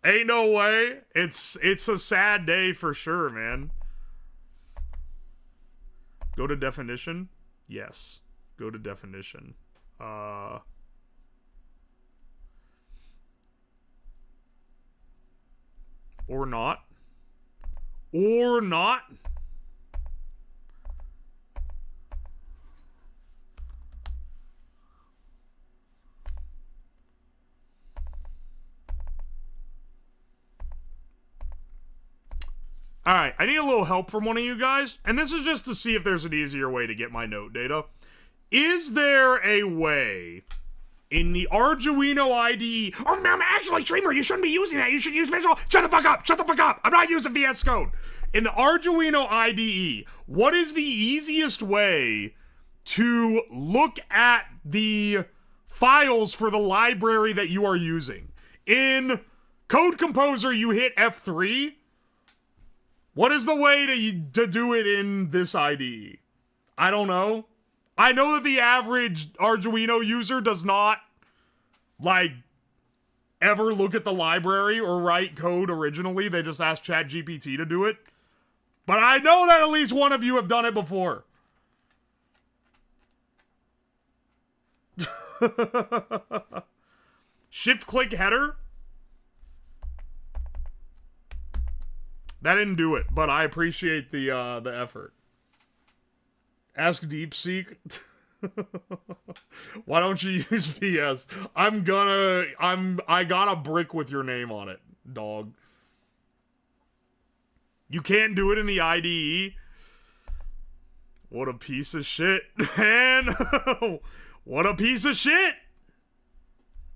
Ain't no way. It's a sad day for sure, man. Go to definition? Yes. Go to definition. Or not. Or not. Alright, I need a little help from one of you guys, and this is just to see if there's an easier way to get my note data. Is there a way in the Arduino IDE? Oh, man, actually, streamer, you shouldn't be using that. You should use Visual. Shut the fuck up. Shut the fuck up. I'm not using VS Code. In the Arduino IDE, what is the easiest way to look at the files for the library that you are using? In Code Composer, you hit F3. What is the way to do it in this IDE? I don't know. I know that the average Arduino user does not, like, ever look at the library or write code originally. They just ask ChatGPT to do it. But I know that at least one of you have done it before. Shift-click header? That didn't do it, but I appreciate the effort. Ask DeepSeek. Why don't you use VS? I got a brick with your name on it, dog. You can't do it in the IDE? What a piece of shit, man. What a piece of shit.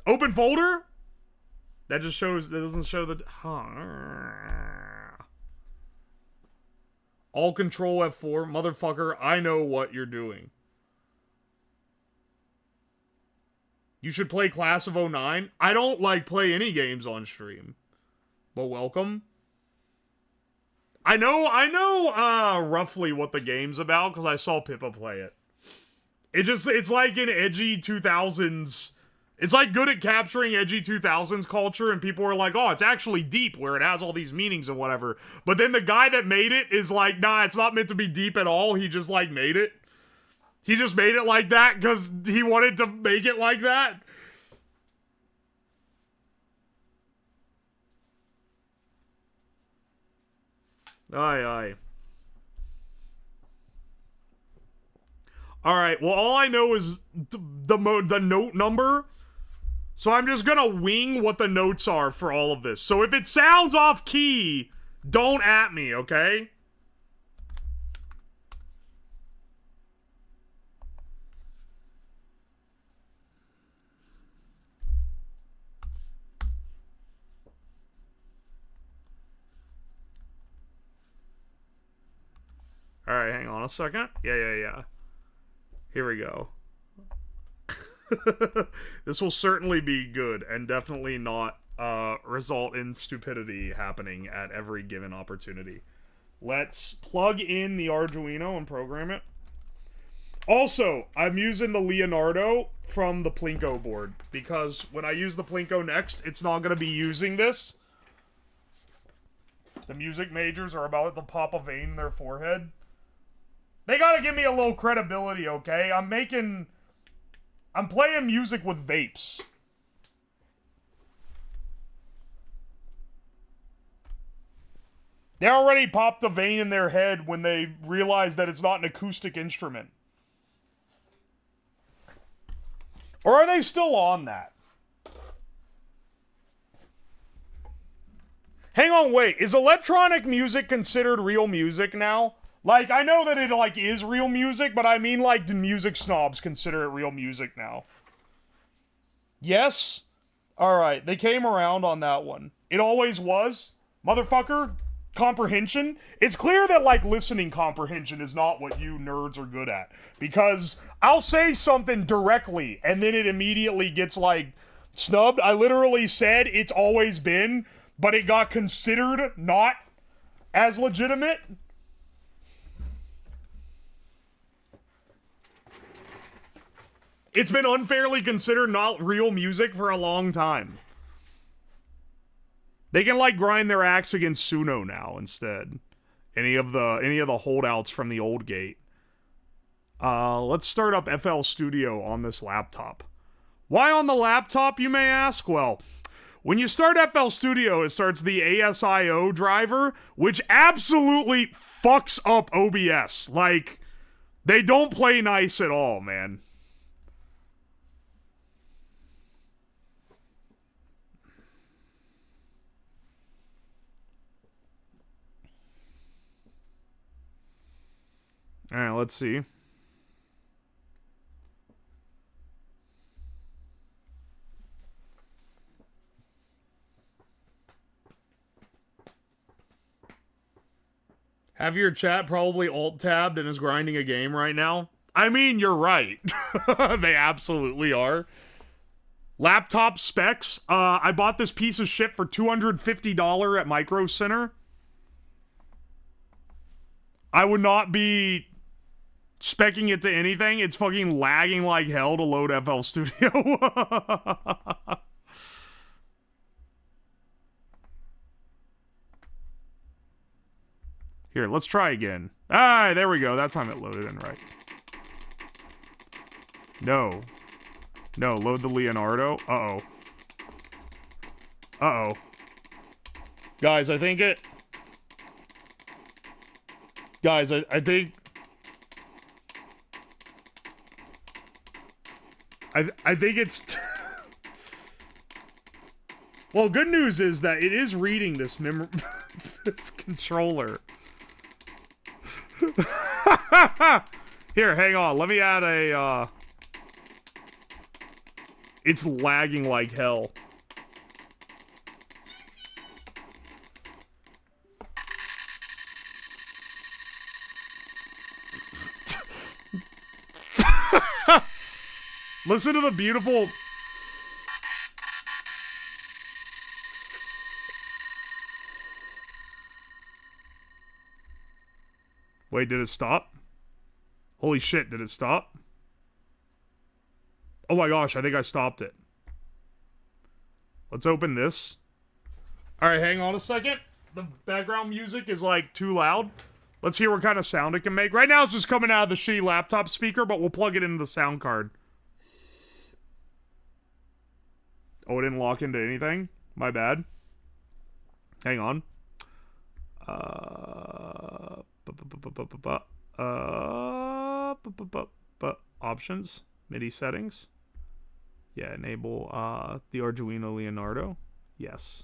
Open folder? That just shows, that doesn't show the, All control F4, motherfucker, I know what you're doing. You should play Class of '09. I don't, like, play any games on stream. But welcome. I know roughly what the game's about, because I saw Pippa play it. It's like an edgy 2000s... It's like good at capturing edgy 2000s culture, and people are like, oh, it's actually deep, where it has all these meanings and whatever. But then the guy that made it is like, nah, it's not meant to be deep at all. He just, like, made it. He just made it like that because he wanted to make it like that. Aye. Alright, well, all I know is the note number. So I'm just gonna wing what the notes are for all of this. So if it sounds off key, don't at me, okay? Alright, hang on a second. Yeah. Here we go. This will certainly be good and definitely not result in stupidity happening at every given opportunity. Let's plug in the Arduino and program it. Also, I'm using the Leonardo from the Plinko board because when I use the Plinko next, it's not going to be using this. The music majors are about to pop a vein in their forehead. They gotta give me a little credibility, okay? I'm playing music with vapes. They already popped a vein in their head when they realized that it's not an acoustic instrument. Or are they still on that? Hang on, wait. Is electronic music considered real music now? Like, I know that it, like, is real music, but I mean, like, do music snobs consider it real music now? Yes? Alright, they came around on that one. It always was. Motherfucker. Comprehension. It's clear that, like, listening comprehension is not what you nerds are good at. Because I'll say something directly, and then it immediately gets, like, snubbed. I literally said it's always been, but it got considered not as legitimate. It's been unfairly considered not real music for a long time. They can, like, grind their axe against Suno now instead. Any of the holdouts from the old gate. Let's start up FL Studio on this laptop. Why on the laptop, you may ask? Well, when you start FL Studio, it starts the ASIO driver, which absolutely fucks up OBS. Like, they don't play nice at all, man. Alright, let's see. Have your chat probably alt-tabbed and is grinding a game right now? I mean, you're right. They absolutely are. Laptop specs. I bought this piece of shit for $250 at Micro Center. I would not be specking it to anything. It's fucking lagging like hell to load FL Studio. Here, let's try again. Ah, there we go. That time it loaded in right. No. No, load the Leonardo. Uh-oh. Uh-oh. Guys, I think it... Guys, I think... I think it's... Well, good news is that it is reading this this controller. Here, hang on. Let me add a, It's lagging like hell. Listen to the beautiful... Wait, did it stop? Holy shit, did it stop? Oh my gosh, I think I stopped it. Let's open this. Alright, hang on a second. The background music is, like, too loud. Let's hear what kind of sound it can make. Right now it's just coming out of the shitty laptop speaker, but we'll plug it into the sound card. Oh, it didn't lock into anything? My bad. Hang on. Options. MIDI settings. Yeah, enable the Arduino Leonardo. Yes.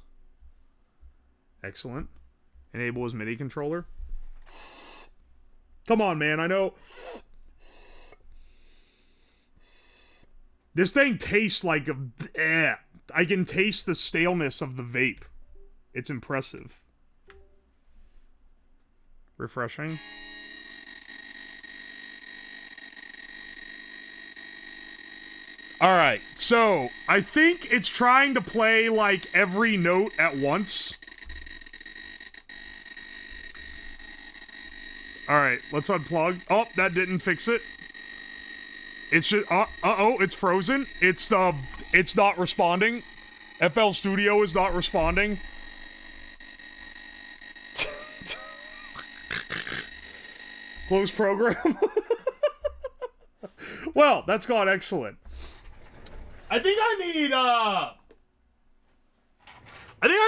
Excellent. Enable his MIDI controller. Come on, man. I know. This thing tastes like a... I can taste the staleness of the vape. It's impressive. Refreshing. Alright, so I think it's trying to play like every note at once. Alright, let's unplug. Oh, that didn't fix it. It's just, uh-oh, it's frozen. It's not responding. FL Studio is not responding. Close program. Well, that's gone excellent. I think I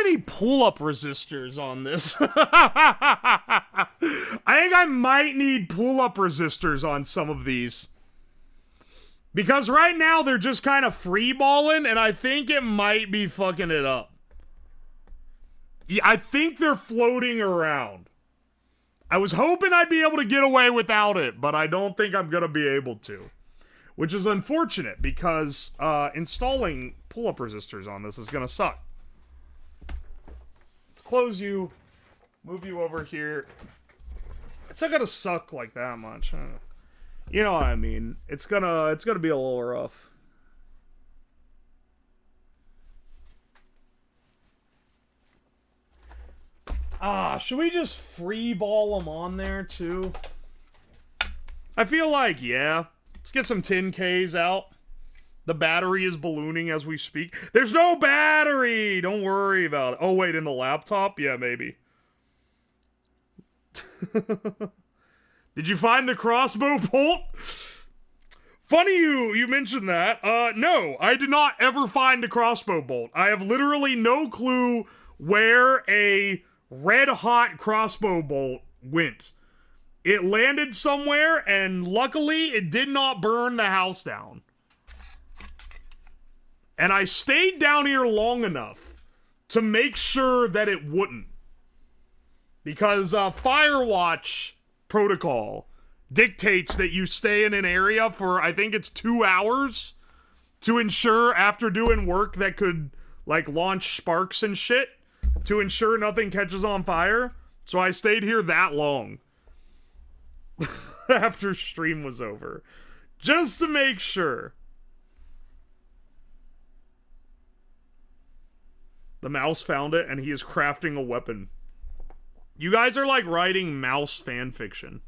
need pull-up resistors on this. I think I might need pull-up resistors on some of these. Because right now they're just kind of free-balling, and I think it might be fucking it up. Yeah, I think they're floating around. I was hoping I'd be able to get away without it, but I don't think I'm gonna be able to. Which is unfortunate, because installing pull-up resistors on this is gonna suck. close you. Move you over here. It's not gonna suck like that much. You know what I mean. It's gonna be a little rough. Should we just free ball them on there too? I feel like, yeah. Let's get some 10Ks out. The battery is ballooning as we speak. There's no battery! Don't worry about it. Oh, wait, in the laptop? Yeah, maybe. Did you find the crossbow bolt? Funny you mentioned that. No, I did not ever find the crossbow bolt. I have literally no clue where a red-hot crossbow bolt went. It landed somewhere, and luckily, it did not burn the house down. And I stayed down here long enough to make sure that it wouldn't. Because Firewatch protocol dictates that you stay in an area for, I think it's 2 hours, to ensure, after doing work that could, like, launch sparks and shit, to ensure nothing catches on fire. So I stayed here that long. After stream was over. Just to make sure. The mouse found it, and he is crafting a weapon. You guys are like writing mouse fan fiction.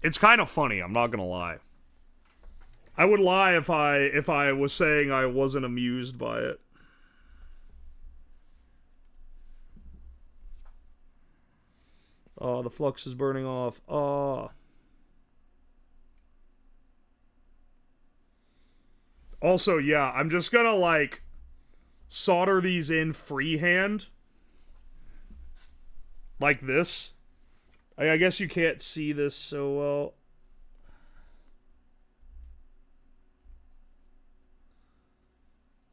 It's kind of funny, I'm not gonna lie. I would lie if I was saying I wasn't amused by it. Oh, the flux is burning off. Oh. Also, yeah, I'm just gonna, like, solder these in freehand. Like this. I guess you can't see this so well.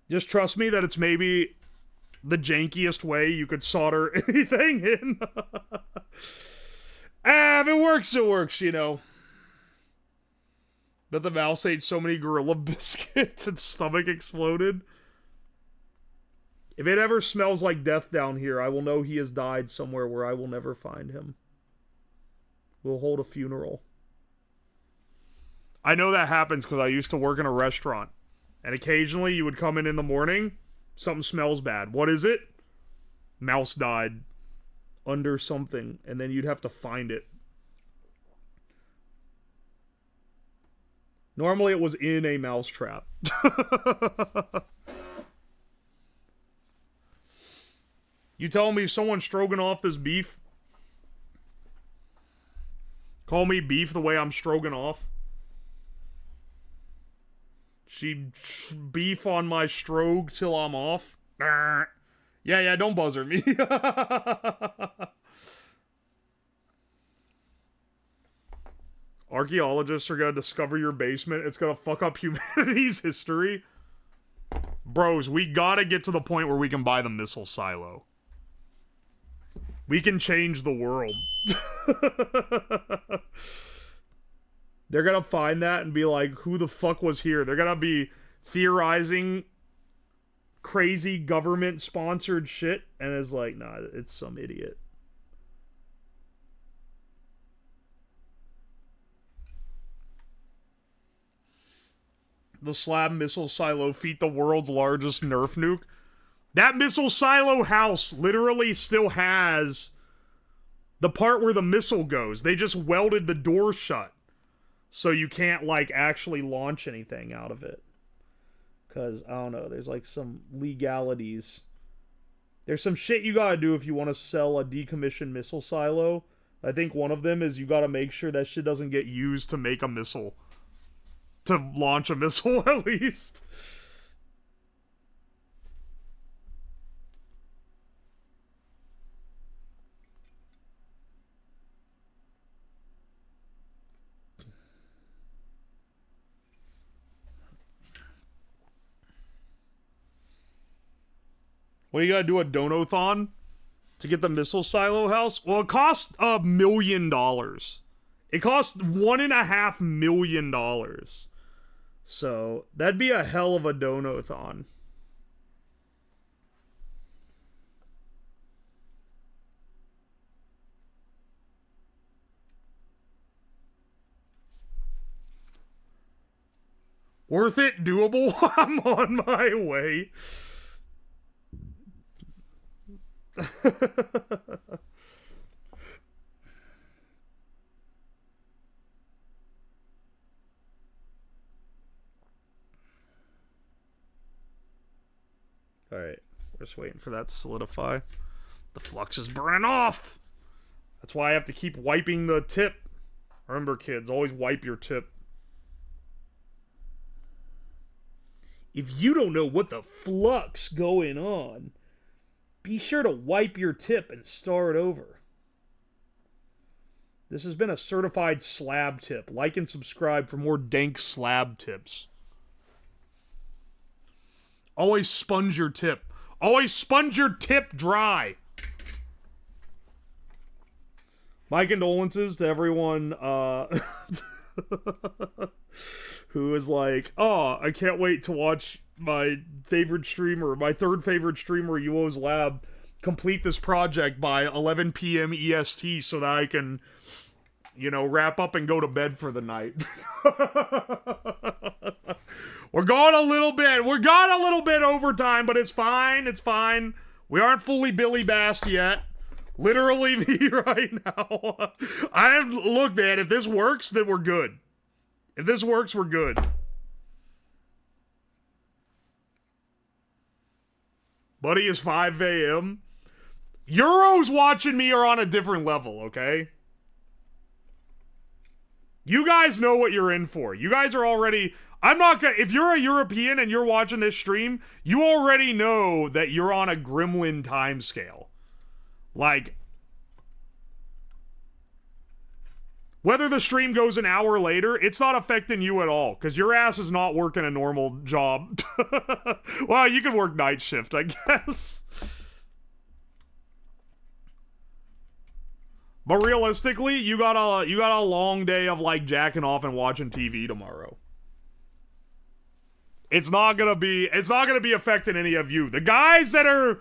Just trust me that it's maybe the jankiest way you could solder anything in. If it works, you know. That the mouse ate so many Gorilla Biscuits its stomach exploded. If it ever smells like death down here, I will know he has died somewhere where I will never find him. We'll hold a funeral. I know that happens because I used to work in a restaurant. And occasionally you would come in the morning, something smells bad. What is it? Mouse died under something, and then you'd have to find it. Normally it was in a mouse trap. You telling me someone stroking off this beef? Call me beef the way I'm stroking off? She beef on my stroke till I'm off? Yeah, don't buzzer me. Archaeologists are gonna discover your basement. It's gonna fuck up humanity's history. Bros, we gotta get to the point where we can buy the missile silo. We can change the world. They're gonna find that and be like, who the fuck was here? They're gonna be theorizing crazy government-sponsored shit, and it's like, nah, it's some idiot. The slab missile silo feat the world's largest Nerf nuke. That missile silo house literally still has the part where the missile goes. They just welded the door shut. So you can't, like, actually launch anything out of it. Because, I don't know, there's, like, some legalities. There's some shit you gotta do if you want to sell a decommissioned missile silo. I think one of them is you gotta make sure that shit doesn't get used to make a missile. To launch a missile, at least. What, you gotta do a donathon to get the missile silo house? Well, it cost $1 million. It cost $1.5 million. So, that'd be a hell of a dono-thon. Worth it? Doable? I'm on my way. Alright, we're just waiting for that to solidify. The flux is burning off! That's why I have to keep wiping the tip. Remember, kids, always wipe your tip. If you don't know what the flux going on, be sure to wipe your tip and start over. This has been a certified slab tip. Like and subscribe for more dank slab tips. Always sponge your tip. Always sponge your tip dry. My condolences to everyone who is like, oh, I can't wait to watch my favorite streamer, my third favorite streamer, Uwoslab, complete this project by 11 p.m. EST so that I can, you know, wrap up and go to bed for the night. We're going a little bit overtime, but it's fine, it's fine. We aren't fully Billy Bast yet. Literally me right now. Look, man, if this works, then we're good. If this works, we're good. Buddy, is 5 a.m. Euros watching me are on a different level, okay? You guys know what you're in for. You guys are already... I'm not gonna... If you're a European and you're watching this stream, you already know that you're on a gremlin timescale. Like... Whether the stream goes an hour later, it's not affecting you at all, because your ass is not working a normal job. Well, you can work night shift, I guess. But realistically, you got a long day of like jacking off and watching TV tomorrow. It's not gonna be affecting any of you. The guys that are,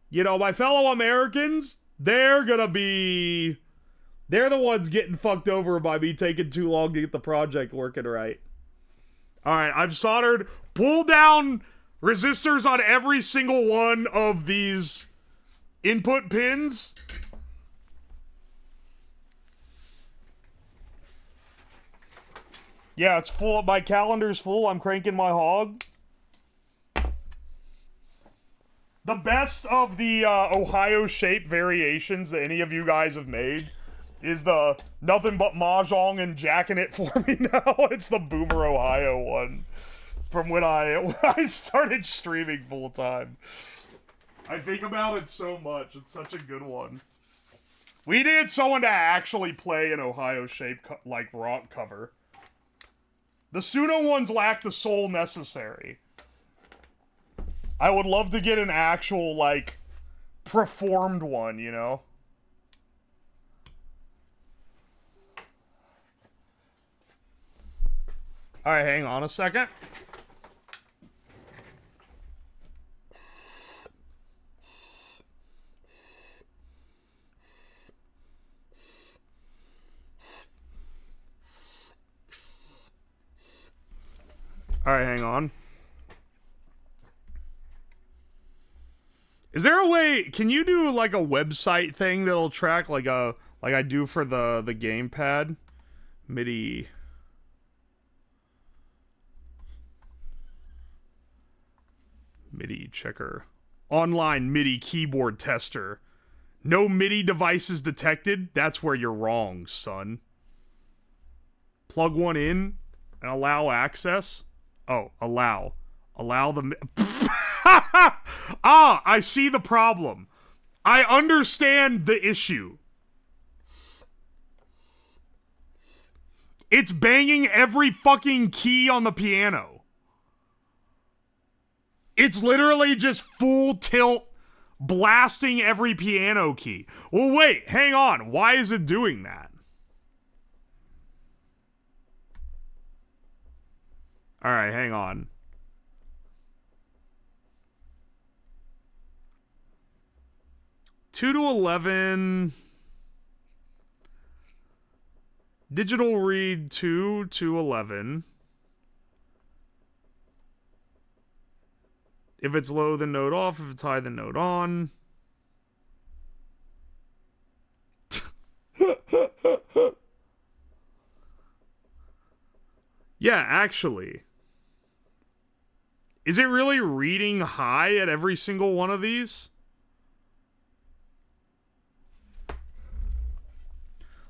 you know, my fellow Americans, they're the ones getting fucked over by me taking too long to get the project working right. Alright, I've soldered, pull down resistors on every single one of these input pins. Yeah, it's full. My calendar's full. I'm cranking my hog. The best of the Ohio shape variations that any of you guys have made is the nothing but mahjong and jacking it for me now. It's the Boomer Ohio one from when I started streaming full time. I think about it so much. It's such a good one. We needed someone to actually play an Ohio shape like rock cover. The Suno ones lack the soul necessary. I would love to get an actual, like, performed one, you know? Alright, hang on a second. Alright, hang on. Is there a way, can you do like a website thing that'll track like I do for the gamepad? MIDI checker. Online MIDI keyboard tester. No MIDI devices detected? That's where you're wrong, son. Plug one in and allow access. Oh, allow. Allow the... Ah, I see the problem. I understand the issue. It's banging every fucking key on the piano. It's literally just full tilt blasting every piano key. Well, wait, hang on. Why is it doing that? All right, hang on. Two to 11. Digital read 2 to 11. If it's low, then note off. If it's high, then note on. Yeah, actually. Is it really reading high at every single one of these?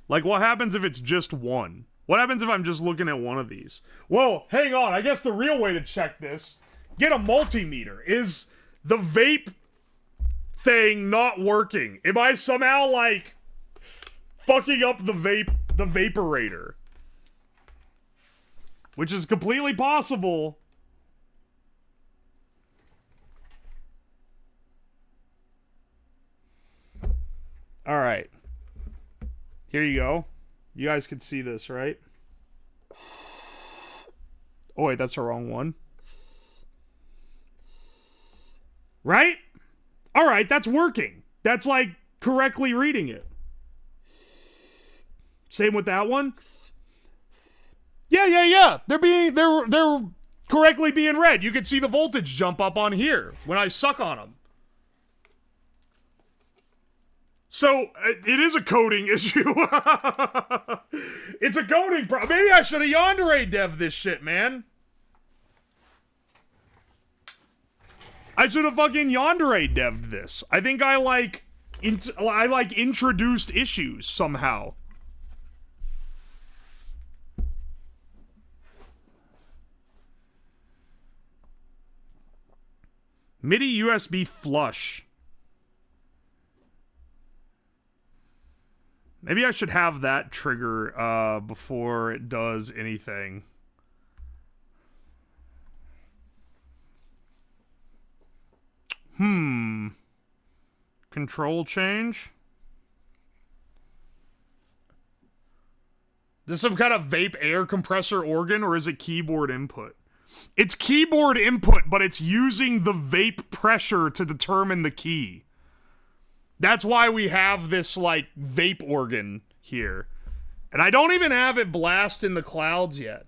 Like, what happens if it's just one? What happens if I'm just looking at one of these? Whoa, hang on. I guess the real way to check this, get a multimeter. Is the vape thing not working? Am I somehow, like, fucking up the vaporator? Which is completely possible. All right. Here you go. You guys can see this, right? Oh, wait, that's the wrong one. Right? All right, that's working. That's, like, correctly reading it. Same with that one. Yeah. They're correctly being read. You can see the voltage jump up on here when I suck on them. So, it is a coding issue. It's a coding problem. Maybe I should have yandere dev this shit, man. I should have fucking yandere dev'd this. I think I introduced issues somehow. MIDI USB flush. Maybe I should have that trigger before it does anything. Control change? Is this some kind of vape air compressor organ, or is it keyboard input? It's keyboard input, but it's using the vape pressure to determine the key. That's why we have this, like, vape organ here. And I don't even have it blast in the clouds yet.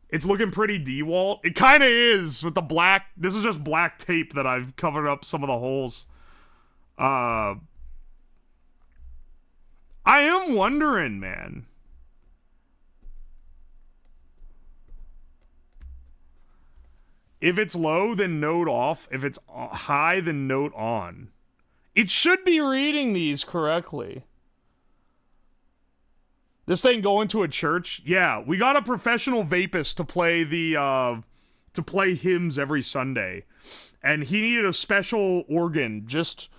It's looking pretty DeWalt. It kind of is with the black. This is just black tape that I've covered up some of the holes. I am wondering, man. If it's low, then note off. If it's high, then note on. It should be reading these correctly. This thing going to a church? Yeah, we got a professional vapist to play to play hymns every Sunday. And he needed a special organ just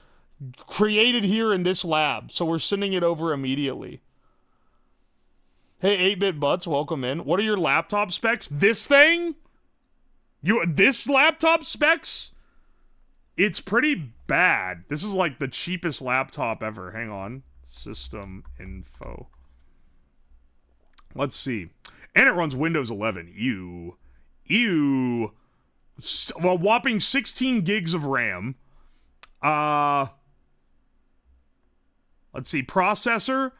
created here in this lab. So we're sending it over immediately. Hey, 8-bit butts, welcome in. What are your laptop specs? This thing? This laptop specs? It's pretty bad. This is like the cheapest laptop ever. Hang on. System info. Let's see. And it runs Windows 11. Ew. Well, whopping 16 gigs of RAM. Let's see. Processor.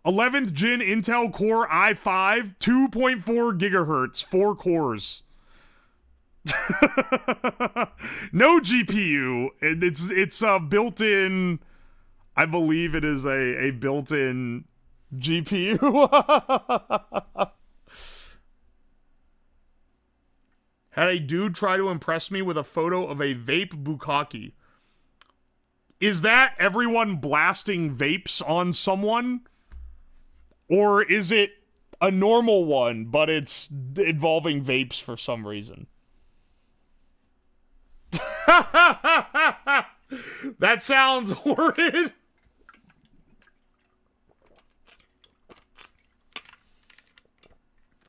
11th gen Intel Core i5. 2.4 gigahertz. 4 cores. No GPU. It's built-in. I believe it is a built-in GPU. Had a dude try to impress me with a photo of a vape bukkake. Is that everyone blasting vapes on someone? Or is it a normal one, but it's involving vapes for some reason? That sounds horrid.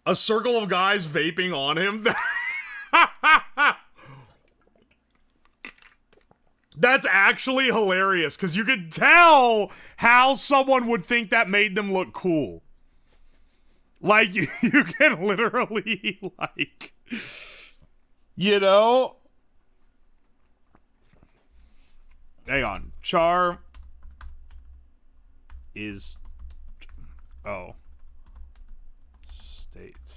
A circle of guys vaping on him. That's actually hilarious, because you could tell how someone would think that made them look cool. Like, you can literally, like, you know? Hang on. Char is... Oh. State.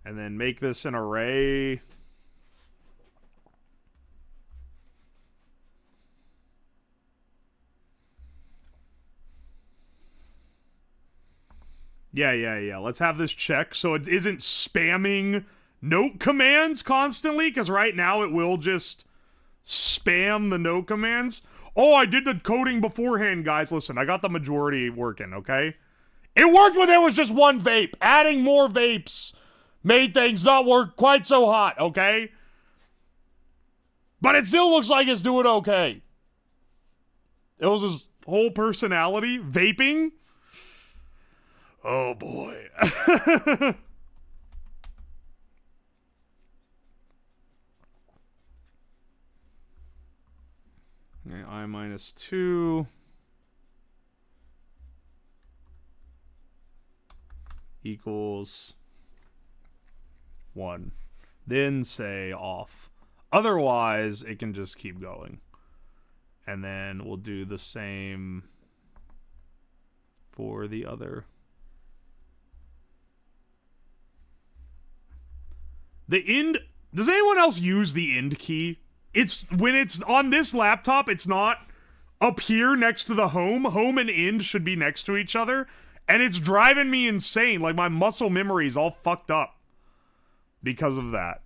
And then make this an array. Yeah. Let's have this check so it isn't spamming note commands constantly, because right now it will just spam the note commands. Oh, I did the coding beforehand, guys. Listen, I got the majority working, okay? It worked when there was just one vape. Adding more vapes made things not work quite so hot, okay? But it still looks like it's doing okay. It was his whole personality. Vaping. Oh, boy. Okay, I minus 2 equals 1. Then say off. Otherwise, it can just keep going. And then we'll do the same for the other. The end... Does anyone else use the end key? It's... When it's on this laptop, it's not up here next to the home. Home and end should be next to each other. And it's driving me insane. Like, my muscle memory is all fucked up because of that.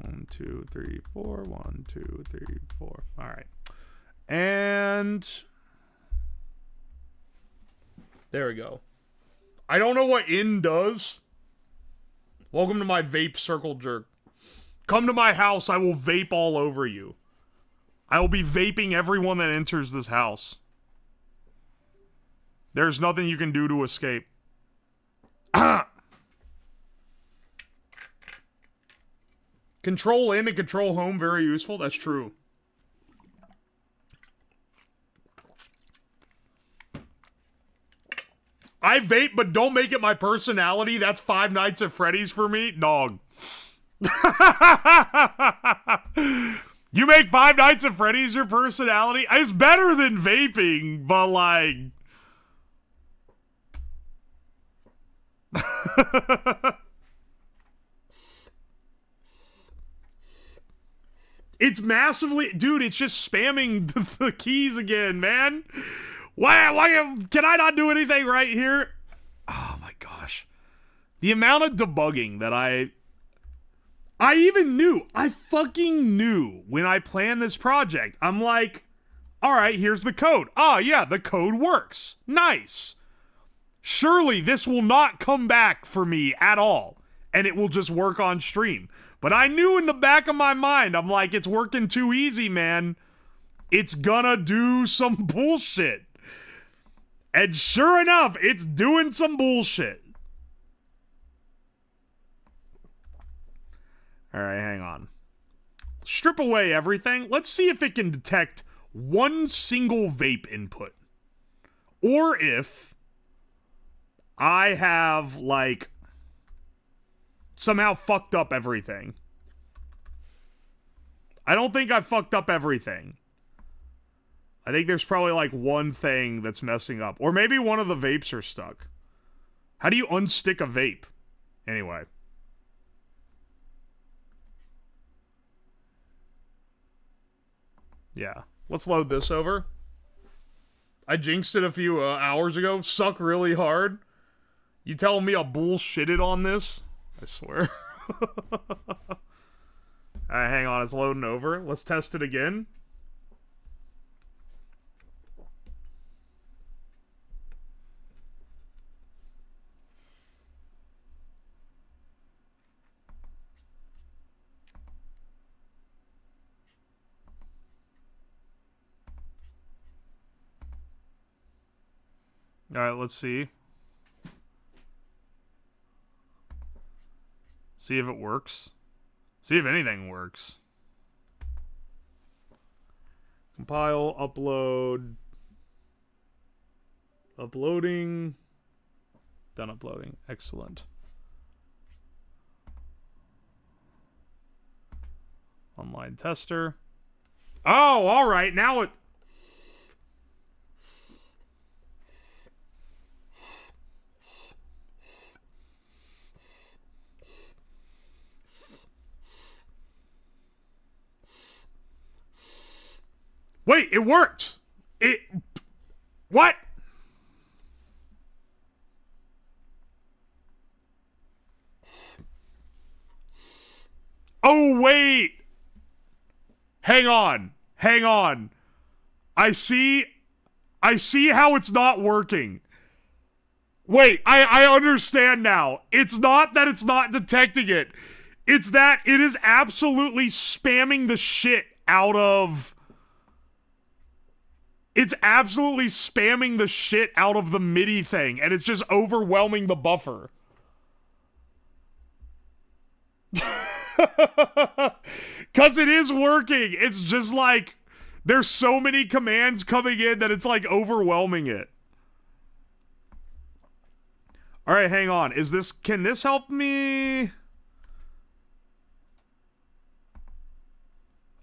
1, 2, 3, 4. 1, 2, 3, 4. All right. And... There we go. I don't know what in does. Welcome to my vape circle jerk. Come to my house, I will vape all over you. I will be vaping everyone that enters this house. There's nothing you can do to escape. Control in and control home, very useful. That's true. I vape, but don't make it my personality. That's Five Nights at Freddy's for me. Dog. You make Five Nights at Freddy's your personality? It's better than vaping, but like... It's massively... Dude, it's just spamming the keys again, man. Why can I not do anything right here? Oh my gosh. The amount of debugging that I fucking knew when I planned this project. I'm like, all right, here's the code. Oh yeah, the code works. Nice. Surely this will not come back for me at all, and it will just work on stream. But I knew in the back of my mind, I'm like, it's working too easy, man. It's gonna do some bullshit. And sure enough, it's doing some bullshit. Alright, hang on. Strip away everything. Let's see if it can detect one single vape input. Or if I have, like, somehow fucked up everything. I don't think I fucked up everything. I think there's probably like one thing that's messing up. Or maybe one of the vapes are stuck. How do you unstick a vape? Anyway. Yeah. Let's load this over. I jinxed it a few hours ago. Suck really hard. You telling me I bullshitted on this? I swear. Alright, hang on. It's loading over. Let's test it again. Alright, let's see. See if it works. See if anything works. Compile, upload. Uploading. Done uploading. Excellent. Online tester. Oh, alright. Now it... Wait, it worked! It... What? Oh, wait! Hang on. Hang on. I see how it's not working. Wait, I understand now. It's not that it's not detecting it. It's that it is absolutely spamming the shit out of... It's absolutely spamming the shit out of the MIDI thing, and it's just overwhelming the buffer. Because it is working. It's just like, there's so many commands coming in that it's like overwhelming it. Alright, hang on. Can this help me?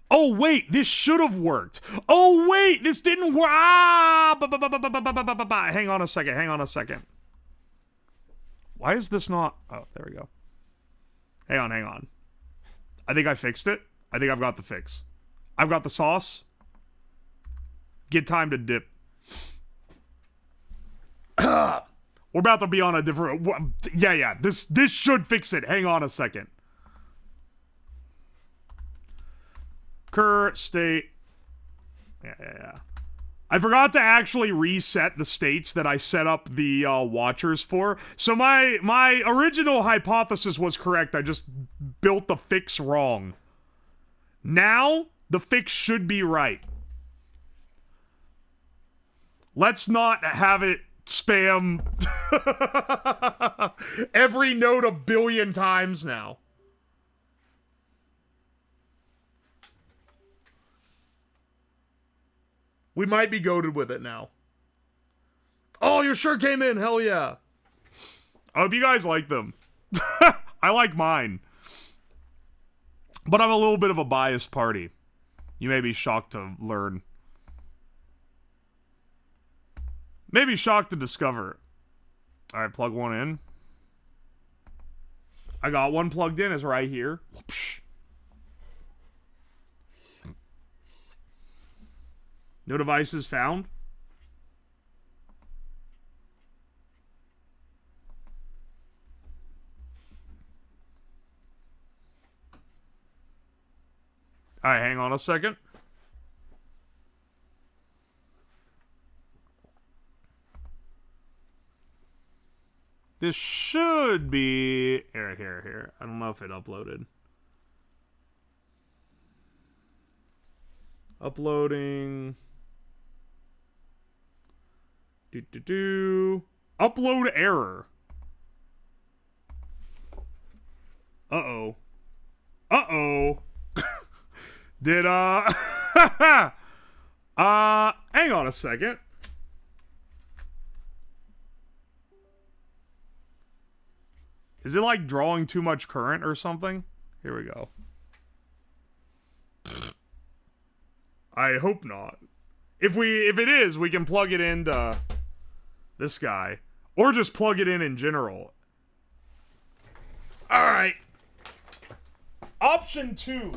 Oh, wait, this should have worked. Oh, wait, this didn't work. Ah! Hang on a second, hang on a second. Why is this not... Oh, there we go. Hang on, hang on. I think I fixed it. I think I've got the fix. I've got the sauce. Get time to dip. We're about to be on a different... Yeah, this should fix it. Hang on a second. Current state. Yeah. I forgot to actually reset the states that I set up the watchers for. So my original hypothesis was correct. I just built the fix wrong. Now, the fix should be right. Let's not have it spam every note 1 billion times now. We might be goated with it now. Oh, your shirt came in. Hell yeah. I hope you guys like them. I like mine. But I'm a little bit of a biased party. You may be shocked to learn. Maybe shocked to discover. Alright, plug one in. I got one plugged in. It's right here. Whoopsh. No devices found. Alright, hang on a second. This should be... Here. I don't know if it uploaded. Uploading... Upload error. Uh-oh. Did, hang on a second. Is it like drawing too much current or something? Here we go. I hope not. If it is, we can plug it into this guy. Or just plug it in general. Alright. Option 2.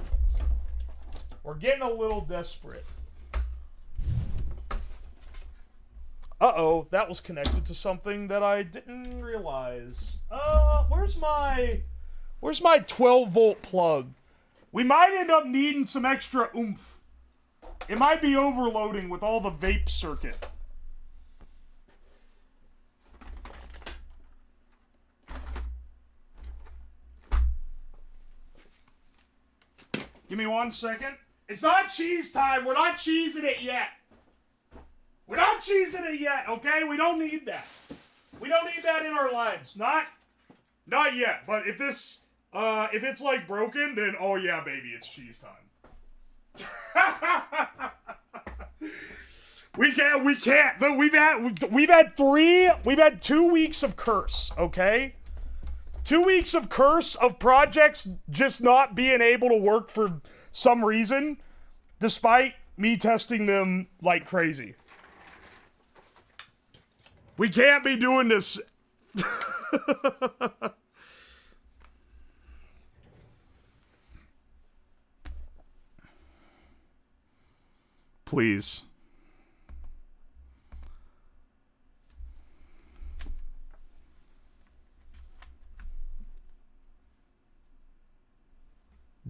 We're getting a little desperate. Uh-oh, that was connected to something that I didn't realize. Where's my 12-volt plug? We might end up needing some extra oomph. It might be overloading with all the vape circuit. Give me 1 second. It's not cheese time. We're not cheesing it yet. We're not cheesing it yet, okay? We don't need that. We don't need that in our lives. Not yet. But if this, if it's like broken, then oh yeah, baby, it's cheese time. We can't. We've had 2 weeks of curse, okay? 2 weeks of curse of projects just not being able to work for some reason, despite me testing them like crazy. We can't be doing this. Please.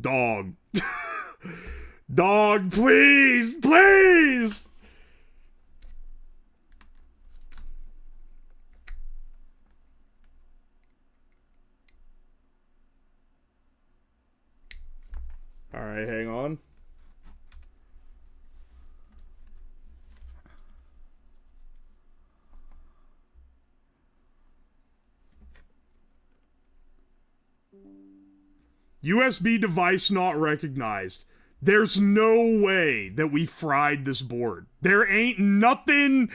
Dog. Dog, please, please. All right, hang on. USB device not recognized. There's no way that we fried this board. There ain't nothing.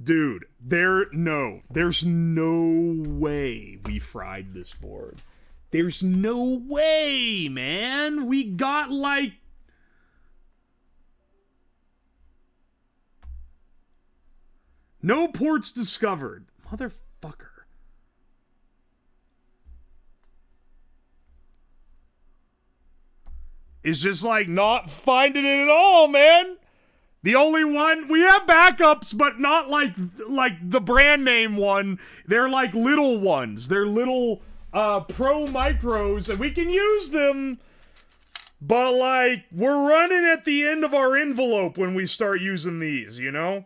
Dude, there's no way we fried this board. There's no way, man. We got like no ports discovered. Motherfucker. It's just like not finding it at all, man. The only one, we have backups, but not like the brand name one. They're like little ones. They're little pro micros, and we can use them. But like, we're running at the end of our envelope when we start using these, you know?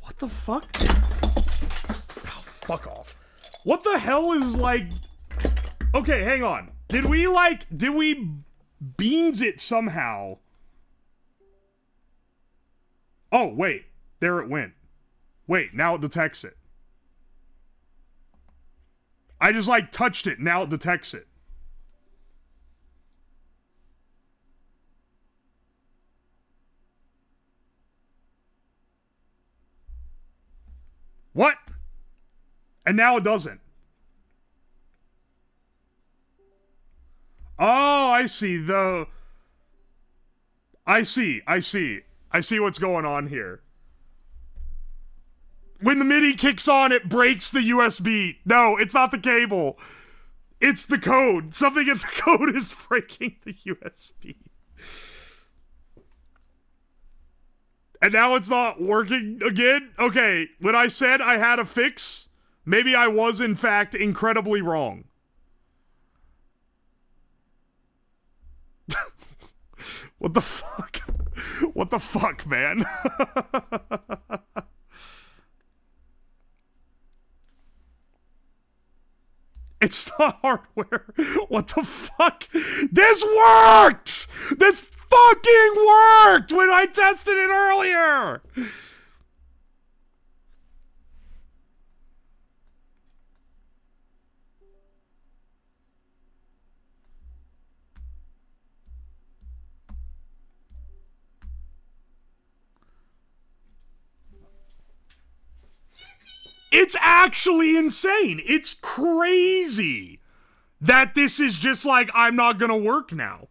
What the fuck? Oh, fuck off. What the hell is like... Okay, hang on. Did we beans it somehow? Oh, wait. There it went. Wait, now it detects it. I just like touched it, now it detects it. What? And now it doesn't. Oh, I see. I see what's going on here. When the MIDI kicks on, it breaks the USB. No, it's not the cable. It's the code. Something in the code is breaking the USB. And now it's not working again? Okay, when I said I had a fix, maybe I was in fact incredibly wrong. What the fuck? What the fuck, man? It's not hardware. What the fuck? This worked! This fucking worked when I tested it earlier! It's actually insane. It's crazy that this is just like, I'm not gonna work now.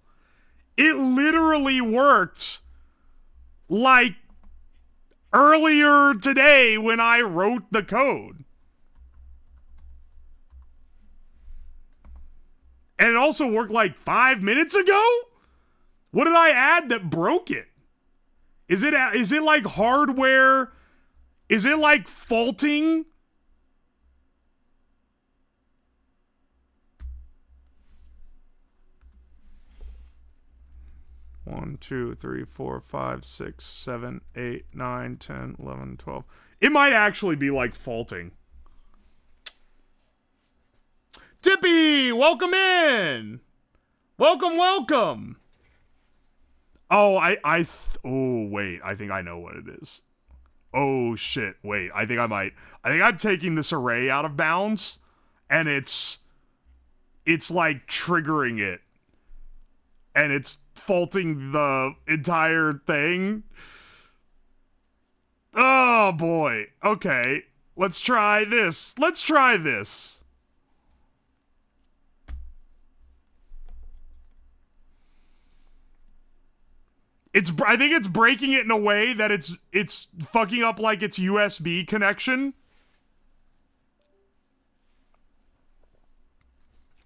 It literally worked like earlier today when I wrote the code. And it also worked like 5 minutes ago? What did I add that broke it? Is it like hardware? Is it like faulting? One, 2, 3, 4, 5, 6, 7, 8, 9, 10, 11, 12. It might actually be like faulting. Tippy, welcome in. Welcome, welcome. Oh, oh, wait. I think I know what it is. Oh, shit. Wait, I think I might. I think I'm taking this array out of bounds, and it's like triggering it. And it's faulting the entire thing. Oh, boy. Okay. Let's try this. Let's try this. I think it's breaking it in a way that it's fucking up like its USB connection.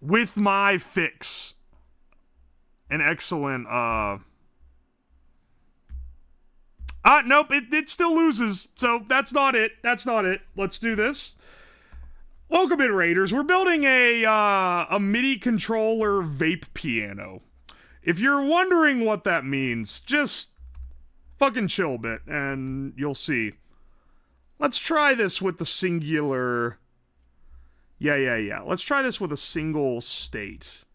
With my fix. An excellent, nope, it still loses, so that's not it. That's not it. Let's do this. Welcome in, Raiders. We're building a MIDI controller vape piano. If you're wondering what that means, just fucking chill a bit, and you'll see. Let's try this with the singular... Yeah. Let's try this with a single state.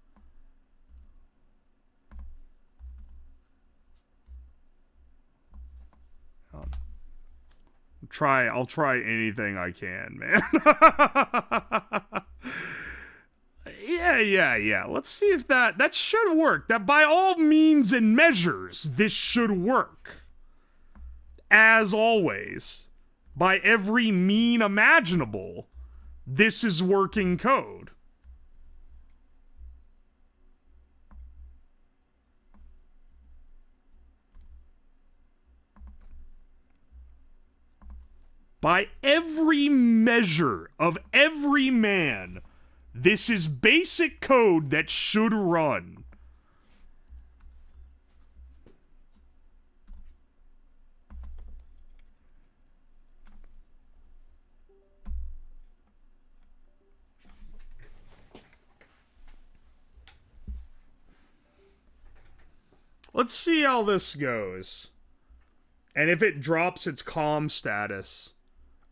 I'll try anything I can, man. Yeah. Let's see if that should work. That by all means and measures, this should work. As always, by every mean imaginable, this is working code. By every measure of every man, this is basic code that should run. Let's see how this goes. And if it drops its calm status.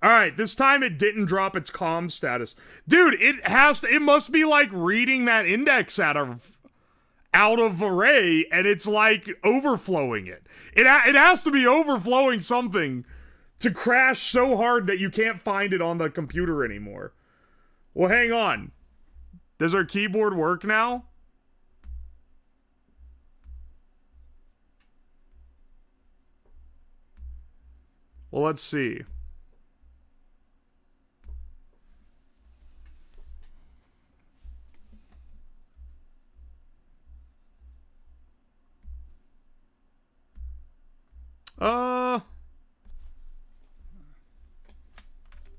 Alright, this time it didn't drop its calm status. Dude, it must be like reading that index out of array, and it's like overflowing it. It has to be overflowing something to crash so hard that you can't find it on the computer anymore. Well, hang on. Does our keyboard work now? Well, let's see.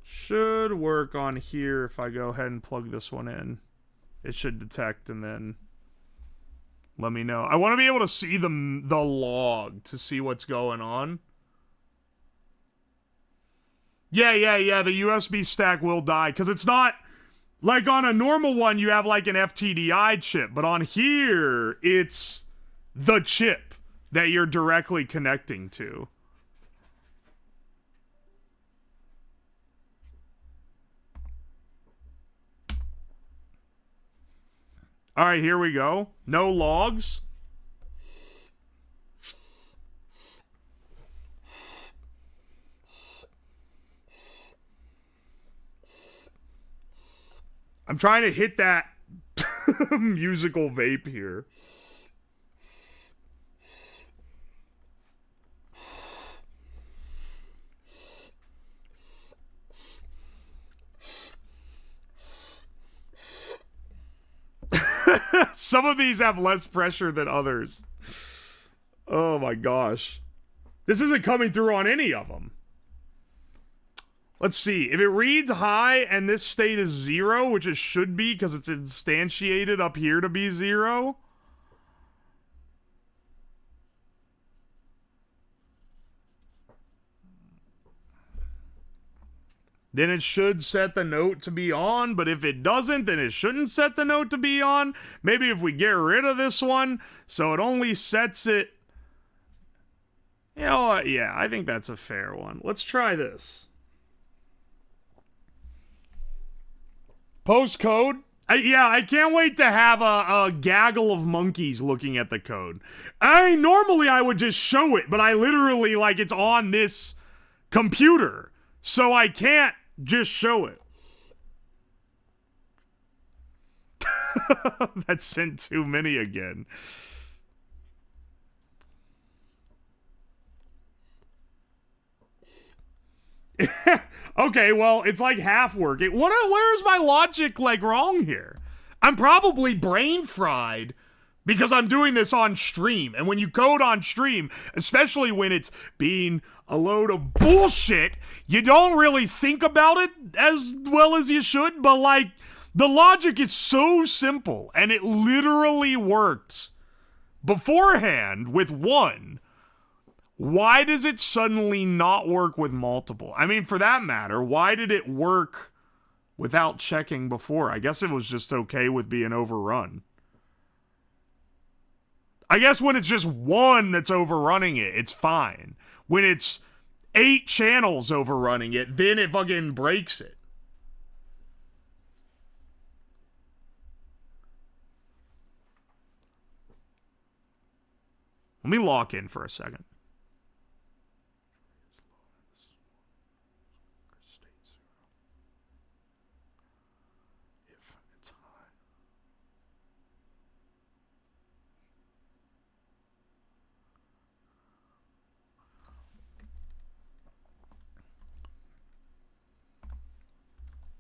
Should work on here if I go ahead and plug this one in. It should detect and then let me know. I want to be able to see the log to see what's going on. Yeah, the USB stack will die because it's not like on a normal one you have like an FTDI chip, but on here it's the chip that you're directly connecting to. All right, here we go. No logs. I'm trying to hit that musical vape here. Some of these have less pressure than others. Oh my gosh. This isn't coming through on any of them. Let's see. If it reads high and this state is 0, which it should be because it's instantiated up here to be 0. Then it should set the note to be on, but if it doesn't, then it shouldn't set the note to be on. Maybe if we get rid of this one, so it only sets it... You know what? Yeah, I think that's a fair one. Let's try this. Postcode Yeah, I can't wait to have a gaggle of monkeys looking at the code. Normally I would just show it, but I literally, like, it's on this computer, so I can't just show it. That sent too many again. Okay, well, it's like half working. Where's my logic, like, wrong here? I'm probably brain fried because I'm doing this on stream. And when you code on stream, especially when it's being a load of bullshit, you don't really think about it as well as you should. But, like, the logic is so simple, and it literally works beforehand with one. Why does it suddenly not work with multiple? I mean, for that matter, why did it work without checking before? I guess it was just okay with being overrun. I guess when it's just one that's overrunning it, it's fine. When it's 8 channels overrunning it, then it fucking breaks it. Let me lock in for a second.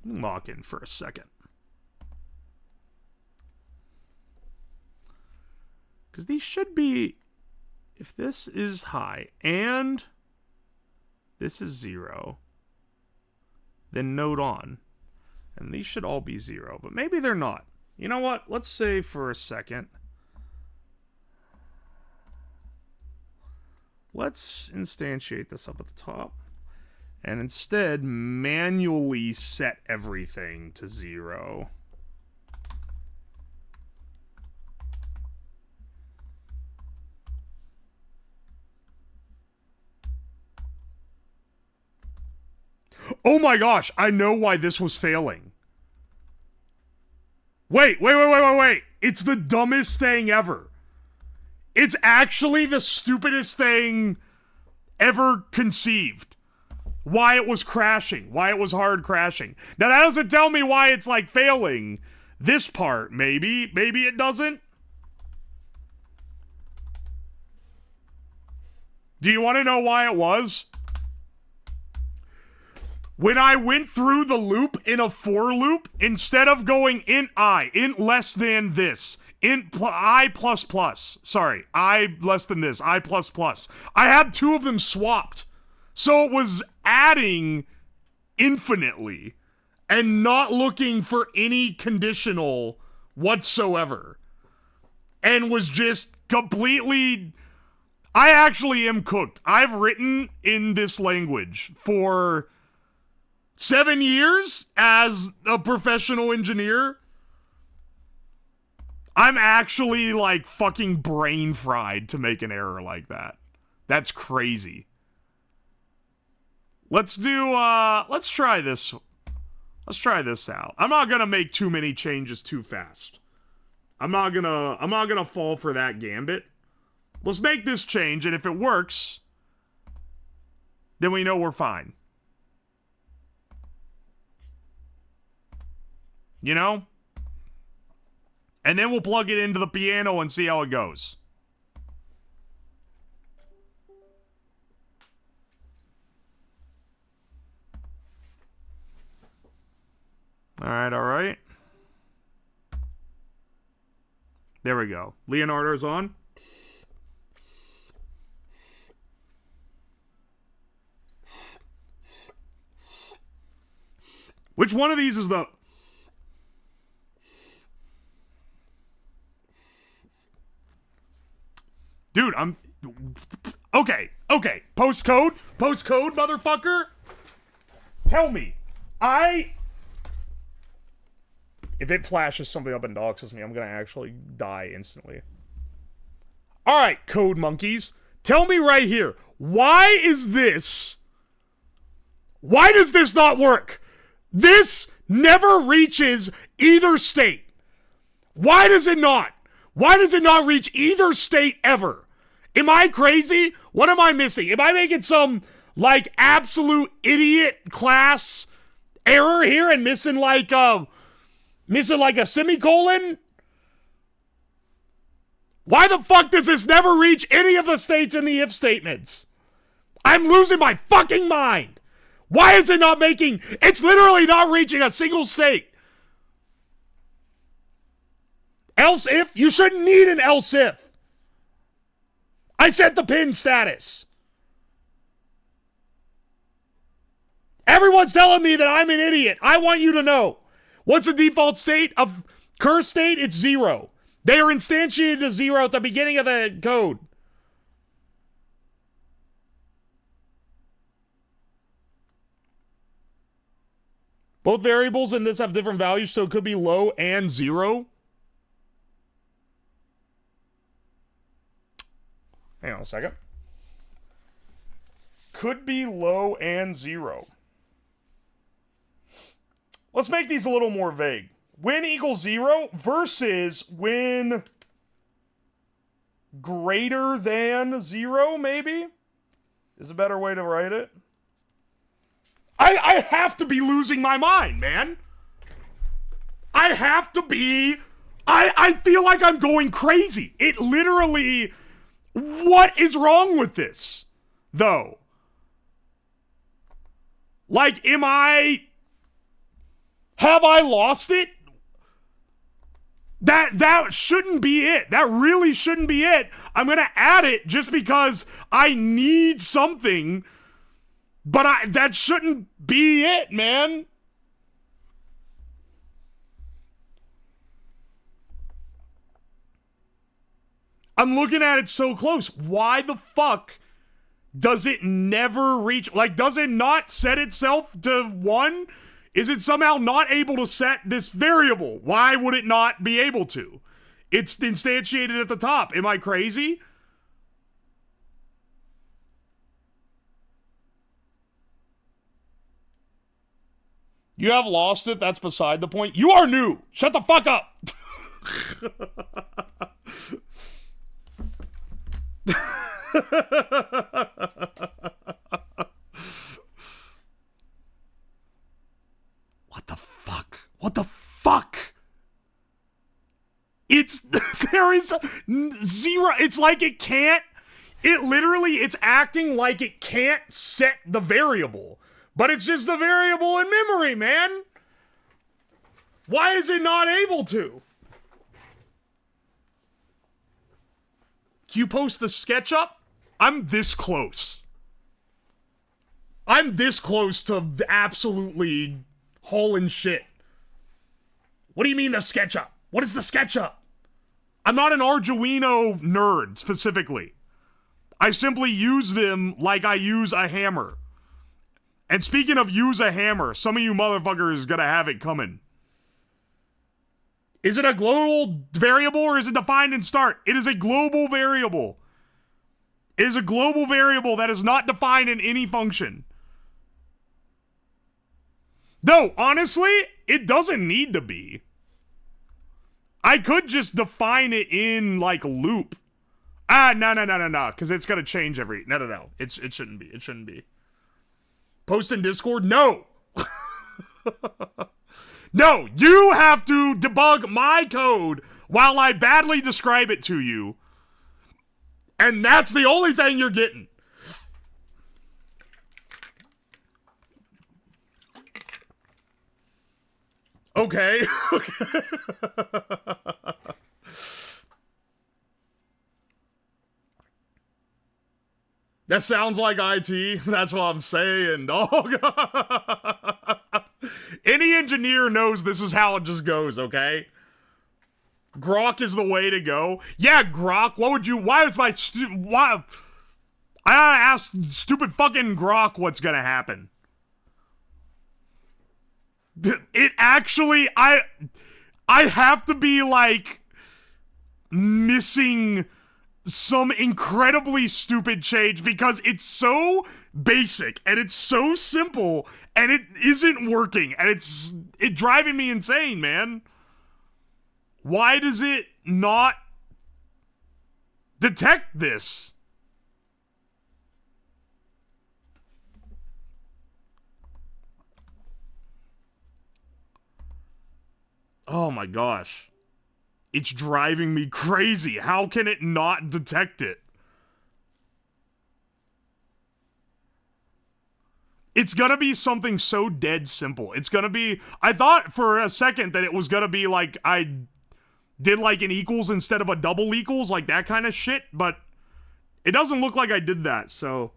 Lock in for a second. Because these should be, if this is high and this is 0, then node on. And these should all be 0, but maybe they're not. You know what? Let's say for a second. Let's instantiate this up at the top. And instead, manually set everything to 0. Oh my gosh, I know why this was failing. Wait. It's the dumbest thing ever. It's actually the stupidest thing ever conceived. Why it was crashing. Why it was hard crashing. Now, that doesn't tell me why it's, like, failing. This part, maybe. Maybe it doesn't. Do you want to know why it was? When I went through the loop in a for loop, instead of going int I, int less than this, I plus plus, sorry, I less than this, I plus plus, I had 2 of them swapped. So it was adding infinitely and not looking for any conditional whatsoever. And was just completely... I actually am cooked. I've written in this language for 7 years as a professional engineer. I'm actually, like, fucking brain fried to make an error like that. That's crazy. Let's try this. Let's try this out. I'm not gonna make too many changes too fast. I'm not gonna fall for that gambit. Let's make this change, and if it works, then we know we're fine. You know? And then we'll plug it into the piano and see how it goes. Alright. There we go. Leonardo's on. Which one of these is the... Dude, I'm... Okay. Postcode, motherfucker. Tell me. If it flashes something up and doxes me, I'm gonna actually die instantly. Alright, code monkeys. Tell me right here. Why does this not work? This never reaches either state. Why does it not? Why does it not reach either state ever? Am I crazy? What am I missing? Am I making some, like, absolute idiot class error here and missing like a semicolon? Why the fuck does this never reach any of the states in the if statements? I'm losing my fucking mind. Why is it not making... It's literally not reaching a single state. Else if? You shouldn't need an else if. I set the pin status. Everyone's telling me that I'm an idiot. I want you to know. What's the default state of curse state? It's 0. They are instantiated to 0 at the beginning of the code. Both variables in this have different values, so it could be low and 0. Hang on a second. Could be low and 0. Let's make these a little more vague. When equals 0 versus when greater than 0, maybe? Is a better way to write it. I have to be losing my mind, man. I have to be... I feel like I'm going crazy. It literally... What is wrong with this, though? Like, am I... Have I lost it? That shouldn't be it. That really shouldn't be it. I'm gonna add it just because I need something, but that shouldn't be it, man. I'm looking at it so close. Why the fuck does it never reach? Like, does it not set itself to 1? Is it somehow not able to set this variable? Why would it not be able to? It's instantiated at the top. Am I crazy? You have lost it. That's beside the point. You are new. Shut the fuck up. What the fuck? What the fuck? There is 0. It's like it can't, it's acting like it can't set the variable. But it's just the variable in memory, man. Why is it not able to? Can you post the sketch up? I'm this close. I'm this close to absolutely hauling shit. What do you mean the SketchUp? What is the SketchUp? I'm not an Arduino nerd, specifically. I simply use them like I use a hammer. And speaking of use a hammer, some of you motherfuckers gonna have it coming. Is it a global variable or is it defined in start? It is a global variable. It is a global variable that is not defined in any function. No, honestly, it doesn't need to be. I could just define it in, like, loop. No, because it's gonna change every... No. It shouldn't be. It shouldn't be. Post in Discord? No! No, you have to debug my code while I badly describe it to you. And that's the only thing you're getting. Okay. That sounds like IT. That's what I'm saying, dog. Any engineer knows this is how it just goes, okay? Grok is the way to go. Yeah, Grok, what would you... Why is my... Why... I gotta ask stupid fucking Grok what's gonna happen. It actually... I have to be, like... missing some incredibly stupid change because it's so basic, and it's so simple, and it isn't working, and it's driving me insane, man. Why does it not detect this? Oh my gosh. It's driving me crazy. How can it not detect it? It's gonna be something so dead simple. It's gonna be... I thought for a second that it was gonna be like I did like an equals instead of a double equals, like that kind of shit, but it doesn't look like I did that, so...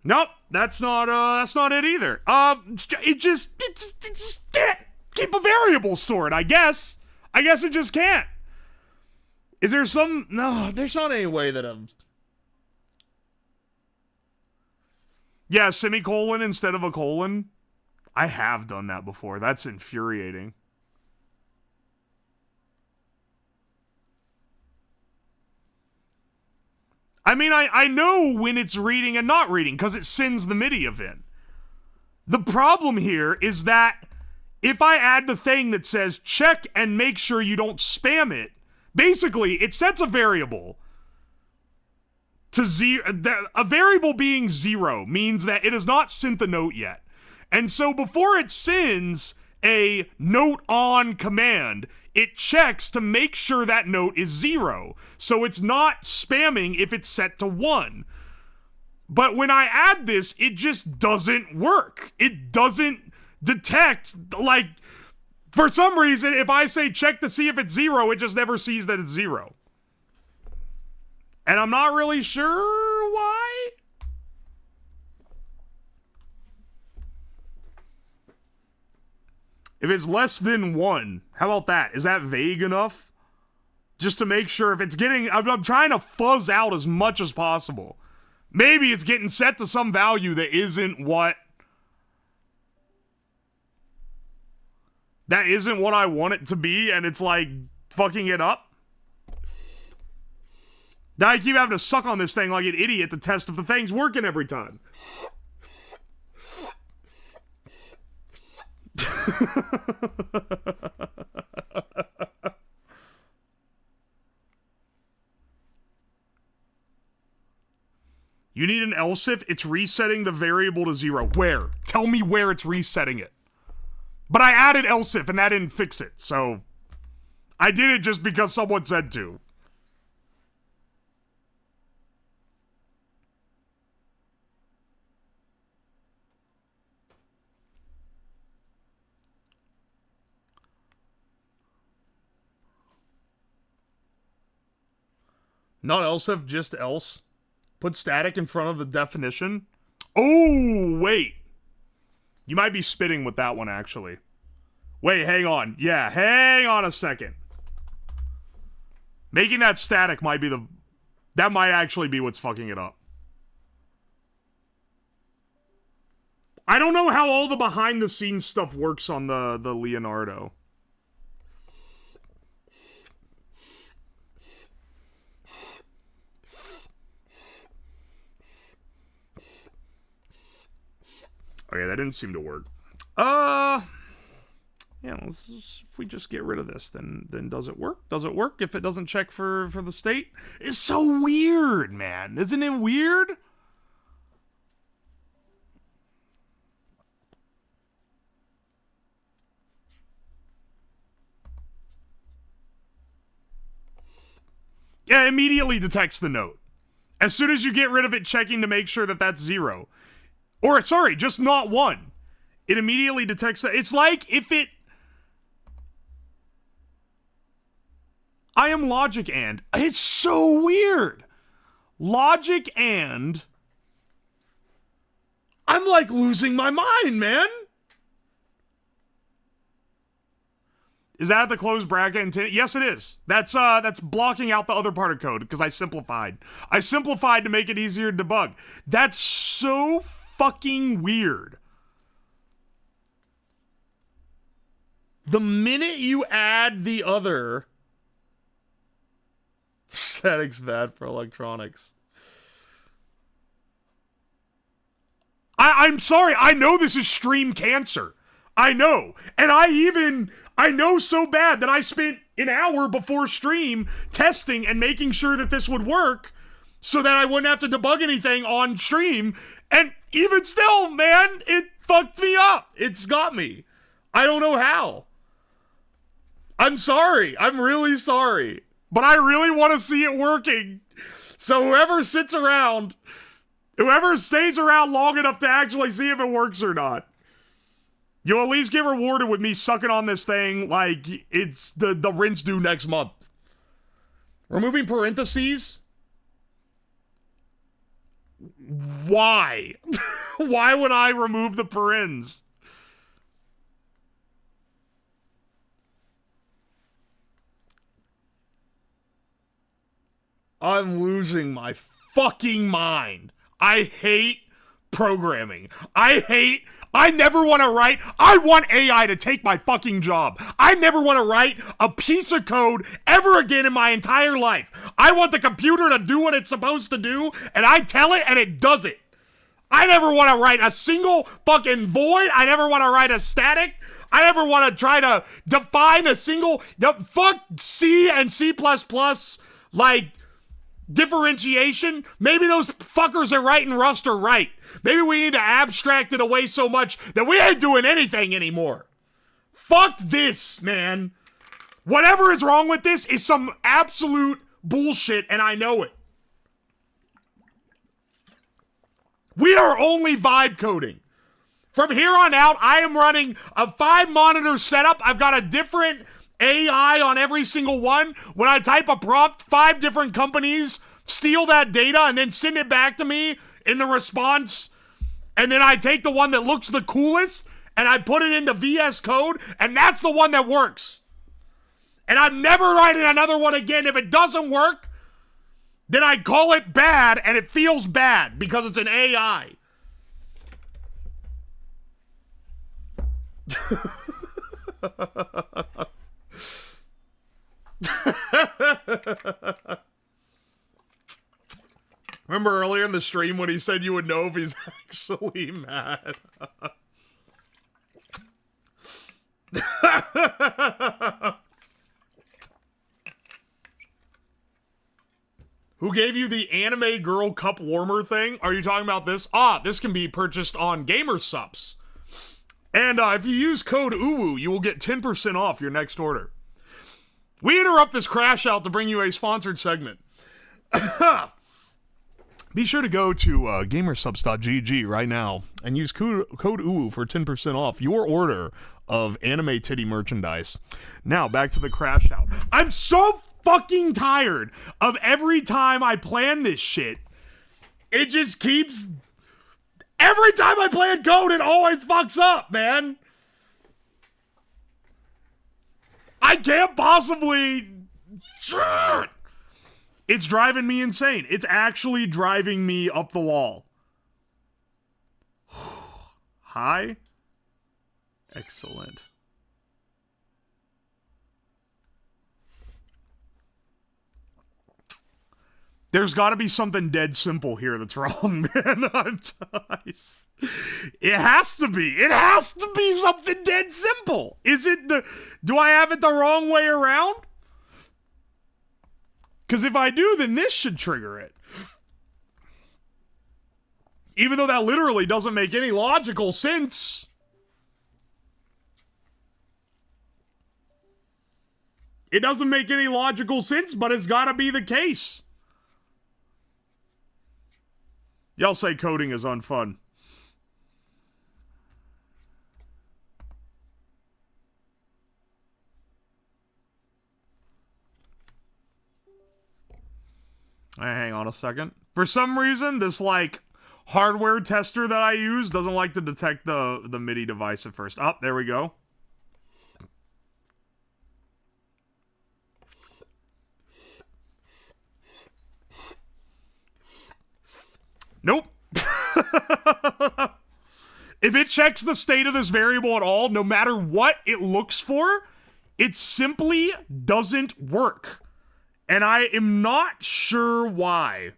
Nope, that's not it either. It just can't keep a variable stored, I guess. I guess it just can't. Is there some... No, there's not any way that I'm... Yeah, semicolon instead of a colon. I have done that before. That's infuriating. I mean, I know when it's reading and not reading, because it sends the MIDI event. The problem here is that if I add the thing that says check and make sure you don't spam it, basically, it sets a variable to zero. A variable being 0 means that it has not sent the note yet. And so before it sends a note on command, it checks to make sure that note is 0. So it's not spamming if it's set to 1. But when I add this, it just doesn't work. It doesn't detect, like, for some reason, if I say check to see if it's 0, it just never sees that it's 0. And I'm not really sure why. If it's less than 1, how about that? Is that vague enough? Just to make sure if it's getting... I'm trying to fuzz out as much as possible. Maybe it's getting set to some value that isn't what... That isn't what I want it to be, and it's like fucking it up. Now I keep having to suck on this thing like an idiot to test if the thing's working every time. You need an else if it's resetting the variable to 0. Where? Tell me where it's resetting it. But I added else if and that didn't fix it, so I did it just because someone said to. Not else if, just else. Put static in front of the definition. Oh, wait. You might be spitting with that one, actually. Wait, hang on. Yeah, hang on a second. Making that static might be the... That might actually be what's fucking it up. I don't know how all the behind-the-scenes stuff works on the Leonardo. Okay, that didn't seem to work. Yeah, if we just get rid of this, then does it work? Does it work if it doesn't check for the state? It's so weird, man. Isn't it weird? Yeah, it immediately detects the note. As soon as you get rid of it checking to make sure that that's 0. Or, sorry, just not 1. It immediately detects that. It's like if it... I am logic and... It's so weird. Logic and... I'm like losing my mind, man. Is that the closed bracket intent? Yes, it is. That's blocking out the other part of code because I simplified. I simplified to make it easier to debug. That's so fucking weird. The minute you add the other... Static's bad for electronics. I'm sorry. I know this is stream cancer. I know. And I know so bad that I spent an hour before stream testing and making sure that this would work so that I wouldn't have to debug anything on stream. And even still, man, it fucked me up. It's got me. I don't know how. I'm sorry. I'm really sorry. But I really want to see it working. So whoever sits around, whoever stays around long enough to actually see if it works or not, you'll at least get rewarded with me sucking on this thing like it's the rinse due next month. Removing parentheses? Why? Why would I remove the parens? I'm losing my fucking mind. I hate programming. I never want to write. I want AI to take my fucking job. I never want to write a piece of code ever again in my entire life. I want the computer to do what it's supposed to do, and I tell it, and it does it. I never want to write a single fucking void. I never want to write a static. I never want to try to define a single... Fuck C and C++, like, differentiation. Maybe those fuckers that write in Rust are right. Maybe we need to abstract it away so much that we ain't doing anything anymore. Fuck this, man. Whatever is wrong with this is some absolute bullshit, and I know it. We are only vibe coding. From here on out, I am running a 5-monitor setup. I've got a different AI on every single one. When I type a prompt, 5 different companies steal that data and then send it back to me in the response. And then I take the one that looks the coolest and I put it into VS Code, and that's the one that works. And I'm never writing another one again. If it doesn't work, then I call it bad, and it feels bad because it's an AI. Remember earlier in the stream when he said you would know if he's actually mad? Who gave you the anime girl cup warmer thing? Are you talking about this? This can be purchased on GamerSupps. And if you use code UWU, you will get 10% off your next order. We interrupt this crash out to bring you a sponsored segment. Be sure to go to gamersubs.gg right now and use code UWU for 10% off your order of anime titty merchandise. Now, back to the crash out. I'm so fucking tired of every time I plan this shit. It just keeps... Every time I plan code, it always fucks up, man. I can't possibly... It's driving me insane. It's actually driving me up the wall. Hi? Excellent. There's got to be something dead simple here that's wrong, man. It has to be. It has to be something dead simple. Is it the... Do I have it the wrong way around? Because if I do, then this should trigger it. Even though that literally doesn't make any logical sense. It doesn't make any logical sense, but it's got to be the case. Y'all say coding is unfun. Hang on a second. For some reason, this, like, hardware tester that I use doesn't like to detect the MIDI device at first. Oh, there we go. Nope. If it checks the state of this variable at all, no matter what it looks for, it simply doesn't work. And I am not sure why.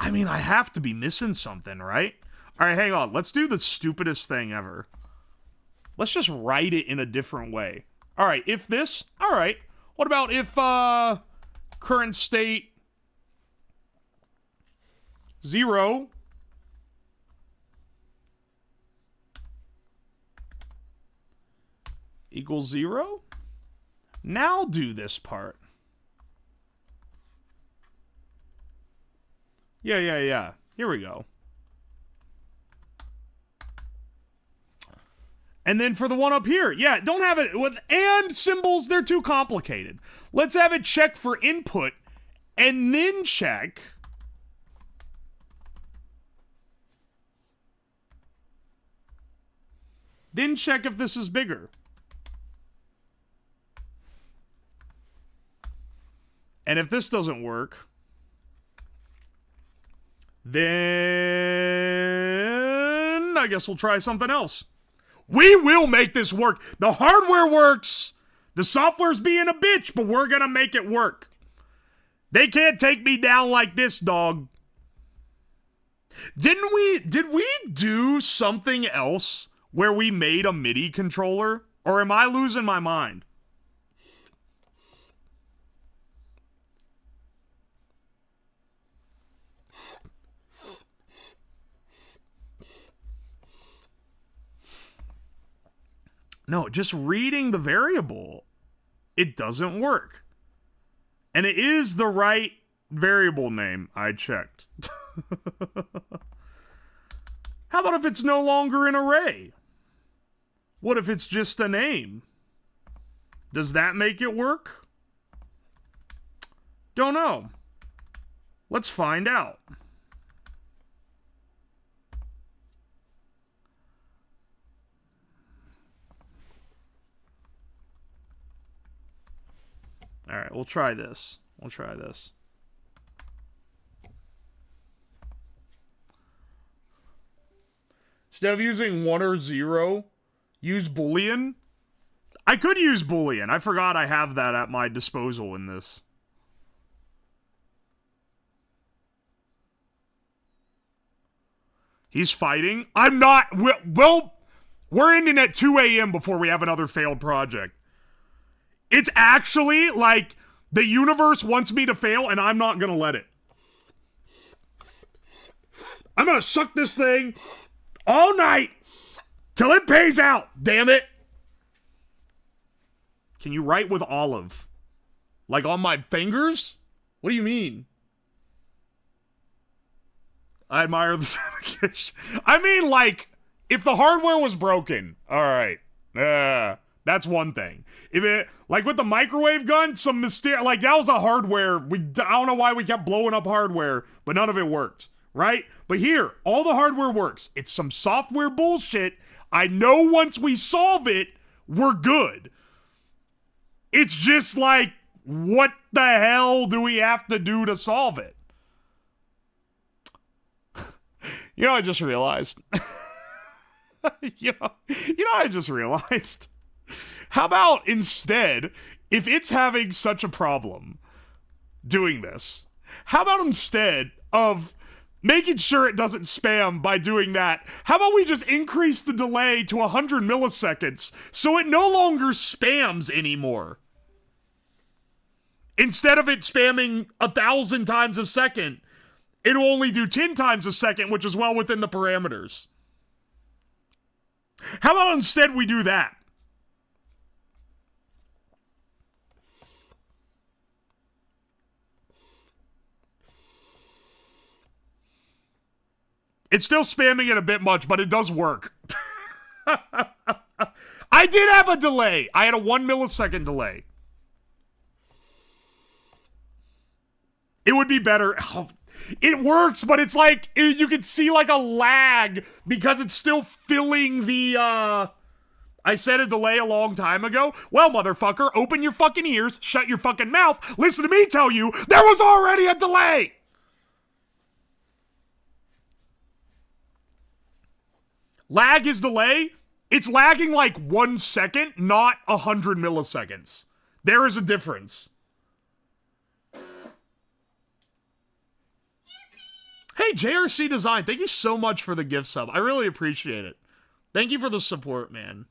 I mean, I have to be missing something, right? All right, hang on. Let's do the stupidest thing ever. Let's just write it in a different way. All right, if this, all right. What about if current state 0 equals 0? Now do this part. Yeah. Here we go. And then for the one up here, yeah, don't have it with and symbols, they're too complicated. Let's have it check for input and then check. Then check if this is bigger. And if this doesn't work, then I guess we'll try something else. We will make this work. The hardware works. The software's being a bitch, but we're gonna make it work. They can't take me down like this, dog. Did we do something else where we made a MIDI controller? Or am I losing my mind? No, just reading the variable, it doesn't work. And it is the right variable name, I checked. How about if it's no longer an array? What if it's just a name? Does that make it work? Don't know. Let's find out. All right, we'll try this. Instead of using 1 or 0, use Boolean. I could use Boolean. I forgot I have that at my disposal in this. He's fighting. I'm not. Well, we're ending at 2 a.m. before we have another failed project. It's actually like the universe wants me to fail and I'm not gonna let it. I'm gonna suck this thing all night till it pays out, damn it. Can you write with olive? Like on my fingers? What do you mean? I admire the dedication. I mean, like, if the hardware was broken, alright. That's one thing. If it, like with the microwave gun, some mysterious, like that was a hardware. I don't know why we kept blowing up hardware, but none of it worked, right? But here, all the hardware works. It's some software bullshit. I know once we solve it, we're good. It's just like, what the hell do we have to do to solve it? You know, I just realized. you know, I just realized. How about instead, if it's having such a problem doing this, how about instead of making sure it doesn't spam by doing that, how about we just increase the delay to 100 milliseconds so it no longer spams anymore? Instead of it spamming 1,000 times a second, it'll only do 10 times a second, which is well within the parameters. How about instead we do that? It's still spamming it a bit much, but it does work. I did have a delay. I had a 1 millisecond delay. It would be better. Oh, it works, but it's like, you can see like a lag because it's still filling the, I said a delay a long time ago. Well, motherfucker, open your fucking ears, shut your fucking mouth, listen to me tell you, there was already a delay! Lag is delay. It's lagging like 1 second, not 100 milliseconds. There is a difference. Hey, JRC Design, thank you so much for the gift sub. I really appreciate it. Thank you for the support, man.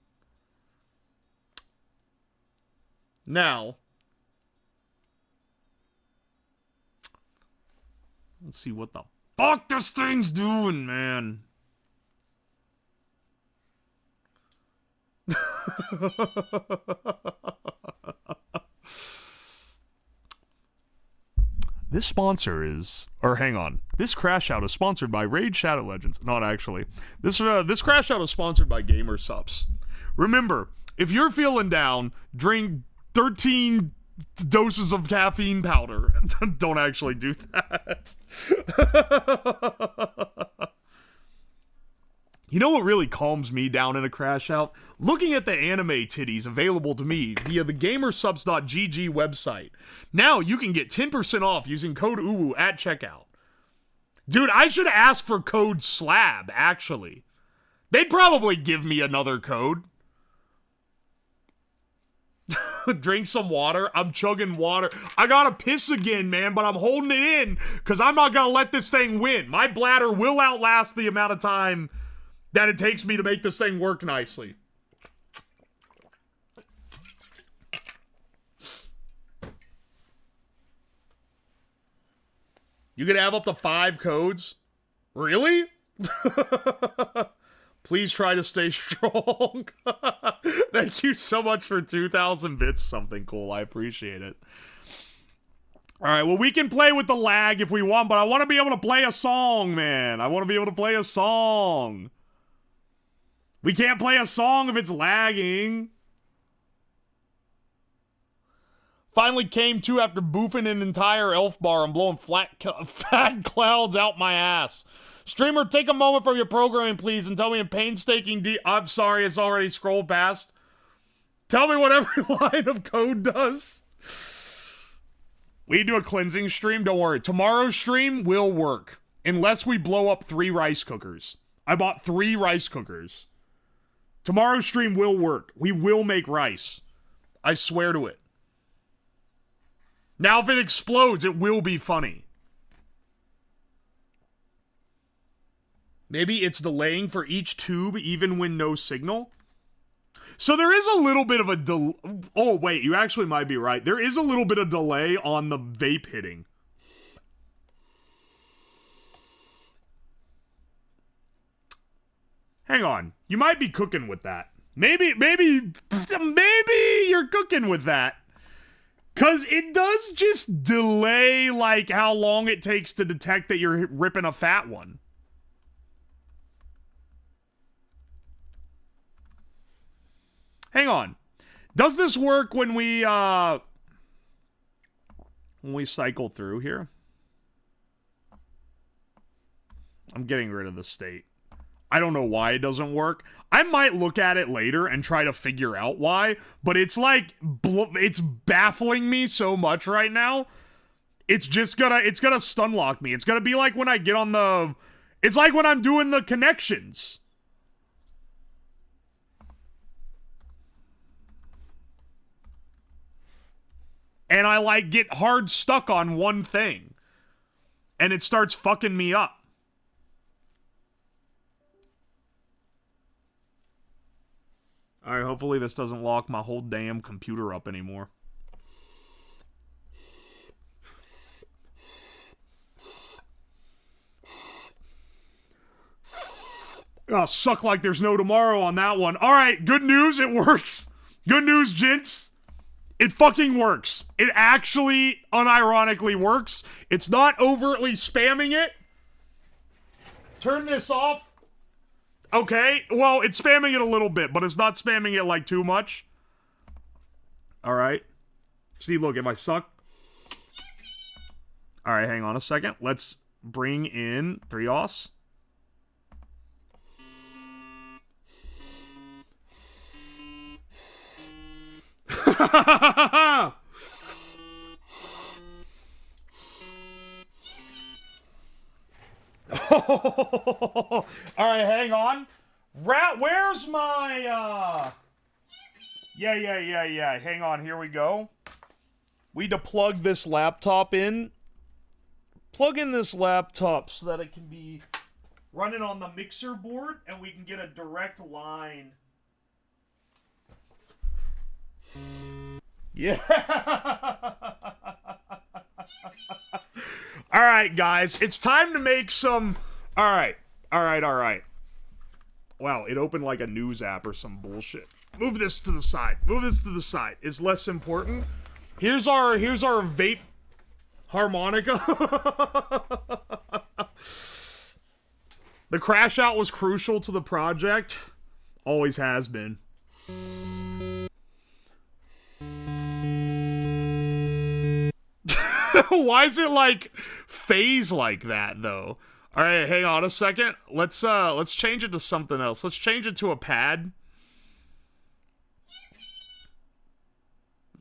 Now, let's see what the fuck this thing's doing, man. This sponsor is, or hang on, this crash out is sponsored by Raid Shadow Legends. Not actually. This crash out is sponsored by Gamer Subs. Remember, if you're feeling down, drink 13 doses of caffeine powder. Don't actually do that. You know what really calms me down in a crash out? Looking at the anime titties available to me via the gamersubs.gg website. Now you can get 10% off using code UWU at checkout. Dude, I should ask for code SLAB, actually. They'd probably give me another code. Drink some water. I'm chugging water. I gotta piss again, man, but I'm holding it in because I'm not gonna let this thing win. My bladder will outlast the amount of time that it takes me to make this thing work nicely. You could have up to 5 codes? Really? Please try to stay strong. Thank you so much for 2,000 bits. Something cool. I appreciate it. All right, well, we can play with the lag if we want, but I want to be able to play a song, man. I want to be able to play a song. We can't play a song if it's lagging. Finally came to after boofing an entire elf bar and blowing fat clouds out my ass. Streamer, take a moment from your programming, please, and tell me in painstaking I'm sorry, it's already scrolled past. Tell me what every line of code does. We do a cleansing stream, don't worry. Tomorrow's stream will work. Unless we blow up 3 rice cookers. I bought 3 rice cookers. Tomorrow's stream will work. We will make rice. I swear to it. Now, if it explodes, it will be funny. Maybe it's delaying for each tube even when no signal? So there is a little bit of a delay. Oh, wait, you actually might be right. There is a little bit of delay on the vape hitting. Hang on. You might be cooking with that. Maybe you're cooking with that. Because it does just delay, like, how long it takes to detect that you're ripping a fat one. Hang on. Does this work when we cycle through here? I'm getting rid of the state. I don't know why it doesn't work. I might look at it later and try to figure out why, but it's like, it's baffling me so much right now. It's gonna stun lock me. It's gonna be like when I get on the, it's like when I'm doing the connections. And I like get hard stuck on one thing. And it starts fucking me up. Alright, hopefully this doesn't lock my whole damn computer up anymore. Oh, suck like there's no tomorrow on that one. Alright, good news, it works. Good news, gents. It fucking works. It actually, unironically works. It's not overtly spamming it. Turn this off. Okay, well, it's spamming it a little bit, but it's not spamming it, like, too much. Alright. See, look, if I suck. Alright, hang on a second. Let's bring in Threos. Alright, hang on. Where's my, Yeah. Hang on, here we go. We need to plug this laptop in. Plug in this laptop so that it can be running on the mixer board and we can get a direct line. Yeah. All right, guys. It's time to make some... All right. Wow, it opened like a news app or some bullshit. Move this to the side. It's less important. Here's our vape harmonica. The crash out was crucial to the project. Always has been. Why is it like phase like that though? All right, hang on a second. Let's change it to something else. Let's change it to a pad.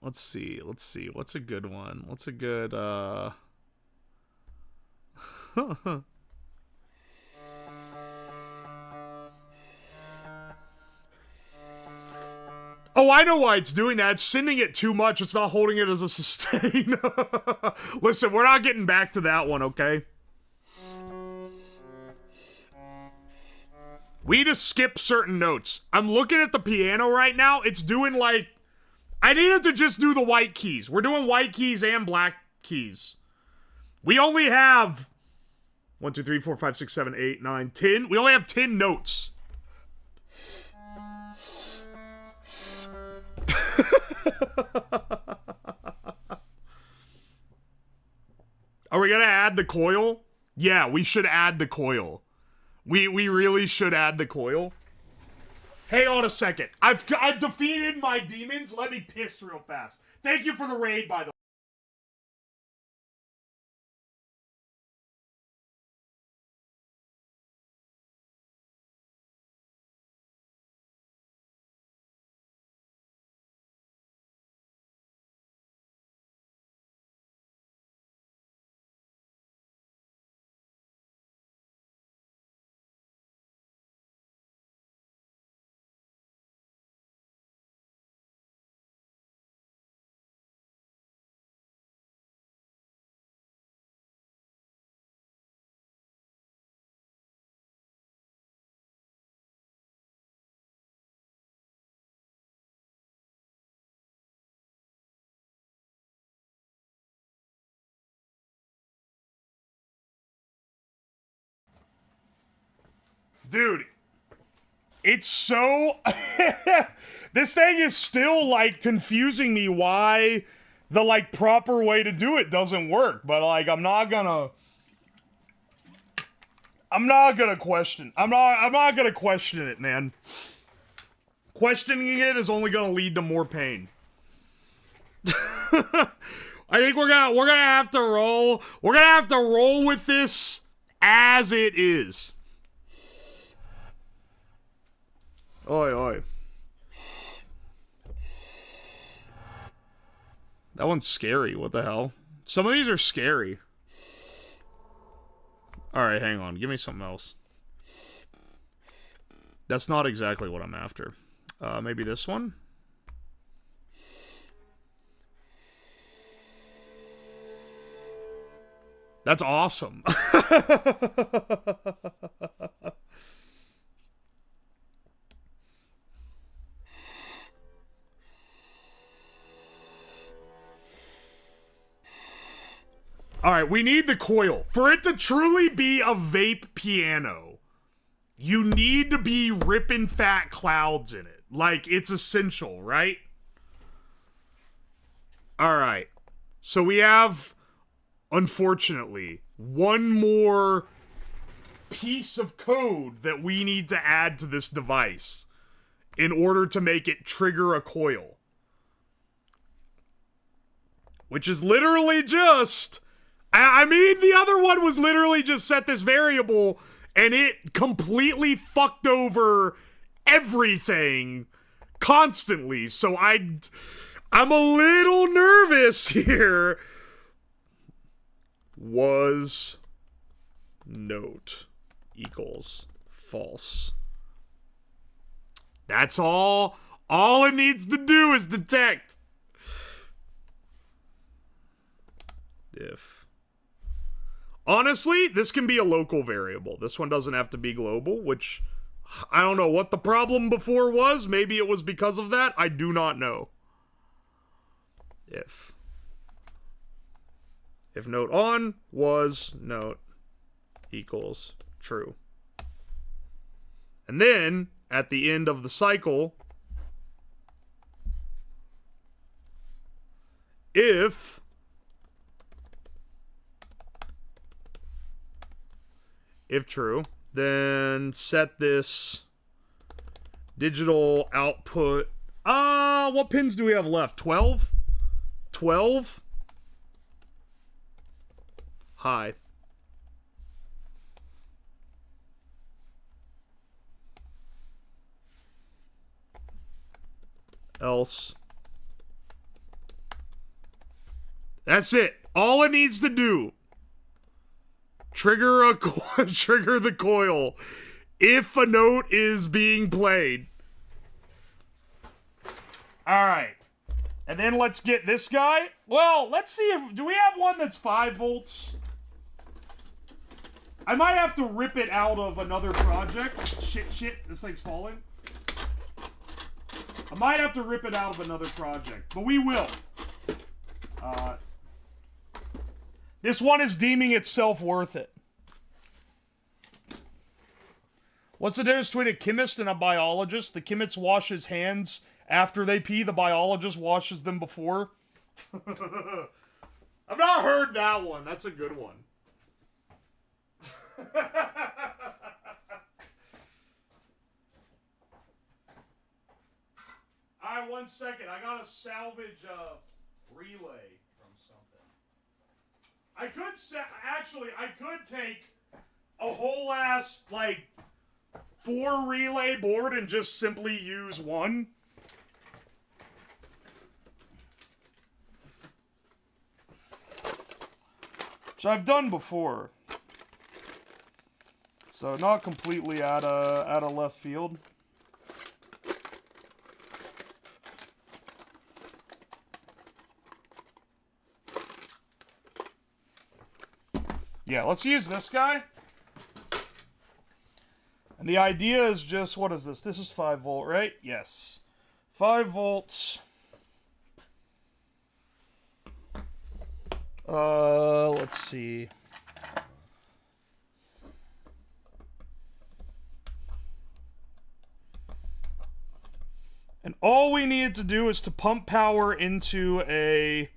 Let's see. What's a good one? What's a good Oh, I know why it's doing that. It's sending it too much. It's not holding it as a sustain. Listen, we're not getting back to that one, okay? We need to skip certain notes. I'm looking at the piano right now. It's doing like... I needed to just do the white keys. We're doing white keys and black keys. We only have... 1, 2, 3, 4, 5, 6, 7, 8, 9, 10. We only have 10 notes. Are we gonna add the coil? Yeah, we should add the coil. We really should add the coil. Hang on a second. I've defeated my demons. Let me piss real fast. Thank you for the raid, by the way. Dude, it's so... This thing is still, like, confusing me why the, like, proper way to do it doesn't work. But, like, I'm not gonna question... I'm not gonna question it, man. Questioning it is only gonna lead to more pain. I think we're gonna have to roll... We're gonna have to roll with this as it is. Oi, oi. That one's scary. What the hell? Some of these are scary. Alright, hang on. Give me something else. That's not exactly what I'm after. Maybe this one? That's awesome. Alright, we need the coil. For it to truly be a vape piano, you need to be ripping fat clouds in it. Like, it's essential, right? Alright. So we have, unfortunately, one more piece of code that we need to add to this device in order to make it trigger a coil. Which is literally just... I mean, the other one was literally just set this variable, and it completely fucked over everything constantly. So I'm a little nervous here. Was note equals false. That's all. All it needs to do is detect. If. Honestly, this can be a local variable. This one doesn't have to be global, which I don't know what the problem before was. Maybe it was because of that. I do not know. If note on was note equals true. And then at the end of the cycle, if true, then set this digital output. What pins do we have left? 12? 12? High. Else. That's it. All it needs to do. Trigger the coil if a note is being played. All right. And then let's get this guy. Well, let's see if... Do we have one that's 5 volts? I might have to rip it out of another project. Shit. This thing's falling. I might have to rip it out of another project. But we will. This one is deeming itself worth it. What's the difference between a chemist and a biologist? The chemist washes hands after they pee. The biologist washes them before. I've not heard that one. That's a good one. Alright, 1 second. I gotta salvage a relay from something. I could take a whole ass, like, 4 relay board and just simply use one. Which I've done before. So not completely out of left field. Yeah, let's use this guy. And the idea is just, what is this? This is 5 volt, right? Yes. 5 volts. Let's see. And all we needed to do is to pump power into a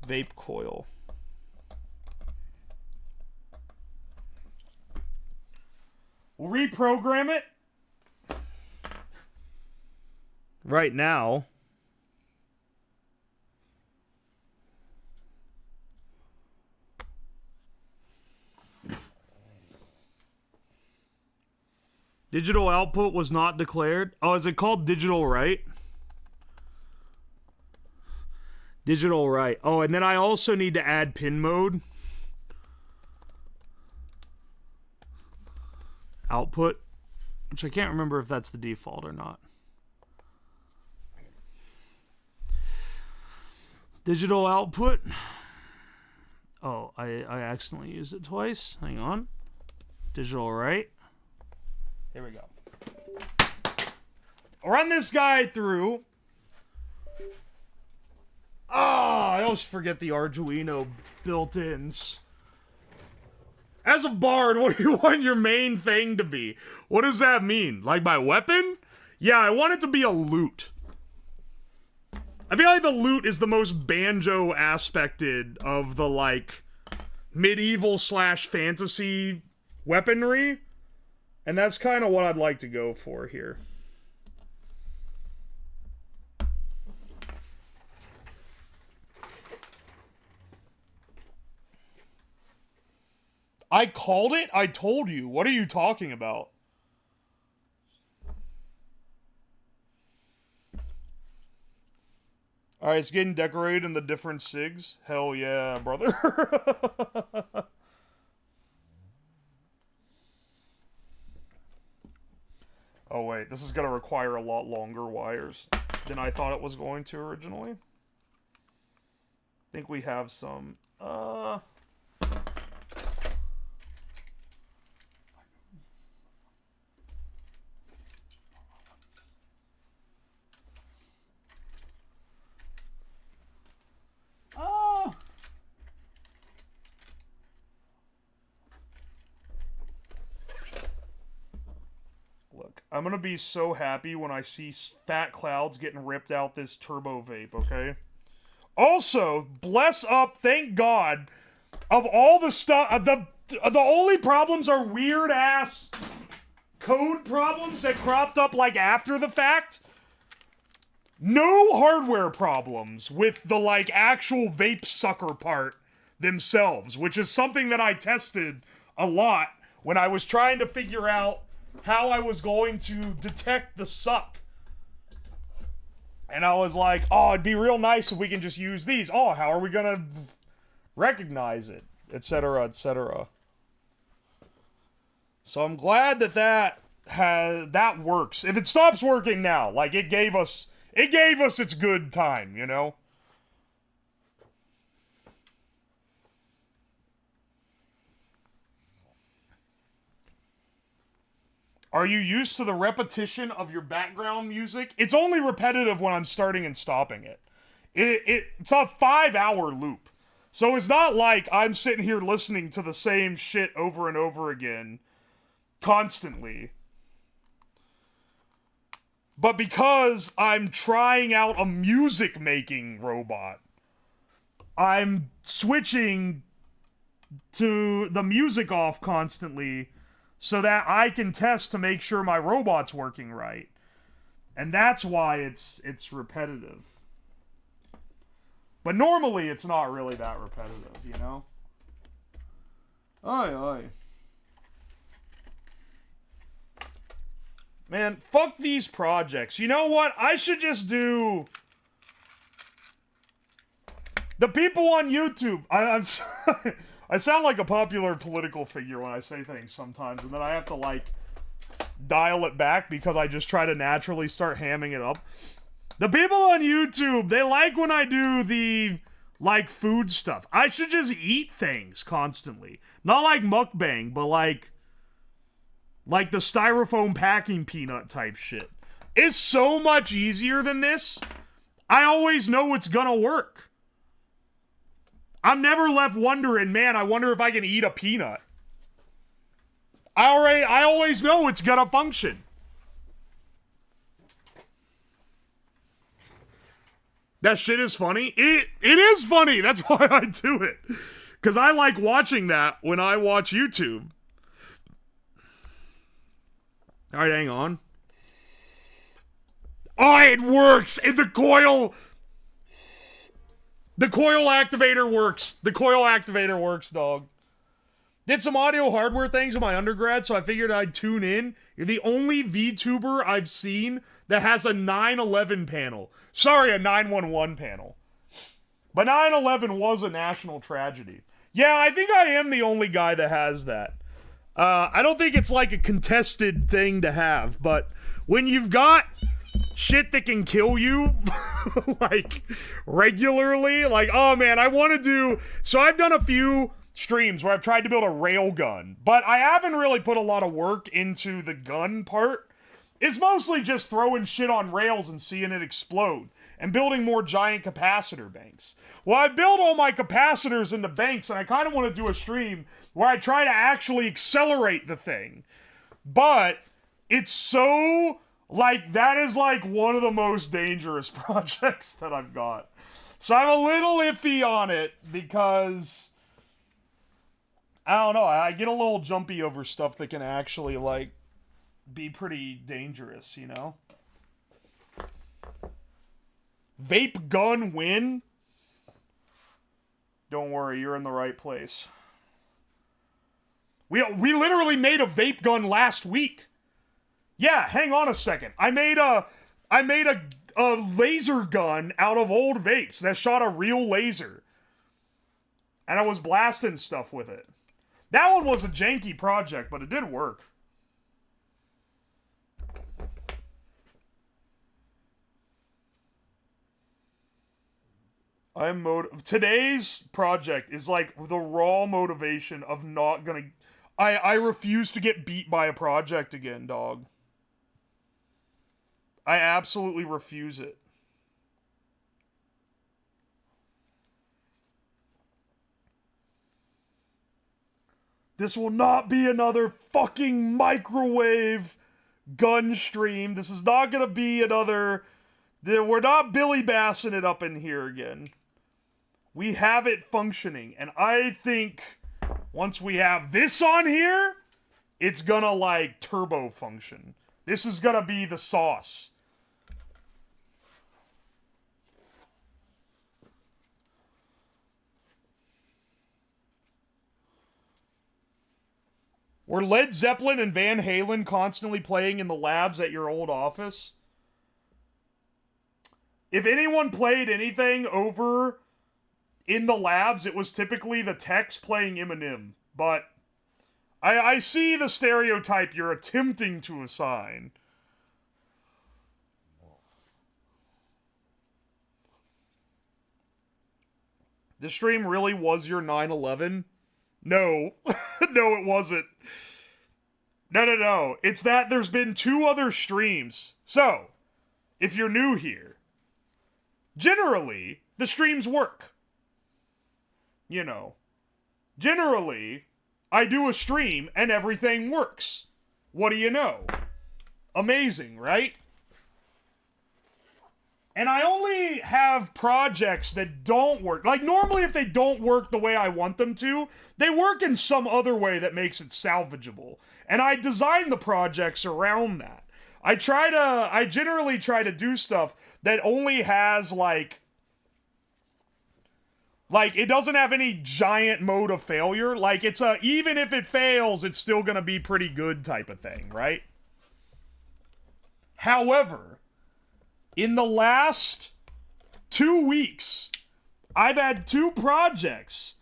vape coil. We'll reprogram it. Right now. Digital output was not declared. Oh, is it called digital write? Digital write. Oh, and then I also need to add pin mode. Output, which I can't remember if that's the default or not. Digital output. Oh, I accidentally used it twice. Hang on. Digital write. Here we go. I'll run this guy through. I always forget the Arduino built-ins. As a bard, what do you want your main thing to be? What does that mean? Like my weapon? Yeah, I want it to be a lute. I feel like the lute is the most banjo aspected of the, like, medieval / fantasy weaponry. And that's kind of what I'd like to go for here. I called it? I told you. What are you talking about? Alright, it's getting decorated in the different SIGs. Hell yeah, brother. Oh wait, this is gonna require a lot longer wires than I thought it was going to originally. I think we have some, Look, I'm gonna be so happy when I see fat clouds getting ripped out this turbo vape, okay? Also, bless up, thank God, of all the stuff, the only problems are weird-ass code problems that cropped up, like, after the fact. No hardware problems with the, like, actual vape sucker part themselves, which is something that I tested a lot when I was trying to figure out how I was going to detect the suck. And I was like, oh, it'd be real nice if we can just use these. Oh, how are we gonna recognize it? Etc., etc. So I'm glad that that works. If it stops working now, like, it gave us its good time, you know? Are you used to the repetition of your background music? It's only repetitive when I'm starting and stopping it. It's a 5-hour loop. So it's not like I'm sitting here listening to the same shit over and over again constantly. But because I'm trying out a music-making robot, I'm switching to the music off constantly so that I can test to make sure my robot's working right. And that's why it's repetitive. But normally it's not really that repetitive, you know? Aye, aye. Man, fuck these projects. You know what? I should just do... The people on YouTube... I sound like a popular political figure when I say things sometimes, and then I have to, like, dial it back because I just try to naturally start hamming it up. The people on YouTube, they like when I do the, like, food stuff. I should just eat things constantly. Not like mukbang, but like the styrofoam packing peanut type shit. It's so much easier than this. I always know it's gonna work. I'm never left wondering, man, I wonder if I can eat a peanut. I always know it's gonna function. That shit is funny. It is funny. That's why I do it. Because I like watching that when I watch YouTube. Alright, hang on. Oh, it works! And the coil activator works. The coil activator works, dog. Did some audio hardware things in my undergrad, so I figured I'd tune in. You're the only VTuber I've seen that has a 911 panel. Sorry, a 911 panel. But 9/11 was a national tragedy. Yeah, I think I am the only guy that has that. I don't think it's like a contested thing to have, but when you've got shit that can kill you, like, regularly, like, oh man, I want to do... So I've done a few streams where I've tried to build a railgun, but I haven't really put a lot of work into the gun part. It's mostly just throwing shit on rails and seeing it explode, and building more giant capacitor banks. Well, I built all my capacitors into banks, and I kind of want to do a stream where I try to actually accelerate the thing. But it's so... Like, that is, like, one of the most dangerous projects that I've got. So I'm a little iffy on it, because... I don't know, I get a little jumpy over stuff that can actually, like, be pretty dangerous, you know? Vape gun win? Don't worry, you're in the right place. We literally made a vape gun last week. Yeah, hang on a second. I made a laser gun out of old vapes that shot a real laser. And I was blasting stuff with it. That one was a janky project, but it did work. Today's project is like the raw motivation of not gonna. I refuse to get beat by a project again, dog. I absolutely refuse it. This will not be another fucking microwave gun stream. This is not gonna be another. We're not Billy Bassing it up in here again. We have it functioning, and I think once we have this on here, it's gonna like turbo function. This is gonna be the sauce. Were Led Zeppelin and Van Halen constantly playing in the labs at your old office? If anyone played anything over in the labs, it was typically the techs playing Eminem. But I see the stereotype you're attempting to assign. This stream really was your 9/11? No. No, it wasn't. No. It's that there's been 2 other streams. So, if you're new here, generally, the streams work. You know. Generally, I do a stream and everything works. What do you know? Amazing, right? And I only have projects that don't work. Like, normally if they don't work the way I want them to, they work in some other way that makes it salvageable. And I design the projects around that. I generally try to do stuff that only has, like, it doesn't have any giant mode of failure. Like, it's even if it fails, it's still gonna be pretty good type of thing, right? However, in the last 2 weeks, I've had 2 projects.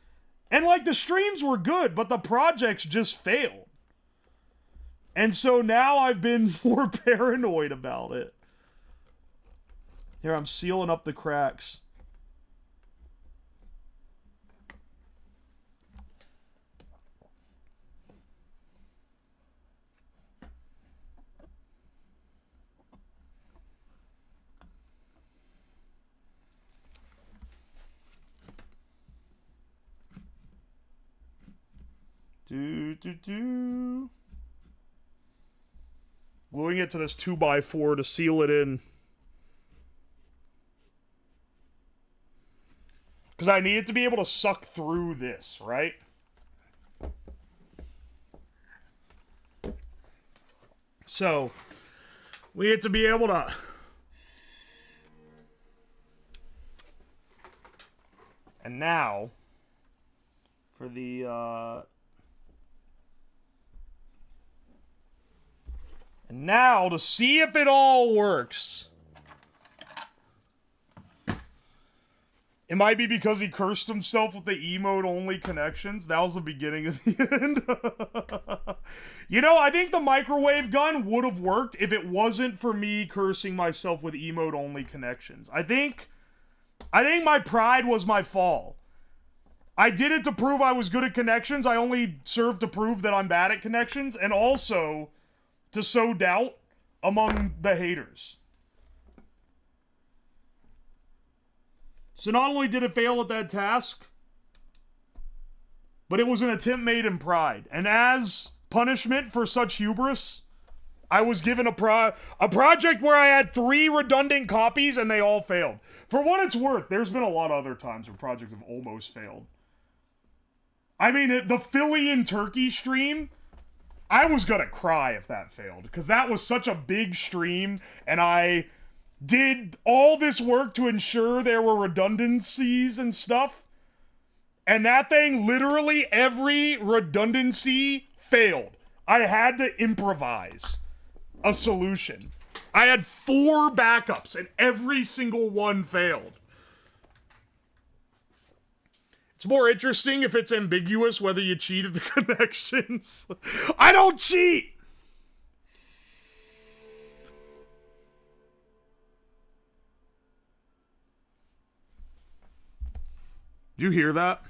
And, like, the streams were good, but the projects just failed. And so now I've been more paranoid about it. Here, I'm sealing up the cracks. Gluing it to this 2x4 to seal it in. Because I need it to be able to suck through this, right? So, we need to be able to... And now, for the, And now, to see if it all works. It might be because he cursed himself with the emote-only connections. That was the beginning of the end. You know, I think the microwave gun would have worked if it wasn't for me cursing myself with emote-only connections. I think my pride was my fall. I did it to prove I was good at connections. I only served to prove that I'm bad at connections, and also to sow doubt among the haters. So not only did it fail at that task, but it was an attempt made in pride. And as punishment for such hubris, I was given a project where I had 3 redundant copies and they all failed. For what it's worth, there's been a lot of other times where projects have almost failed. I mean, the Philly and Turkey stream, I was gonna cry if that failed, because that was such a big stream, and I did all this work to ensure there were redundancies and stuff, and that thing, literally every redundancy failed. I had to improvise a solution. I had 4 backups, and every single one failed. It's more interesting if it's ambiguous whether you cheated the connections. I don't cheat! Do you hear that?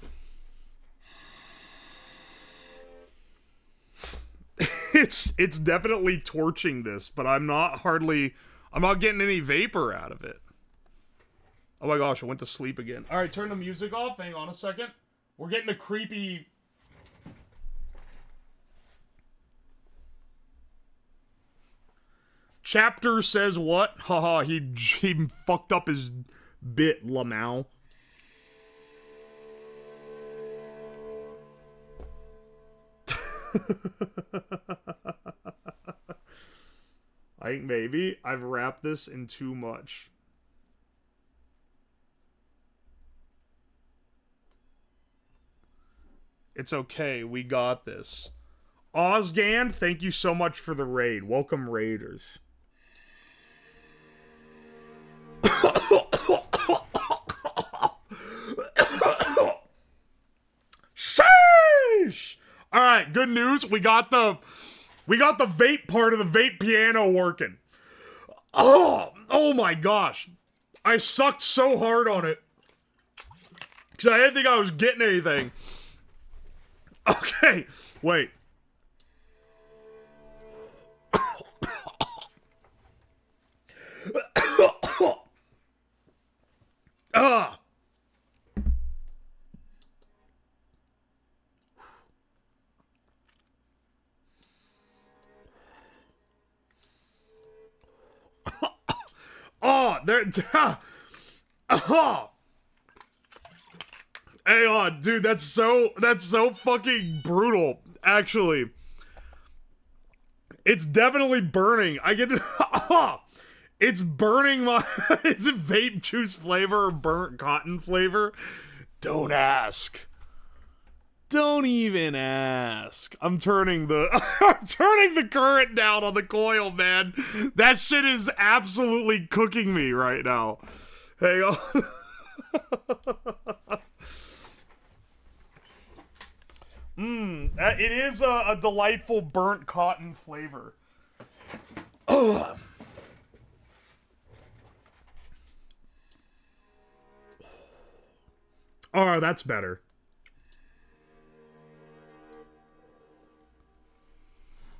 It's definitely torching this, but I'm not getting any vapor out of it. Oh my gosh, I went to sleep again. Alright, turn the music off. Hang on a second. We're getting a creepy... Chapter says what? Haha, he fucked up his bit, Lamau. I think maybe I've wrapped this in too much. It's okay, we got this. Ozgan, thank you so much for the raid. Welcome, Raiders. Sheesh! Alright, good news. We got the vape part of the vape piano working. Oh my gosh. I sucked so hard on it. Because I didn't think I was getting anything. Okay, wait. Oh, there. Oh. Hang on, dude. That's so fucking brutal. Actually, it's definitely burning. I get. It's burning my. Is it vape juice flavor or burnt cotton flavor? Don't ask. Don't even ask. I'm turning the current down on the coil, man. That shit is absolutely cooking me right now. Hang on. It is a delightful burnt cotton flavor. Ugh. Oh, that's better.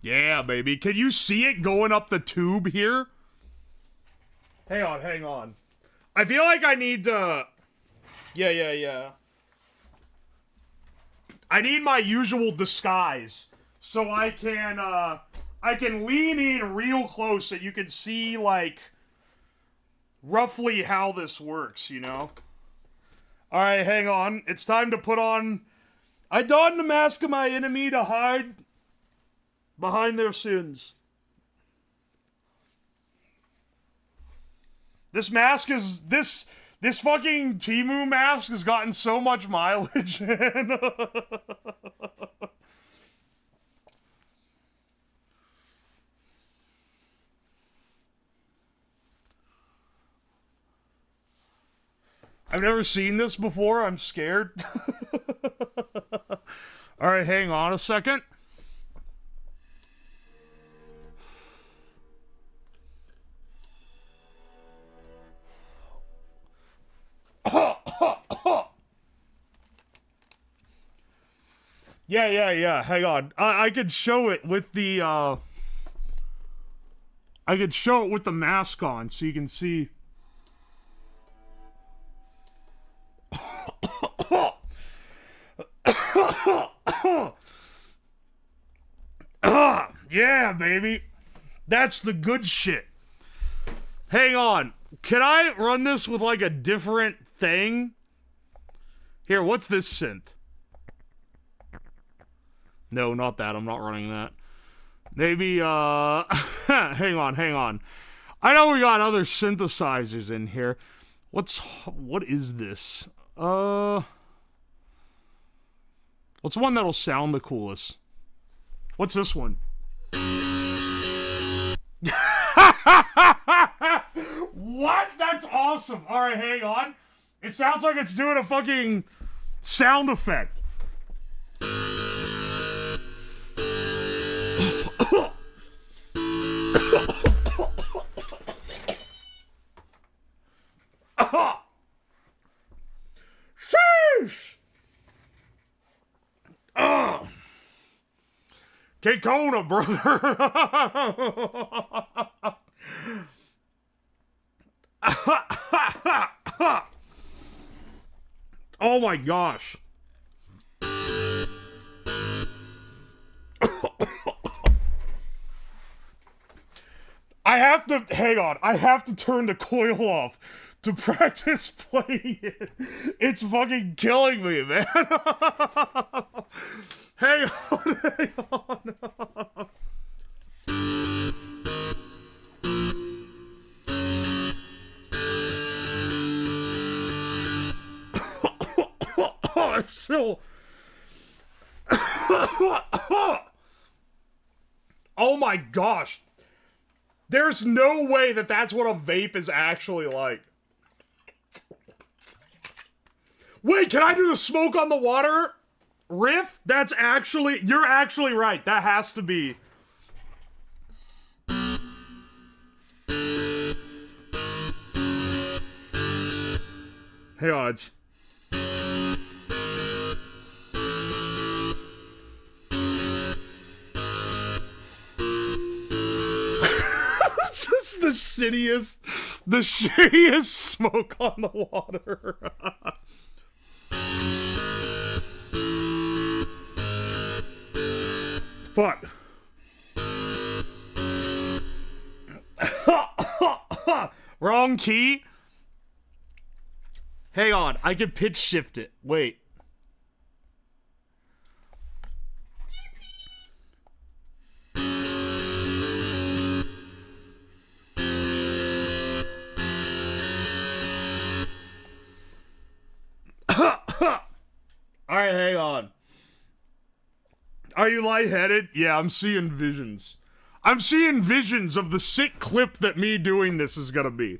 Yeah, baby. Can you see it going up the tube here? Hang on. I feel like I need to... Yeah. I need my usual disguise. So I can lean in real close so you can see, like, roughly how this works, you know? Alright, hang on. It's time to put on... I donned the mask of my enemy to hide behind their sins. This mask is... This fucking Temu mask has gotten so much mileage in. I've never seen this before. I'm scared. Alright, hang on a second. Yeah. Hang on. I could show it with the, I could show it with the mask on so you can see. Yeah, baby. That's the good shit. Hang on. Can I run this with, like, a different thing? Here, what's this synth? No, not that. I'm not running that. Maybe, hang on. I know we got other synthesizers in here. What is this? What's one that'll sound the coolest? What's this one? What? That's awesome. Alright, hang on. It sounds like it's doing a fucking sound effect. Sheesh! K-Kona, brother. Oh my gosh. Hang on, I have to turn the coil off to practice playing it. It's fucking killing me, man. Hang on. Oh, it's so... Oh my gosh. There's no way that that's what a vape is actually like. Wait, can I do the smoke on the water riff? That's actually... You're actually right. That has to be... Hey, odds. This is the shittiest smoke on the water. Fuck. Wrong key. Hang on, I can pitch shift it. Wait. Alright, hang on. Are you lightheaded? Yeah, I'm seeing visions. I'm seeing visions of the sick clip that me doing this is gonna be.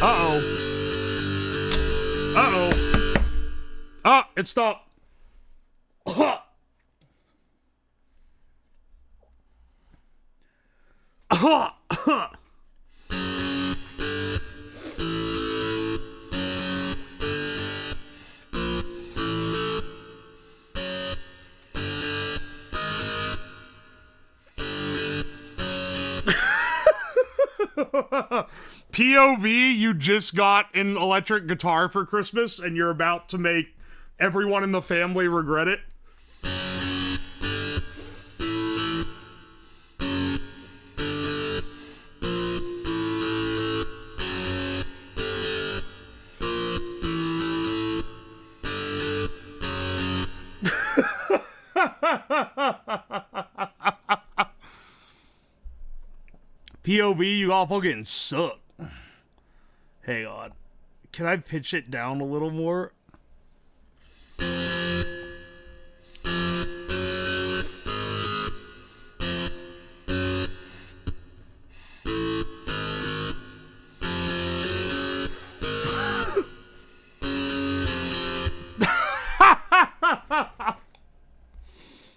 Uh-oh. Uh-oh. Ah, it stopped. POV, you just got an electric guitar for Christmas and you're about to make everyone in the family regret it. POV, you all fucking suck. Hang on. Can I pitch it down a little more?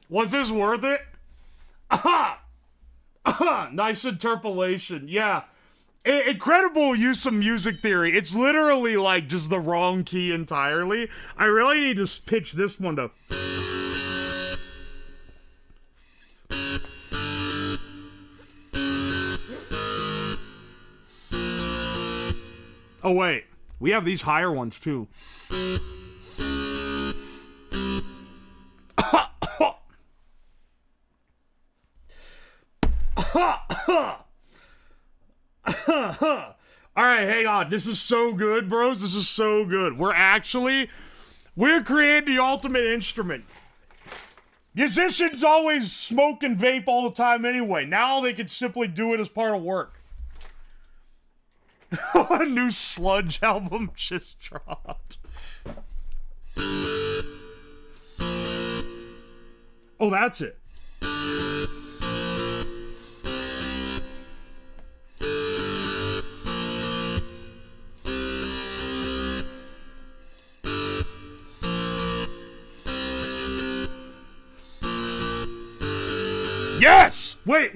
Was this worth it? Aha! Nice interpolation. Yeah. Incredible use of music theory. It's literally like just the wrong key entirely. I really need to pitch this one to... Oh wait, we have these higher ones too. Alright, hang on. This is so good, bros. This is so good. We're creating the ultimate instrument. Musicians always smoke and vape all the time anyway. Now they can simply do it as part of work. A new sludge album just dropped. Oh, that's it. Yes! Wait.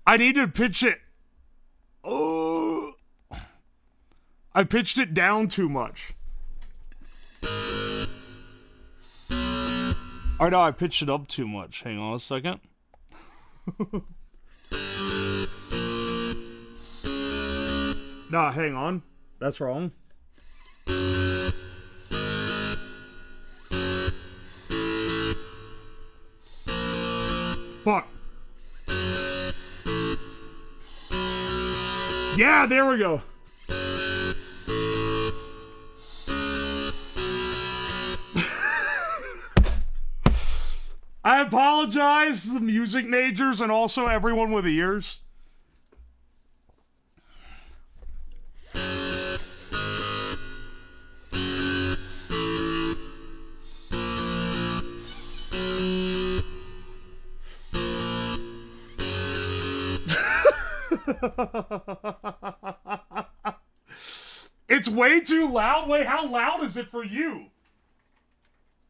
I need to pitch it. Oh. I pitched it down too much. Or no, I pitched it up too much. Hang on a second. Nah, hang on. That's wrong. Fuck. Yeah, there we go. I apologize to the music majors and also everyone with ears. It's way too loud. Wait, how loud is it for you?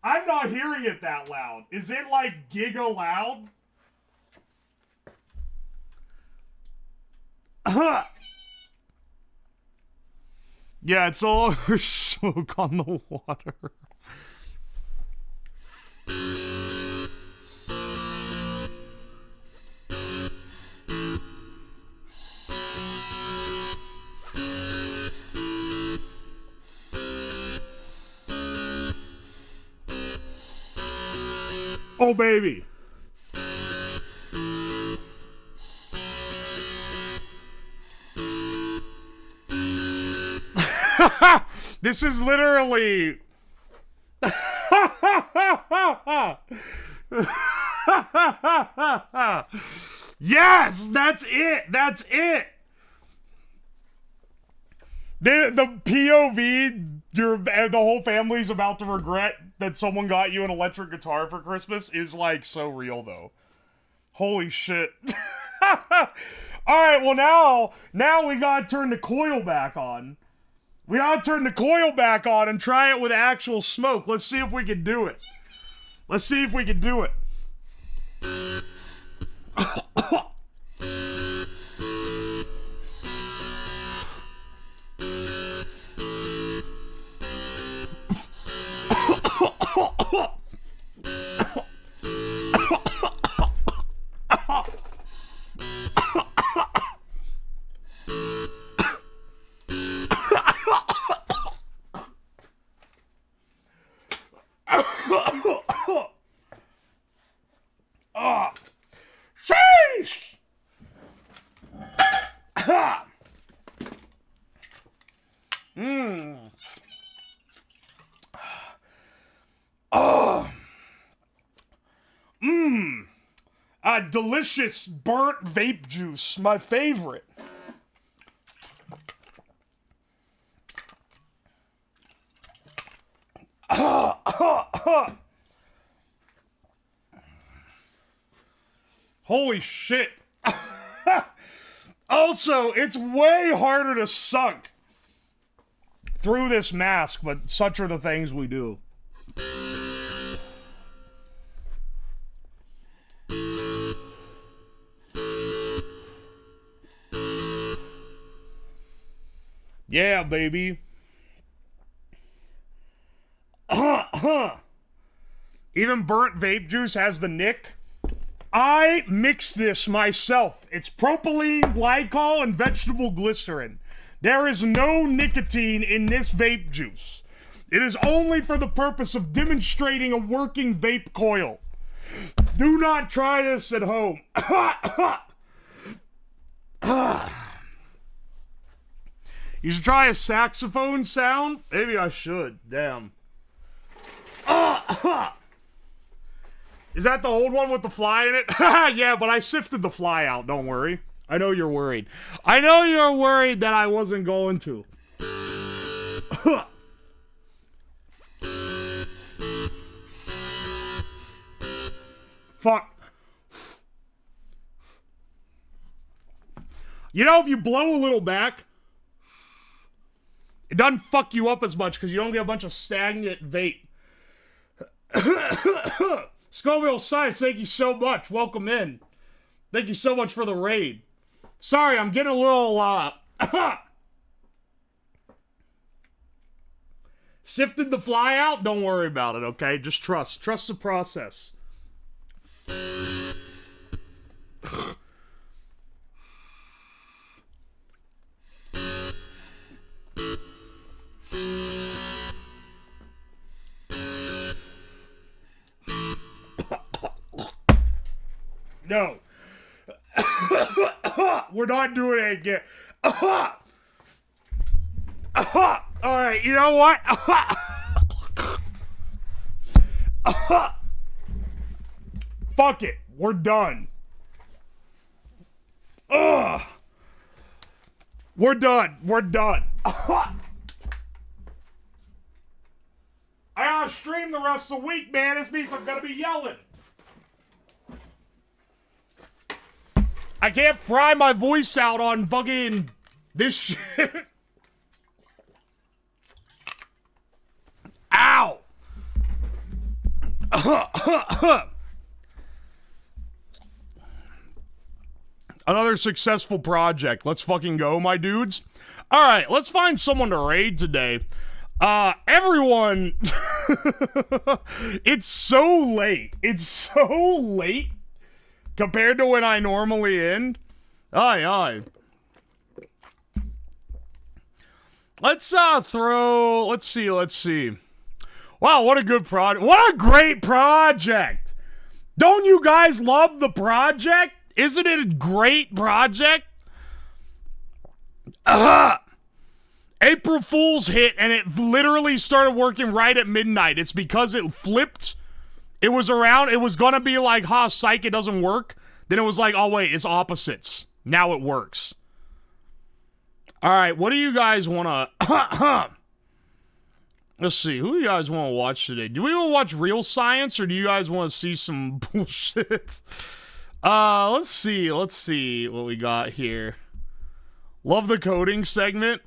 I'm not hearing it that loud. Is it like giga loud? Yeah, it's all over smoke on the water. Oh, baby. This is literally... Yes, that's it. That's it. The POV, the whole family's about to regret that someone got you an electric guitar for Christmas is like so real though. Holy shit. Alright, well now we gotta turn the coil back on. We gotta turn the coil back on and try it with actual smoke. Let's see if we can do it. Let's see if we can do it. Sheesh! Delicious burnt vape juice, my favorite. Holy shit. Also, it's way harder to suck through this mask, but such are the things we do. Yeah, baby. Even burnt vape juice has the nick. I mix this myself. It's propylene, glycol, and vegetable glycerin. There is no nicotine in this vape juice. It is only for the purpose of demonstrating a working vape coil. Do not try this at home. You should try a saxophone sound? Maybe I should. Damn. Is that the old one with the fly in it? Yeah, but I sifted the fly out. Don't worry. I know you're worried. I know you're worried that I wasn't going to. Fuck. You know, if you blow a little back, it doesn't fuck you up as much because you don't get a bunch of stagnant vape. Scoville Science, thank you so much. Welcome in. Thank you so much for the raid. Sorry, I'm getting a little, Sifted the fly out? Don't worry about it, okay? Just trust. Trust the process. No. We're not doing it again. Alright, you know what? Fuck it. We're done. We're done. We're done. I gotta stream the rest of the week, man. This means I'm gonna be yelling. I can't fry my voice out on fucking this shit. Ow! Another successful project. Let's fucking go, my dudes. Alright, let's find someone to raid today. Everyone... It's so late. It's so late compared to when I normally end. Aye. Let's see. Wow, what a good project. What a great project! Don't you guys love the project? Isn't it a great project? April Fool's hit and it literally started working right at midnight. It's because it flipped. It was gonna be like, psych, it doesn't work. Then it was like, oh wait, it's opposites. Now it works. Alright, what do you guys wanna... Let's see, who do you guys want to watch today? Do we want to watch real science, or do you guys want to see some bullshit? Let's see what we got here. Love the coding segment.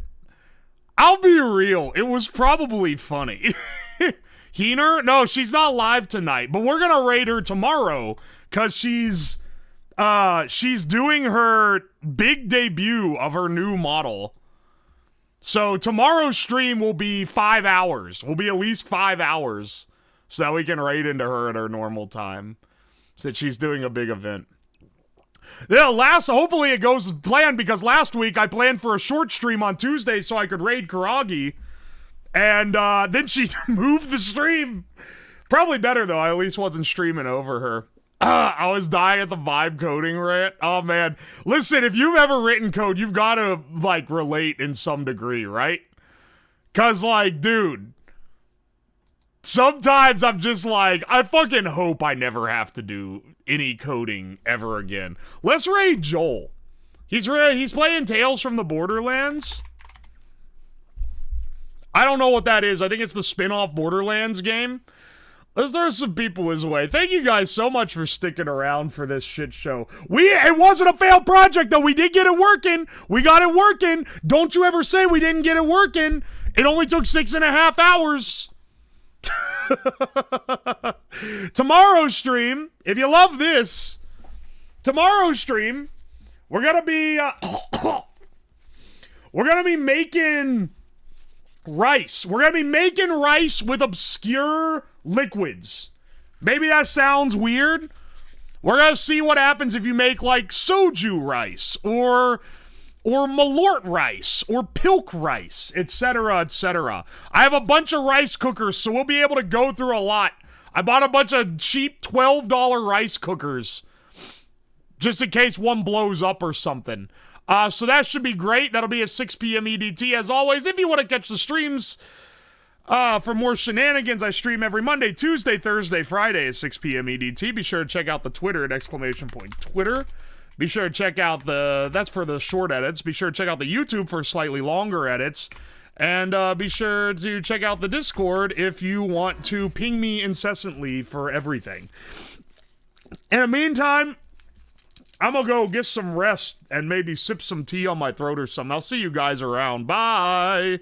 I'll be real, it was probably funny. Heener? No, she's not live tonight, but we're gonna raid her tomorrow, because she's doing her big debut of her new model. So tomorrow's stream will be 5 hours. Will be at least 5 hours. So that we can raid into her at her normal time. Since she's doing a big event. Yeah, hopefully it goes as planned, because last week I planned for a short stream on Tuesday so I could raid Karagi. And then she moved the stream. Probably better though, I at least wasn't streaming over her. I was dying at the vibe coding rant. Oh man. Listen, if you've ever written code, you've got to, like, relate in some degree, right? Cause, like, dude, sometimes I'm just like, I fucking hope I never have to do any coding ever again. Let's raid Joel. He's playing Tales from the Borderlands. I don't know what that is. I think it's the spin-off Borderlands game. Let's throw some people his way. Thank you guys so much for sticking around for this shit show. It wasn't a failed project, though. We did get it working. We got it working. Don't you ever say we didn't get it working. It only took 6.5 hours. Tomorrow's stream, if you love this, tomorrow's stream, we're gonna be making rice. We're gonna be making rice with obscure liquids. Maybe that sounds weird. We're gonna see what happens if you make, like, soju rice, or malort rice, or pilk rice, etc., etc. I have a bunch of rice cookers, so we'll be able to go through a lot. I bought a bunch of cheap $12 rice cookers, just in case one blows up or something. So that should be great. That'll be at 6 p.m. EDT. As always, if you want to catch the streams for more shenanigans, I stream every Monday, Tuesday, Thursday, Friday at 6 p.m. EDT. Be sure to check out the Twitter at !Twitter. Be sure to check out that's for the short edits. Be sure to check out the YouTube for slightly longer edits. And be sure to check out the Discord if you want to ping me incessantly for everything. In the meantime, I'm gonna go get some rest and maybe sip some tea on my throat or something. I'll see you guys around. Bye!